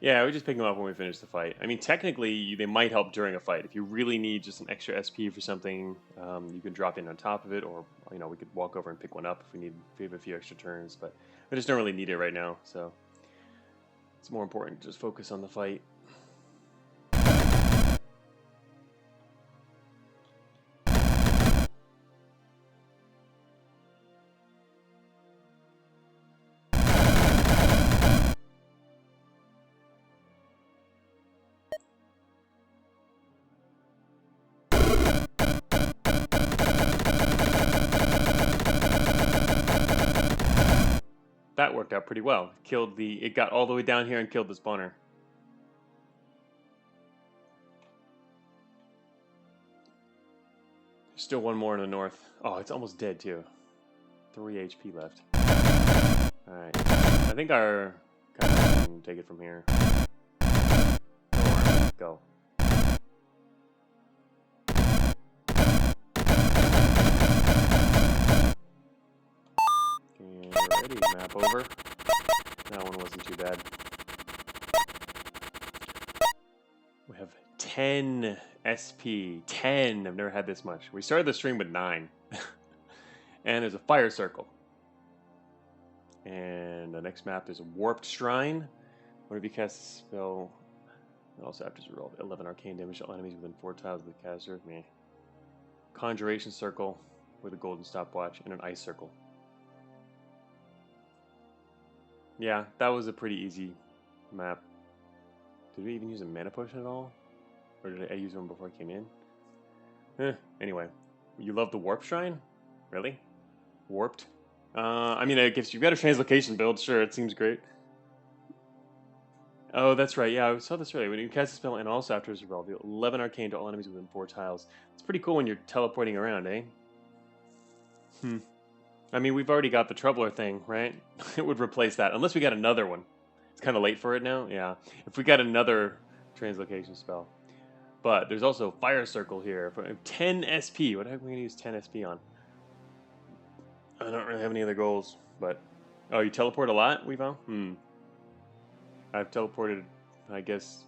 Yeah, we just pick them up when we finish the fight. I mean, technically, they might help during a fight. If you really need just an extra SP for something, you can drop in on top of it, or we could walk over and pick one up if we have a few extra turns. But I just don't really need it right now, so it's more important to just focus on the fight. that worked out pretty well. It got all the way down here and killed the spawner. Still one more in the north. Oh, it's almost dead too. 3 HP left. Alright. I think our guy can take it from here. Go. And ready. Map over. That one wasn't too bad. We have 10 SP. 10. I've never had this much. We started the stream with 9. And there's a fire circle. And the next map is a warped shrine. Whenever you cast a spell, it also after to roll 11 arcane damage to all enemies within 4 tiles of the caster. Me. Conjuration circle with a golden stopwatch and an ice circle. Yeah, that was a pretty easy map. Did we even use a mana potion at all? Or did I use one before I came in? Anyway, you love the warp shrine? Really? Warped? I mean, I guess you've got a translocation build. Sure, it seems great. Oh, that's right. Yeah, I saw this earlier. When you cast a spell and also after it's resolved, deal 11 arcane to all enemies within 4 tiles. It's pretty cool when you're teleporting around, eh? I mean, we've already got the Troubler thing, right? It would replace that. Unless we got another one. It's kind of late for it now. Yeah. If we got another translocation spell. But there's also Fire Circle here. For 10 SP. What the heck are we going to use 10 SP on? I don't really have any other goals, but... Oh, you teleport a lot, we found? I've teleported, I guess,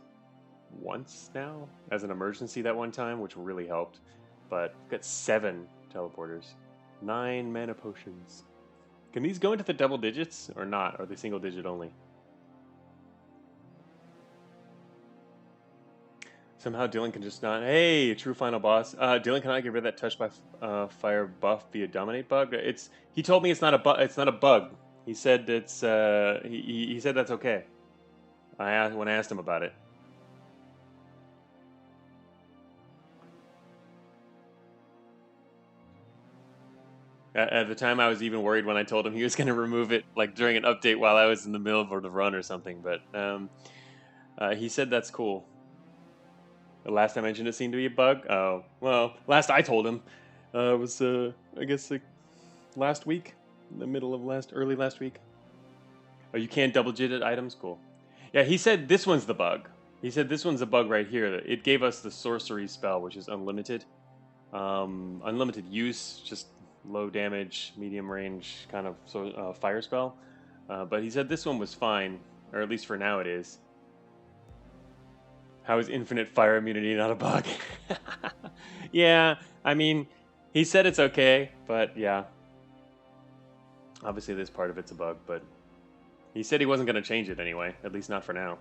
once now? As an emergency that one time, which really helped. But I've got 7 teleporters. 9 mana potions. Can these go into the double digits, or not? Or are they single digit only? Somehow Dylan can just not. Hey, true final boss. Dylan, can I get rid of that touch by fire buff via dominate bug? He told me it's not a bug. It's not a bug. He said it's. He said that's okay. When I asked him about it. At the time, I was even worried when I told him he was going to remove it, like during an update while I was in the middle of the run or something. But he said that's cool. The last I mentioned it seemed to be a bug. Oh, well, last I told him was, I guess, like last week, in the middle of early last week. Oh, you can't double-digit items? Cool. Yeah, he said this one's the bug. He said this one's a bug right here. It gave us the sorcery spell, which is unlimited. Unlimited use, just low damage, medium range kind of fire spell. But he said this one was fine, or at least for now it is. How is infinite fire immunity not a bug? Yeah, I mean, he said it's okay, but yeah. Obviously this part of it's a bug, but he said he wasn't going to change it anyway, at least not for now.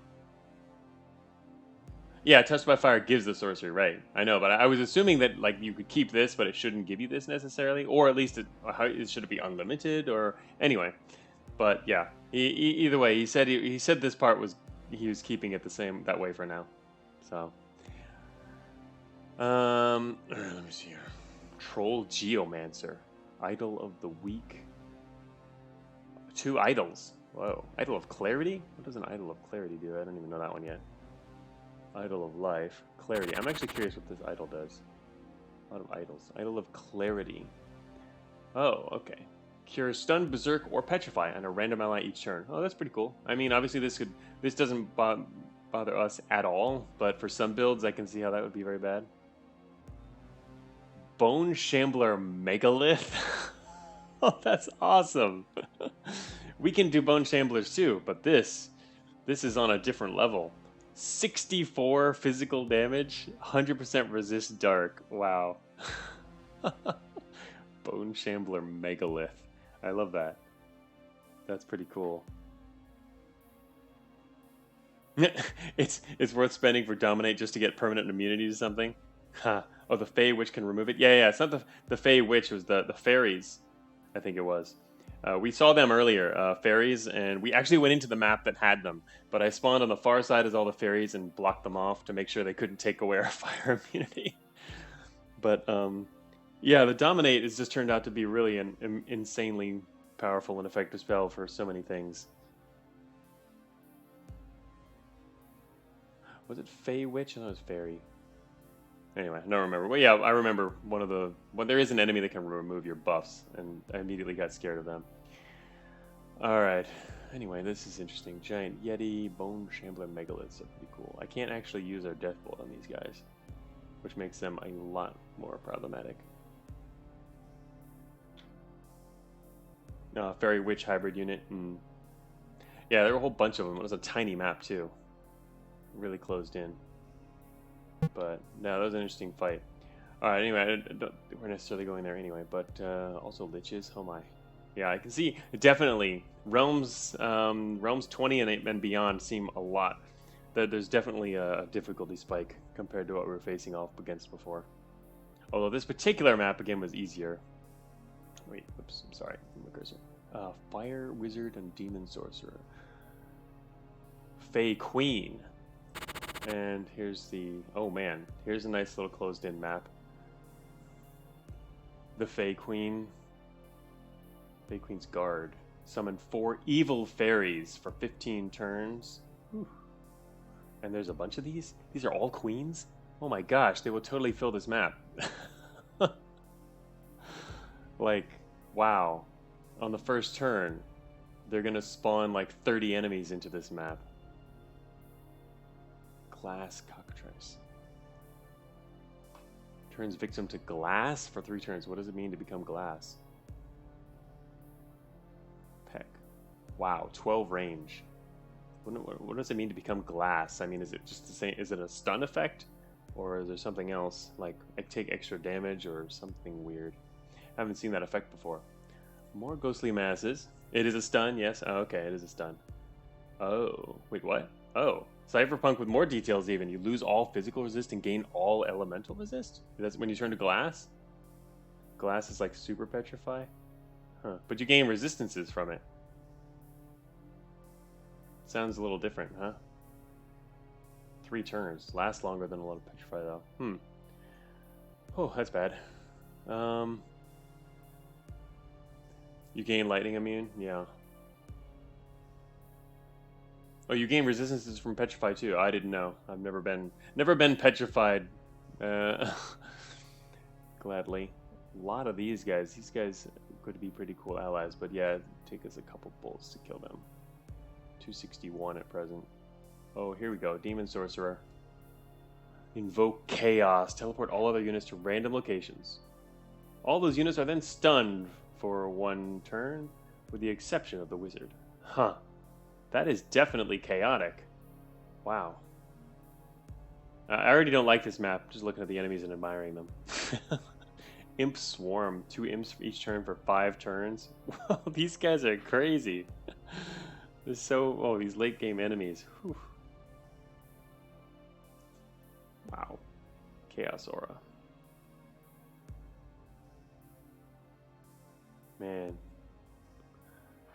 Yeah, touched by fire gives the sorcery, right? I know, but I was assuming that like you could keep this, but it shouldn't give you this necessarily, or at least should it be unlimited, or anyway. But yeah, either way, he said this part he was keeping it that way for now. So, let me see here. Troll Geomancer, Idol of the Week. 2 idols. Whoa, Idol of Clarity? What does an Idol of Clarity do? I don't even know that one yet. Idol of Life, Clarity. I'm actually curious what this idol does. A lot of idols. Idol of Clarity. Oh, okay. Cures Stun, Berserk, or Petrify on a random ally each turn. Oh, that's pretty cool. I mean, obviously this doesn't bother us at all, but for some builds, I can see how that would be very bad. Bone Shambler Megalith. Oh, that's awesome. We can do Bone Shamblers too, but this is on a different level. 64 physical damage, 100% resist dark. Wow. Bone Shambler Megalith. I love that. That's pretty cool. It's worth spending for Dominate just to get permanent immunity to something. Huh. Oh, the Fey Witch can remove it? Yeah, it's not the Fey Witch, it was the fairies, I think it was. We saw them earlier, fairies, and we actually went into the map that had them. But I spawned on the far side as all the fairies and blocked them off to make sure they couldn't take away our fire immunity. But, yeah, the Dominate has just turned out to be really an insanely powerful and effective spell for so many things. Was it Fey Witch? I thought it was Fairy. Anyway, I don't remember. Well, yeah, I remember one of the... When there is an enemy that can remove your buffs, and I immediately got scared of them. Alright. Anyway, this is interesting. Giant Yeti, Bone Shambler Megaliths are pretty cool. I can't actually use our Death Bolt on these guys, which makes them a lot more problematic. Fairy Witch hybrid unit. Yeah, there were a whole bunch of them. It was a tiny map, too. Really closed in. But no, that was an interesting fight. Alright, anyway, we're necessarily going there anyway, but also Liches, oh my. Yeah, I can see, definitely, Realms 20 and beyond seem a lot. There's definitely a difficulty spike compared to what we were facing off against before. Although this particular map, again, was easier. Wait, oops, I'm sorry, my cursor. Fire Wizard and Demon Sorcerer. Fey Queen. And here's the... Oh man, here's a nice little closed-in map. The Fey Queen. Fey Queen's Guard. Summon 4 evil fairies for 15 turns. Whew. And there's a bunch of these? These are all queens? Oh my gosh, they will totally fill this map. Like, wow. On the first turn, they're gonna spawn like 30 enemies into this map. Glass Cockatrice. Turns victim to glass for 3 turns. What does it mean to become glass? Peck. Wow, 12 range. What does it mean to become glass? I mean, is it just the same? Is it a stun effect? Or is there something else? Like, I take extra damage or something weird? I haven't seen that effect before. More ghostly masses. It is a stun, yes. Oh, okay, it is a stun. Oh, wait, what? Oh. Cypherpunk with more details even. You lose all physical resist and gain all elemental resist? That's when you turn to glass? Glass is like super petrify? Huh. But you gain resistances from it. Sounds a little different, huh? 3 turns. Lasts longer than a lot of petrify though. Oh, that's bad. You gain lightning immune? Yeah. Oh, you gain resistances from petrify too. I didn't know. I've never been petrified. Gladly. A lot of these guys. These guys could be pretty cool allies, but yeah, it'd take us a couple bolts to kill them. 261 at present. Oh, here we go. Demon Sorcerer. Invoke Chaos. Teleport all other units to random locations. All those units are then stunned for 1 turn, with the exception of the wizard. Huh. That is definitely chaotic. Wow. I already don't like this map, just looking at the enemies and admiring them. Imp Swarm. 2 imps for each turn for 5 turns. These guys are crazy. They're so... Oh, these late game enemies. Whew. Wow. Chaos Aura. Man.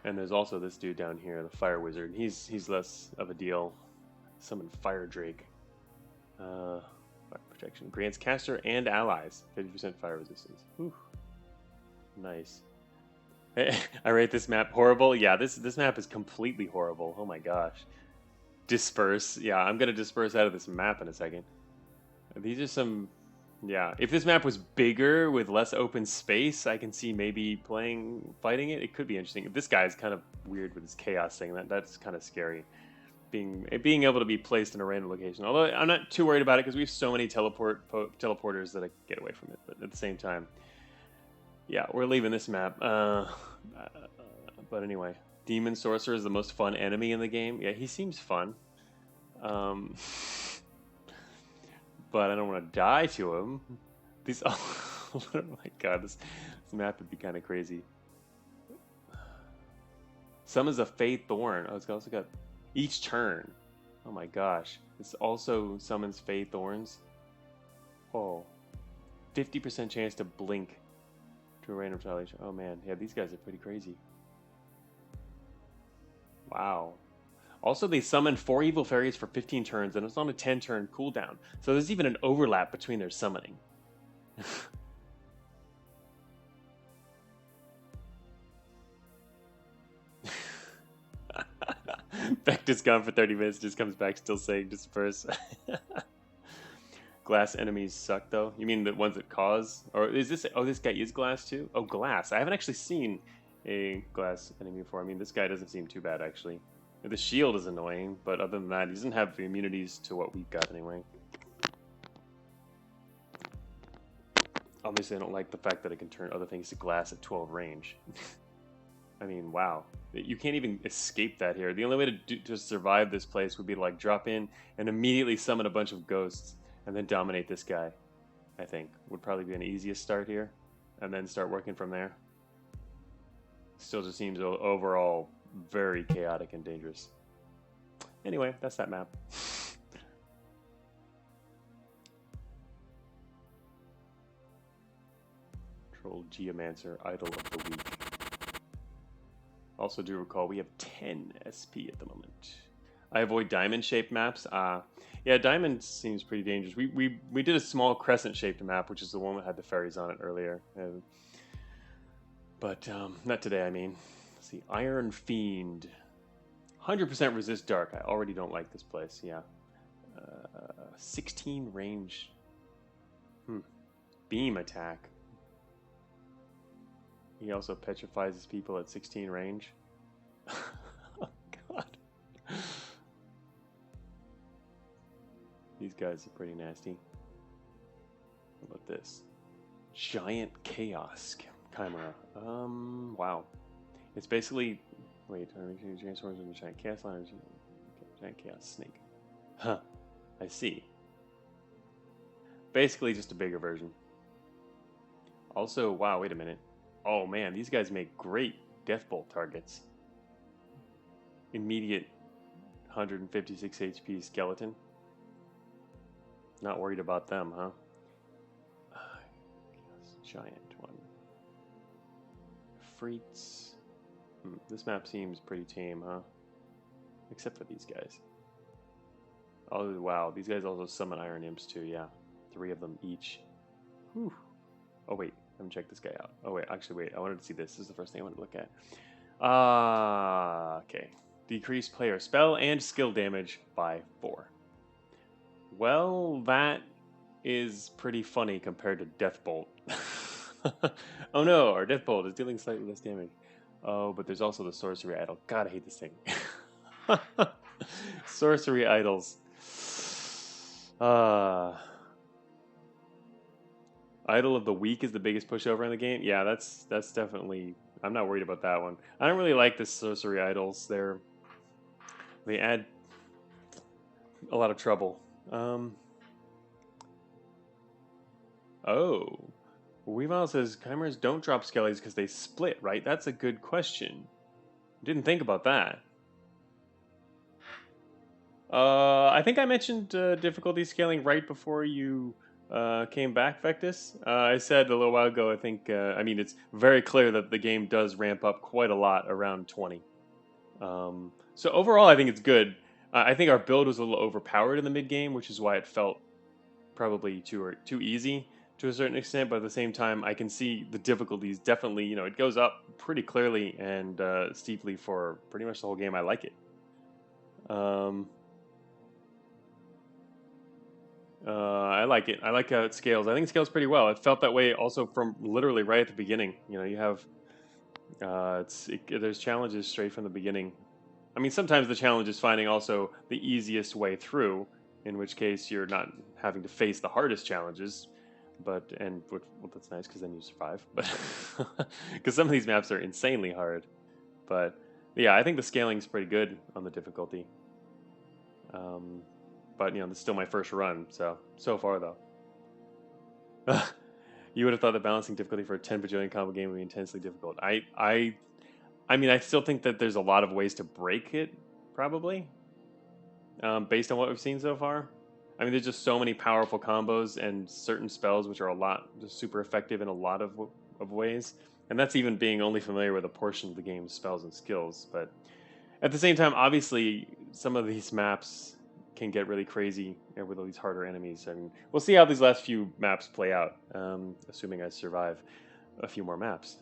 And there's also this dude down here, the Fire Wizard. He's less of a deal. Summon Fire Drake. Fire protection. Grants caster and allies 50% fire resistance. Whew. Nice. I rate this map horrible. Yeah, this map is completely horrible. Oh my gosh. Disperse. Yeah, I'm gonna disperse out of this map in a second. These are some... Yeah, if this map was bigger with less open space, I can see maybe fighting it. It could be interesting. This guy is kind of weird with his chaos thing. That's kind of scary. Being able to be placed in a random location. Although I'm not too worried about it because we have so many teleporters that I get away from it. But at the same time, yeah, we're leaving this map. But anyway, Demon Sorcerer is the most fun enemy in the game. Yeah, he seems fun. But I don't want to die to him. These, oh my god, this map would be kind of crazy. Summons a Fey Thorn. Oh, it's also got each turn. Oh my gosh. This also summons Fey Thorns. Oh. 50% chance to blink to a random retaliation. Oh man, yeah, these guys are pretty crazy. Wow. Also, they summon 4 evil fairies for 15 turns, and it's on a 10-turn cooldown. So there's even an overlap between their summoning. Vector's gone for 30 minutes, just comes back still saying disperse. Glass enemies suck though. You mean the ones that cause? Or is this, oh, this guy is glass too? Oh, glass. I haven't actually seen a glass enemy before. I mean, this guy doesn't seem too bad actually. The shield is annoying, but other than that, he doesn't have the immunities to what we've got anyway. Obviously, I don't like the fact that it can turn other things to glass at 12 range. I mean, wow. You can't even escape that here. The only way to survive this place would be to like drop in and immediately summon a bunch of ghosts and then dominate this guy, I think. Would probably be an easiest start here. And then start working from there. Still just seems overall very chaotic and dangerous. Anyway, that's that map. Troll Geomancer, Idol of the Week. Also do recall we have 10 SP at the moment. I avoid diamond-shaped maps. Yeah, diamond seems pretty dangerous. We did a small crescent-shaped map, which is the one that had the fairies on it earlier. But not today, I mean. Let's see, Iron Fiend. 100% resist dark. I already don't like this place, yeah. 16 range. Beam attack. He also petrifies his people at 16 range. Oh, God. These guys are pretty nasty. How about this? Giant Chaos Chimera. Wow. It's basically... Wait, transforms into Giant Chaos Line. Giant Chaos Snake. Huh. I see. Basically just a bigger version. Also, wow, wait a minute. Oh man, these guys make great Deathbolt targets. Immediate 156 HP skeleton. Not worried about them, huh? Giant one. Freets. This map seems pretty tame, huh? Except for these guys. Oh wow, these guys also summon Iron Imps too, yeah. 3 of them each. Whew. Oh wait. Let me check this guy out. Oh wait, actually wait, I wanted to see this. This is the first thing I wanted to look at. Okay. Decrease player spell and skill damage by 4. Well, that is pretty funny compared to Deathbolt. Oh no, our Deathbolt is dealing slightly less damage. Oh, but there's also the Sorcery Idol. God, I hate this thing. Sorcery Idols. Idol of the Week is the biggest pushover in the game. Yeah, that's definitely... I'm not worried about that one. I don't really like the Sorcery Idols. They add a lot of trouble. Oh. Weavile says chimeras don't drop skellies because they split, right? That's a good question. Didn't think about that. I think I mentioned difficulty scaling right before you... came back, Vectus. I said a little while ago, I think, I mean, it's very clear that the game does ramp up quite a lot around 20. So overall, I think it's good. I think our build was a little overpowered in the mid-game, which is why it felt probably too easy to a certain extent, but at the same time, I can see the difficulties definitely, you know, it goes up pretty clearly and steeply for pretty much the whole game. I like it. I like it. I like how it scales. I think it scales pretty well. It felt that way also from literally right at the beginning. You know, you have there's challenges straight from the beginning. I mean, sometimes the challenge is finding also the easiest way through, in which case you're not having to face the hardest challenges. Well, that's nice because then you survive. But because some of these maps are insanely hard. But yeah, I think the scaling's pretty good on the difficulty. But, you know, this is still my first run, so far, though. You would have thought that balancing difficulty for a 10 bajillion combo game would be intensely difficult. I mean, I still think that there's a lot of ways to break it, probably, based on what we've seen so far. I mean, there's just so many powerful combos and certain spells which are just super effective in a lot of ways. And that's even being only familiar with a portion of the game's spells and skills. But at the same time, obviously, some of these maps can get really crazy with all these harder enemies. I mean, we'll see how these last few maps play out, assuming I survive a few more maps.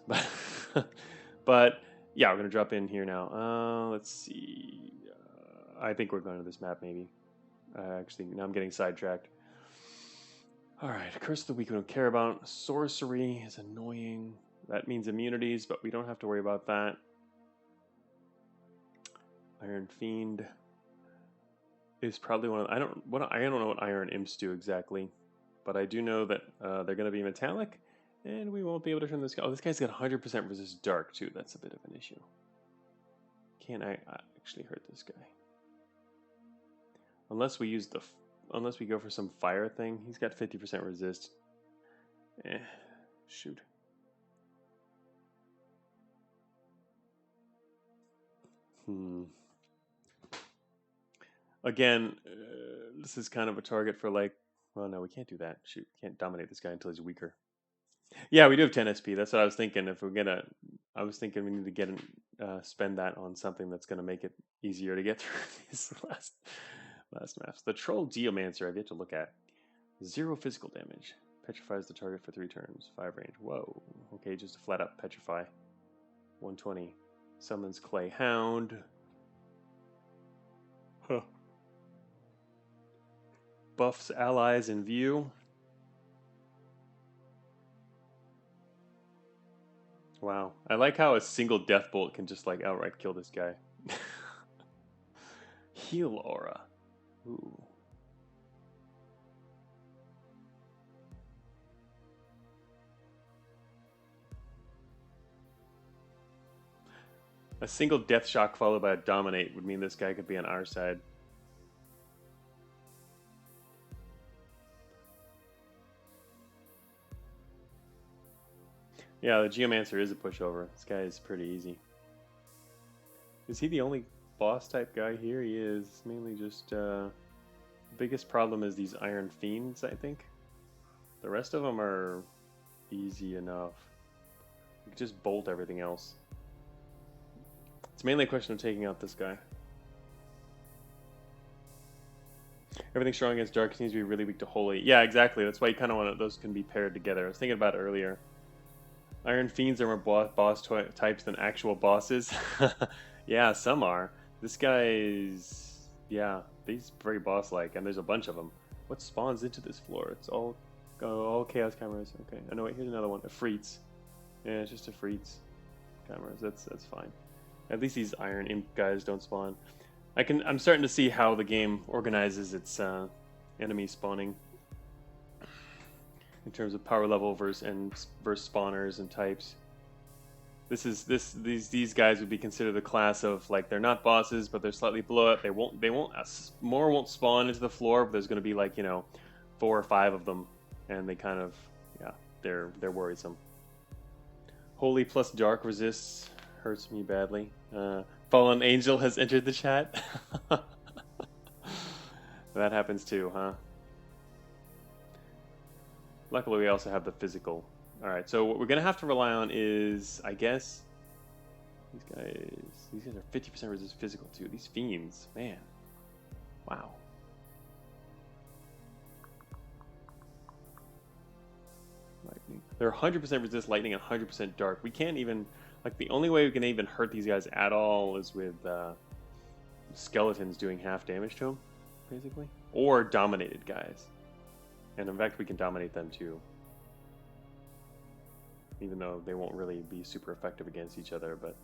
But yeah, we're going to drop in here now. Let's see. I think we're going to this map, maybe. Actually, now I'm getting sidetracked. Alright, Curse of the Weak we don't care about. Sorcery is annoying. That means immunities, but we don't have to worry about that. Iron Fiend is probably one of... I don't know what Iron Imps do exactly, but I do know that they're going to be metallic, and we won't be able to turn this guy... Oh, this guy's got 100% resist dark, too. That's a bit of an issue. Can I actually hurt this guy? Unless we use the... Unless we go for some fire thing. He's got 50% resist. Shoot. Again, this is kind of a target for like... Well, no, we can't do that. Shoot, can't dominate this guy until he's weaker. Yeah, we do have 10 SP. That's what I was thinking. If we're gonna... I was thinking we need to get spend that on something that's going to make it easier to get through these last maps. The Troll Geomancer I've yet to look at. 0 physical damage. Petrifies the target for 3 turns. 5 range. Whoa. Okay, just a flat up petrify. 120. Summons Clay Hound. Huh. Buffs allies in view. Wow. I like how a single death bolt can just like outright kill this guy. Heal aura. Ooh. A single death shock followed by a dominate would mean this guy could be on our side. Yeah, the Geomancer is a pushover. This guy is pretty easy. Is he the only boss type guy here? He is. Mainly just the biggest problem is these Iron Fiends, I think. The rest of them are easy enough. You can just bolt everything else. It's mainly a question of taking out this guy. Everything strong against dark seems to be really weak to holy. Yeah, exactly. That's why you kind of want those can be paired together. I was thinking about it earlier. Iron Fiends are more boss types than actual bosses. Yeah, some are. This guy is... Yeah, he's very boss-like, and there's a bunch of them. What spawns into this floor? It's all Chaos Chimeras. Okay. Oh, no, wait, here's another one. A Freets. Yeah, it's just a Freets. Chimeras. That's fine. At least these Iron Imp guys don't spawn. I'm starting to see how the game organizes its enemy spawning. In terms of power level versus spawners and types. These guys would be considered a class of like they're not bosses, but they're slightly below it. More won't spawn into the floor, but there's going to be like 4 or 5 of them, and they kind of they're worrisome. Holy plus dark resists hurts me badly. Fallen Angel has entered the chat. That happens too, huh? Luckily, we also have the physical. Alright, so what we're going to have to rely on is, I guess, these guys are 50% resist physical too. These fiends, man. Wow. Lightning. They're 100% resist lightning and 100% dark. We can't even, like, the only way we can even hurt these guys at all is with skeletons doing half damage to them, basically. Or dominated guys. And in fact, we can dominate them too. Even though they won't really be super effective against each other, but...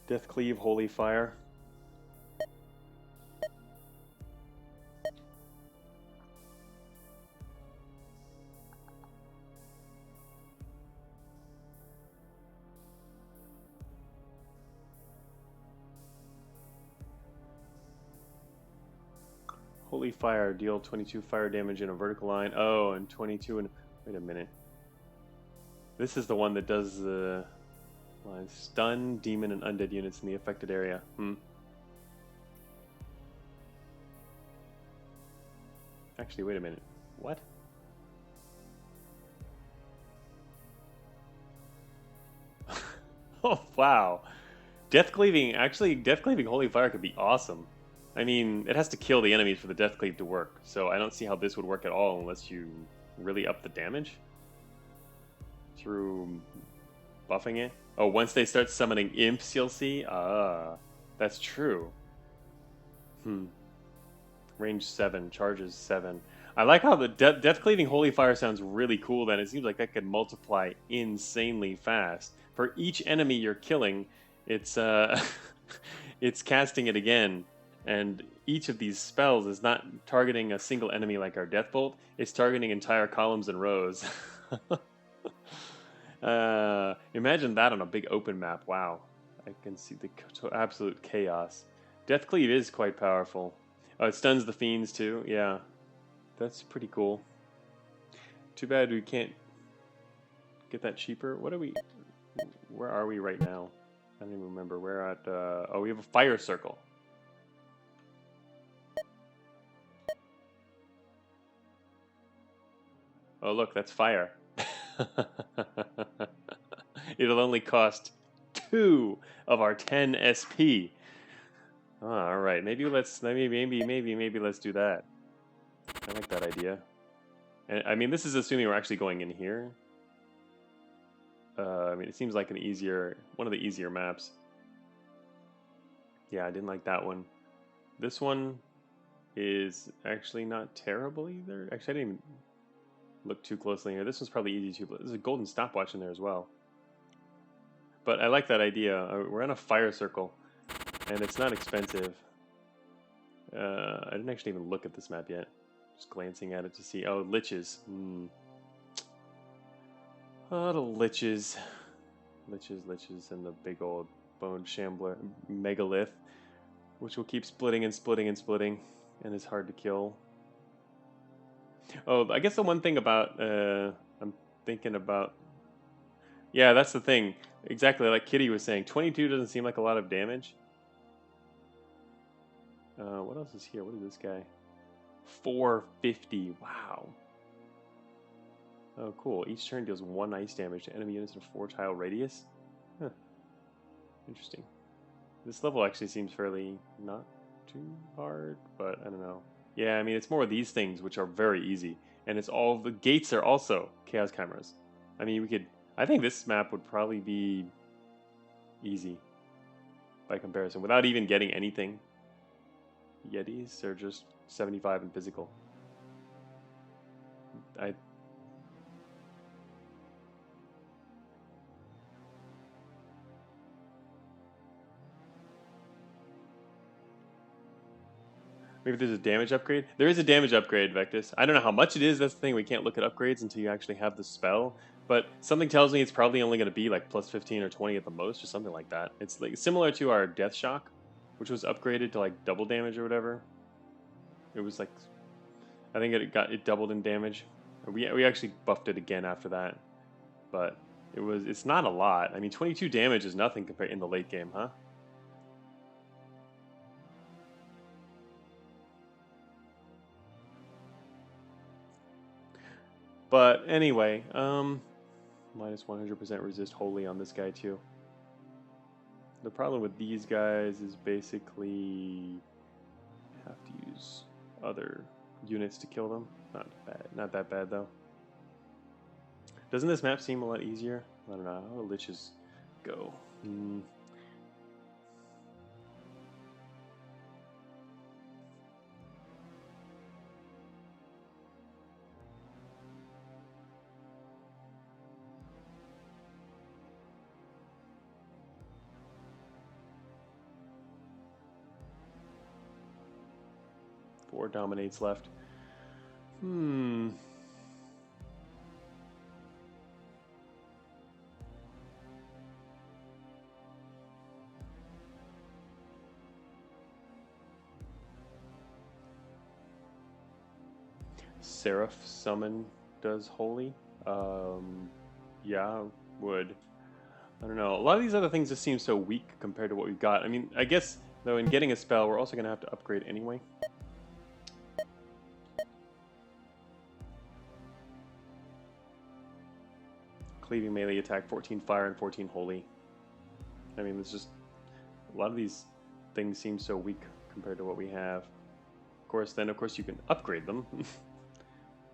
Death Cleave, Holy Fire. Holy Fire, deal 22 fire damage in a vertical line. Oh, and 22 in... Wait a minute. This is the one that does the... stun, demon, and undead units in the affected area. Actually, wait a minute. What? Oh, wow. Death Cleaving Holy Fire could be awesome. I mean, it has to kill the enemies for the Death Cleave to work, so I don't see how this would work at all unless you really up the damage through buffing it. Oh, once they start summoning imps, you'll see? Ah, that's true. Range 7, charges 7. I like how the Death Cleaving Holy Fire sounds really cool then. It seems like that could multiply insanely fast. For each enemy you're killing, it's it's casting it again. And each of these spells is not targeting a single enemy like our Death Bolt. It's targeting entire columns and rows. Imagine that on a big open map. Wow. I can see the absolute chaos. Death Cleave is quite powerful. Oh, it stuns the fiends too. Yeah, that's pretty cool. Too bad we can't get that cheaper. What are we? Where are we right now? I don't even remember. We're at. Oh, we have a fire circle. Oh, look, that's fire. It'll only cost 2 of our 10 SP. Oh, all right, maybe let's maybe let's do that. I like that idea. And I mean, this is assuming we're actually going in here. I mean, it seems like one of the easier maps. Yeah, I didn't like that one. This one is actually not terrible either. Actually, I didn't even look too closely here. This one's probably easy too. There's a golden stopwatch in there as well. But I like that idea. We're on a fire circle, and it's not expensive. I didn't actually even look at this map yet. Just glancing at it to see. Oh, liches. Oh, the liches. Liches, and the big old bone shambler megalith, which will keep splitting and splitting and splitting, and is hard to kill. Oh, I guess the one thing about I'm thinking about. Yeah, that's the thing. Exactly like Kitty was saying. 22 doesn't seem like a lot of damage. What else is here? What is this guy? 450. Wow. Oh, cool. Each turn deals 1 ice damage to enemy units in a 4-tile radius. Huh. Interesting. This level actually seems fairly not too hard, but I don't know. Yeah, I mean, it's more of these things which are very easy. And it's all the gates are also Chaos Chimeras. I mean, I think this map would probably be easy by comparison without even getting anything. Yetis are just 75 in physical. Maybe there's a damage upgrade. There is a damage upgrade, Vectus. I don't know how much it is. That's the thing. We can't look at upgrades until you actually have the spell. But something tells me it's probably only going to be like plus 15 or 20 at the most, or something like that. It's like similar to our Death Shock, which was upgraded to like double damage or whatever. It was like, I think it doubled in damage. We actually buffed it again after that, but it's not a lot. I mean, 22 damage is nothing compared in the late game, huh? But anyway, minus 100% resist wholly on this guy too. The problem with these guys is basically you have to use other units to kill them. Not bad, not that bad though. Doesn't this map seem a lot easier? I don't know. How do liches go? 4 dominates left. Seraph summon does holy. Yeah, would. I don't know. A lot of these other things just seem so weak compared to what we've got. I mean, I guess, though, in getting a spell, we're also going to have to upgrade anyway. Cleaving melee attack, 14 fire and 14 holy. I mean, it's just... A lot of these things seem so weak compared to what we have. Of course, you can upgrade them.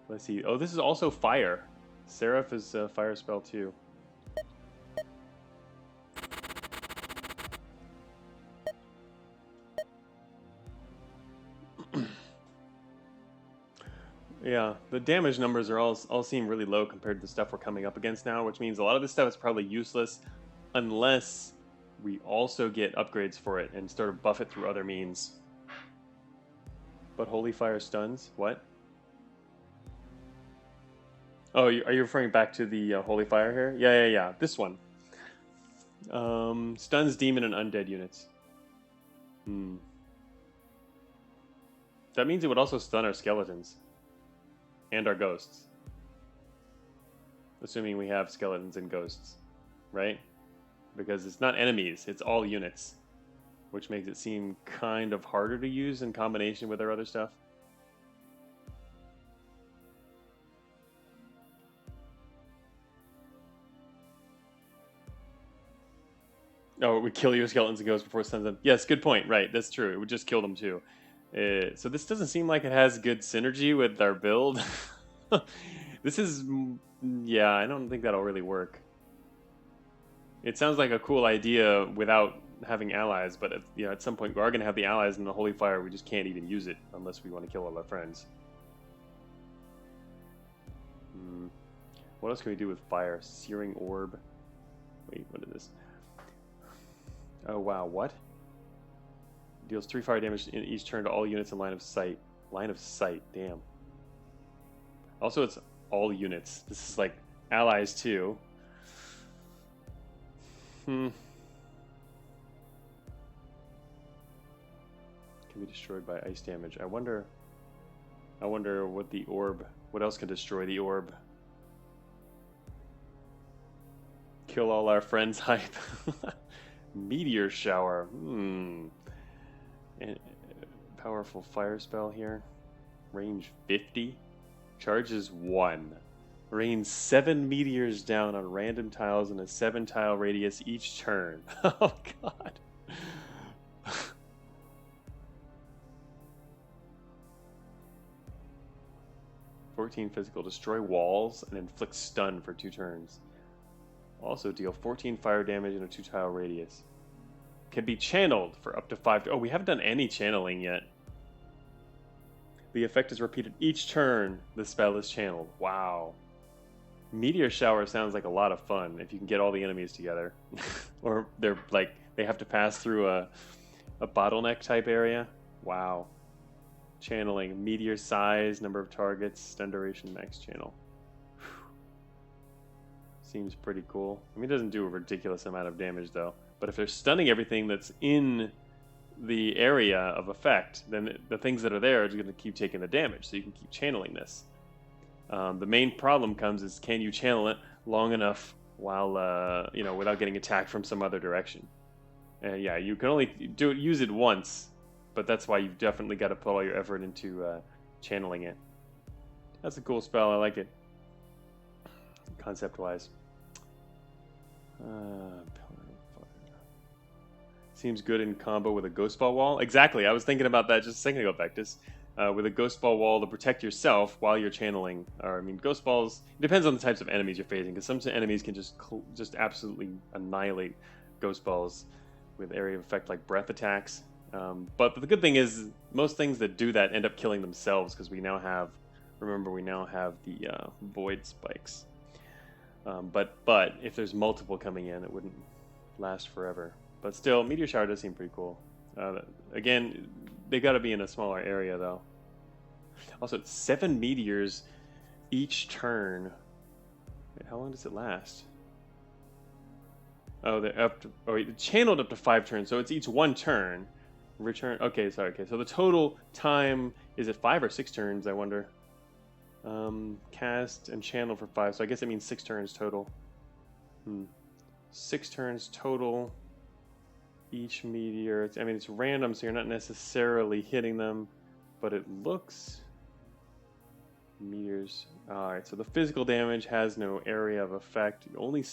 Let's see. Oh, this is also fire. Seraph is a fire spell too. Yeah, the damage numbers are all seem really low compared to the stuff we're coming up against now, which means a lot of this stuff is probably useless unless we also get upgrades for it and sort of buff it through other means. But Holy Fire stuns? What? Oh, are you referring back to the Holy Fire here? Yeah. This one. Stuns demon and undead units. That means it would also stun our skeletons. And our ghosts. Assuming we have skeletons and ghosts. Right? Because it's not enemies, it's all units. Which makes it seem kind of harder to use in combination with our other stuff. Oh, it would kill your skeletons and ghosts before it stuns them. Yes, good point. Right, that's true. It would just kill them too. So this doesn't seem like it has good synergy with our build. This is... Yeah, I don't think that'll really work. It sounds like a cool idea without having allies, but at some point we are going to have the allies in the Holy Fire. We just can't even use it unless we want to kill all our friends. What else can we do with fire? Searing Orb. Wait, what is this? Oh, wow, what? Deals 3 fire damage in each turn to all units in line of sight. Line of sight, damn. Also, it's all units. This is like allies too. Can be destroyed by ice damage. I wonder what the orb... What else can destroy the orb? Kill all our friends hype. Meteor shower. And powerful fire spell here. Range 50. Charges 1. Rains 7 meteors down on random tiles in a 7-tile radius each turn. Oh god. 14 physical. Destroy walls and inflict stun for 2 turns. Also deal 14 fire damage in a 2-tile radius. Can be channeled for up to 5... Oh, we haven't done any channeling yet. The effect is repeated each turn the spell is channeled. Wow. Meteor shower sounds like a lot of fun if you can get all the enemies together. Or they're like, they have to pass through a bottleneck type area. Wow. Channeling. Meteor size, number of targets, stun duration, max channel. Seems pretty cool. I mean, it doesn't do a ridiculous amount of damage though. But if they're stunning everything that's in the area of effect, then the things that are there are going to keep taking the damage, so you can keep channeling this. The main problem comes is, can you channel it long enough while without getting attacked from some other direction? Yeah, you can only use it once, but that's why you've definitely got to put all your effort into channeling it. That's a cool spell. I like it, concept-wise. Seems good in combo with a Ghost Ball Wall. Exactly, I was thinking about that just a second ago, Vectus. With a Ghost Ball Wall to protect yourself while you're channeling. Or, I mean, Ghost Balls... It depends on the types of enemies you're facing, because some enemies can just absolutely annihilate Ghost Balls with area of effect like breath attacks. But the good thing is, most things that do that end up killing themselves, because we now have... Remember, we now have the Void Spikes. But if there's multiple coming in, it wouldn't last forever. But still, Meteor Shower does seem pretty cool. Again, they got to be in a smaller area, though. Also, it's 7 meteors each turn. Wait, how long does it last? Oh, they're up to... Oh, wait, channeled up to 5 turns, so it's each 1 turn. Return... Okay, sorry. Okay, so the total time... Is it 5 or 6 turns, I wonder? Cast and channel for 5, so I guess it means 6 turns total. 6 turns total. Each meteor, it's random, so you're not necessarily hitting them, but it looks... Meteors. Alright, so the physical damage has no area of effect. You only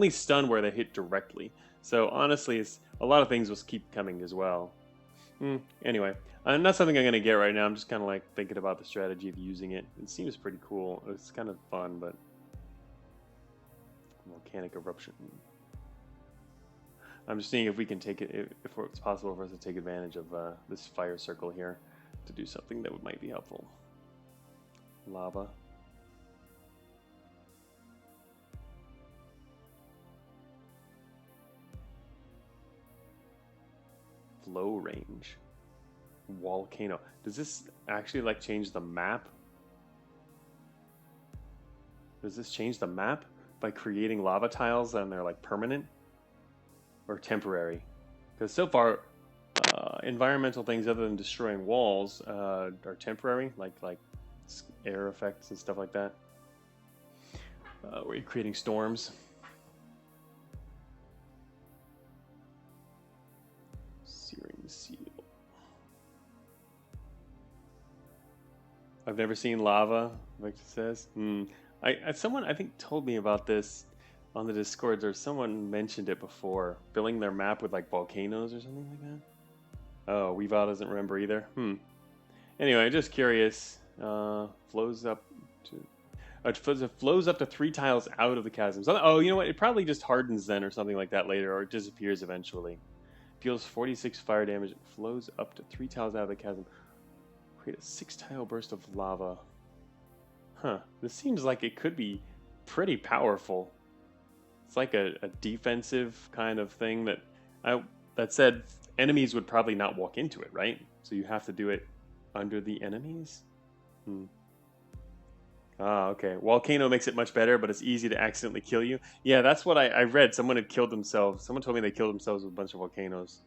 stun where they hit directly. So honestly, a lot of things will keep coming as well. Anyway, not something I'm going to get right now. I'm just kind of like thinking about the strategy of using it. It seems pretty cool. It's kind of fun, but volcanic eruption. I'm just seeing if we can take it, if it's possible for us to take advantage of this fire circle here to do something that might be helpful. Lava. Flow range. Volcano. Does this actually like change the map? Does this change the map by creating lava tiles and they're like permanent or temporary? Because so far, environmental things other than destroying walls are temporary, like air effects and stuff like that. Where you're creating storms. Searing seal. I've never seen lava, Victor says. Someone I think told me about this on the Discord, or someone mentioned it before, filling their map with like volcanoes or something like that. Oh, Weavile doesn't remember either. Anyway, just curious. Flows up to. It flows up to 3 tiles out of the chasm. So, oh, you know what? It probably just hardens then or something like that later, or it disappears eventually. Deals 46 fire damage. It flows up to 3 tiles out of the chasm. Create a 6-tile burst of lava. Huh. This seems like it could be pretty powerful. It's like a defensive kind of thing that said enemies would probably not walk into it, right? So you have to do it under the enemies? Ah, okay. Volcano makes it much better, but it's easy to accidentally kill you. Yeah, that's what I read. Someone had killed themselves. Someone told me they killed themselves with a bunch of volcanoes.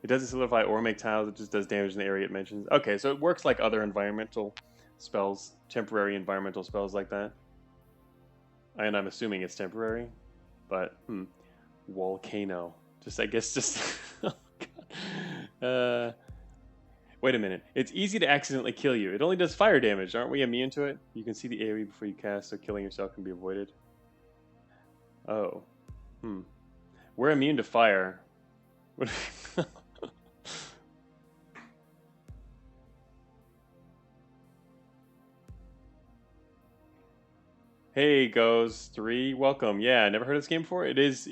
It doesn't solidify or make tiles. It just does damage in the area it mentions. Okay, so it works like other environmental spells, temporary environmental spells like that. And I'm assuming it's temporary, but volcano. I guess. Wait a minute. It's easy to accidentally kill you. It only does fire damage. Aren't we immune to it? You can see the AoE before you cast, so killing yourself can be avoided. Oh. We're immune to fire. Hey, Goes 3, welcome. Yeah, never heard of this game before. It is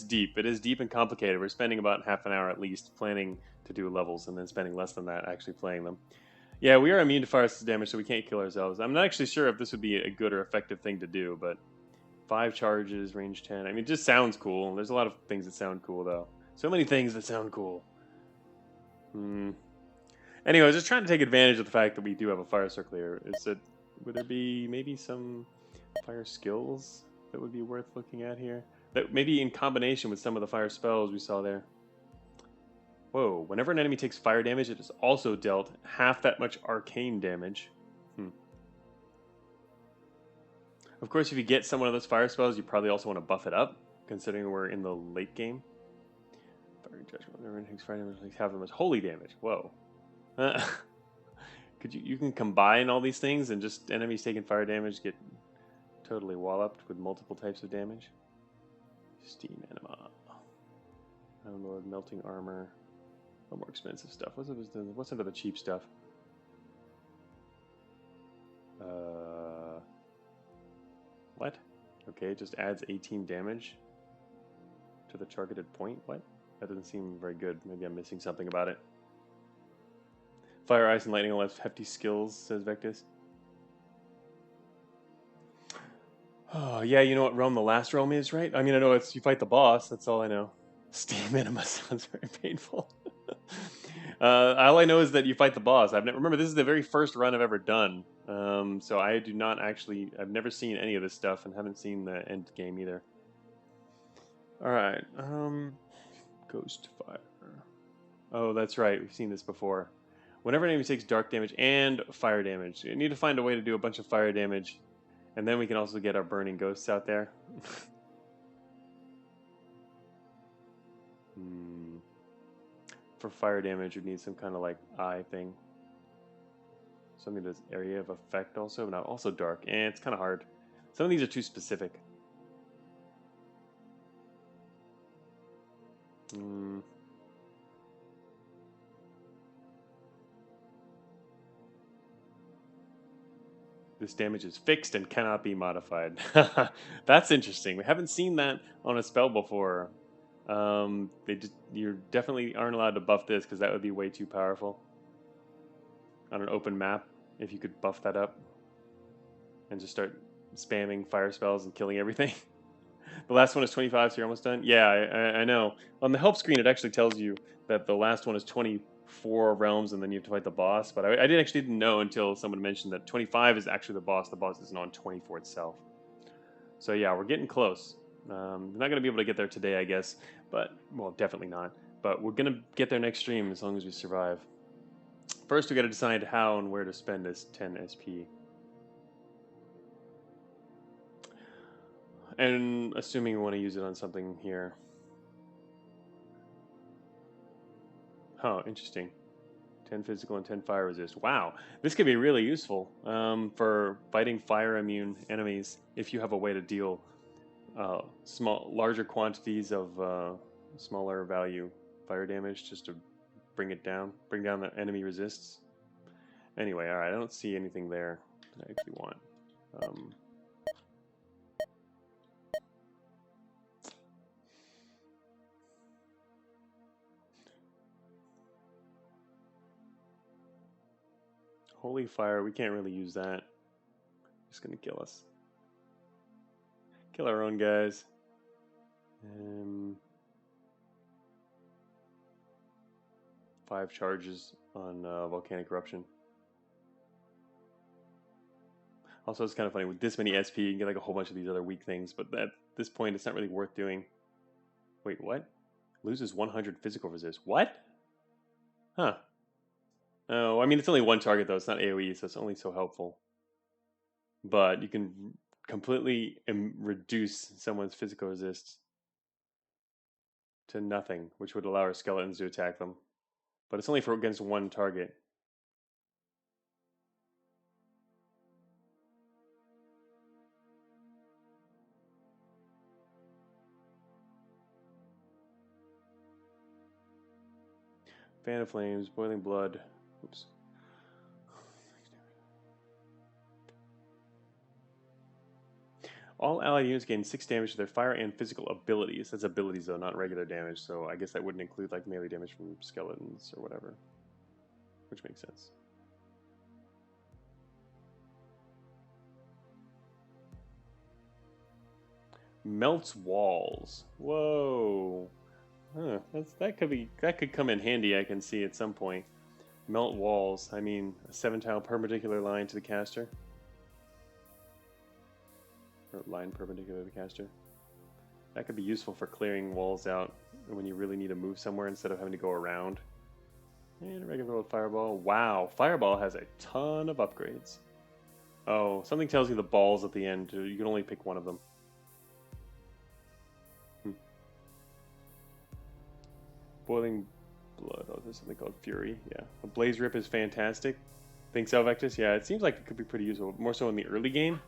deep. It is deep and complicated. We're spending about half an hour at least planning to do levels, and then spending less than that actually playing them. Yeah, we are immune to fire damage, so we can't kill ourselves. I'm not actually sure if this would be a good or effective thing to do, but 5 charges, range 10. I mean, it just sounds cool. There's a lot of things that sound cool, though. So many things that sound cool. Anyway, I was just trying to take advantage of the fact that we do have a fire circle here. Would there be maybe some fire skills that would be worth looking at here? That maybe in combination with some of the fire spells we saw there. Whoa, whenever an enemy takes fire damage, it is also dealt half that much arcane damage. Of course, if you get some of those fire spells, you probably also want to buff it up, considering we're in the late game. Fire judgment, whenever anything takes fire damage, takes half that much holy damage. Whoa. You can combine all these things and just enemies taking fire damage get totally walloped with multiple types of damage. Steam anima. Download melting armor. A more expensive stuff. What's under the cheap stuff? What? Okay, it just adds 18 damage to the targeted point. What? That doesn't seem very good. Maybe I'm missing something about it. Fire, ice, and lightning all have hefty skills, says Vectus. Oh, yeah, you know what realm the last realm is, right? I mean, I know it's you fight the boss. That's all I know. Steam anima sounds very painful. All I know is that you fight the boss. Remember, this is the very first run I've ever done. So I do not actually... I've never seen any of this stuff and haven't seen the end game either. Alright. Ghost fire. Oh, that's right. We've seen this before. Whenever an enemy takes dark damage and fire damage, you need to find a way to do a bunch of fire damage, and then we can also get our burning ghosts out there. For fire damage, you'd need some kind of like eye thing. Something that's area of effect also, but not also dark. And it's kind of hard. Some of these are too specific. This damage is fixed and cannot be modified. That's interesting. We haven't seen that on a spell before. You definitely aren't allowed to buff this because that would be way too powerful. On an open map, if you could buff that up and just start spamming fire spells and killing everything. The last one is 25, so you're almost done? Yeah, I know. On the help screen, it actually tells you that the last one is 24 realms, and then you have to fight the boss. But I didn't know until someone mentioned that 25 is actually the boss. The boss isn't on 24 itself. So yeah, we're getting close. We're not going to be able to get there today, I guess. But, well, definitely not. But we're going to get there next stream as long as we survive. First, we got to decide how and where to spend this 10 SP. And assuming we want to use it on something here. Oh, interesting. 10 physical and 10 fire resist. Wow, this could be really useful for fighting fire immune enemies if you have a way to deal larger quantities of smaller value fire damage just to bring down the enemy resists. Anyway, all right, I don't see anything there that I actually want. Holy fire, we can't really use that. Just gonna kill us. Kill our own guys. 5 charges on volcanic eruption. Also, it's kind of funny with this many SP, you can get like a whole bunch of these other weak things, but at this point, it's not really worth doing. Wait, what? Loses 100 physical resist. What? Huh. Oh, I mean, it's only one target, though. It's not AoE, so it's only so helpful. But you can completely reduce someone's physical resist to nothing, which would allow our skeletons to attack them. But it's only for against one target. Fan of Flames, Boiling Blood. Oops. All allied units gain 6 damage to their fire and physical abilities. That's abilities, though, not regular damage, so I guess that wouldn't include like melee damage from skeletons or whatever. Which makes sense. Melts walls. Whoa. Huh, that could come in handy, I can see at some point. Melt walls. I mean, a 7-tile perpendicular line to the caster. Or line perpendicular to the caster. That could be useful for clearing walls out when you really need to move somewhere instead of having to go around. And a regular old fireball. Wow, fireball has a ton of upgrades. Oh, something tells you the balls at the end. You can only pick one of them. Boiling Blood. Oh, there's something called Fury. Yeah. A Blaze Rip is fantastic. Think so, Vectus? Yeah, it seems like it could be pretty useful. More so in the early game.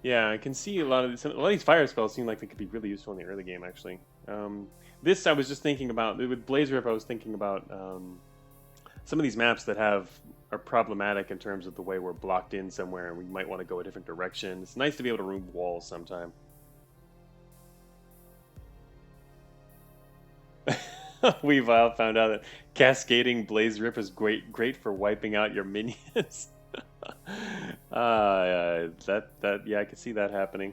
Yeah, I can see a lot of these fire spells seem like they could be really useful in the early game, actually. This I was just thinking about. With Blaze Rip, I was thinking about some of these maps that are problematic in terms of the way we're blocked in somewhere and we might want to go a different direction. It's nice to be able to remove walls sometime. Weavile found out that cascading Blaze Rip is great for wiping out your minions. Yeah, I could see that happening.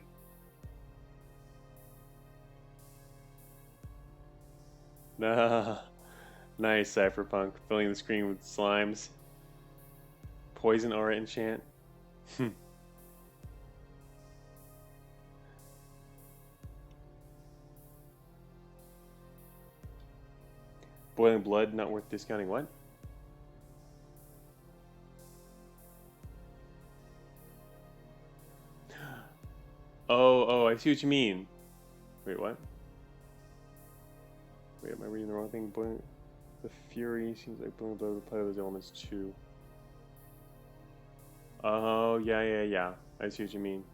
Nice, Cypherpunk. Filling the screen with slimes. Poison Aura enchant. Boiling Blood, not worth discounting. What? Oh, I see what you mean. Wait, what? Wait, am I reading the wrong thing? The Fury seems like Boiling Blood would play those elements too. Oh, yeah. I see what you mean.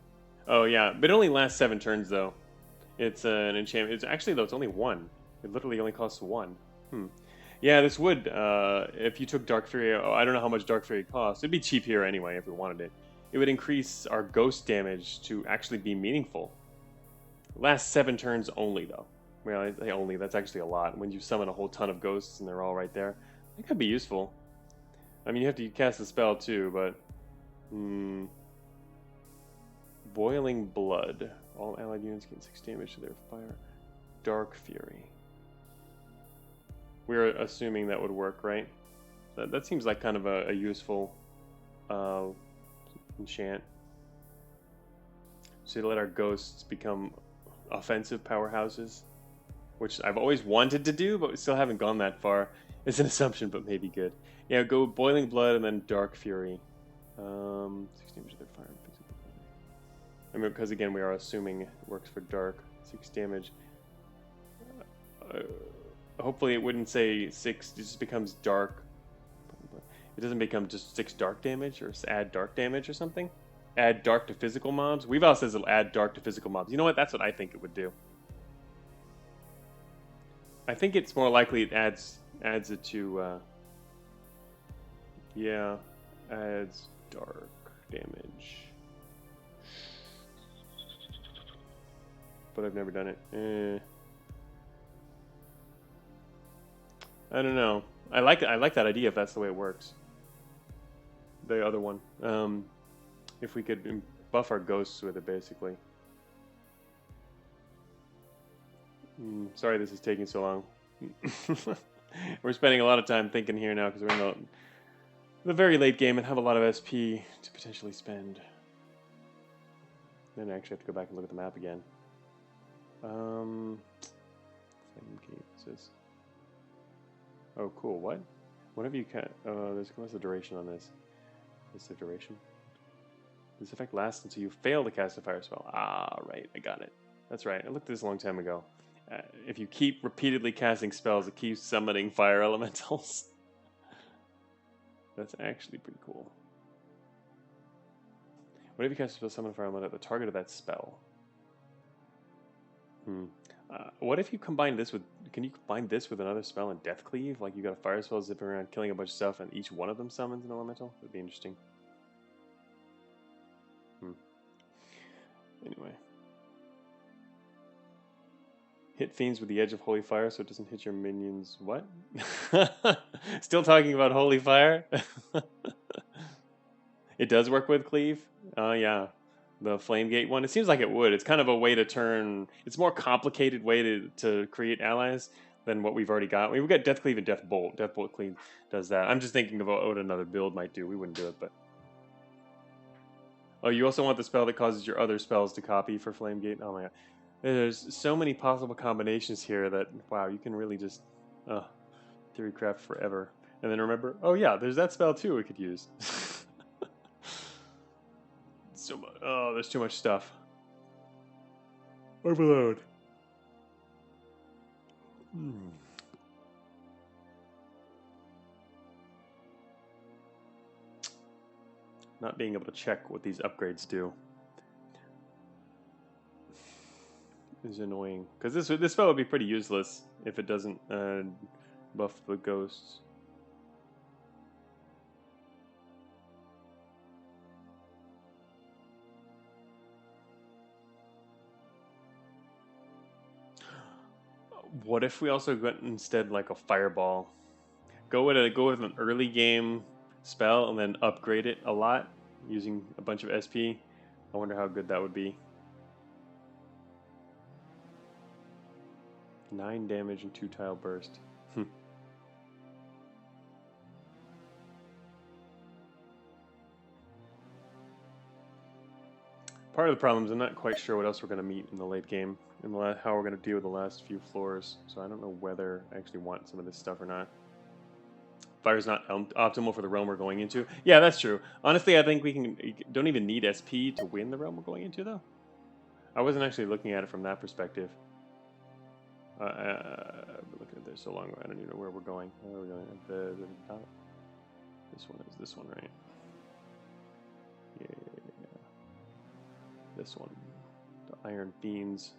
Oh, yeah, but it only lasts 7 turns, though. It's an enchantment. It's actually, though, it's only 1. It literally only costs 1. Yeah, this would, if you took Dark Fury, I don't know how much Dark Fury costs. It'd be cheap here anyway if we wanted it. it would increase our ghost damage to actually be meaningful. Last 7 turns only, though. Well, I say only, that's actually a lot. When you summon a whole ton of ghosts and they're all right there, it could be useful. I mean, you have to cast the spell too, but... Boiling Blood. All allied units gain 6 damage to their fire. Dark Fury. We're assuming that would work, right? That seems like kind of a useful enchant. So to let our ghosts become offensive powerhouses, which I've always wanted to do, but we still haven't gone that far. It's an assumption, but maybe good. Yeah, go Boiling Blood and then Dark Fury. 6 damage to their fire and physical. I mean, because again, we are assuming it works for Dark. 6 damage. Hopefully it wouldn't say 6, it just becomes Dark. It doesn't become just 6 dark damage, or add dark damage or something. Add dark to physical mobs. We've says it'll add dark to physical mobs. You know what? That's what I think it would do. I think it's more likely it adds it to, yeah, adds dark damage. But I've never done it. I don't know. I like that idea if that's the way it works. The other one. If we could buff our ghosts with it, basically. Sorry this is taking so long. We're spending a lot of time thinking here now because we're in the very late game and have a lot of SP to potentially spend. Then I actually have to go back and look at the map again. Flame Gate. Oh, cool. What? Whenever you can. What's the duration on this? What's the duration? This effect lasts until you fail to cast a fire spell. Ah, right. I got it. That's right. I looked at this a long time ago. If you keep repeatedly casting spells, it keeps summoning fire elementals. That's actually pretty cool. What if you cast a spell, summon a fire elemental at the target of that spell? What if you combine this with... Can you combine this with another spell in Death Cleave? Like you got a fire spell zipping around killing a bunch of stuff and each one of them summons an elemental? That'd be interesting. Anyway. Hit fiends with the edge of holy fire so it doesn't hit your minions. What? Still talking about holy fire? It does work with cleave? Yeah. The Flame Gate one. It seems like it would. It's kind of a way to turn... It's a more complicated way to create allies than what we've already got. I mean, we've got Death Cleave and Death Bolt. Death Bolt Cleave does that. I'm just thinking about what another build might do. We wouldn't do it, but... Oh, you also want the spell that causes your other spells to copy for Flame Gate? Oh my god. There's so many possible combinations here that, wow, you can really just theory craft forever. And then remember, oh yeah, there's that spell too we could use. So much. Oh, there's too much stuff. Overload. Not being able to check what these upgrades do is annoying. Because this spell would be pretty useless if it doesn't buff the ghosts. What if we also went instead like a fireball? Go with an early game spell and then upgrade it a lot using a bunch of SP. I wonder how good that would be. 9 damage and 2 tile burst. Part of the problem is I'm not quite sure what else we're going to meet in the late game, and how we're going to deal with the last few floors. So I don't know whether I actually want some of this stuff or not. Fire's not optimal for the realm we're going into. Yeah, that's true. Honestly, I think we don't even need SP to win the realm we're going into, though. I wasn't actually looking at it from that perspective. I've been looking at this so long, I don't even know where we're going. Where are we going? At the top? This one is this one, right? Yeah. This one. The Iron Beams.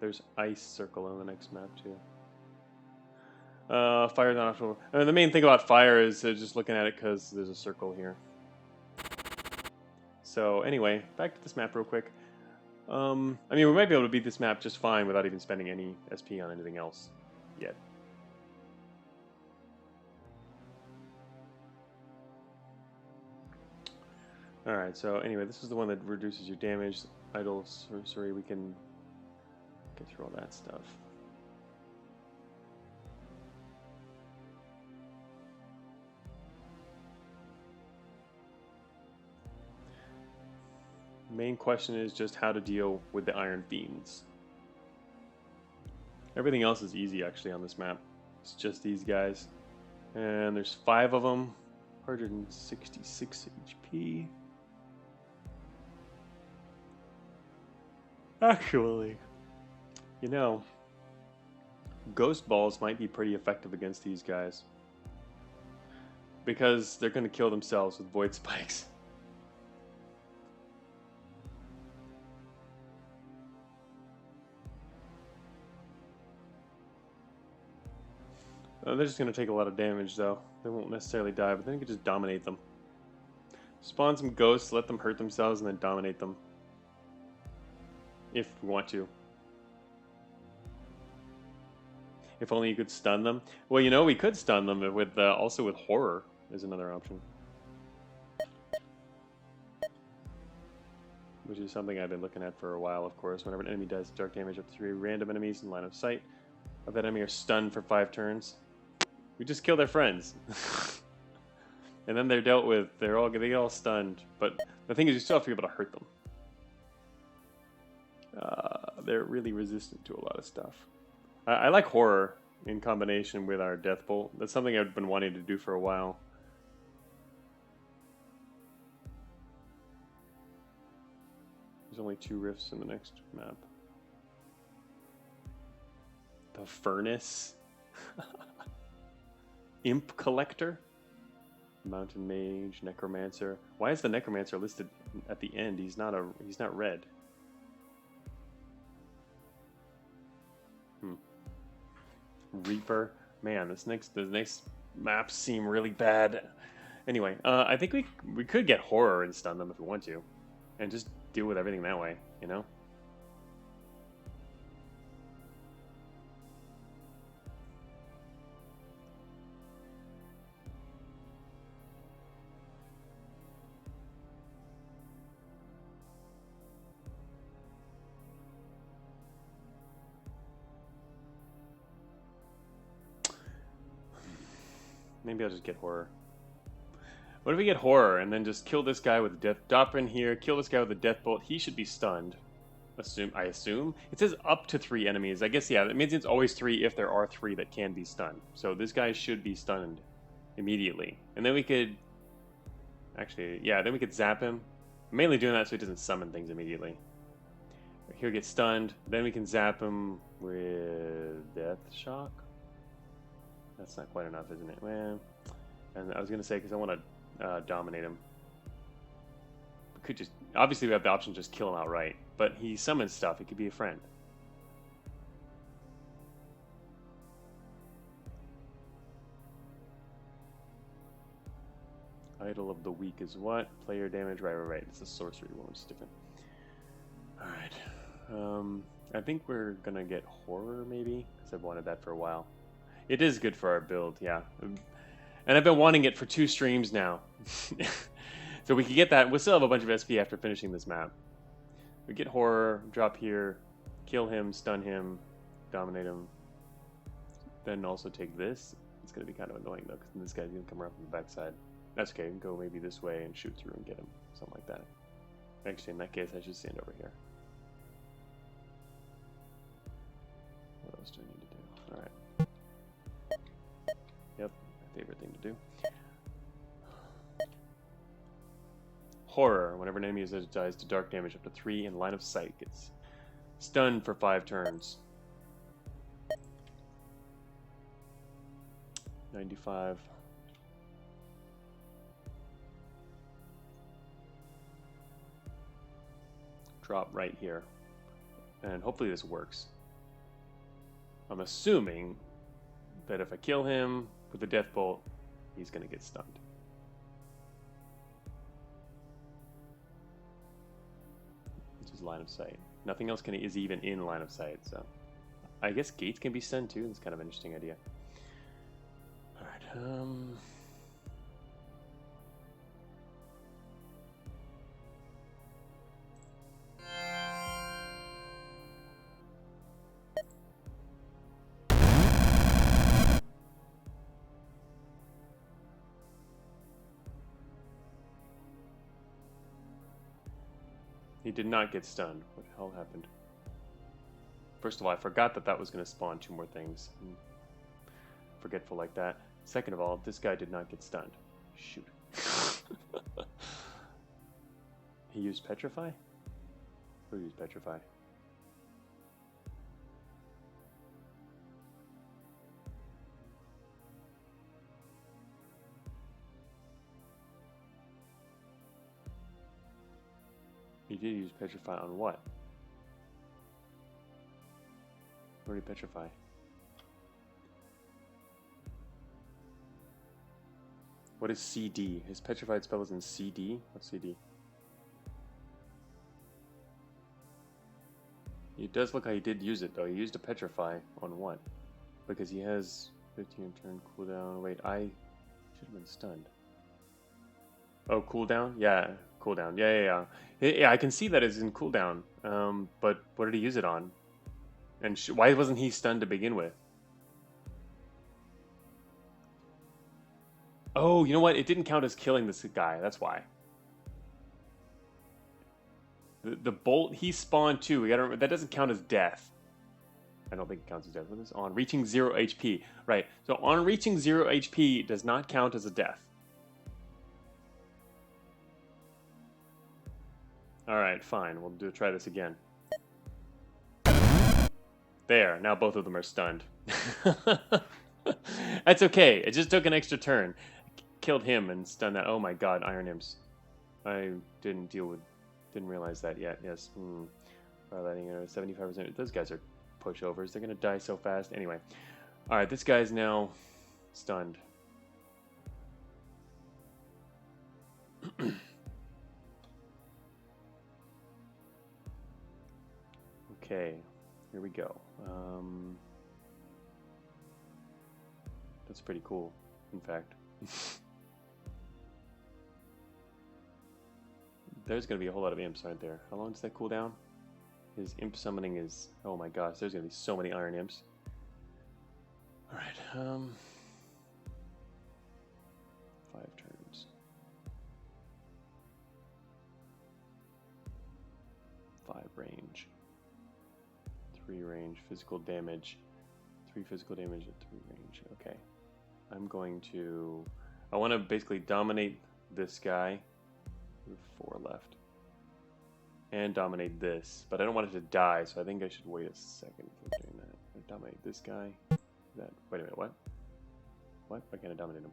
There's Ice Circle on the next map, too. Fire's not optimal. I mean, the main thing about fire is just looking at it because there's a circle here. So anyway, back to this map real quick. I mean, we might be able to beat this map just fine without even spending any SP on anything else yet. Alright, so anyway, this is the one that reduces your damage. Idle sorcery, we can get through all that stuff. Main question is just how to deal with the Iron Fiends. Everything else is easy actually on this map. It's just these guys. And there's 5 of them. 166 HP. Actually, you know, Ghost Balls might be pretty effective against these guys. Because they're going to kill themselves with Void Spikes. They're just going to take a lot of damage, though. They won't necessarily die, but then you can just dominate them. Spawn some ghosts, let them hurt themselves, and then dominate them. If we want to. If only you could stun them. Well, you know, we could stun them with also with Horror is another option. Which is something I've been looking at for a while, of course. Whenever an enemy does dark damage up to 3 random enemies in line of sight of that enemy are stunned for 5 turns. We just kill their friends. And then they're dealt with. They get all stunned. But the thing is, you still have to be able to hurt them. They're really resistant to a lot of stuff. I like Horror in combination with our Death Bolt. That's something I've been wanting to do for a while. There's only 2 rifts in the next map. The Furnace. Imp Collector. Mountain Mage, Necromancer. Why is the Necromancer listed at the end? He's not red. Reaper. Man, the next maps seem really bad. Anyway, I think we could get Horror and stun them if we want to. And just deal with everything that way, you know? Maybe I'll just get Horror. What if we get Horror and then just kill this guy with Death? Drop in here, kill this guy with a Death Bolt. He should be stunned. I assume. It says up to 3 enemies. I guess, yeah, that means it's always 3 if there are 3 that can be stunned. So this guy should be stunned immediately. And then we could... Actually, yeah, then we could zap him. I'm mainly doing that so he doesn't summon things immediately. He'll get stunned. Then we can zap him with Death Shock. That's not quite enough, isn't it? Well, and I was going to say, because I want to dominate him. We could just... Obviously, we have the option to just kill him outright. But he summons stuff. He could be a friend. Idol of the Weak is what? Player damage, right. It's a sorcery one, which is different. Alright. I think we're going to get Horror, maybe? Because I've wanted that for a while. It is good for our build, yeah. And I've been wanting it for 2 streams now. So we can get that. We'll still have a bunch of SP after finishing this map. We get Horror, drop here, kill him, stun him, dominate him. Then also take this. It's going to be kind of annoying, though, because this guy's going to come around from the backside. That's okay. We can go maybe this way and shoot through and get him. Something like that. Actually, in that case, I should stand over here. What else do I need to do? Alright. Yep, my favorite thing to do. Horror. Whenever an enemy dies to dark damage up to 3 in line of sight, gets stunned for 5 turns. 95. Drop right here. And hopefully this works. I'm assuming that if I kill him with the Death Bolt, he's going to get stunned. is line of sight. Nothing else is even in line of sight, so... I guess gates can be stunned too. That's kind of an interesting idea. Alright, he did not get stunned. What the hell happened? First of all, I forgot that that was going to spawn 2 more things. I'm forgetful like that. Second of all, this guy did not get stunned. Shoot. He used Petrify? Who used Petrify? He did use Petrify on what? Where did he Petrify? What is CD? His Petrified spell is in CD? What's CD? It does look like he did use it though. He used a Petrify on what? Because he has 15 turn cooldown. Wait, I should have been stunned. Oh, cooldown? Yeah, cooldown. Yeah. Yeah, I can see that it's in cooldown. But what did he use it on? And why wasn't he stunned to begin with? Oh, you know what? It didn't count as killing this guy. That's why. The bolt he spawned too. We gotta remember, that doesn't count as death. I don't think it counts as death. What is on reaching 0 HP? Right. So on reaching 0 HP does not count as a death. All right, fine. We'll try this again. There. Now both of them are stunned. That's okay. It just took an extra turn. Killed him and stunned that. Oh my god, Iron Imps. I didn't realize that yet. Yes. Letting 75%. Those guys are pushovers. They're gonna die so fast. Anyway. Alright, this guy's now stunned. Okay. Here we go. That's pretty cool, in fact. There's going to be a whole lot of imps, aren't there? How long does that cool down? His imp summoning is... Oh my gosh, there's going to be so many iron imps. Alright, 5 turns. 5 range. 3 range, physical damage. 3 physical damage at 3 range. Okay. I'm going to... I want to basically dominate this guy. 4 left. And dominate this. But I don't want it to die, so I think I should wait a second for doing that. I dominate this guy. Wait a minute, what? What? Why can't I dominate him?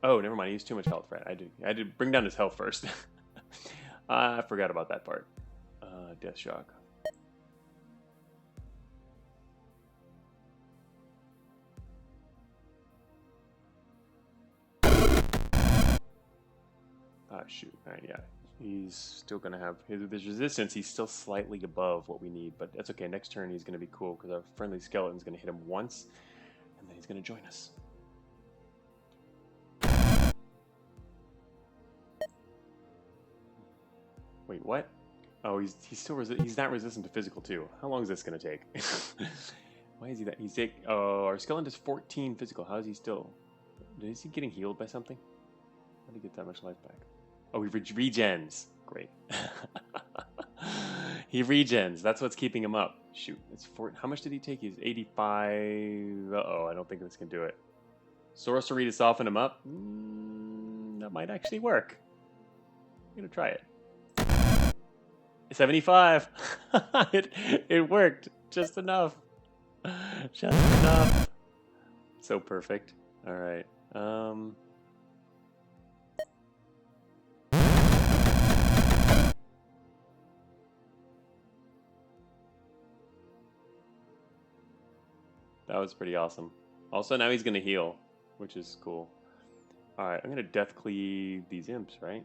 Oh, never mind. He used too much health, right? I did bring down his health first. I forgot about that part. Death Shock. Ah, shoot. Alright, yeah. He's still going to have... His resistance, he's still slightly above what we need, but that's okay. Next turn, he's going to be cool, because our friendly skeleton's going to hit him once, and then he's going to join us. Wait, what? Oh, he's still he's not resistant to physical, too. How long is this going to take? Why is he that... our skeleton does 14 physical. How is he still... Is he getting healed by something? How did he get that much life back? Oh, he regens. Great. He regens. That's what's keeping him up. Shoot. It's 4. How much did he take? He's 85. Uh-oh, I don't think this can do it. Sorcery to soften him up? That might actually work. I'm going to try it. 75. It worked. Just enough. Just enough. So perfect. All right. That was pretty awesome. Also, now he's going to heal, which is cool. Alright, I'm going to death cleave these imps, right? And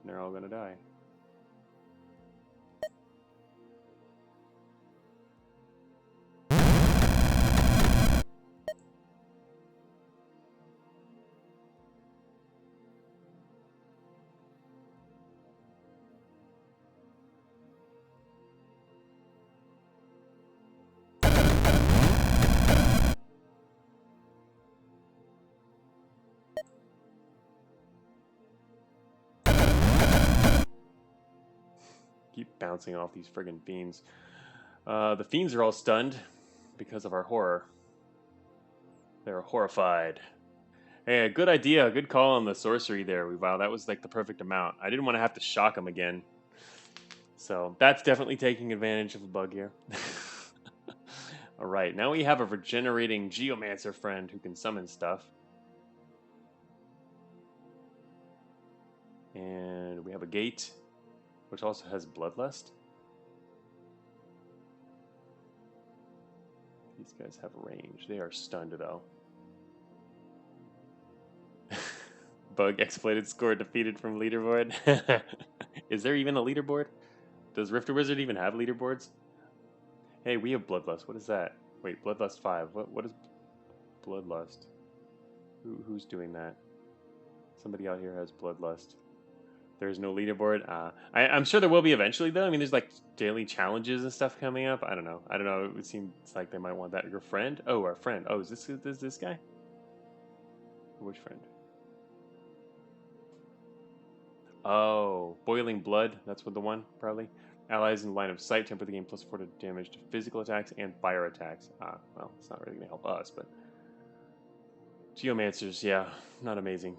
they're all going to die. Keep bouncing off these friggin' fiends. The fiends are all stunned because of our horror. They're horrified. Hey, good idea. Good call on the sorcery there. Wow, that was like the perfect amount. I didn't want to have to shock them again. So that's definitely taking advantage of a bug here. Alright, now we have a regenerating Geomancer friend who can summon stuff. And we have a gate, which also has Bloodlust. These guys have range. They are stunned though. Bug exploited score defeated from leaderboard. Is there even a leaderboard? Does Rift Wizard even have leaderboards? Hey, we have Bloodlust. What is that? Wait, Bloodlust 5. What is Bloodlust? Who's doing that? Somebody out here has Bloodlust. There's no leaderboard. I'm sure there will be eventually, though. I mean, there's like daily challenges and stuff coming up. I don't know. It seems like they might want that. Your friend? Oh, our friend. Oh, is this guy? Which friend? Oh, Boiling Blood. That's what the one, probably. Allies in line of sight temper the game +4 to damage to physical attacks and fire attacks. Well, it's not really going to help us, but... Geomancers, yeah, not amazing.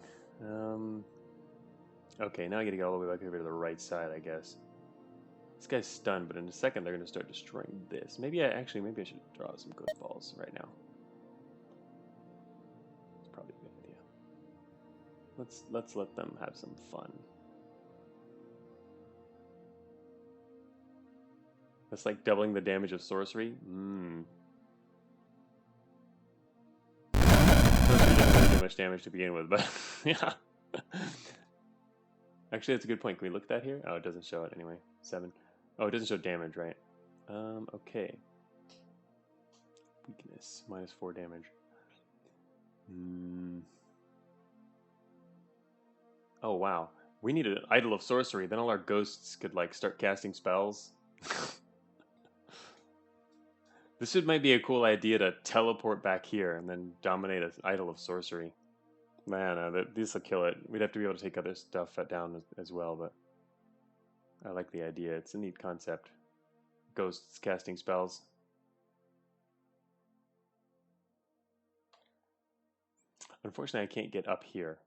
Okay, now I gotta go all the way back over to the right side, I guess. This guy's stunned, but in a second they're going to start destroying this. Maybe I should draw some ghost balls right now. It's probably a good idea. Let's let them have some fun. That's like doubling the damage of sorcery. Sorcery doesn't really do much damage to begin with, but yeah. Actually, that's a good point. Can we look at that here? Oh, it doesn't show it anyway. 7. Oh, it doesn't show damage, right? Okay. Weakness. -4 damage. Oh, wow. We need an Idol of Sorcery. Then all our ghosts could, like, start casting spells. This might be a cool idea to teleport back here and then dominate an Idol of Sorcery. Man, this will kill it. We'd have to be able to take other stuff down as well, but I like the idea. It's a neat concept. Ghosts casting spells. Unfortunately, I can't get up here.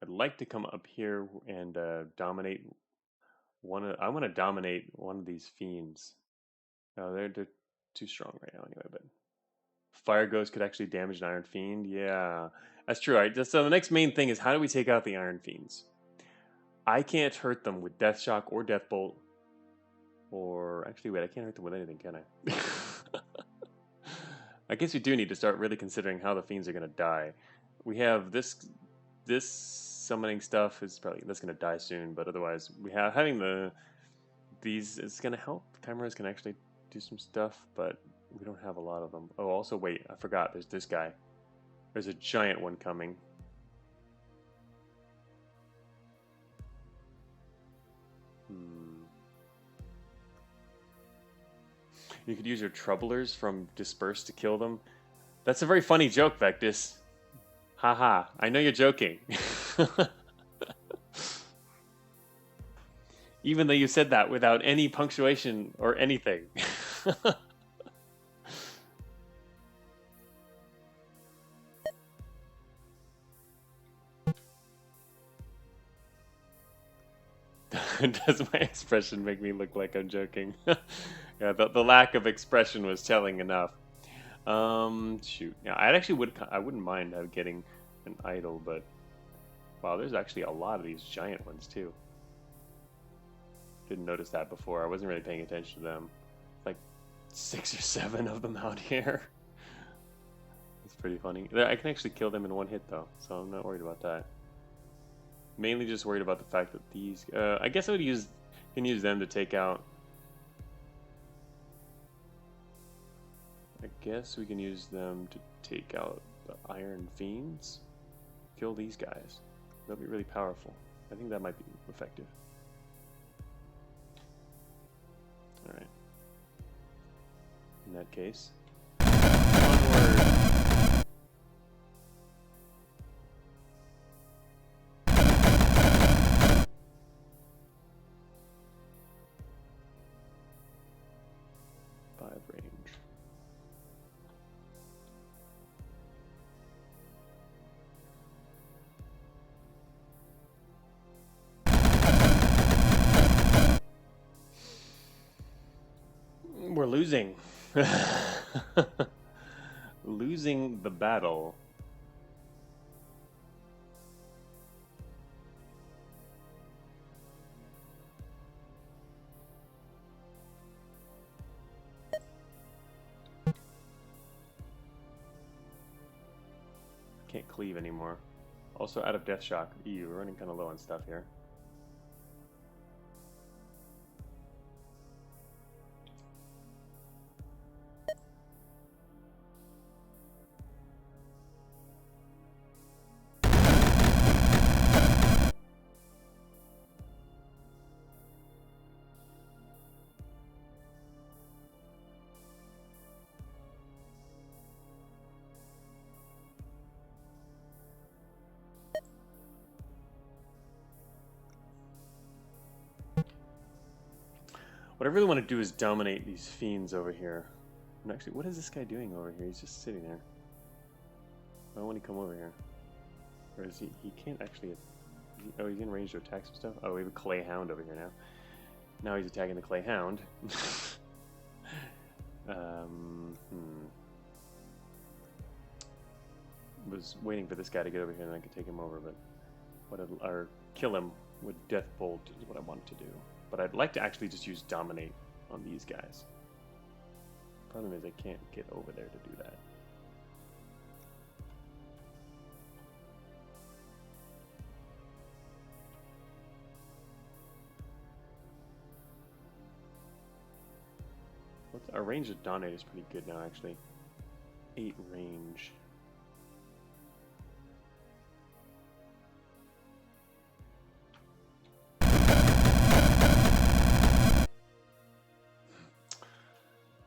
I'd like to come up here and dominate I want to dominate one of these fiends. Oh, they're too strong right now anyway, but Fire Ghost could actually damage an Iron Fiend. Yeah, that's true. Right? So the next main thing is, how do we take out the Iron Fiends? I can't hurt them with Death Shock or Death Bolt. Or, actually, wait, I can't hurt them with anything, can I? I guess we do need to start really considering how the Fiends are going to die. We have this summoning stuff that's going to die soon, but otherwise, having these is going to help. Chimeras can actually do some stuff, but we don't have a lot of them. Oh, also, wait, I forgot. There's this guy. There's a giant one coming. You could use your Troublers from Disperse to kill them. That's a very funny joke, Vectus. Haha, I know you're joking. Even though you said that without any punctuation or anything. Does my expression make me look like I'm joking? Yeah, the lack of expression was telling enough. Shoot. Yeah, I wouldn't mind getting an idol, but wow, there's actually a lot of these giant ones too. Didn't notice that before. I wasn't really paying attention to them. Like 6 or 7 of them out here. It's pretty funny. I can actually kill them in one hit though, so I'm not worried about that. Mainly just worried about the fact that these... I guess I can use them to take out... I guess we can use them to take out the Iron Fiends. Kill these guys. They'll be really powerful. I think that might be effective. Alright. In that case... onward. losing. Losing the battle. Can't cleave anymore. Also out of death shock. Ew, we're running kind of low on stuff here. What I really want to do is dominate these fiends over here. And actually, what is this guy doing over here? He's just sitting there. Why won't he come over here? Or is he? He can't actually. Oh, he's in range to attack some stuff. Oh, we have a clay hound over here now. Now he's attacking the clay hound. Was waiting for this guy to get over here and I could take him over, but or kill him with Death Bolt is what I wanted to do. But I'd like to actually just use Dominate on these guys. Problem is I can't get over there to do that. Our range of Dominate is pretty good now, actually. 8 range.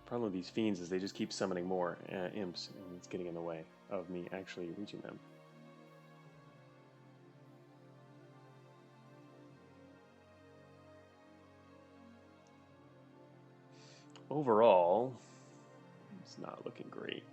Problem with these fiends is they just keep summoning more imps, and it's getting in the way of me actually reaching them. Overall, it's not looking great.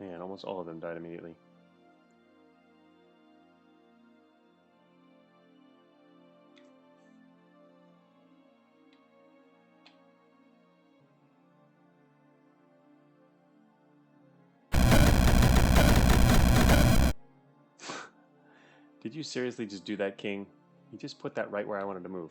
Man, almost all of them died immediately. Did you seriously just do that, King? You just put that right where I wanted to move.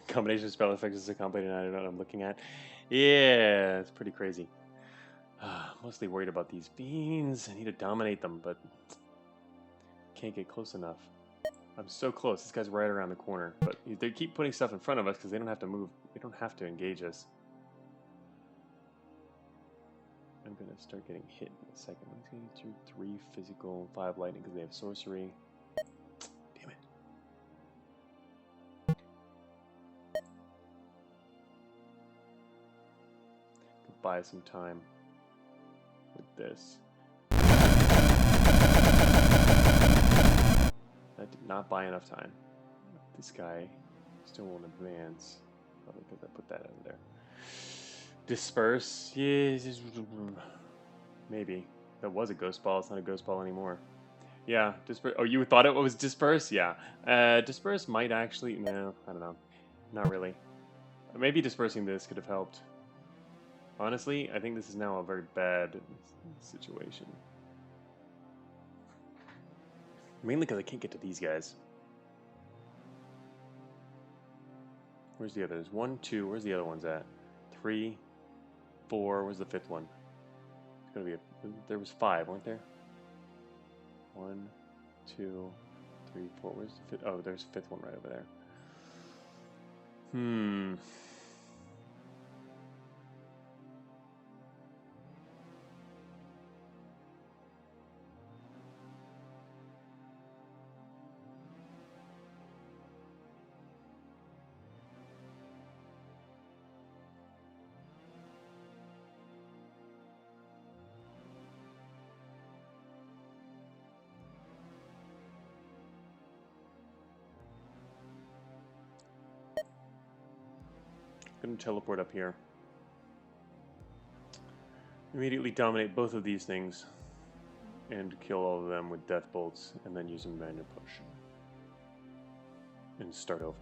Combination of spell effects is a complicated. I don't know what I'm looking at. Yeah, it's pretty crazy. Mostly worried about these beans. I need to dominate them, but can't get close enough. I'm so close. This guy's right around the corner, but they keep putting stuff in front of us because they don't have to move. They don't have to engage us. I'm gonna start getting hit in a second. I'm gonna do 3 physical, 5 lightning because they have sorcery. Damn it. Buy some time with this. That did not buy enough time. This guy still won't advance. Probably because I put that in there. Disperse. Yes. Maybe. That was a ghost ball. It's not a ghost ball anymore. Yeah. Disperse. Oh, you thought it was disperse? Yeah. Disperse might actually. No, I don't know. Not really. Maybe dispersing this could have helped. Honestly, I think this is now a very bad situation. Mainly because I can't get to these guys. Where's the others? 1, 2. Where's the other ones at? 3, 4. Where's the 5th one? It's gonna be there was 5, weren't there? 1, 2, 3, 4. Where's the fifth? Oh, there's a fifth one right over there. Gonna teleport up here. Immediately dominate both of these things and kill all of them with death bolts, and then use a mana potion and start over.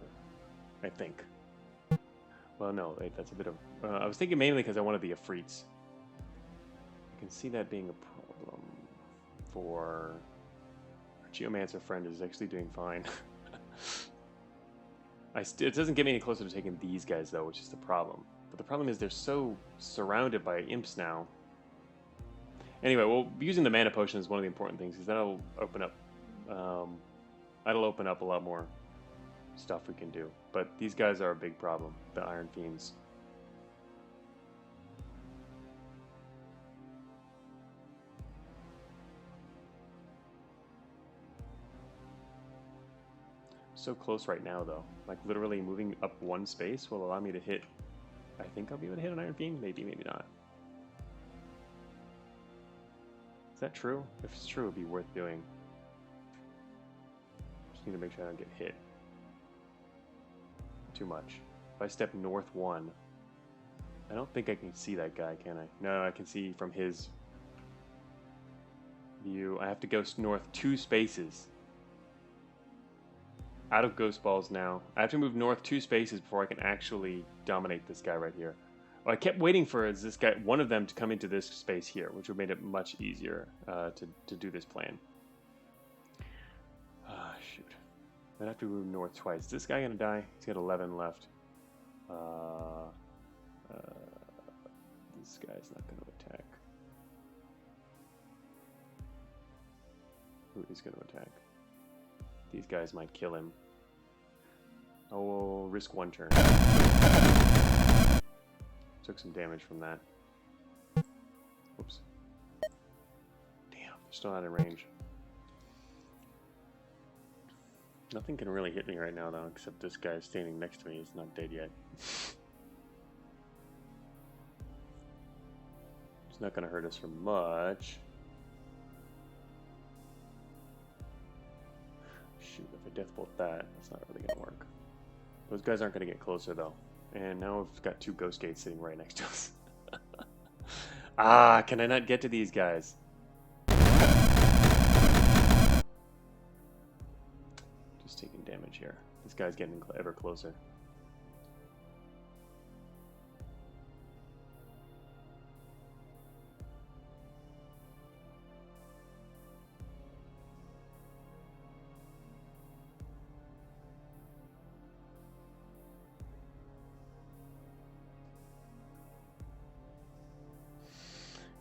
I think. Well, no, wait, that's a bit of. I was thinking mainly because I wanted the Ifrits. I can see that being a problem for our Geomancer friend is actually doing fine. It doesn't get me any closer to taking these guys, though, which is the problem. But the problem is they're so surrounded by imps now. Anyway, well, using the mana potion is one of the important things, because that'll open up a lot more stuff we can do. But these guys are a big problem, the Iron Fiends. So close right now, though. Like, literally moving up one space will allow me to hit... I think I'll be able to hit an Iron Fiend? Maybe, maybe not. Is that true? If it's true, it would be worth doing. Just need to make sure I don't get hit too much. If I step north 1... I don't think I can see that guy, can I? No, I can see from his view. I have to go north 2 spaces. Out of Ghost Balls now. I have to move north 2 spaces before I can actually dominate this guy right here. Well, I kept waiting for this guy, one of them, to come into this space here, which would have made it much easier to do this plan. Ah, shoot. I'd have to move north twice. Is this guy gonna die? He's got 11 left. This guy's not gonna attack. Who is gonna attack? These guys might kill him. I will risk 1 turn. Took some damage from that. Whoops. Damn, they're still out of range. Nothing can really hit me right now, though, except this guy standing next to me is not dead yet. It's not going to hurt us for much. Shoot, if I death bolt that, that's not really going to work. Those guys aren't going to get closer, though. And now we've got 2 ghost gates sitting right next to us. Ah, can I not get to these guys? Just taking damage here. This guy's getting ever closer.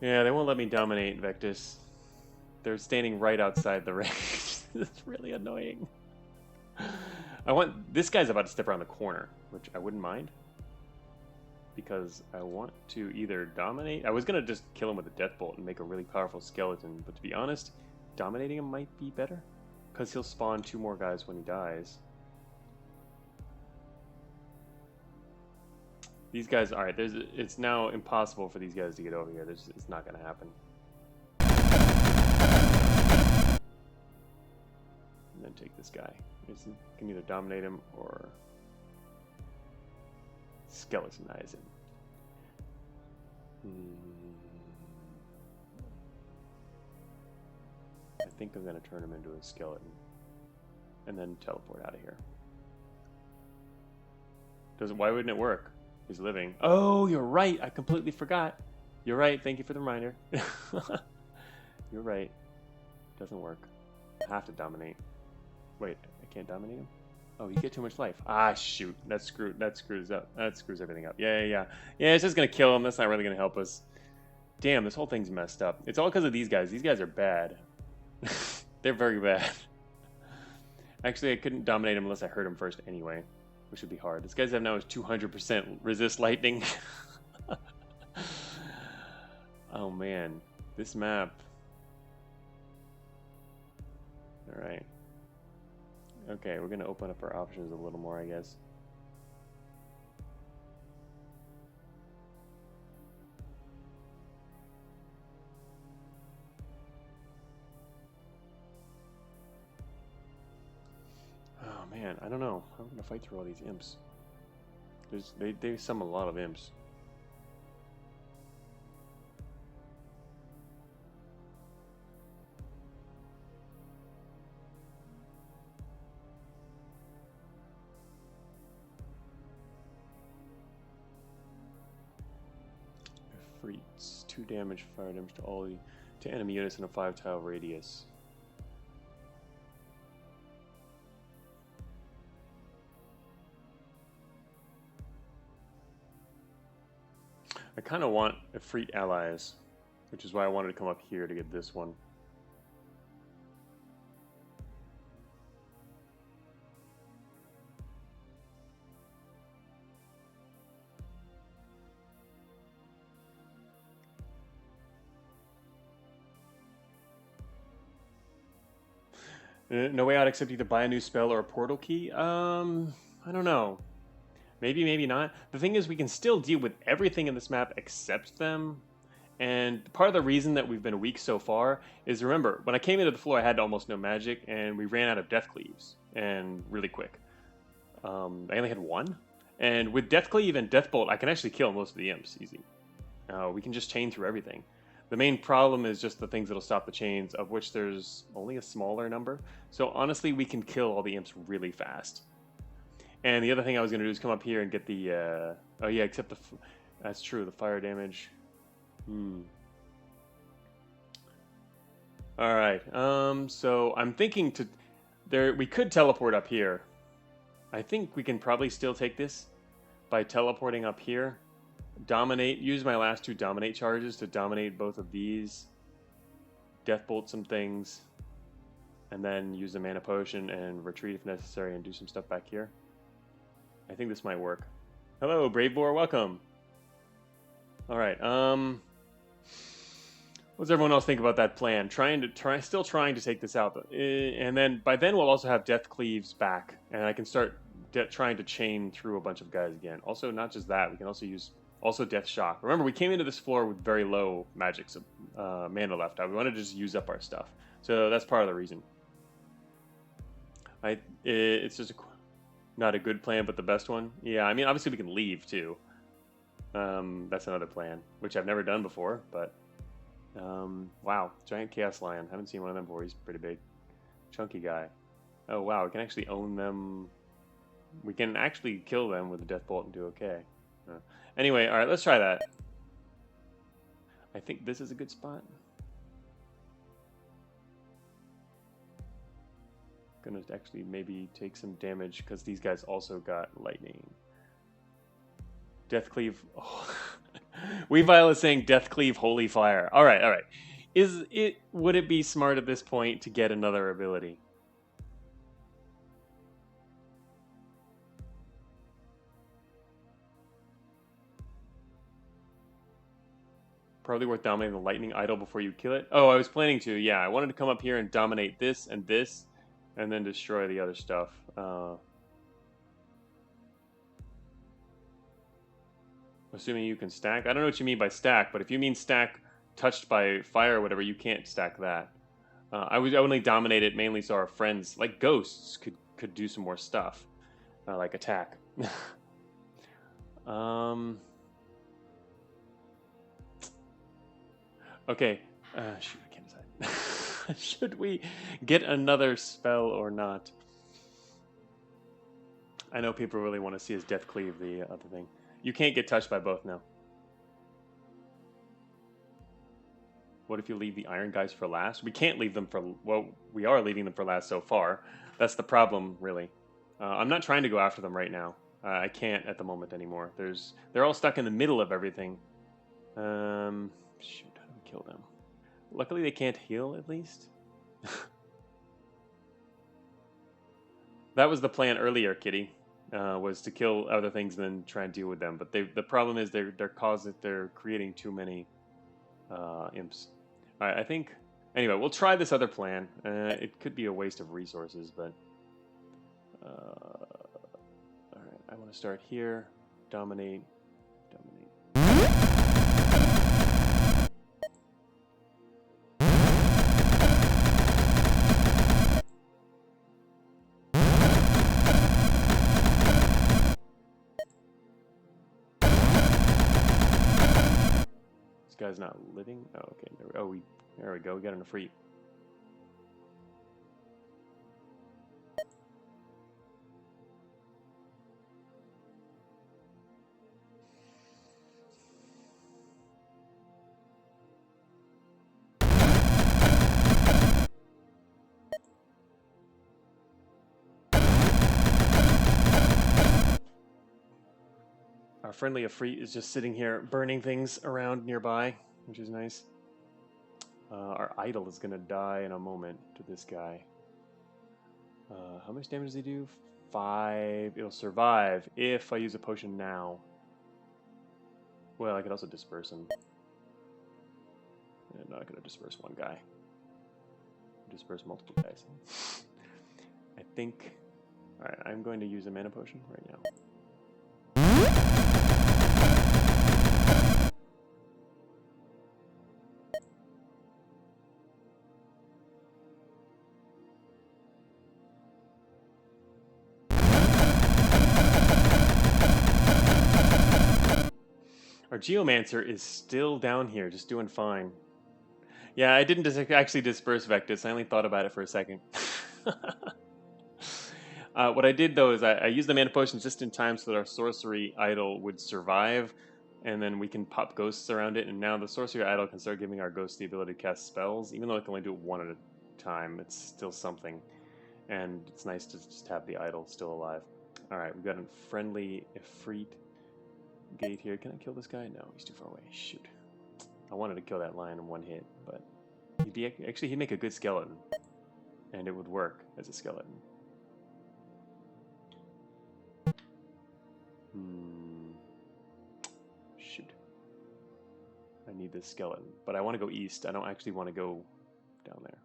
Yeah, they won't let me dominate Vectus. They're standing right outside the range. It's really annoying. This guy's about to step around the corner, which I wouldn't mind. Because I want to either dominate... I was going to just kill him with a death bolt and make a really powerful skeleton, but to be honest, dominating him might be better. Because he'll spawn 2 more guys when he dies. These guys, alright, it's now impossible for these guys to get over here. It's not going to happen. And then take this guy. You can either dominate him or skeletonize him. I think I'm going to turn him into a skeleton. And then teleport out of here. Why wouldn't it work? He's living. Oh, you're right. I completely forgot. You're right. Thank you for the reminder. You're right. Doesn't work. I have to dominate. Wait, I can't dominate him? Oh, you get too much life. Ah, shoot. That screws up. That screws everything up. Yeah, it's just going to kill him. That's not really going to help us. Damn, this whole thing's messed up. It's all because of these guys. These guys are bad. They're very bad. Actually, I couldn't dominate him unless I hurt him first anyway, which would be hard. This guy's have now is 200% resist lightning. Oh man, this map. All right. Okay, we're gonna open up our options a little more, I guess. Oh man, I don't know. I'm gonna fight through all these imps. They summon a lot of imps. Freaks 2 damage, fire damage to enemy units in a 5-tile radius. I kind of want Efreet allies, which is why I wanted to come up here to get this one. No way out except either buy a new spell or a portal key? I don't know. Maybe, maybe not. The thing is, we can still deal with everything in this map except them. And part of the reason that we've been weak so far is, remember, when I came into the floor, I had almost no magic, and we ran out of Death Cleaves, and really quick. I only had 1. And with Death Cleave and Death Bolt, I can actually kill most of the imps easy. We can just chain through everything. The main problem is just the things that'll stop the chains, of which there's only a smaller number. So honestly, we can kill all the imps really fast. And the other thing I was going to do is come up here and get the... oh yeah, except that's true, the fire damage. Alright, so I'm thinking we could teleport up here. I think we can probably still take this by teleporting up here. Use my last 2 dominate charges to dominate both of these. Death bolt some things. And then use the mana potion and retreat if necessary and do some stuff back here. I think this might work. Hello, Brave Boar, welcome. Alright, what does everyone else think about that plan? Still trying to take this out. And then, by then we'll also have Death Cleaves back. And I can start trying to chain through a bunch of guys again. Also, not just that, we can also use Death Shock. Remember, we came into this floor with very low magic mana left. We wanted to just use up our stuff. So that's part of the reason. It's just not a good plan, but the best one. Yeah, I mean, obviously we can leave too. That's another plan, which I've never done before, but wow, giant chaos lion. Haven't seen one of them before. He's pretty big, chunky guy. Oh wow, we can actually own them. We can actually kill them with the death bolt and do okay. Anyway, all right, let's try that. I think this is a good spot. Gonna actually maybe take some damage because these guys also got lightning. Death Cleave. Oh. Weavile is saying Death Cleave Holy Fire. All right, all right. Would it be smart at this point to get another ability? Probably worth dominating the lightning idol before you kill it. Oh, I was planning to. Yeah, I wanted to come up here and dominate this, and then destroy the other stuff. Assuming you can stack. I don't know what you mean by stack, but if you mean stack touched by fire or whatever, you can't stack that. I only dominate it mainly so our friends, like ghosts, could do some more stuff, like attack. Okay. Shoot, I can't decide. Should we get another spell or not? I know people really want to see his Death Cleave, the other thing. You can't get touched by both now. What if you leave the Iron Guys for last? We can't leave them for... Well, we are leaving them for last so far. That's the problem, really. I'm not trying to go after them right now. I can't at the moment anymore. They're all stuck in the middle of everything. Shoot, how do we kill them? Luckily they can't heal, at least. That was the plan earlier, Kitty. Was to kill other things and then try and deal with them. But the problem is they're creating too many imps. All right, I think. Anyway, we'll try this other plan. It could be a waste of resources, but all right. I want to start here. Dominate. This guy's not living. Oh, okay. There we go. We got an Efreet. Our friendly Efreet is just sitting here burning things around nearby, which is nice. Our idol is going to die in a moment to this guy. How much damage does he do? 5. It'll survive if I use a potion now. Well, I could also disperse him. I'm not going to disperse one guy. Disperse multiple guys. I think... Alright, I'm going to use a mana potion right now. Our Geomancer is still down here, just doing fine. Yeah, I didn't actually disperse Vectus. I only thought about it for a second. What I did, though, is I used the mana potions just in time so that our sorcery idol would survive, and then we can pop ghosts around it, and now the sorcery idol can start giving our ghost the ability to cast spells. Even though it can only do it one at a time, it's still something. And it's nice to just have the idol still alive. Alright, we've got a friendly Efreet gate here. Can I kill this guy? No, he's too far away. Shoot. I wanted to kill that lion in one hit, but he'd make a good skeleton, and it would work as a skeleton. Shoot. I need this skeleton, but I want to go east. I don't actually want to go down there.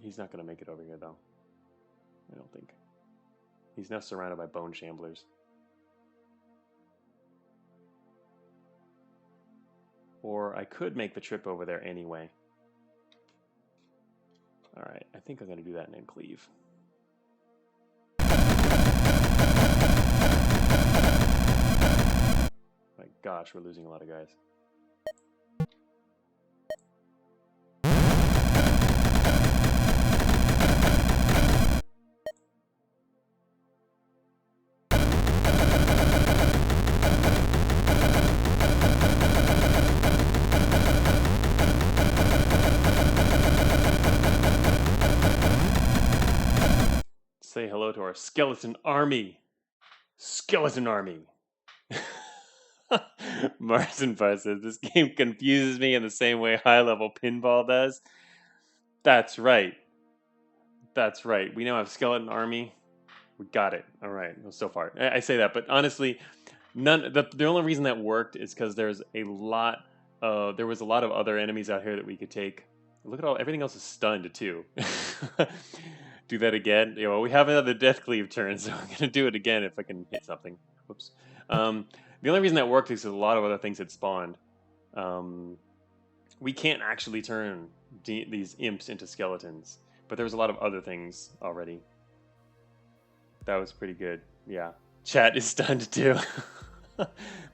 He's not going to make it over here, though. I don't think. He's now surrounded by bone shamblers. Or I could make the trip over there anyway. Alright, I think I'm going to do that and then cleave. My gosh, we're losing a lot of guys. Say hello to our skeleton army. Skeleton army. Martin Parr says, this game confuses me in the same way high-level pinball does. That's right. That's right. We now have skeleton army. We got it. All right. Well, so far, I say that, but honestly, the only reason that worked is because there was a lot of other enemies out here that we could take. Look at everything else is stunned too. Do that again. You know, we have another death cleave turn, so I'm gonna do it again if I can hit something. Whoops. The only reason that worked is because a lot of other things had spawned. We can't actually turn these imps into skeletons, but there was a lot of other things already. That was pretty good. Yeah. Chat is stunned too.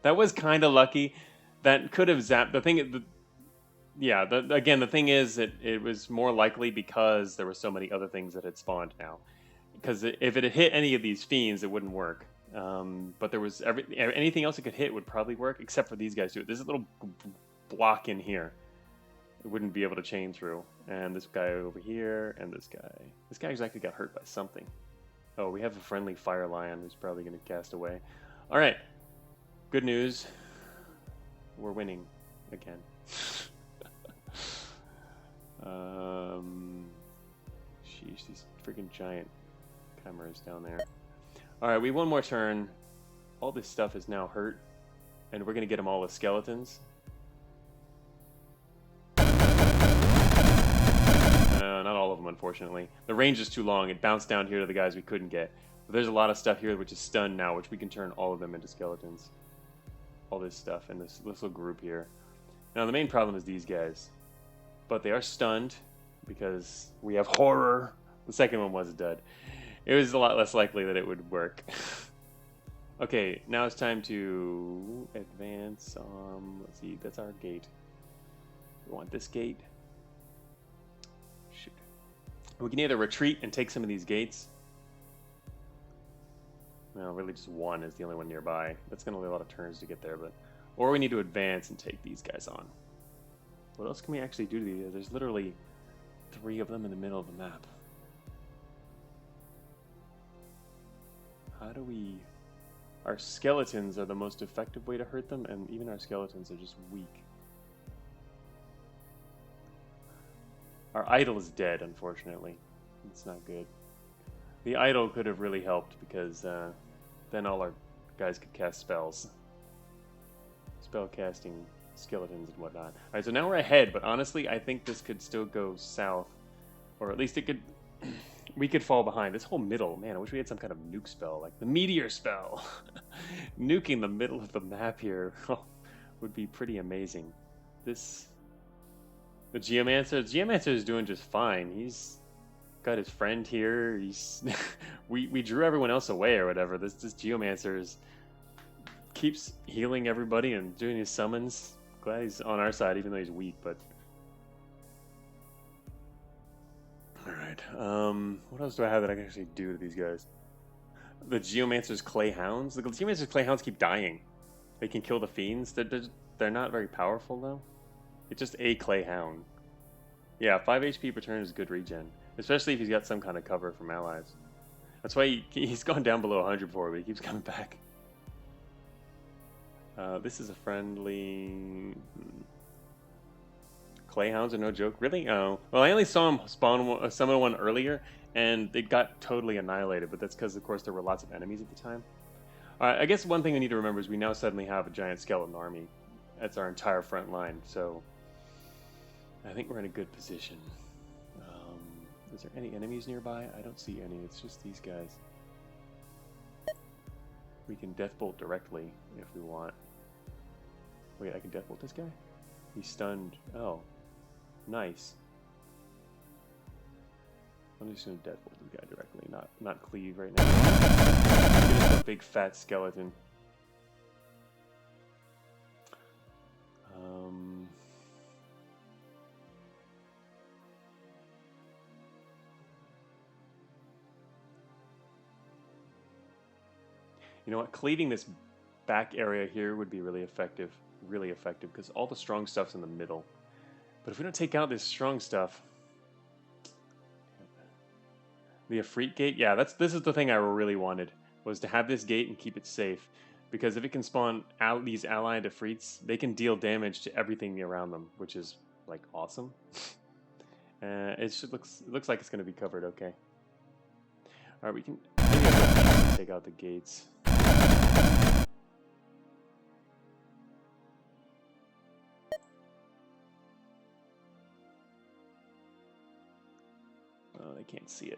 That was kind of lucky. That could have zapped. The thing is that it was more likely because there were so many other things that had spawned now. Because if it had hit any of these fiends, it wouldn't work. But there was anything else it could hit would probably work, except for these guys too. There's a little block in here. It wouldn't be able to chain through. And this guy over here, and this guy. This guy exactly got hurt by something. Oh, we have a friendly fire lion who's probably going to cast away. All right. Good news. We're winning again. Sheesh, these freaking giant chimeras down there. Alright, we have one more turn. All this stuff is now hurt. And we're going to get them all as skeletons. Not all of them, unfortunately. The range is too long. It bounced down here to the guys we couldn't get. But there's a lot of stuff here which is stunned now, which we can turn all of them into skeletons. All this stuff in this little group here. Now, the main problem is these guys. But they are stunned because we have horror. The second one was a dud. It was a lot less likely that it would work. Okay, now it's time to advance. Let's see, that's our gate. We want this gate. Shoot. We can either retreat and take some of these gates. No, really just one is the only one nearby. That's going to be a lot of turns to get there, but... Or we need to advance and take these guys on. What else can we actually do to these? There's literally 3 of them in the middle of the map. How do we... Our skeletons are the most effective way to hurt them, and even our skeletons are just weak. Our idol is dead, unfortunately. It's not good. The idol could have really helped, because then all our guys could cast spells. Spell casting skeletons and whatnot. Alright, so now we're ahead, but honestly, I think this could still go south. Or at least it could... We could fall behind. This whole middle, man, I wish we had some kind of nuke spell, like the meteor spell. Nuking the middle of the map here would be pretty amazing. The Geomancer is doing just fine. He's got his friend here. We drew everyone else away or whatever. This Geomancer keeps healing everybody and doing his summons. Glad he's on our side, even though he's weak, but... Alright, what else do I have that I can actually do to these guys? The Geomancer's Clay Hounds? The Geomancer's Clay Hounds keep dying. They can kill the Fiends. They're not very powerful, though. It's just a Clay Hound. Yeah, 5 HP per turn is good regen. Especially if he's got some kind of cover from allies. That's why he's gone down below 100 before, but he keeps coming back. This is a friendly... Clay Hounds are no joke. Really? Oh. Well, I only saw him summon one earlier, and it got totally annihilated, but that's because, of course, there were lots of enemies at the time. I guess one thing we need to remember is we now suddenly have a giant skeleton army. That's our entire front line, so I think we're in a good position. Is there any enemies nearby? I don't see any. It's just these guys. We can Deathbolt directly if we want. Wait, I can Deathbolt this guy? He's stunned. Oh. Nice. I'm just going to Deathbolt this guy directly, not cleave right now. Get us a big fat skeleton. You know what? Cleaving this back area here would be really effective, because all the strong stuff's in the middle. But if we don't take out this strong stuff, the Ifrit gate, yeah, this is the thing I really wanted, was to have this gate and keep it safe, because if it can spawn these allied Ifrits, they can deal damage to everything around them, which is like awesome. It looks like it's going to be covered okay. All right, we can maybe take out the gates. Oh, they can't see it.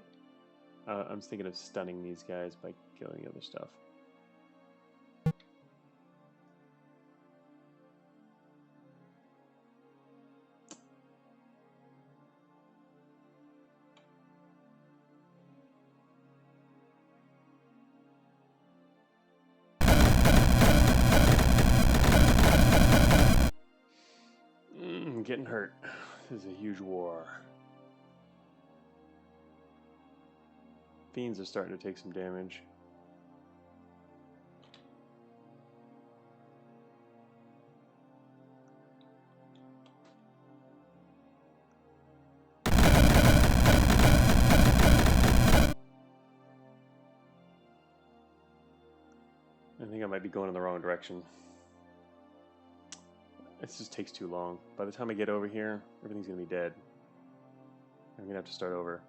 I'm thinking of stunning these guys by killing the other stuff. I'm getting hurt. This is a huge war. Fiends are starting to take some damage. I think I might be going in the wrong direction. It just takes too long. By the time I get over here, everything's going to be dead. I'm gonna have to start over.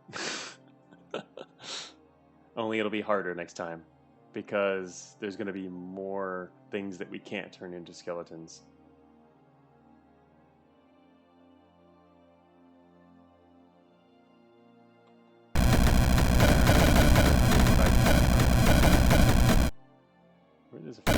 Only it'll be harder next time, because there's gonna be more things that we can't turn into skeletons. Where is it?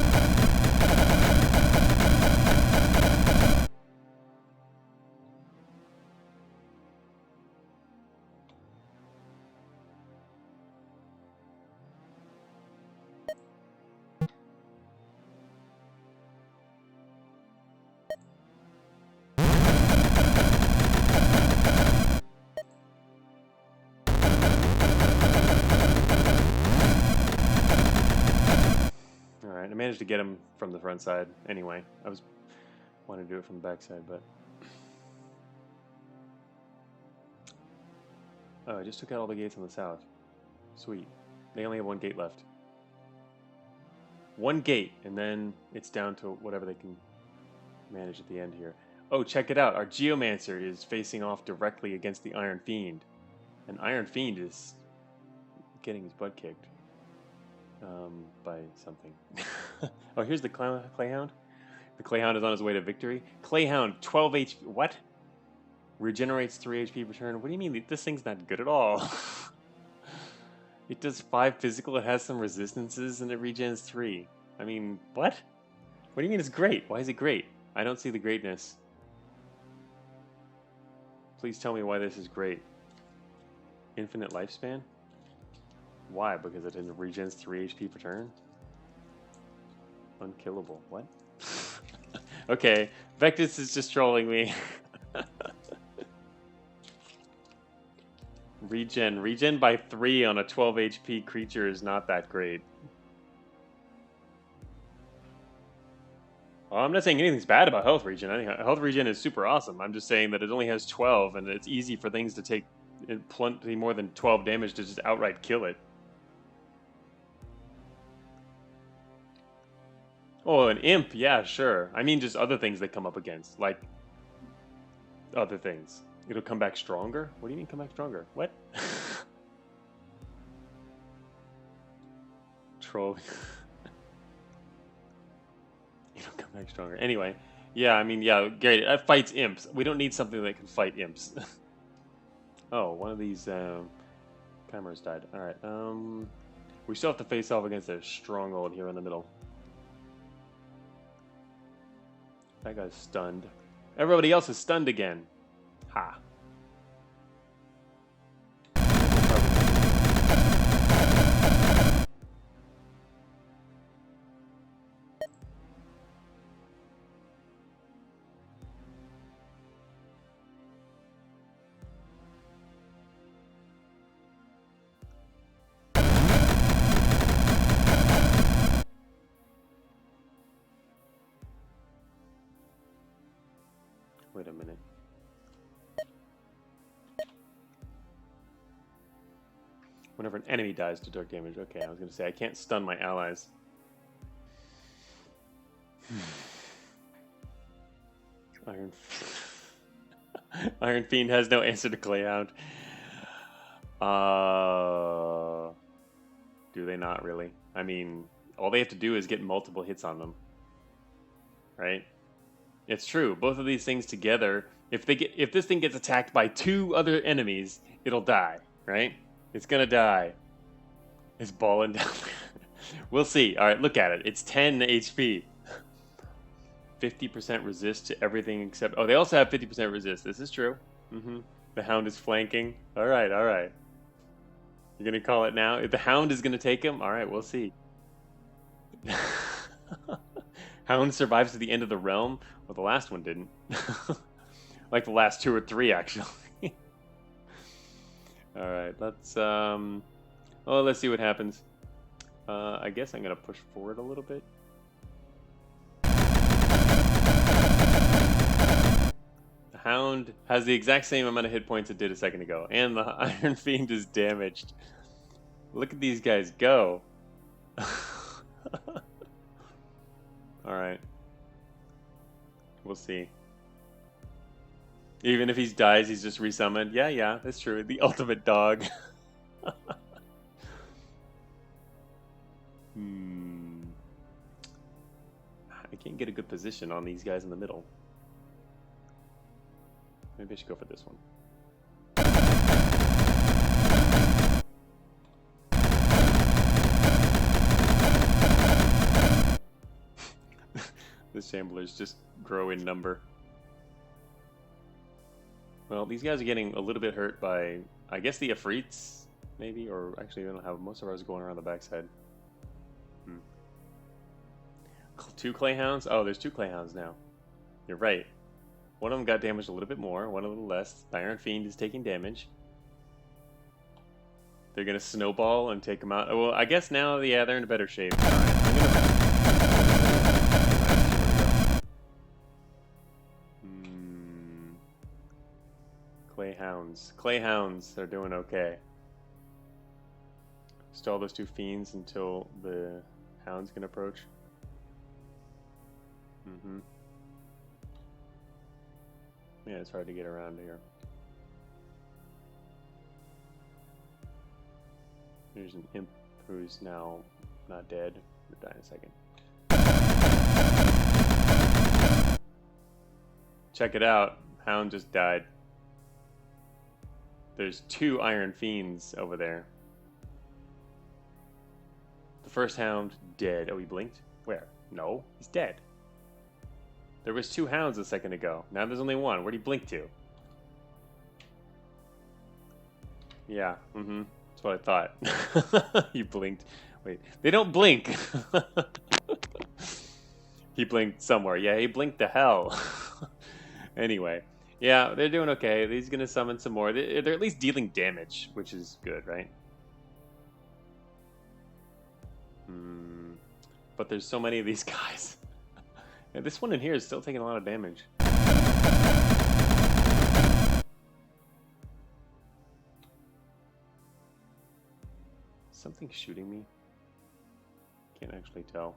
Alright, I managed to get him from the front side anyway. I was wanting to do it from the back side, but... Oh, I just took out all the gates on the south. Sweet. They only have one gate left. One gate, and then it's down to whatever they can manage at the end here. Oh, check it out. Our Geomancer is facing off directly against the Iron Fiend. And Iron Fiend is getting his butt kicked. By something. Oh, here's the Clayhound. The Clayhound is on his way to victory. Clayhound, 12 HP. What? Regenerates 3 HP per turn. What do you mean? This thing's not good at all. It does 5 physical, it has some resistances, and it regens 3. I mean, what? What do you mean it's great? Why is it great? I don't see the greatness. Please tell me why this is great. Infinite lifespan? Why? Because it regens 3 HP per turn? Unkillable. What? Okay, Vectus is just trolling me. Regen by 3 on a 12 HP creature is not that great. Well, I'm not saying anything's bad about health regen. I think health regen is super awesome. I'm just saying that it only has 12, and it's easy for things to take plenty more than 12 damage to just outright kill it. Oh, an imp, yeah, sure. I mean just other things that come up against, like other things. It'll come back stronger? What do you mean come back stronger? What? Troll. It'll come back stronger. Anyway, yeah, I mean, yeah, great. That fights imps. We don't need something that can fight imps. Oh, one of these cameras died. Alright, we still have to face off against a stronghold here in the middle. That guy's stunned. Everybody else is stunned again. Ha. Wait a minute. Whenever an enemy dies to dark damage. Okay, I was going to say, I can't stun my allies. Iron Fiend has no answer to Clayhound. Do they not really? I mean, all they have to do is get multiple hits on them. Right? It's true. Both of these things together, if this thing gets attacked by 2 other enemies, it'll die, right? It's gonna die. It's balling down. We'll see. All right, look at it. It's 10 HP. 50% resist to everything except... Oh, they also have 50% resist. This is true. The Hound is flanking. All right, all right. You're gonna call it now? If the Hound is gonna take him, all right, we'll see. Hound survives to the end of the realm. Well, the last one didn't. Like the last 2 or 3, actually. All right, let's let's see what happens. I guess I'm gonna push forward a little bit. The Hound has the exact same amount of hit points it did a second ago, and the Iron Fiend is damaged. Look at these guys go. All right, we'll see. Even if he dies, he's just resummoned. Yeah, yeah, that's true. The ultimate dog. Hmm. I can't get a good position on these guys in the middle. Maybe I should go for this one. The Shamblers just grow in number. Well, these guys are getting a little bit hurt by, I guess, the Ifrits, maybe? Or actually, we don't have most of ours going around the backside. 2 Clayhounds? Oh, there's 2 Clayhounds now. You're right. One of them got damaged a little bit more, one a little less. The Iron Fiend is taking damage. They're going to snowball and take them out. Oh, well, I guess now, yeah, they're in a better shape. All right, I'm going to... Clayhounds. Clayhounds are doing okay. Stall those 2 Fiends until the Hounds can approach. Yeah, it's hard to get around here. There's an imp who's now not dead. We'll die in a second. Check it out. Hound just died. There's 2 Iron Fiends over there. The first Hound dead. Oh, he blinked? Where? No, he's dead. There was 2 Hounds a second ago. Now there's only 1. Where'd he blink to? Yeah, that's what I thought. He blinked. Wait, they don't blink. He blinked somewhere. Yeah, he blinked to hell. Anyway, yeah, they're doing okay. He's gonna summon some more. They're at least dealing damage, which is good, right? But there's so many of these guys. Yeah, this one in here is still taking a lot of damage. Something's shooting me. Can't actually tell.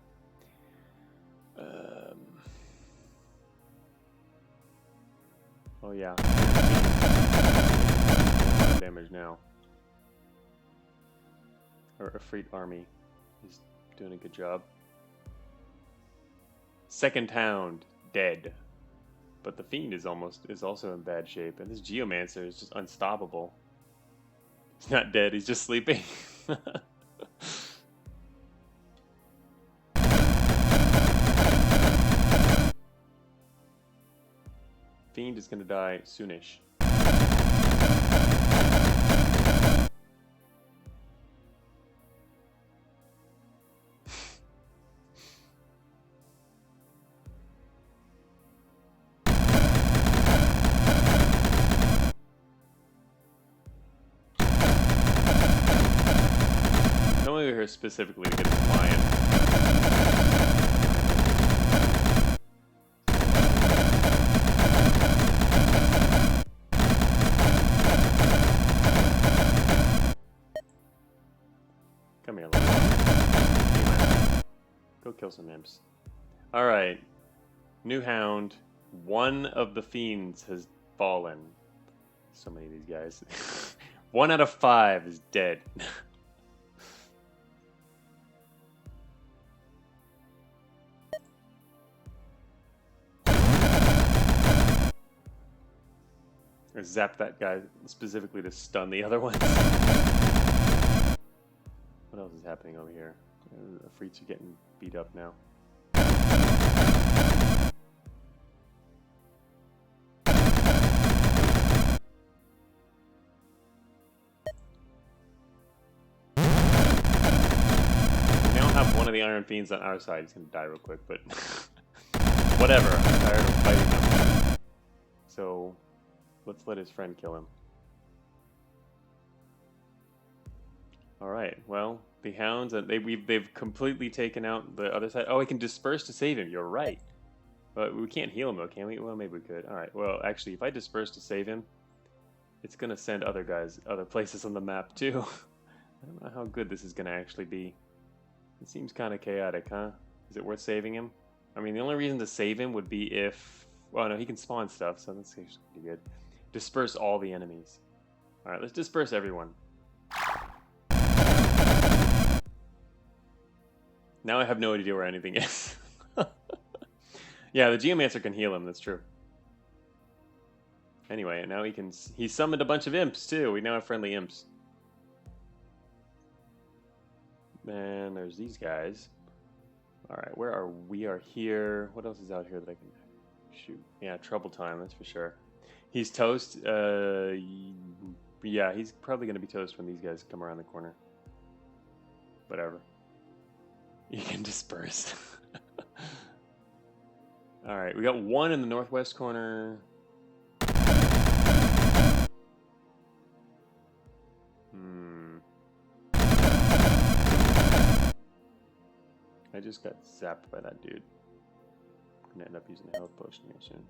Oh yeah. Damage now. Or a Freed army is doing a good job. Second Hound dead, but the Fiend is also in bad shape, and this Geomancer is just unstoppable. He's not dead; he's just sleeping. Fiend is gonna die soonish. I'm only here specifically to get the lion. Come here, lion. Go kill some imps. Alright. New Hound. One of the Fiends has fallen. So many of these guys. 1 out of 5 is dead. Or zap that guy specifically to stun the other ones. What else is happening over here? The Freets are getting beat up now. We now have one of the Iron Fiends on our side. He's gonna die real quick, but whatever. I'm tired of fighting them. So let's let his friend kill him. Alright, well, the Hounds, they've completely taken out the other side. Oh, we can disperse to save him. You're right. But we can't heal him, though, can we? Well, maybe we could. Alright, well, actually, if I disperse to save him, it's going to send other guys other places on the map, too. I don't know how good this is going to actually be. It seems kind of chaotic, huh? Is it worth saving him? I mean, the only reason to save him would be if Well, no, he can spawn stuff, so that's actually pretty good. Disperse all the enemies. All right, let's disperse everyone. Now I have no idea where anything is. Yeah, the Geomancer can heal him. That's true. Anyway, now he summoned a bunch of imps too. We now have friendly imps. And there's these guys. All right, where are we? Are here. What else is out here that I can shoot? Yeah, Trouble Time. That's for sure. He's toast. Yeah, he's probably gonna be toast when these guys come around the corner. Whatever. You can disperse. All right, we got one in the northwest corner. I just got zapped by that dude. I'm gonna end up using a health potion here soon.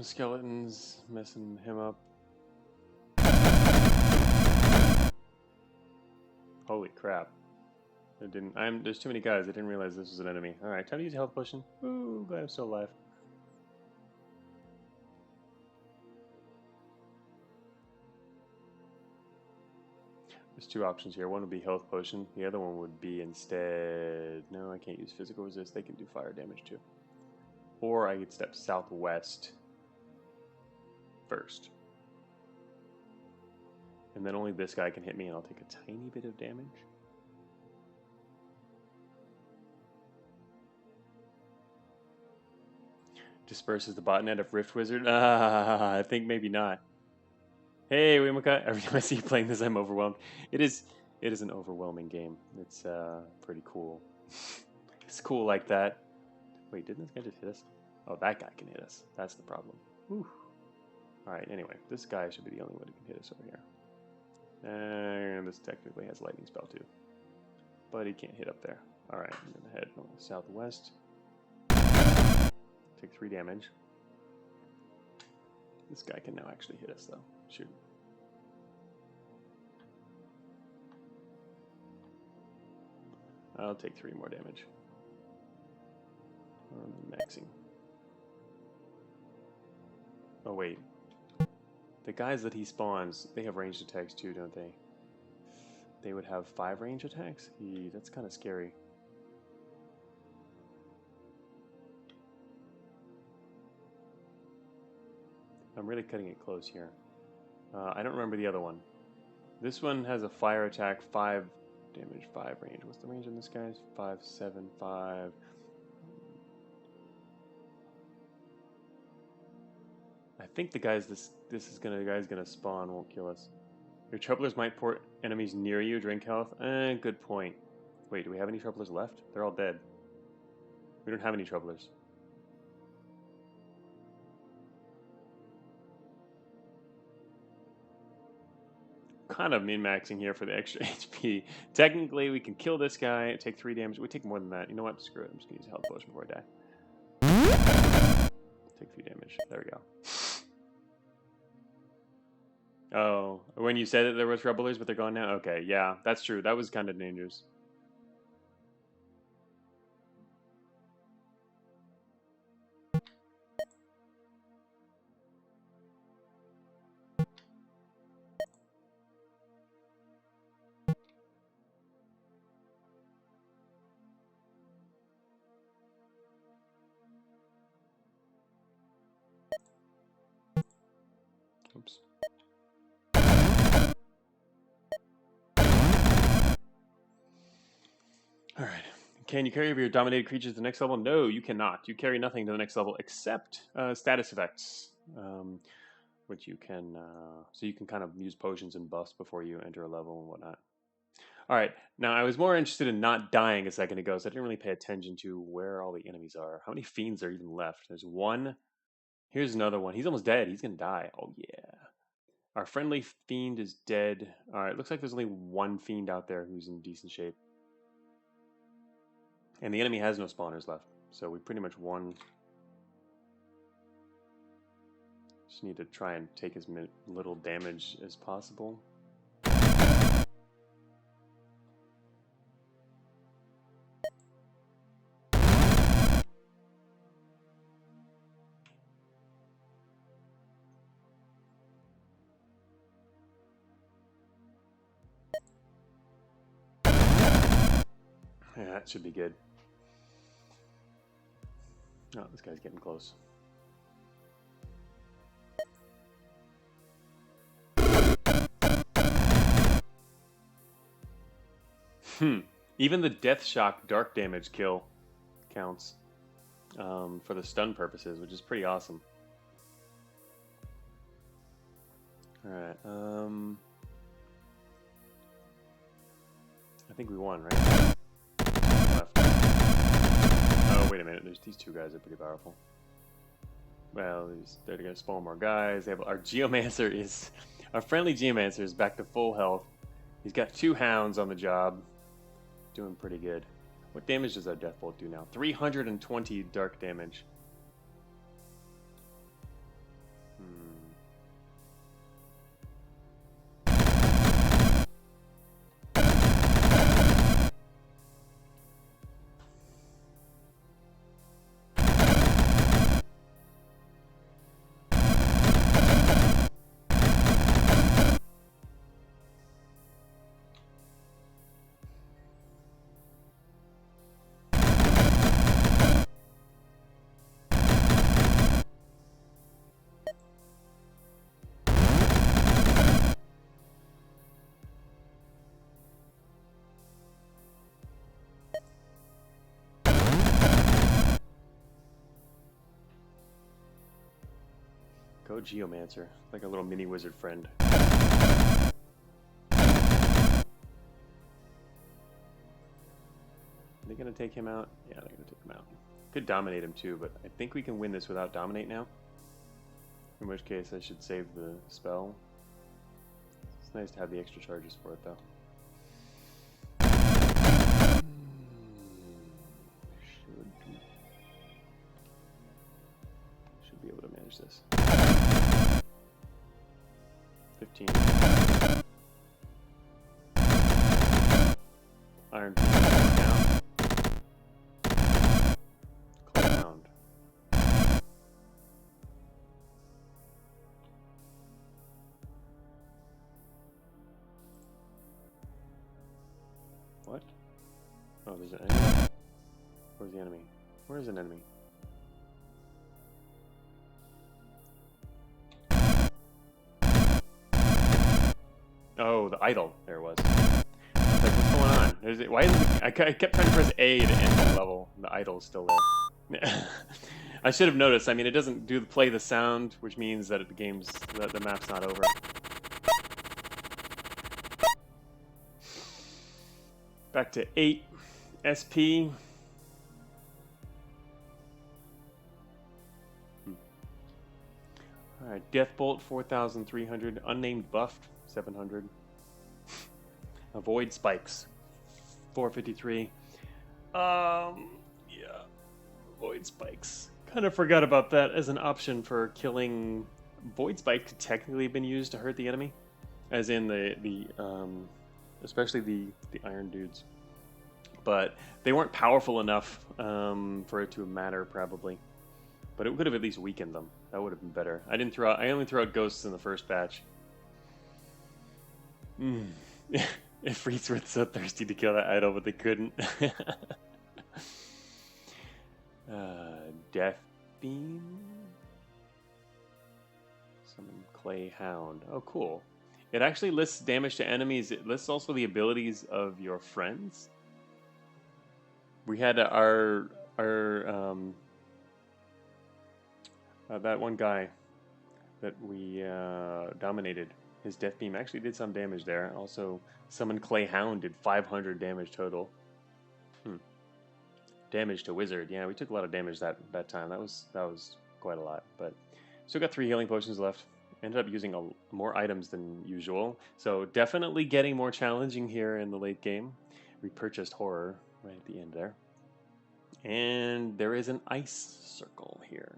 Skeletons messing him up. Holy crap. There's too many guys. I didn't realize this was an enemy. Alright, time to use a health potion. Ooh, glad I'm still alive. There's two options here. One would be health potion. The other one would be instead... No, I can't use physical resist. They can do fire damage too. Or I could step southwest first. And then only this guy can hit me and I'll take a tiny bit of damage. Disperses the botnet of Rift Wizard? I think maybe not. Hey, Wimaka. Every time I see you playing this, I'm overwhelmed. It is an overwhelming game. It's pretty cool. It's cool like that. Wait, didn't this guy just hit us? Oh, that guy can hit us. That's the problem. Whew. Alright, anyway. This guy should be the only one who can hit us over here. And this technically has a lightning spell too. But he can't hit up there. Alright, I'm going to head southwest. Take 3 damage. This guy can now actually hit us though. Shoot. I'll take 3 more damage. I'm maxing. Oh wait. The guys that he spawns, they have ranged attacks too, don't they? They would have 5 range attacks? That's kind of scary. I'm really cutting it close here. I don't remember the other one. This one has a fire attack, 5 damage, 5 range. What's the range on this guy's? 5, 7, 5. I think the guy's guy's gonna spawn won't kill us. Your troublers might port enemies near you, drink health. Good point. Wait, do we have any troublers left? They're all dead. We don't have any troublers. Kind of min-maxing here for the extra HP. Technically, we can kill this guy, take 3 damage. We take more than that. You know what? Screw it. I'm just gonna use a health potion before I die. Take 3 damage. There we go. Oh, when you said that there were troublers, but they're gone now? Okay, yeah, that's true. That was kind of dangerous. Oops. All right. Can you carry over your dominated creatures to the next level? No, you cannot. You carry nothing to the next level except status effects, which you can. So you can kind of use potions and buffs before you enter a level and whatnot. All right. Now I was more interested in not dying a second ago, so I didn't really pay attention to where all the enemies are. How many fiends are even left? There's one. Here's another one. He's almost dead. He's gonna die. Oh yeah. Our friendly fiend is dead. Alright, looks like there's only one fiend out there who's in decent shape. And the enemy has no spawners left, so we pretty much won. Just need to try and take as little damage as possible. Yeah, that should be good. Oh, this guy's getting close. Even the Death Shock dark damage kill counts for the stun purposes, which is pretty awesome. Alright, I think we won, right? Left. Oh, wait a minute, these two guys are pretty powerful. Well, they're gonna spawn more guys. Our Geomancer is... Our friendly Geomancer is back to full health. He's got 2 hounds on the job. Doing pretty good. What damage does our Death Bolt do now? 320 dark damage. Go Geomancer, like a little mini wizard friend. Are they gonna take him out? Yeah, they're gonna take him out. Could dominate him too, but I think we can win this without dominate now. In which case I should save the spell. It's nice to have the extra charges for it though. Should be able to manage this. 15. Iron Beam down. Cloud. What? Oh, there's an enemy. Where's the enemy? Where is an enemy? Oh, the idol. There it was. I was like, what's going on? Why is it, I kept trying to press A to end the level. The idol's still there. I should have noticed. I mean, it doesn't play the sound, which means that the map's not over. Back to 8 SP. Alright, Deathbolt 4,300. Unnamed buffed 700. Avoid spikes 453. Yeah. Void spikes. Kind of forgot about that as an option for killing. Void spike could technically have been used to hurt the enemy, as in especially the iron dudes, but they weren't powerful enough for it to matter probably. But it could have at least weakened them. That would have been better. I only threw out ghosts in the first batch. If Freaks were so thirsty to kill that idol, but they couldn't. Death Beam. Summon Clay Hound. Oh, cool. It actually lists damage to enemies. It lists also the abilities of your friends. We had our that one guy that we dominated. His Death Beam actually did some damage there. Also, Summon Clay Hound did 500 damage total. Damage to Wizard. Yeah, we took a lot of damage that time. That was quite a lot. But still got 3 healing potions left. Ended up using more items than usual. So definitely getting more challenging here in the late game. We purchased Horror right at the end there. And there is an ice circle here.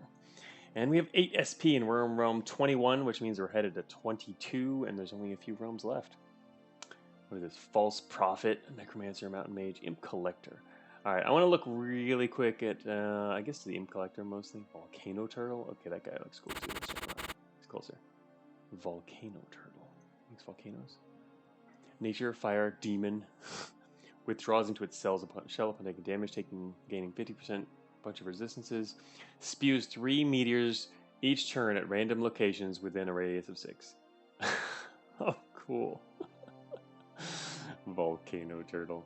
And we have 8 SP and we're in realm 21, which means we're headed to 22, and there's only a few realms left. What is this? False Prophet, Necromancer, Mountain Mage, Imp Collector. Alright, I want to look really quick at, I guess the Imp Collector mostly. Volcano Turtle. Okay, that guy looks cool too. Let's check him out. He's closer. Volcano Turtle. Makes volcanoes. Nature, Fire, Demon. Withdraws into its shell upon taking damage, gaining 50% bunch of resistances. Spews 3 meteors each turn at random locations within a radius of 6. Oh, cool. Volcano Turtle.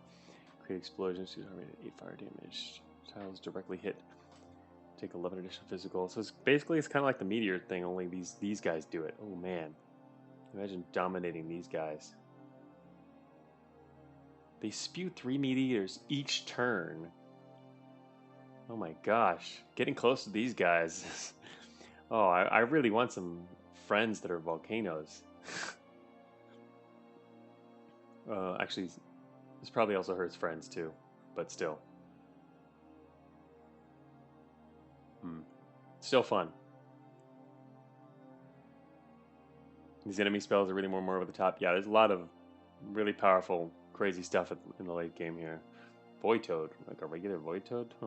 Create explosions, 8 fire damage. Tiles directly hit. Take 11 additional physical. So it's basically kind of like the meteor thing, only these guys do it. Oh man. Imagine dominating these guys. They spew 3 meteors each turn. Oh my gosh. Getting close to these guys. Oh, I really want some friends that are volcanoes. Actually, this probably also hurts friends too, but still. Still fun. These enemy spells are really more over the top. Yeah, there's a lot of really powerful, crazy stuff in the late game here. Void Toad, like a regular Void Toad? Huh.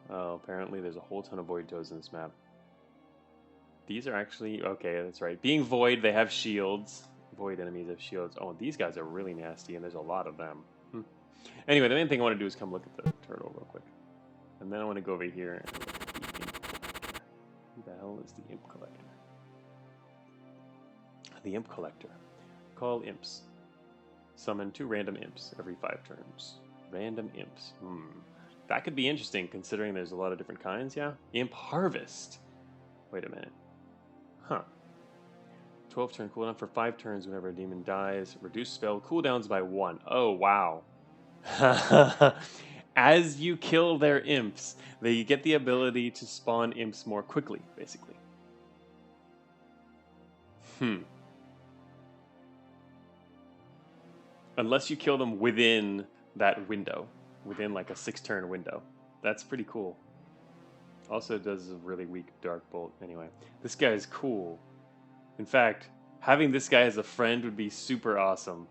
Oh, apparently there's a whole ton of Void Toads in this map. These are actually, okay, that's right. Being Void, they have shields. Void enemies have shields. Oh, these guys are really nasty, and there's a lot of them. Anyway, the main thing I want to do is come look at the turtle real quick. And then I want to go over here and look at the Imp Collector. Who the hell is the Imp Collector? The Imp Collector. Call imps. Summon 2 random imps every 5 turns. Random imps. That could be interesting considering there's a lot of different kinds, yeah? Imp Harvest. Wait a minute. Huh. 12 turn cooldown for 5 turns whenever a demon dies. Reduce spell cooldowns by 1. Oh, wow. As you kill their imps, they get the ability to spawn imps more quickly, basically. Unless you kill them within that window. Within like a 6-turn window. That's pretty cool. Also does a really weak Dark Bolt. Anyway, this guy is cool. In fact, having this guy as a friend would be super awesome.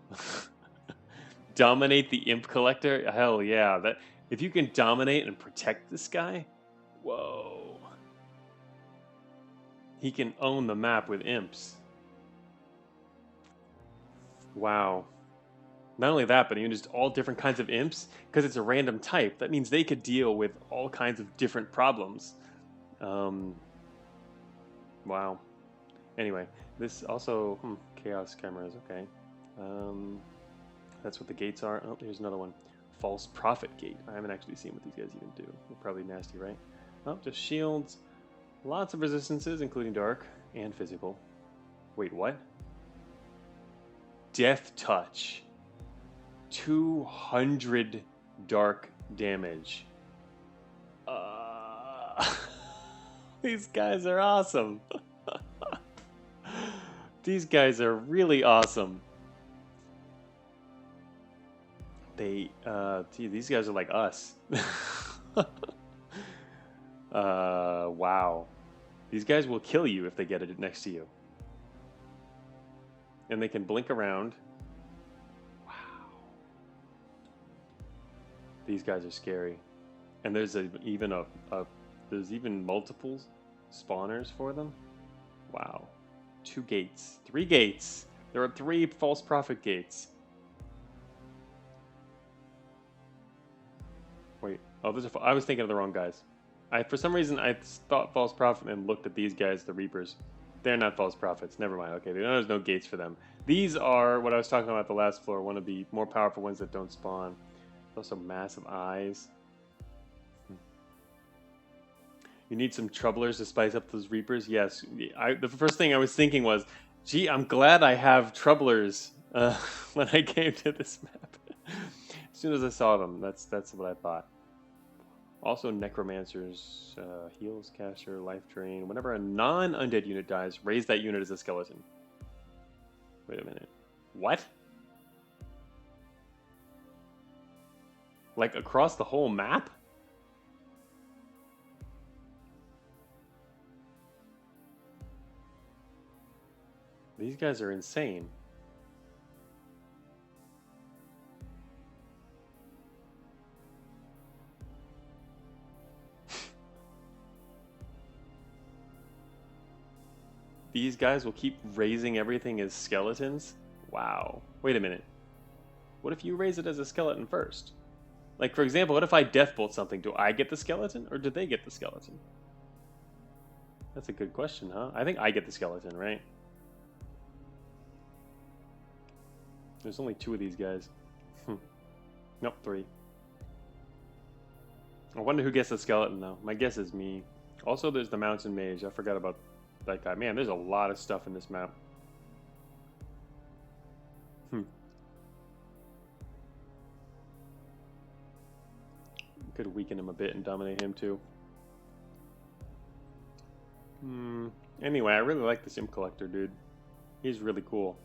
Dominate the Imp Collector? Hell yeah. If you can dominate and protect this guy, whoa. He can own the map with imps. Wow. Not only that, but even just all different kinds of imps, because it's a random type. That means they could deal with all kinds of different problems. Wow. Anyway, this also... Chaos cameras, okay. That's what the gates are. Oh, here's another one. False Prophet Gate. I haven't actually seen what these guys even do. They're probably nasty, right? Oh, just shields. Lots of resistances, including dark and physical. Wait, what? Death Touch. 200 dark damage. These guys are awesome. These guys are really awesome. These guys are like us. Wow. These guys will kill you if they get it next to you. And they can blink around. Wow. These guys are scary. And there's even multiple spawners for them. Wow. 2 gates. 3 gates. There are 3 False Prophet gates. Wait. Oh, I was thinking of the wrong guys. For some reason, I thought False Prophet and looked at these guys, the Reapers. They're not False Prophets. Never mind. Okay, there's no gates for them. These are what I was talking about the last floor. One of the more powerful ones that don't spawn. Also massive eyes. You need some troublers to spice up those Reapers? Yes. The first thing I was thinking was, gee, I'm glad I have troublers when I came to this map. As soon as I saw them, that's what I thought. Also, Necromancers, heals, caster, life drain. Whenever a non-undead unit dies, raise that unit as a skeleton. Wait a minute. What? Like across the whole map? These guys are insane. These guys will keep raising everything as skeletons? Wow. Wait a minute. What if you raise it as a skeleton first? Like, for example, what if I deathbolt something? Do I get the skeleton, or do they get the skeleton? That's a good question, huh? I think I get the skeleton, right? There's only 2 of these guys. Nope, 3. I wonder who gets the skeleton, though. My guess is me. Also, there's the Mountain Mage. I forgot about that guy. Man, there's a lot of stuff in this map. Could weaken him a bit and dominate him, too. Anyway, I really like this Imp Collector, dude. He's really cool.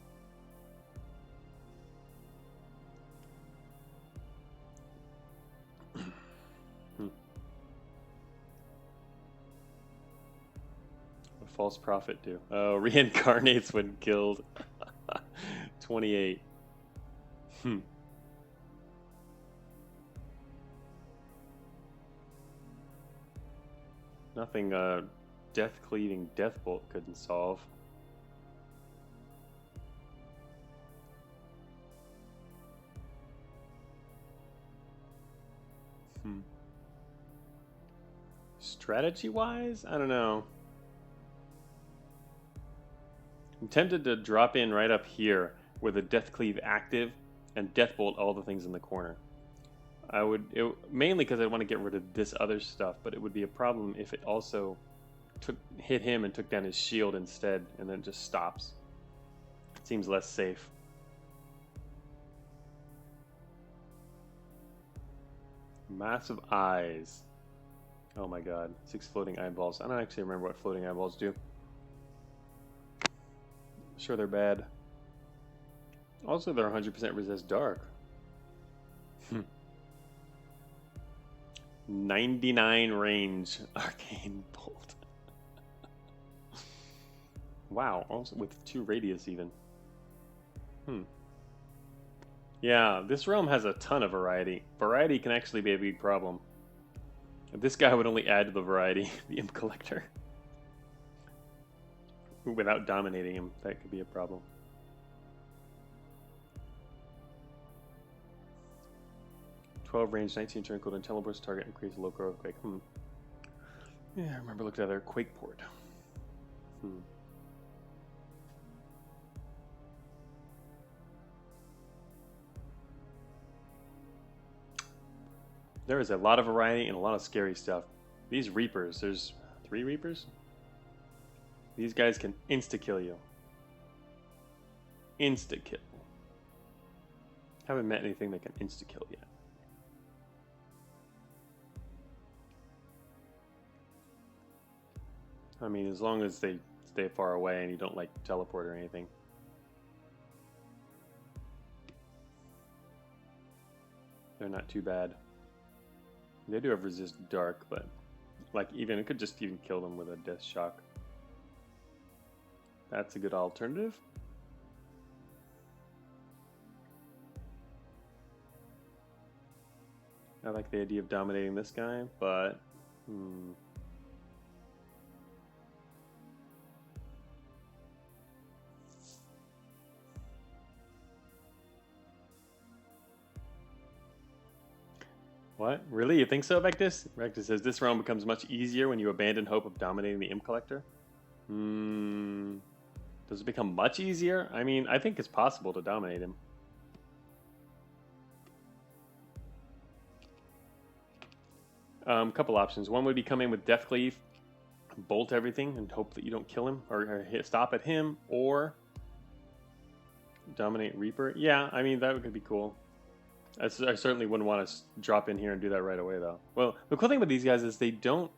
False Prophet do? Oh, reincarnates when killed. 28. Nothing death cleaving Deathbolt couldn't solve. Strategy wise, I don't know. I'm tempted to drop in right up here with a Death Cleave active and Deathbolt all the things in the corner. Mainly because I want to get rid of this other stuff, but it would be a problem if it also hit him and took down his shield instead, and then just stops. It seems less safe. Massive eyes. Oh my god. 6 floating eyeballs. I don't actually remember what floating eyeballs do. Sure, they're bad. Also, they're 100% resist dark. 99 range arcane bolt. Wow, also with 2 radius even. Yeah, this realm has a ton of variety. Variety can actually be a big problem. This guy would only add to the variety, the Imp Collector. Without dominating him, that could be a problem. Range, 19 turn cooldown, teleports target, increase local earthquake. Yeah, I remember looking at their quake port. There is a lot of variety and a lot of scary stuff. These Reapers, there's 3 Reapers? These guys can insta-kill you. Insta-kill. Haven't met anything that can insta-kill yet. I mean, as long as they stay far away and you don't, like, teleport or anything. They're not too bad. They do have resist dark, but, like, it could just even kill them with a death shock. That's a good alternative. I like the idea of dominating this guy, but... What? Really? You think so, Vectus? Vectus says, this realm becomes much easier when you abandon hope of dominating the Imp Collector. Does it become much easier? I mean, I think it's possible to dominate him. Couple options. One would be come in with Death Cleave, bolt everything, and hope that you don't kill him, or stop at him, or dominate Reaper. Yeah, I mean, that could be cool. I certainly wouldn't want to drop in here and do that right away, though. Well, the cool thing with these guys is they don't...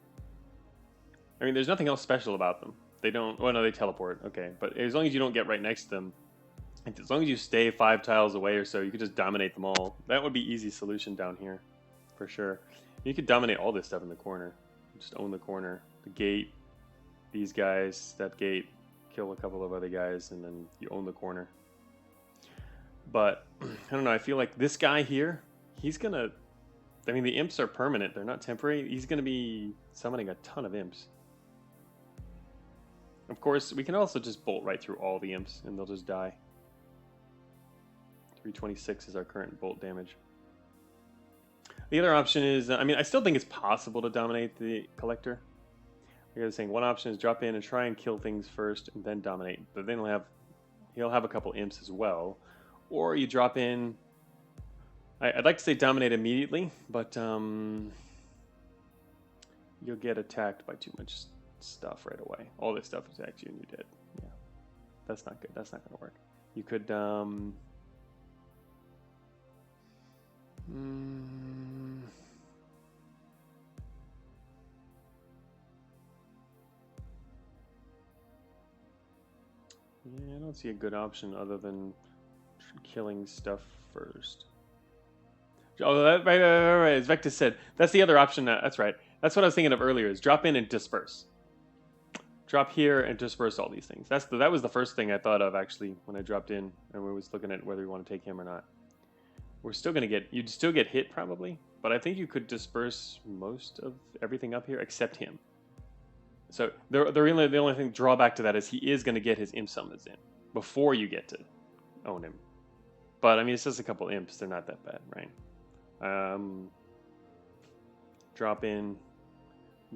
I mean, there's nothing else special about them. They don't... Well, no, they teleport. Okay, but as long as you don't get right next to them, as long as you stay 5 tiles away or so, you could just dominate them all. That would be easy solution down here, for sure. You could dominate all this stuff in the corner. Just own the corner. The gate, these guys, that gate, kill a couple of other guys, and then you own the corner. But, I don't know, I feel like this guy here, he's gonna... I mean, the imps are permanent. They're not temporary. He's gonna be summoning a ton of imps. Of course, we can also just bolt right through all the imps, and they'll just die. 326 is our current bolt damage. The other option is, I mean, I still think it's possible to dominate the collector. Like I was saying, one option is drop in and try and kill things first, and then dominate. But then he'll have a couple imps as well. Or you drop in... I'd like to say dominate immediately, but you'll get attacked by too much stuff right away. All this stuff attacks you and you're dead. Yeah, that's not good. That's not going to work. You could... Yeah, I don't see a good option other than killing stuff first. Oh, right, as Vectus said, that's the other option. That's right. That's what I was thinking of earlier, is drop in and disperse. Drop here and disperse all these things. That was the first thing I thought of, actually, when I dropped in and we was looking at whether we want to take him or not. We're still going to get... You'd still get hit, probably, but I think you could disperse most of everything up here except him. So the only thing drawback to that is he is going to get his imp summons in before you get to own him. But I mean, it's just a couple imps; they're not that bad, right? Drop in,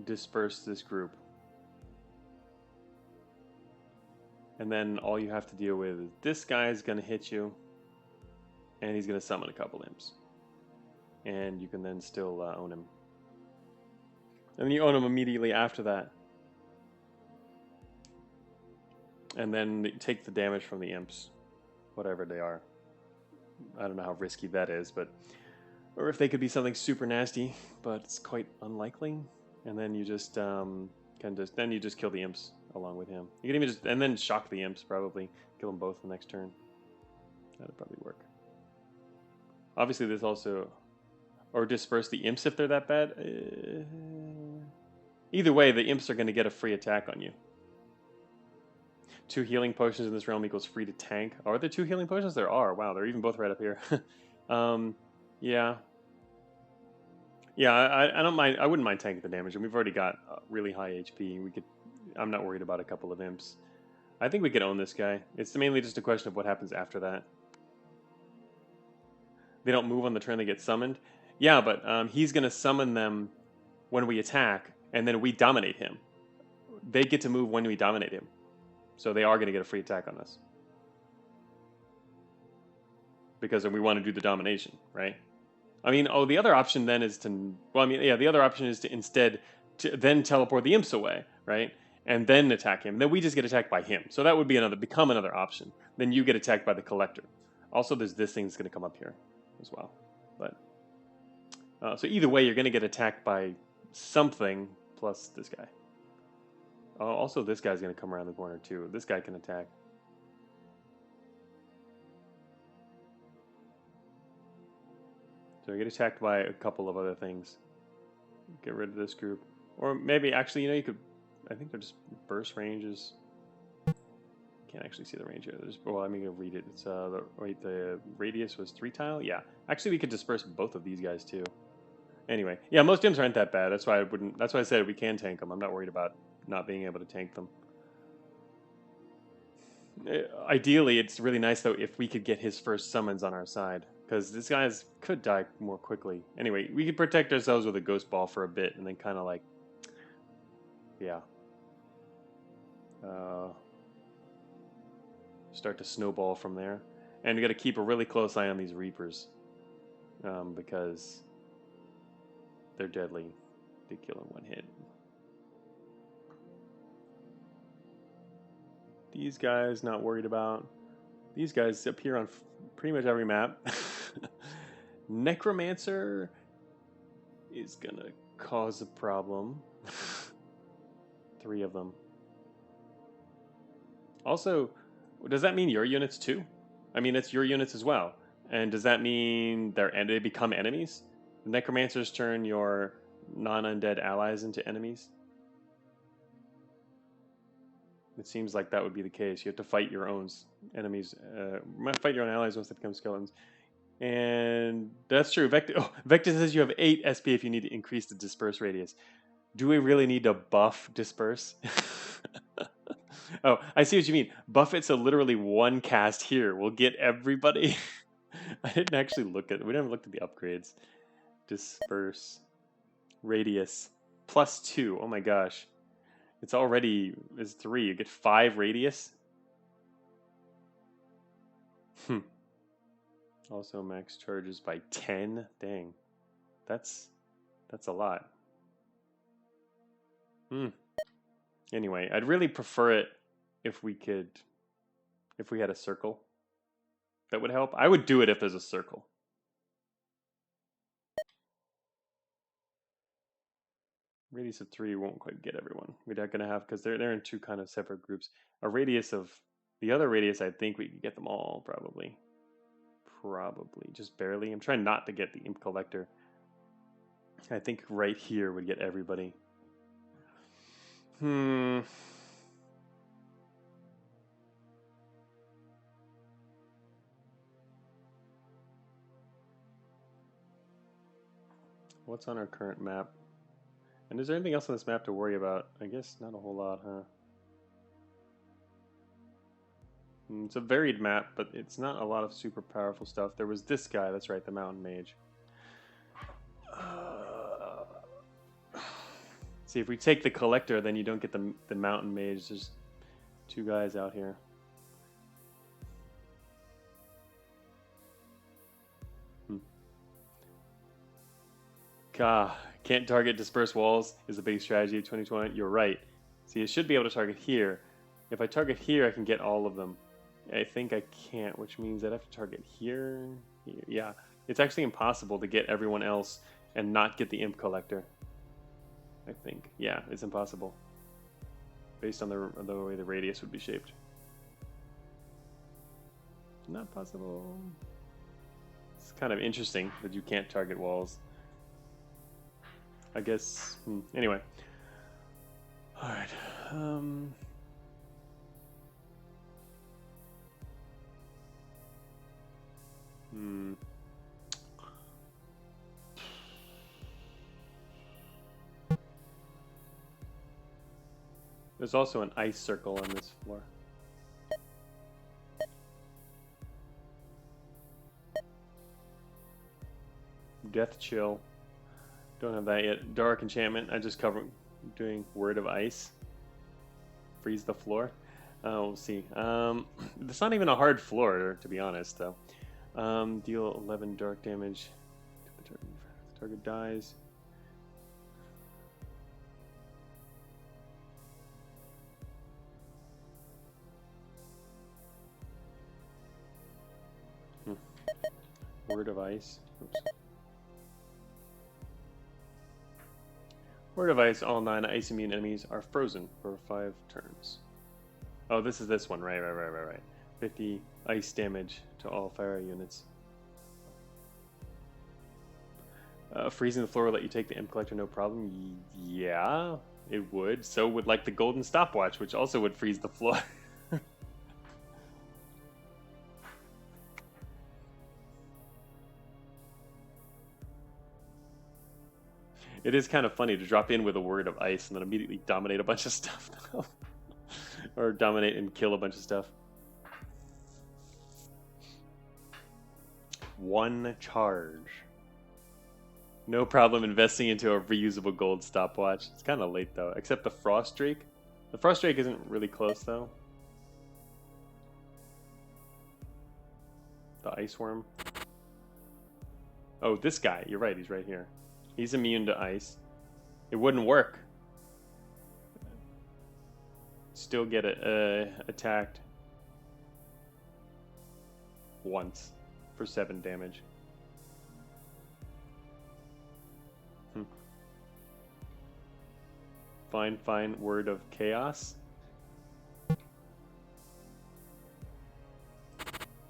disperse this group, and then all you have to deal with is this guy is going to hit you, and he's going to summon a couple imps, and you can then still own him, and then you own him immediately after that. And then take the damage from the imps, whatever they are. I don't know how risky that is, but... Or if they could be something super nasty, but it's quite unlikely. And then you just then you just kill the imps along with him. You can even just... And then shock the imps, probably. Kill them both the next turn. That'd probably work. Obviously, this also... Or disperse the imps if they're that bad. Either way, the imps are going to get a free attack on you. 2 healing potions in this realm equals free to tank. Are there 2 healing potions? There are. Wow, they're even both right up here. Yeah. Yeah, I don't mind. I wouldn't mind tanking the damage, and we've already got really high HP. I'm not worried about a couple of imps. I think we could own this guy. It's mainly just a question of what happens after that. They don't move on the turn they get summoned. Yeah, but he's going to summon them when we attack, and then we dominate him. They get to move when we dominate him. So they are going to get a free attack on us. Because we want to do the domination, right? I mean, the other option then is to... Well, I mean, yeah, the other option is to instead then teleport the imps away, right? And then attack him. Then we just get attacked by him. So that would be become another option. Then you get attacked by the collector. Also, there's this thing that's going to come up here as well. But so either way, you're going to get attacked by something plus this guy. Also, this guy's going to come around the corner, too. This guy can attack. So you get attacked by a couple of other things. Get rid of this group. Or maybe, actually, you could... I think they're just burst ranges. Can't actually see the range here. Well, I'm going to read it. It's the radius was 3 tile? Yeah. Actually, we could disperse both of these guys, too. Anyway. Yeah, most imps aren't that bad. That's why I said we can tank them. I'm not worried about not being able to tank them. Ideally, it's really nice, though, if we could get his first summons on our side. Because this guy could die more quickly. Anyway, we could protect ourselves with a ghost ball for a bit, and then kind of like... Yeah. Start to snowball from there. And we got to keep a really close eye on these Reapers. Because... they're deadly. They kill in one hit. These guys, not worried about. These guys appear on pretty much every map. Necromancer is gonna cause a problem. 3 of them. Also, does that mean your units too? I mean, it's your units as well. And does that mean they become enemies? The Necromancers turn your non-undead allies into enemies? It seems like that would be the case. You have to fight your own enemies. Fight your own allies once they become skeletons. And that's true. Vector says you have 8 SP if you need to increase the disperse radius. Do we really need to buff disperse? Oh, I see what you mean. Buff it so literally 1 cast here will get everybody. I didn't actually we never looked at the upgrades. Disperse radius +2. Oh my gosh. It's 3. You get 5 radius. Also max charges by 10. Dang. That's a lot. Anyway, I'd really prefer it if we had a circle. That would help. I would do it if there's a circle. Radius of 3 won't quite get everyone. We're not gonna have, because they're in 2 kind of separate groups. A radius of the other radius, I think we could get them all probably. Probably just barely. I'm trying not to get the Imp Collector. I think right here would get everybody. What's on our current map? And is there anything else on this map to worry about? I guess not a whole lot, huh? It's a varied map, but it's not a lot of super powerful stuff. There was this guy, that's right, the Mountain Mage. See, if we take the Collector, then you don't get the Mountain Mage. There's 2 guys out here. Can't target disperse walls is a big strategy of 2020. You're right. See, it should be able to target here. If I target here, I can get all of them. I think I can't, which means I'd have to target here. Yeah, it's actually impossible to get everyone else and not get the Imp Collector. I think. Yeah, it's impossible. Based on the way the radius would be shaped. Not possible. It's kind of interesting that you can't target walls. I guess. Anyway. Alright. There's also an ice circle on this floor. Death Chill. Don't have that yet. Dark Enchantment. I just doing Word of Ice. Freeze the floor. We'll see. It's not even a hard floor, to be honest, though. Deal 11 dark damage. The target dies. Word of Ice. Oops. Word of Ice, all 9 ice immune enemies are frozen for 5 turns. Oh, this is this one, right. 50 ice damage to all fire units. Freezing the floor will let you take the Imp Collector, no problem. Yeah, it would. So would like the golden stopwatch, which also would freeze the floor. It is kind of funny to drop in with a Word of Ice and then immediately dominate a bunch of stuff. Or dominate and kill a bunch of stuff. 1 charge. No problem investing into a reusable gold stopwatch. It's kind of late though, except the Frost Drake. The Frost Drake isn't really close though. The Ice Worm. Oh, this guy. You're right, he's right here. He's immune to ice. It wouldn't work. Still get attacked once for 7 damage. Fine word of chaos.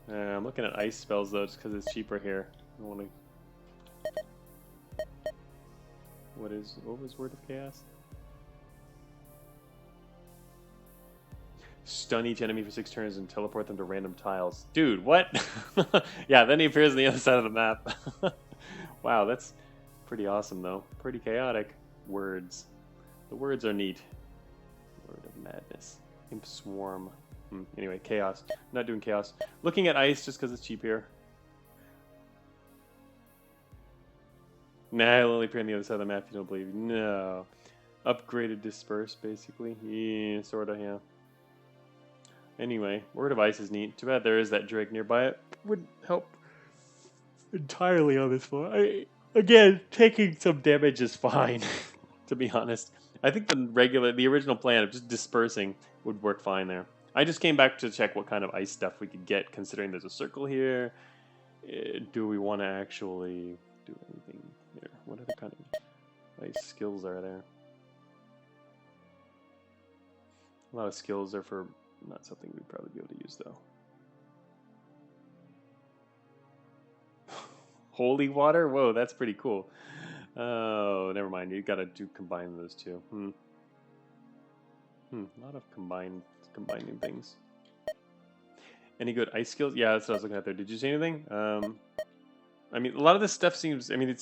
I'm looking at ice spells though, just because it's cheaper here. I want to. What was word of chaos? Stun each enemy for 6 turns and teleport them to random tiles. Dude, what? Yeah, then he appears on the other side of the map. Wow, that's pretty awesome though. Pretty chaotic words. The words are neat. Word of madness. Imp swarm. Anyway, chaos. I'm not doing chaos. Looking at ice just because it's cheap here. Nah, it'll only appear on the other side of the map if you don't believe. No. Upgraded disperse, basically. Yeah, sorta, yeah. Anyway, Word of Ice is neat. Too bad there is that Drake nearby. It would help entirely on this floor. Again, taking some damage is fine, to be honest. I think the original plan of just dispersing would work fine there. I just came back to check what kind of ice stuff we could get, considering there's a circle here. Do we want to actually do anything here? What other kind of ice skills are there? A lot of skills are for not something we'd probably be able to use, though. Holy water? Whoa, that's pretty cool. Oh, never mind. You gotta combine those two. A lot of combining things. Any good ice skills? Yeah, that's what I was looking at there. Did you see anything? I mean, a lot of this stuff seems... I mean,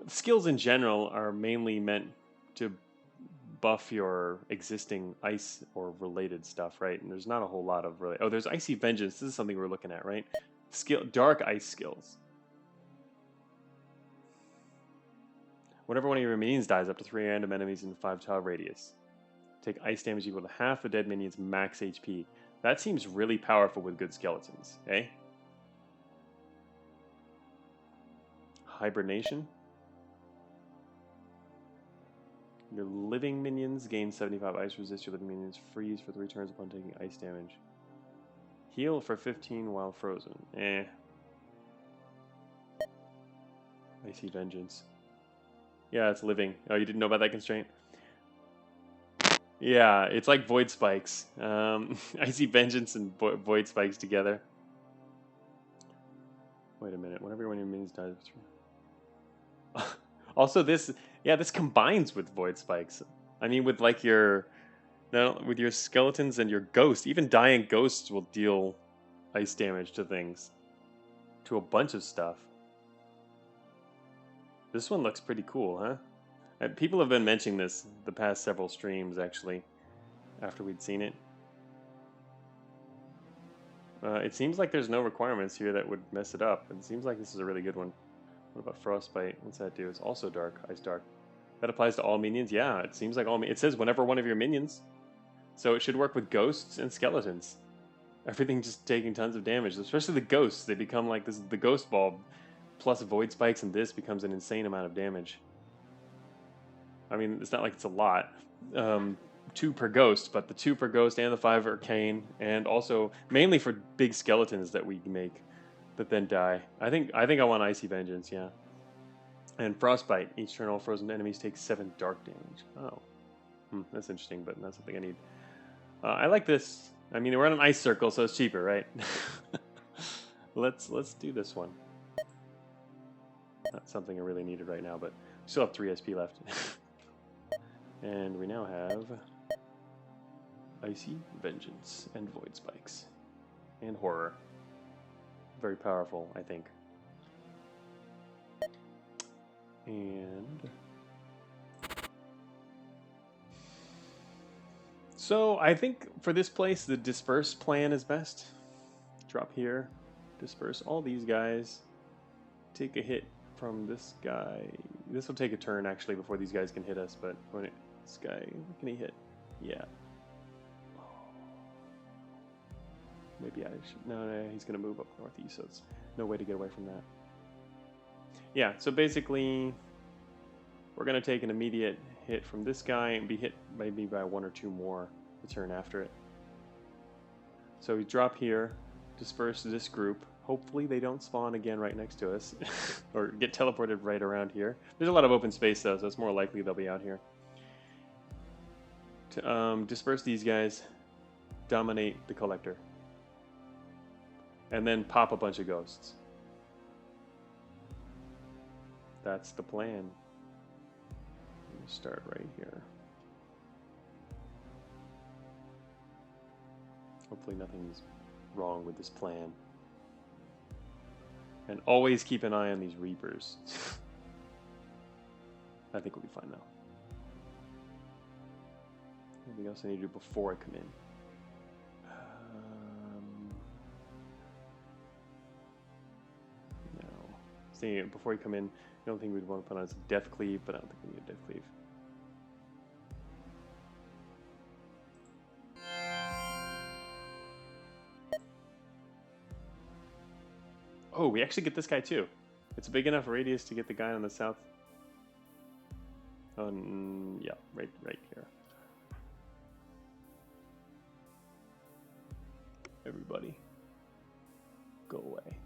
skills in general are mainly meant to buff your existing ice or related stuff, right? And there's not a whole lot of really... Oh, there's Icy Vengeance. This is something we're looking at, right? Dark ice skills. Whenever one of your minions dies, up to 3 random enemies in 5 tile radius. Take ice damage equal to half the dead minion's max HP. That seems really powerful with good skeletons, eh? Hibernation. Your living minions gain 75 ice resist. Your living minions freeze for 3 turns upon taking ice damage. Heal for 15 while frozen. Eh. Icy Vengeance. Yeah, it's living. Oh, you didn't know about that constraint? Yeah, it's like Void Spikes. Icy Vengeance and Void Spikes together. Wait a minute. Whenever one of your minions dies... Also, this combines with Void Spikes. I mean, with like with your skeletons and your ghost. Even dying ghosts will deal ice damage to things. To a bunch of stuff. This one looks pretty cool, huh? And people have been mentioning this the past several streams, actually, after we'd seen it. It seems like there's no requirements here that would mess it up. It seems like this is a really good one. What about Frostbite? What's that do? It's also dark, ice dark. That applies to all minions? Yeah, it seems like all it says whenever one of your minions. So it should work with ghosts and skeletons. Everything just taking tons of damage, especially the ghosts. They become like this. The ghost bulb plus Void Spikes and this becomes an insane amount of damage. I mean, it's not like it's a lot. 2 per ghost, but the 2 per ghost and the 5 arcane, and also mainly for big skeletons that we make that then die. I think I want Icy Vengeance, yeah. And Frostbite. Each turn all frozen enemies take 7 dark damage. Oh. That's interesting, but not something I need. I like this. I mean, we're on an ice circle, so it's cheaper, right? Let's do this one. Not something I really needed right now, but we still have 3 SP left. And we now have Icy Vengeance and Void Spikes. And Horror. Very powerful, I think. And... So, I think for this place, the Disperse plan is best. Drop here. Disperse all these guys. Take a hit from this guy. This will take a turn, actually, before these guys can hit us, but this guy, what can he hit? Yeah. Maybe I should... No, he's going to move up northeast, so it's no way to get away from that. Yeah, so basically, we're going to take an immediate hit from this guy and be hit maybe by 1 or 2 more the turn after it. So we drop here, disperse this group. Hopefully they don't spawn again right next to us, or get teleported right around here. There's a lot of open space, though, so it's more likely they'll be out here. Disperse these guys. Dominate the collector. And then pop a bunch of ghosts. That's the plan. Let me start right here. Hopefully nothing's wrong with this plan. And always keep an eye on these Reapers. I think we'll be fine now. Anything else I need to do before I come in? No. Saying before you come in, the only thing we'd want to put on is a Death Cleave, but I don't think we need a Death Cleave. Oh, we actually get this guy too. It's a big enough radius to get the guy on the south. Oh, yeah, right here. Everybody, go away.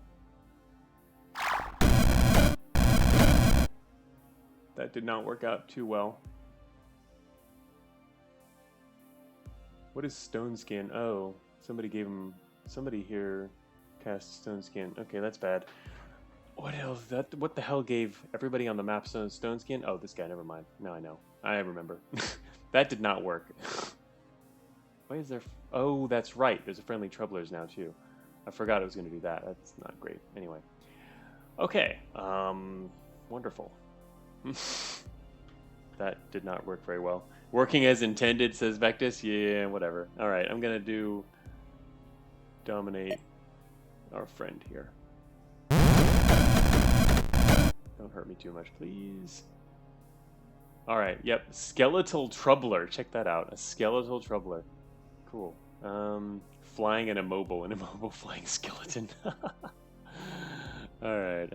That did not work out too well. What is Stone Skin? Oh, somebody gave him. Somebody here cast Stone Skin. Okay, that's bad. What else? What the hell gave everybody on the map Stone Skin? Oh, this guy. Never mind. Now I know. I remember. That did not work. Why is there? Oh, that's right. There's a friendly Troublers now too. I forgot it was going to do that. That's not great. Anyway. Okay. Wonderful. That did not work very well. Working as intended, says Vectus. Yeah, whatever. All right, I'm going to do dominate our friend here. Don't hurt me too much, please. All right, yep. Skeletal Troubler. Check that out. A Skeletal Troubler. Cool. Flying and immobile. An immobile flying skeleton. All right.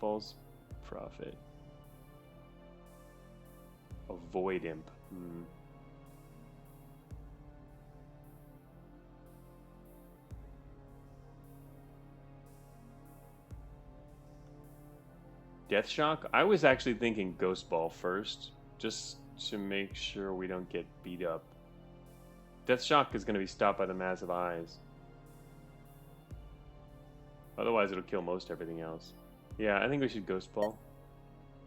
False Prophet. Avoid Imp. Death Shock? I was actually thinking Ghost Ball first, just to make sure we don't get beat up. Death Shock is going to be stopped by the Massive Eyes. Otherwise, it'll kill most everything else. Yeah, I think we should Ghost Ball.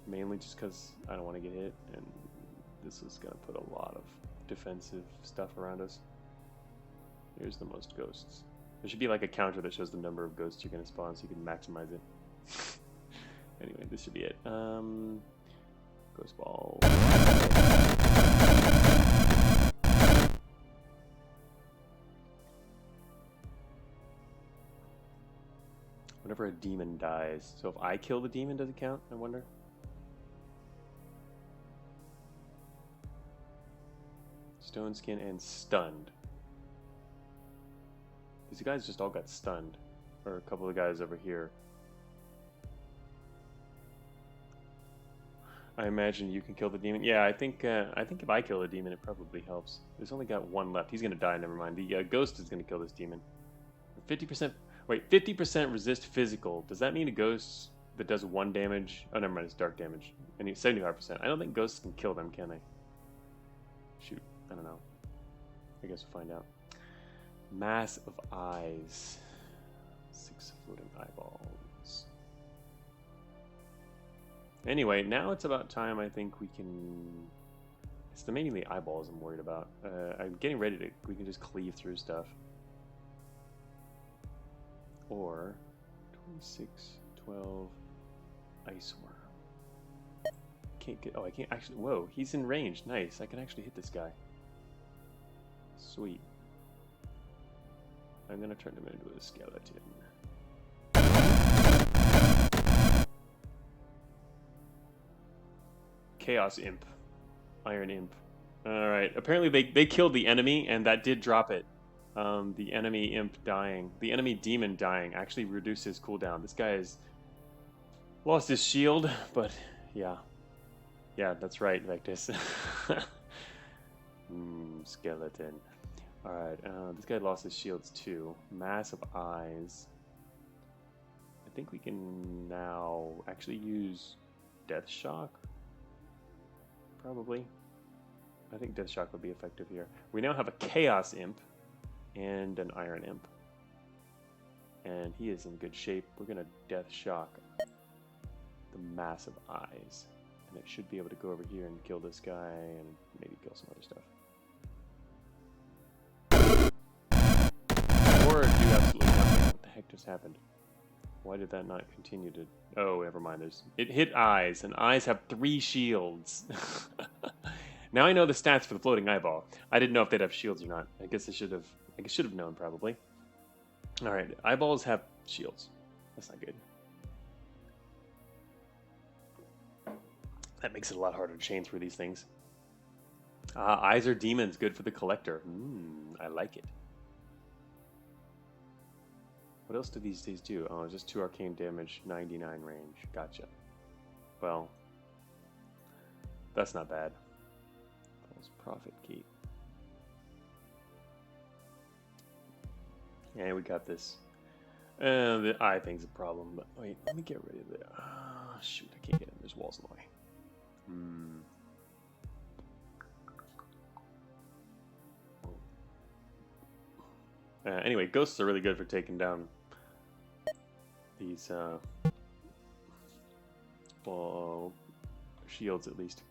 Mainly just because I don't want to get hit, and this is going to put a lot of defensive stuff around us. Here's the most ghosts. There should be like a counter that shows the number of ghosts you're going to spawn so you can maximize it. Anyway, this should be it. Ghost Ball. Whenever a demon dies. So if I kill the demon, does it count? I wonder. Stone Skin and stunned. These guys just all got stunned. Or a couple of guys over here. I imagine you can kill the demon. Yeah, I think if I kill the demon, it probably helps. There's only got one left. He's gonna die. Never mind. The ghost is gonna kill this demon. 50%. Wait, 50% resist physical. Does that mean a ghost that does 1 damage? Oh, never mind. It's dark damage. And 75%. I don't think ghosts can kill them, can they? Shoot. I don't know. I guess we'll find out. Mass of Eyes. 6 floating eyeballs. Anyway, now it's about time I think we can... It's the mainly eyeballs I'm worried about. I'm getting ready to... We can just cleave through stuff. Or... 26, 12... Ice Worm. Can't get... Oh, I can't actually... Whoa, he's in range. Nice. I can actually hit this guy. Sweet. I'm gonna turn him into a skeleton. Chaos Imp. Iron Imp. Alright, apparently they killed the enemy, and that did drop it. The enemy imp dying. The enemy demon dying actually reduced his cooldown. This guy has lost his shield, but yeah. Yeah, that's right, Vectus. Skeleton. Alright, this guy lost his shields too. Massive Eyes. I think we can now actually use Death Shock. Probably. I think Death Shock would be effective here. We now have a Chaos Imp and an Iron Imp. And he is in good shape. We're going to Death Shock the Massive Eyes. And it should be able to go over here and kill this guy and maybe kill some other stuff. Or do absolutely nothing. What the heck just happened? Why did that not continue to... Oh, never mind. It hit eyes, and eyes have 3 shields. Now I know the stats for the floating eyeball. I didn't know if they'd have shields or not. I guess I should have known, probably. Alright, eyeballs have shields. That's not good. That makes it a lot harder to chain through these things. Eyes are demons, good for the collector. I like it. What else do these do? Oh, just 2 arcane damage, 99 range. Gotcha. Well, that's not bad. False Prophet Gate. Yeah, we got this. The eye thing's a problem, but wait, let me get rid of it. Shoot, I can't get in. There's walls in the way. Anyway, ghosts are really good for taking down these shields, at least.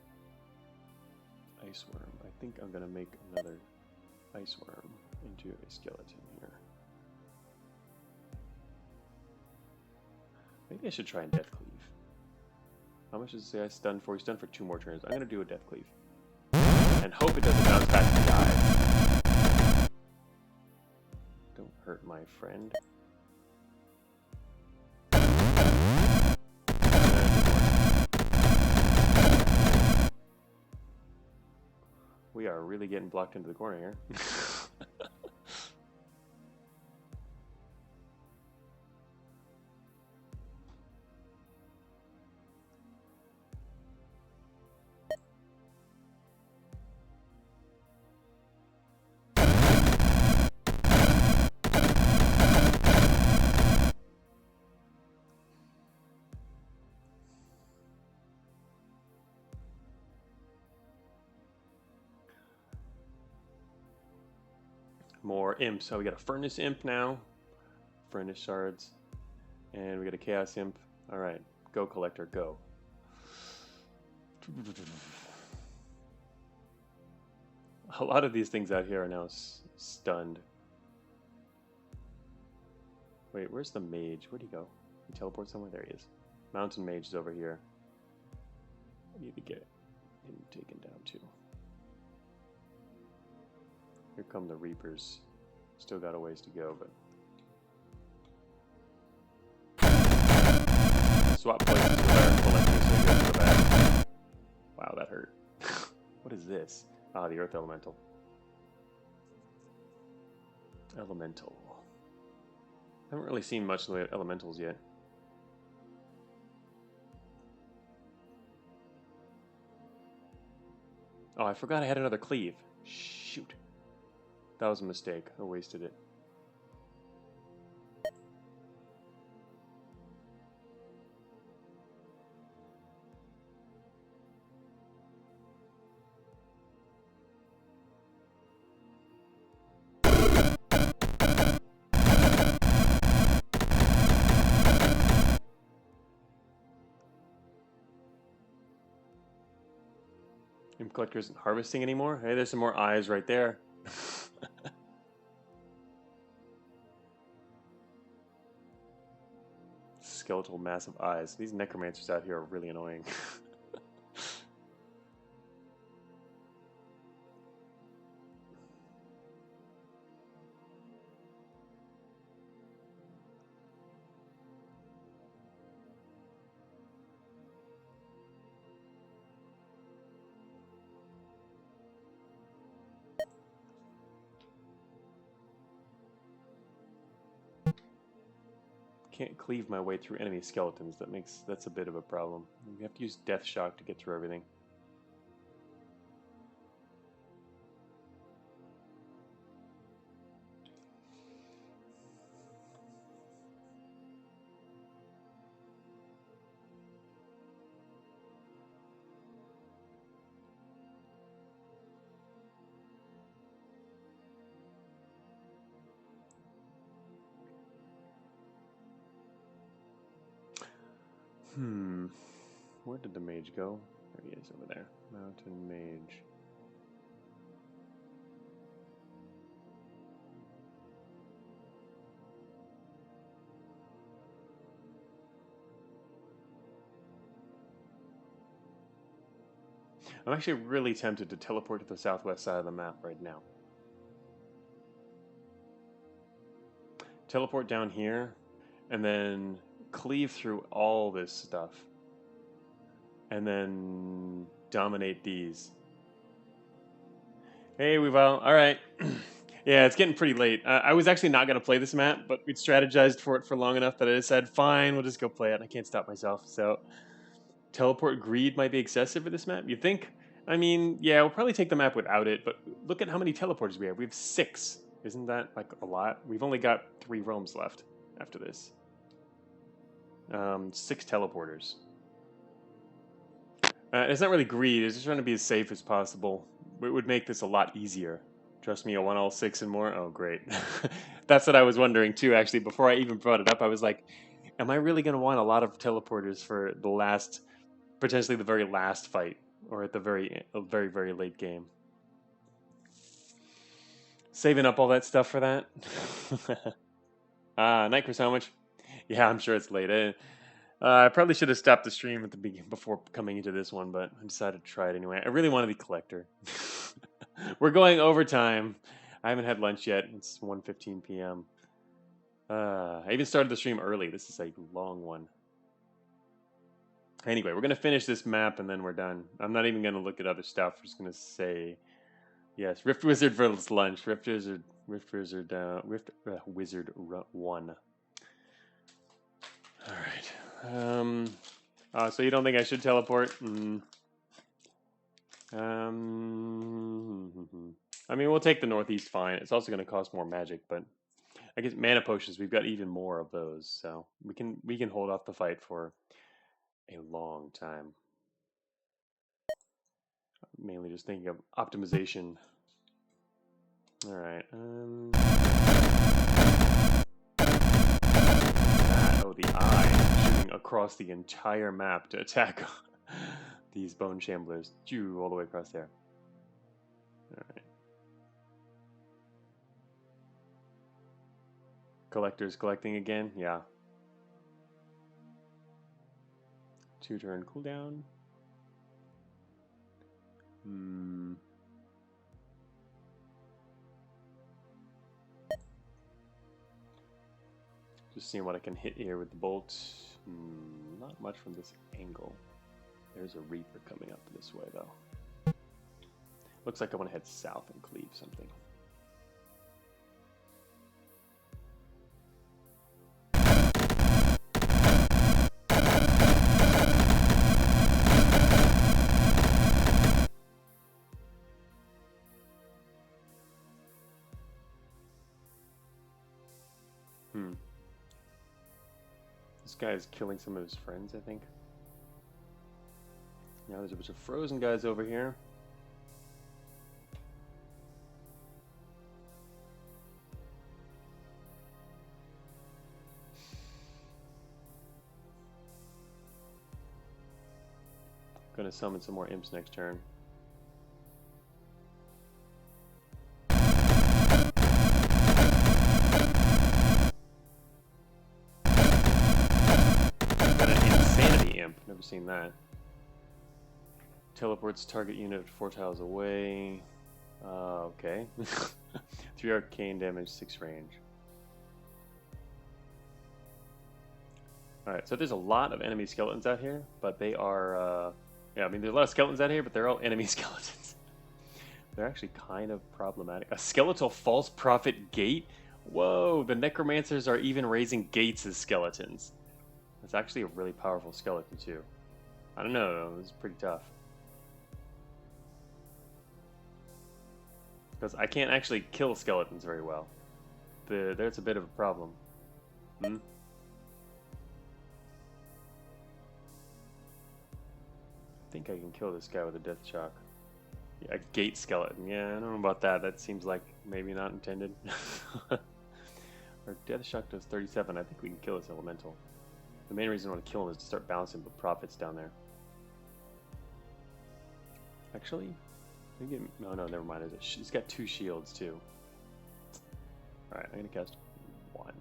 Ice worm. I think I'm gonna make another ice worm into a skeleton here. Maybe I should try and Death Cleave. How much does it say I stunned for? He's stunned for 2 more turns. I'm gonna do a Death Cleave. And hope it doesn't bounce back to the eyes. Don't hurt my friend. We are really getting blocked into the corner here. More imps. So we got a furnace imp now. Furnace shards. And we got a chaos imp. Alright. Go, collector, go. A lot of these things out here are now stunned. Wait, where's the mage? Where'd he go? He teleports somewhere? There he is. Mountain mage is over here. I need to get him taken down too. Here come the Reapers. Still got a ways to go, but... Swap places with our collector so he goes to the back. Wow, that hurt. What is this? Ah, the Earth Elemental. Elemental. I haven't really seen much in the way of elementals yet. Oh, I forgot I had another cleave. Shoot. That was a mistake. I wasted it. Imp Collector isn't harvesting anymore? Hey, there's some more eyes right there. Skeletal massive eyes. These necromancers out here are really annoying. Can't cleave my way through enemy skeletons. That's a bit of a problem. We have to use Death Shock to get through everything. Where did the mage go? There he is over there. Mountain mage. I'm actually really tempted to teleport to the southwest side of the map right now. Teleport down here, and then cleave through all this stuff. And then dominate these. Hey, we've alright. Yeah, it's getting pretty late. I was actually not going to play this map, but we'd strategized for it for long enough that I said, fine, we'll just go play it. I can't stop myself, so... Teleport greed might be excessive for this map, you think? I mean, yeah, we'll probably take the map without it, but look at how many teleporters we have. We have 6. Isn't that, like, a lot? We've only got 3 realms left after this. 6 teleporters. It's not really greed, it's just trying to be as safe as possible. It would make this a lot easier. Trust me, I want all 6 and more? Oh, great. That's what I was wondering, too, actually. Before I even brought it up, I was like, am I really going to want a lot of teleporters for the last... potentially the very last fight, or at the very, very late game. Saving up all that stuff for that. Night Chris, how much? Yeah, I'm sure it's late. I probably should have stopped the stream at the beginning before coming into this one, but I decided to try it anyway. I really want to be collector. We're going overtime. I haven't had lunch yet. It's 1:15 p.m. I even started the stream early. This is a long one. Anyway, we're going to finish this map and then we're done. I'm not even going to look at other stuff. I'm just going to say, yes, Rift Wizard versus lunch. Rift Wizard 1. All right. So you don't think I should teleport? I mean, we'll take the northeast fine. It's also going to cost more magic, but I guess mana potions, we've got even more of those, so we can hold off the fight for a long time. Mainly just thinking of optimization. All right. The eye shooting across the entire map to attack these bone shamblers. All the way across there. All right. Collectors collecting again? Yeah. 2-turn cooldown. Just seeing what I can hit here with the bolt. Not much from this angle. There's a Reaper coming up this way, though. Looks like I want to head south and cleave something. This guy is killing some of his friends, I think. Now there's a bunch of frozen guys over here. Gonna summon some more imps next turn. Never seen that. Teleports target unit 4 tiles away. Okay. 3 arcane damage, 6 range. Alright, so there's a lot of enemy skeletons out here, but they are, yeah, I mean, there's a lot of skeletons out here, but they're all enemy skeletons. They're actually kind of problematic. A skeletal false prophet gate? Whoa, the Necromancers are even raising gates as skeletons. It's actually a really powerful skeleton, too. I don't know, it's pretty tough. Because I can't actually kill skeletons very well. There's a bit of a problem. I think I can kill this guy with a death shock. Yeah, a gate skeleton. Yeah, I don't know about that. That seems like maybe not intended. Our death shock does 37. I think we can kill this elemental. The main reason I want to kill him is to start balancing the profits down there. Actually, maybe, no, never mind. He's got 2 shields too. All right, I'm gonna cast 1.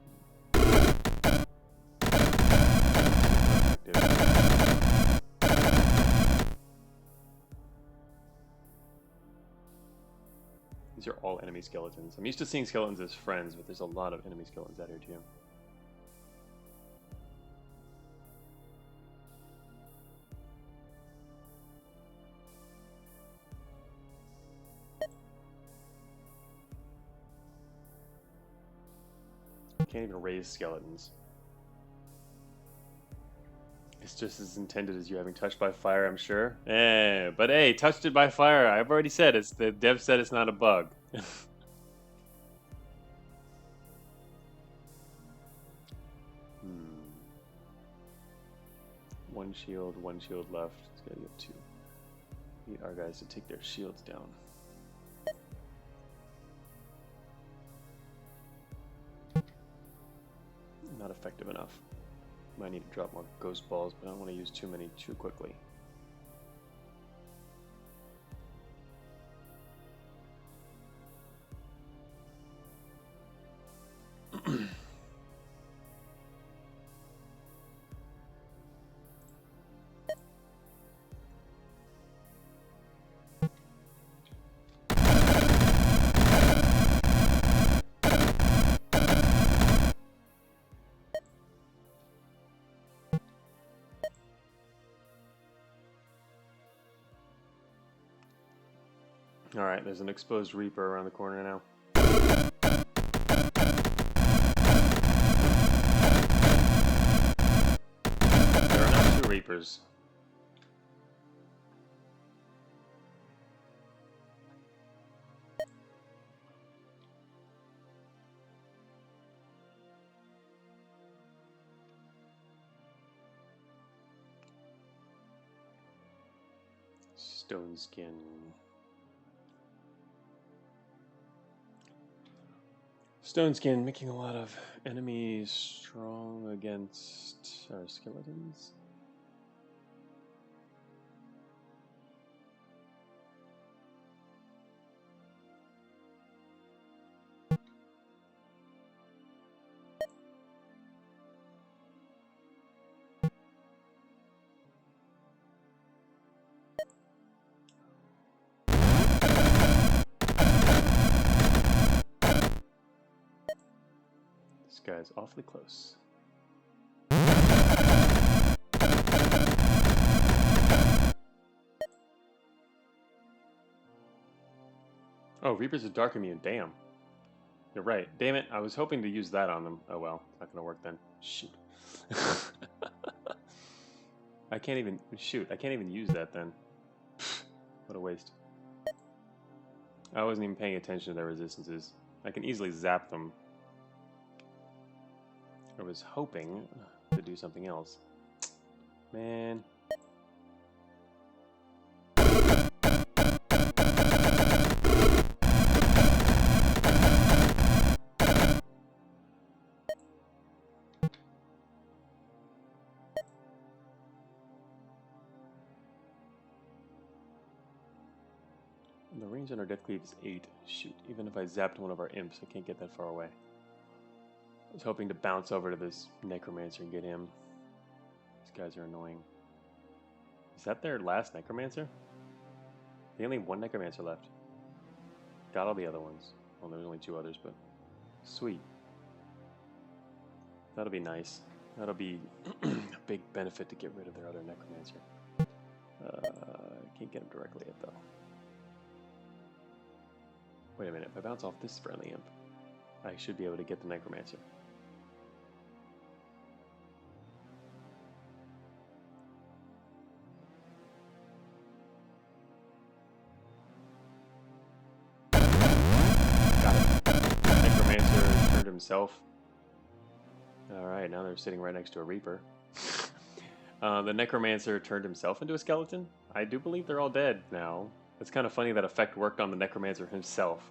These are all enemy skeletons. I'm used to seeing skeletons as friends, but there's a lot of enemy skeletons out here too. Can't even raise skeletons. It's just as intended as you having touched by fire, I'm sure. But hey, touched it by fire. I've already said it's the dev said it's not a bug. One shield left. It's gotta get 2. Need our guys to take their shields down. Not effective enough. Might need to drop more ghost balls, but I don't want to use too many too quickly. Alright, there's an exposed Reaper around the corner now. There are now 2 Reapers. Stone skin. Stone skin making a lot of enemies strong against our skeletons. This guy's awfully close. Oh, Reapers are dark immune. Damn. You're right. Damn it. I was hoping to use that on them. Oh well. It's not going to work then. Shoot. I can't even... Shoot. I can't even use that then. What a waste. I wasn't even paying attention to their resistances. I can easily zap them. I was hoping to do something else. Man. The range on our Death Cleave is 8. Shoot, even if I zapped one of our imps, I can't get that far away. I was hoping to bounce over to this Necromancer and get him. These guys are annoying. Is that their last Necromancer? They only have 1 Necromancer left. Got all the other ones. Well, there's only 2 others, but sweet. That'll be nice. That'll be a big benefit to get rid of their other Necromancer. I can't get him directly yet, though. Wait a minute, if I bounce off this friendly imp, I should be able to get the Necromancer. Got it. Necromancer turned himself. Alright, now they're sitting right next to a Reaper. The Necromancer turned himself into a skeleton? I do believe they're all dead now. It's kind of funny that effect worked on the Necromancer himself.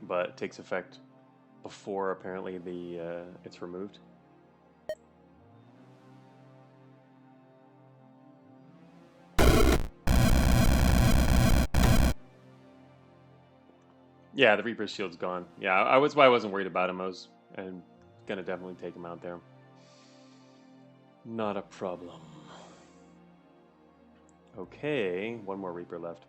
But it takes effect before apparently the it's removed. Yeah, the Reaper's shield's gone. Yeah, I wasn't worried about him. I was gonna definitely take him out there. Not a problem. Okay, one more Reaper left.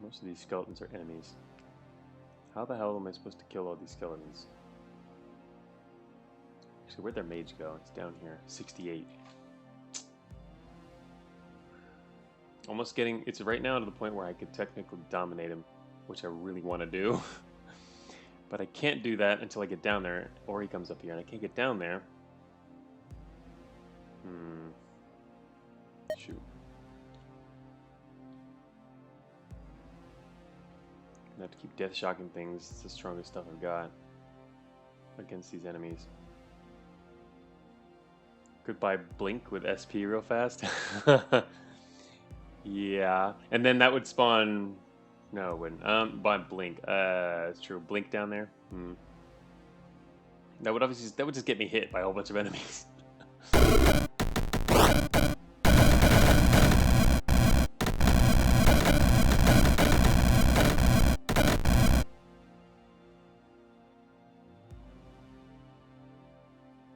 Most of these skeletons are enemies. How the hell am I supposed to kill all these skeletons? Actually, where'd their mage go? It's down here. 68. Almost getting... It's right now to the point where I could technically dominate him, which I really want to do. But I can't do that until I get down there, or he comes up here, and I can't get down there. Shoot. I have to keep death shocking things. It's the strongest stuff I've got against these enemies. Goodbye blink with SP real fast. Yeah, and then that would spawn. No, it wouldn't. By blink. It's true. Blink down there. That would just get me hit by a whole bunch of enemies.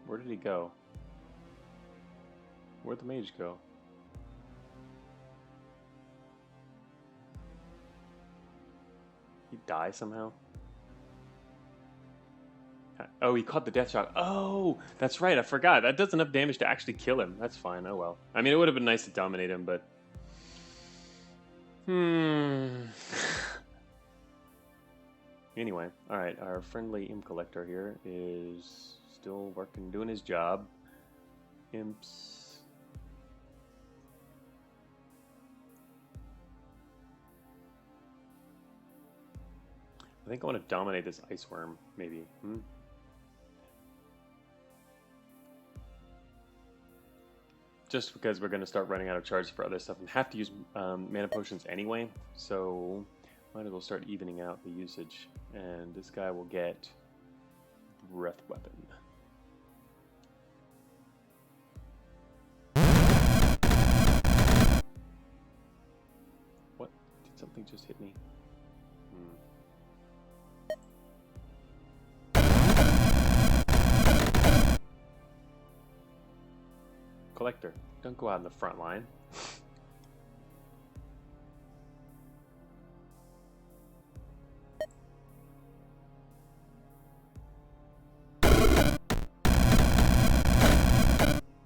Where did he go? Where'd the mage go? He die somehow? Oh, he caught the death shock. Oh, that's right. I forgot. That does enough damage to actually kill him. That's fine. Oh well. I mean, it would have been nice to dominate him, but... Anyway, alright. Our friendly imp collector here is still working, doing his job. Imps... I think I want to dominate this ice worm, maybe. Just because we're going to start running out of charge for other stuff and have to use mana potions anyway, so might as well start evening out the usage. And this guy will get breath weapon. What? Did something just hit me? Collector, don't go out in the front line.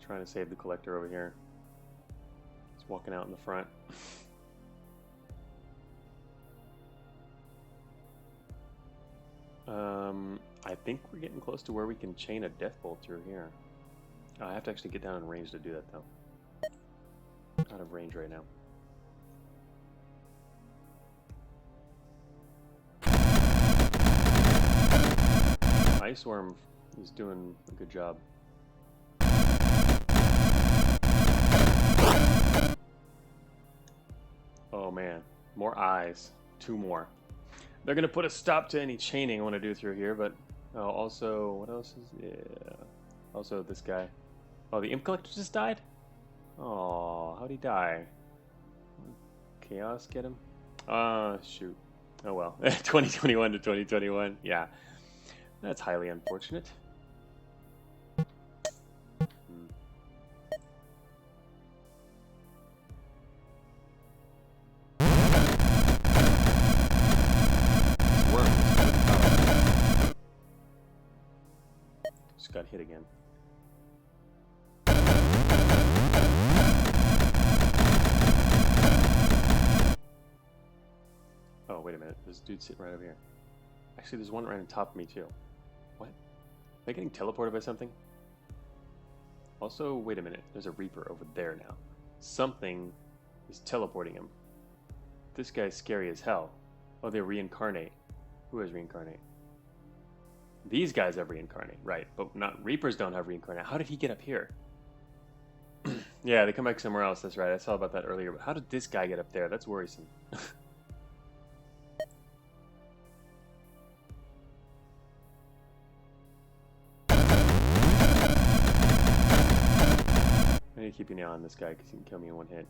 Trying to save the collector over here. He's walking out in the front. I think we're getting close to where we can chain a death bolt through here. I have to actually get down in range to do that, though. Out of range right now. Ice Worm is doing a good job. Oh man, more eyes. 2 more. They're gonna put a stop to any chaining I want to do through here, but also, what else is... Yeah. Also, this guy. Oh, the Imp Collector just died? Oh, how'd he die? Chaos get him? Shoot. Oh well. 2021 to 2021. Yeah. That's highly unfortunate. This worm is really powerful. Just got hit again. Oh, wait a minute. There's a dude sitting right over here. Actually, there's one right on top of me, too. What? Am I getting teleported by something? Also, wait a minute. There's a Reaper over there now. Something is teleporting him. This guy's scary as hell. Oh, they reincarnate. Who has reincarnate? These guys have reincarnate, right. But not Reapers don't have reincarnate. How did he get up here? Yeah, they come back somewhere else. That's right. I saw about that earlier. But how did this guy get up there? That's worrisome. need to keep an eye on this guy because he can kill me in one hit.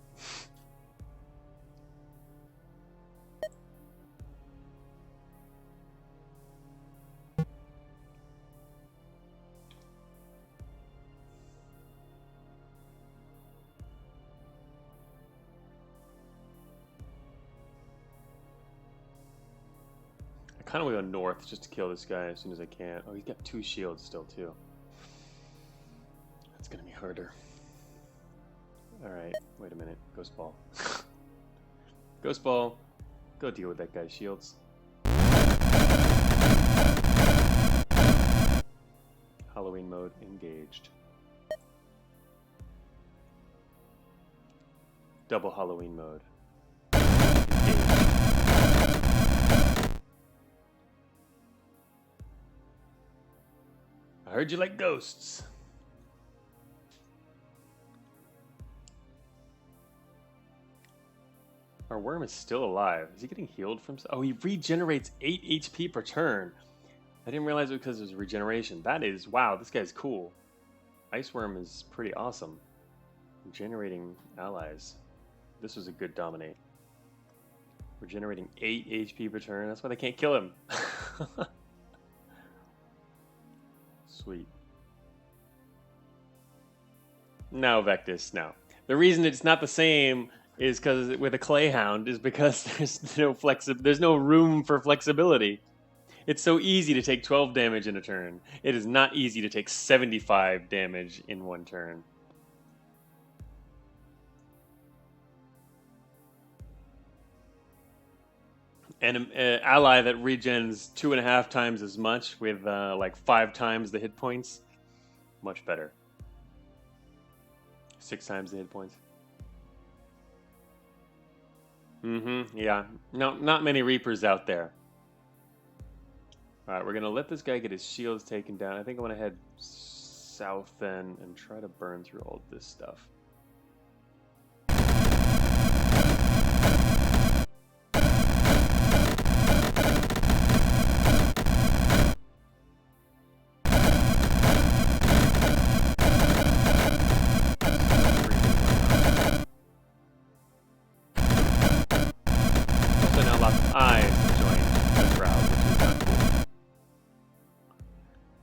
I kind of want to go north just to kill this guy as soon as I can. Oh, he's got 2 shields still, too. That's going to be harder. Alright, wait a minute. Ghost Ball. Ghost Ball, go deal with that guy's shields. Halloween mode engaged. Double Halloween mode. Engaged. I heard you like ghosts. Our worm is still alive. Is he getting healed from... Oh, he regenerates 8 HP per turn. I didn't realize it because it was regeneration. That is... Wow, this guy's cool. Ice Worm is pretty awesome. Generating allies. This was a good dominate. We're generating 8 HP per turn. That's why they can't kill him. Sweet. No, Vectis, no. The reason it's not the same is because with a Clay Hound is because there's no room for flexibility. It's so easy to take 12 damage in a turn. It is not easy to take 75 damage in one turn. And an ally that regens 2.5 times as much with like 5 times the hit points, much better. 6 times the hit points. Yeah. No, not many Reapers out there. Alright, we're going to let this guy get his shields taken down. I think I want to head south then and try to burn through all this stuff.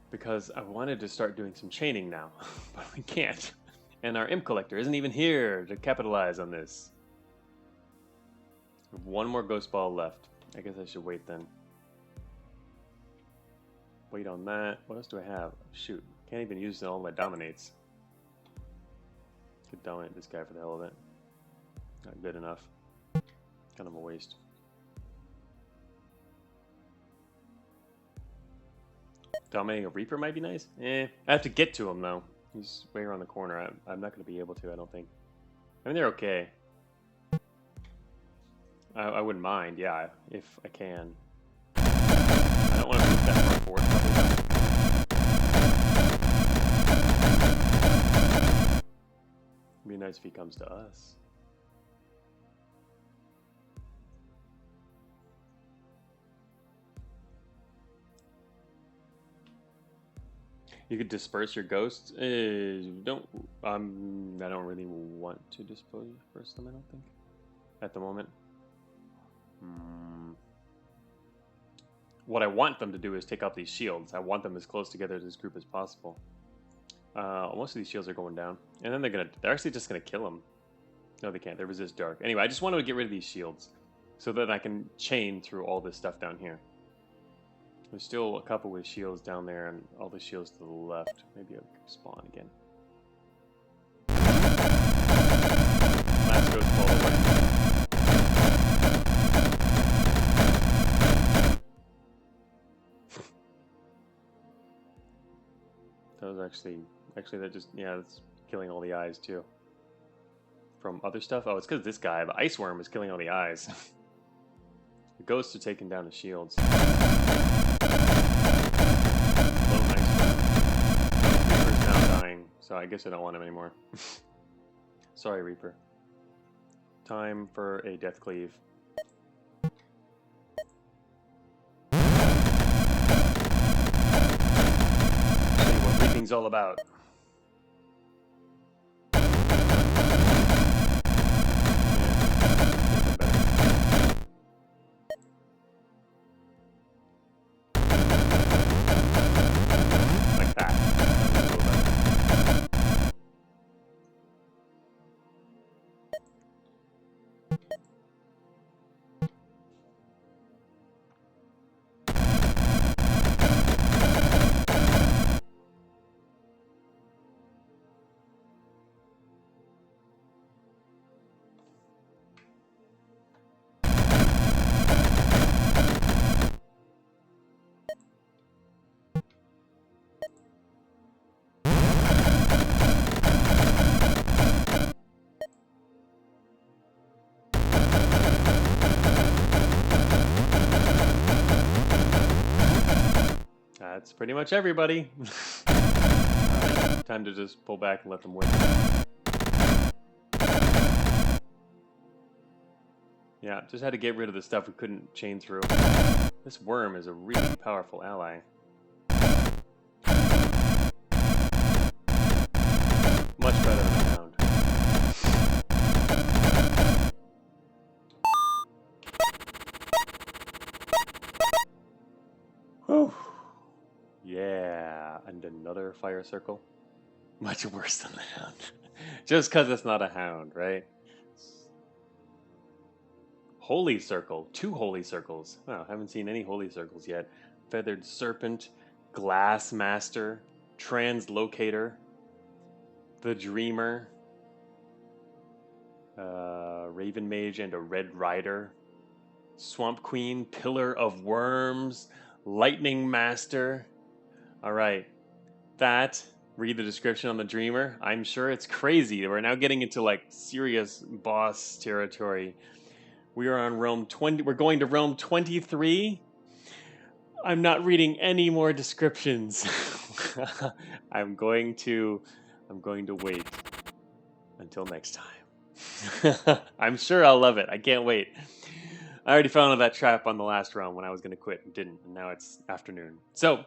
Because I wanted to start doing some chaining now, but we can't. And our Imp Collector isn't even here to capitalize on this. We have 1 more Ghost Ball left. I guess I should wait then. Wait on that. What else do I have? Shoot, can't even use all my Dominates. Could dominate this guy for the hell of it. Not good enough. Kind of a waste. Dominating a Reaper might be nice. I have to get to him though. He's way around the corner. I'm not going to be able to, I don't think. I mean, they're okay. I wouldn't mind, yeah, if I can. I don't want to move that far forward, probably. It'd be nice if he comes to us. You could disperse your ghosts. I don't really want to disperse them, I don't think. At the moment. What I want them to do is take out these shields. I want them as close together as this group as possible. Most of these shields are going down. And then they're actually just gonna kill them. No, they can't. They resist dark. Anyway, I just want to get rid of these shields so that I can chain through all this stuff down here. There's still a couple with shields down there and all the shields to the left. Maybe I'll spawn again. Last Ghost Ball away. That was actually that just, yeah, that's killing all the eyes too. From other stuff? Oh, it's because this guy, the Ice Worm, is killing all the eyes. The ghosts are taking down the shields. Reaper's now dying, so I guess I don't want him anymore. Sorry, Reaper. Time for a death cleave. See what reaping's all about. That's pretty much everybody. Time to just pull back and let them win. Yeah, just had to get rid of the stuff we couldn't chain through. This worm is a really powerful ally. Much better than a hound. Whew. Yeah, and another fire circle. Much worse than the hound. Just because it's not a hound, right? Holy circle. 2 holy circles. Wow, haven't seen any holy circles yet. Feathered serpent, glass master, translocator, the dreamer, raven mage, and a red rider. Swamp queen, pillar of worms, lightning master. All right, that. Read the description on the dreamer. I'm sure it's crazy. We're now getting into like serious boss territory. We are on realm 20. We're going to realm 23. I'm not reading any more descriptions. I'm going to wait until next time. I'm sure I'll love it. I can't wait. I already fell into that trap on the last round when I was going to quit and didn't, and now it's afternoon. So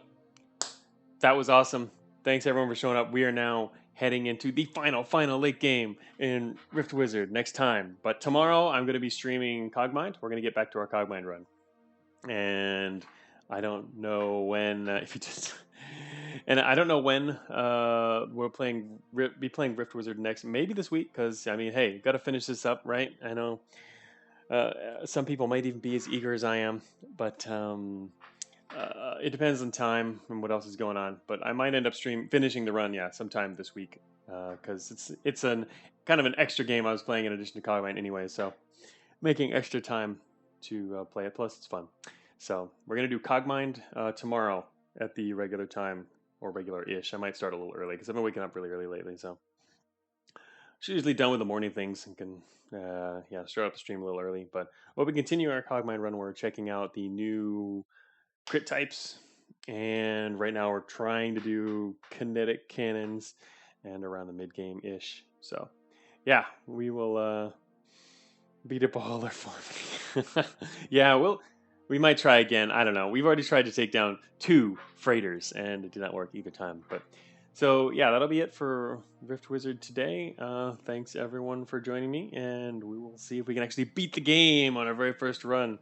that was awesome. Thanks everyone for showing up. We are now heading into the final late game in Rift Wizard next time. But tomorrow I'm going to be streaming Cogmind. We're going to get back to our Cogmind run. And I don't know when, and I don't know when we'll be playing Rift Wizard next. Maybe this week, because, I mean, hey, got to finish this up, right? I know some people might even be as eager as I am, but it depends on time and what else is going on. But I might end up finishing the run, sometime this week, because it's an kind of an extra game I was playing in addition to Cogmind anyway. So making extra time to play it. Plus, it's fun. So we're gonna do Cogmind tomorrow at the regular time, or regular-ish. I might start a little early because I've been waking up really early lately. So she's usually done with the morning things and can start up the stream a little early. But while we continue our Cogmind run, we're checking out the new crit types, and right now we're trying to do kinetic cannons and around the mid game ish. So yeah, we will beat up a hauler for me. We might try again. I don't know. We've already tried to take down 2 freighters and it did not work either time. But so yeah, that'll be it for Rift Wizard today. Thanks everyone for joining me, and we will see if we can actually beat the game on our very first run.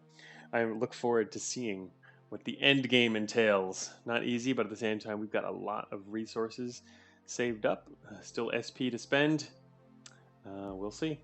I look forward to seeing what the end game entails. Not easy, but at the same time, we've got a lot of resources saved up. Still SP to spend. We'll see.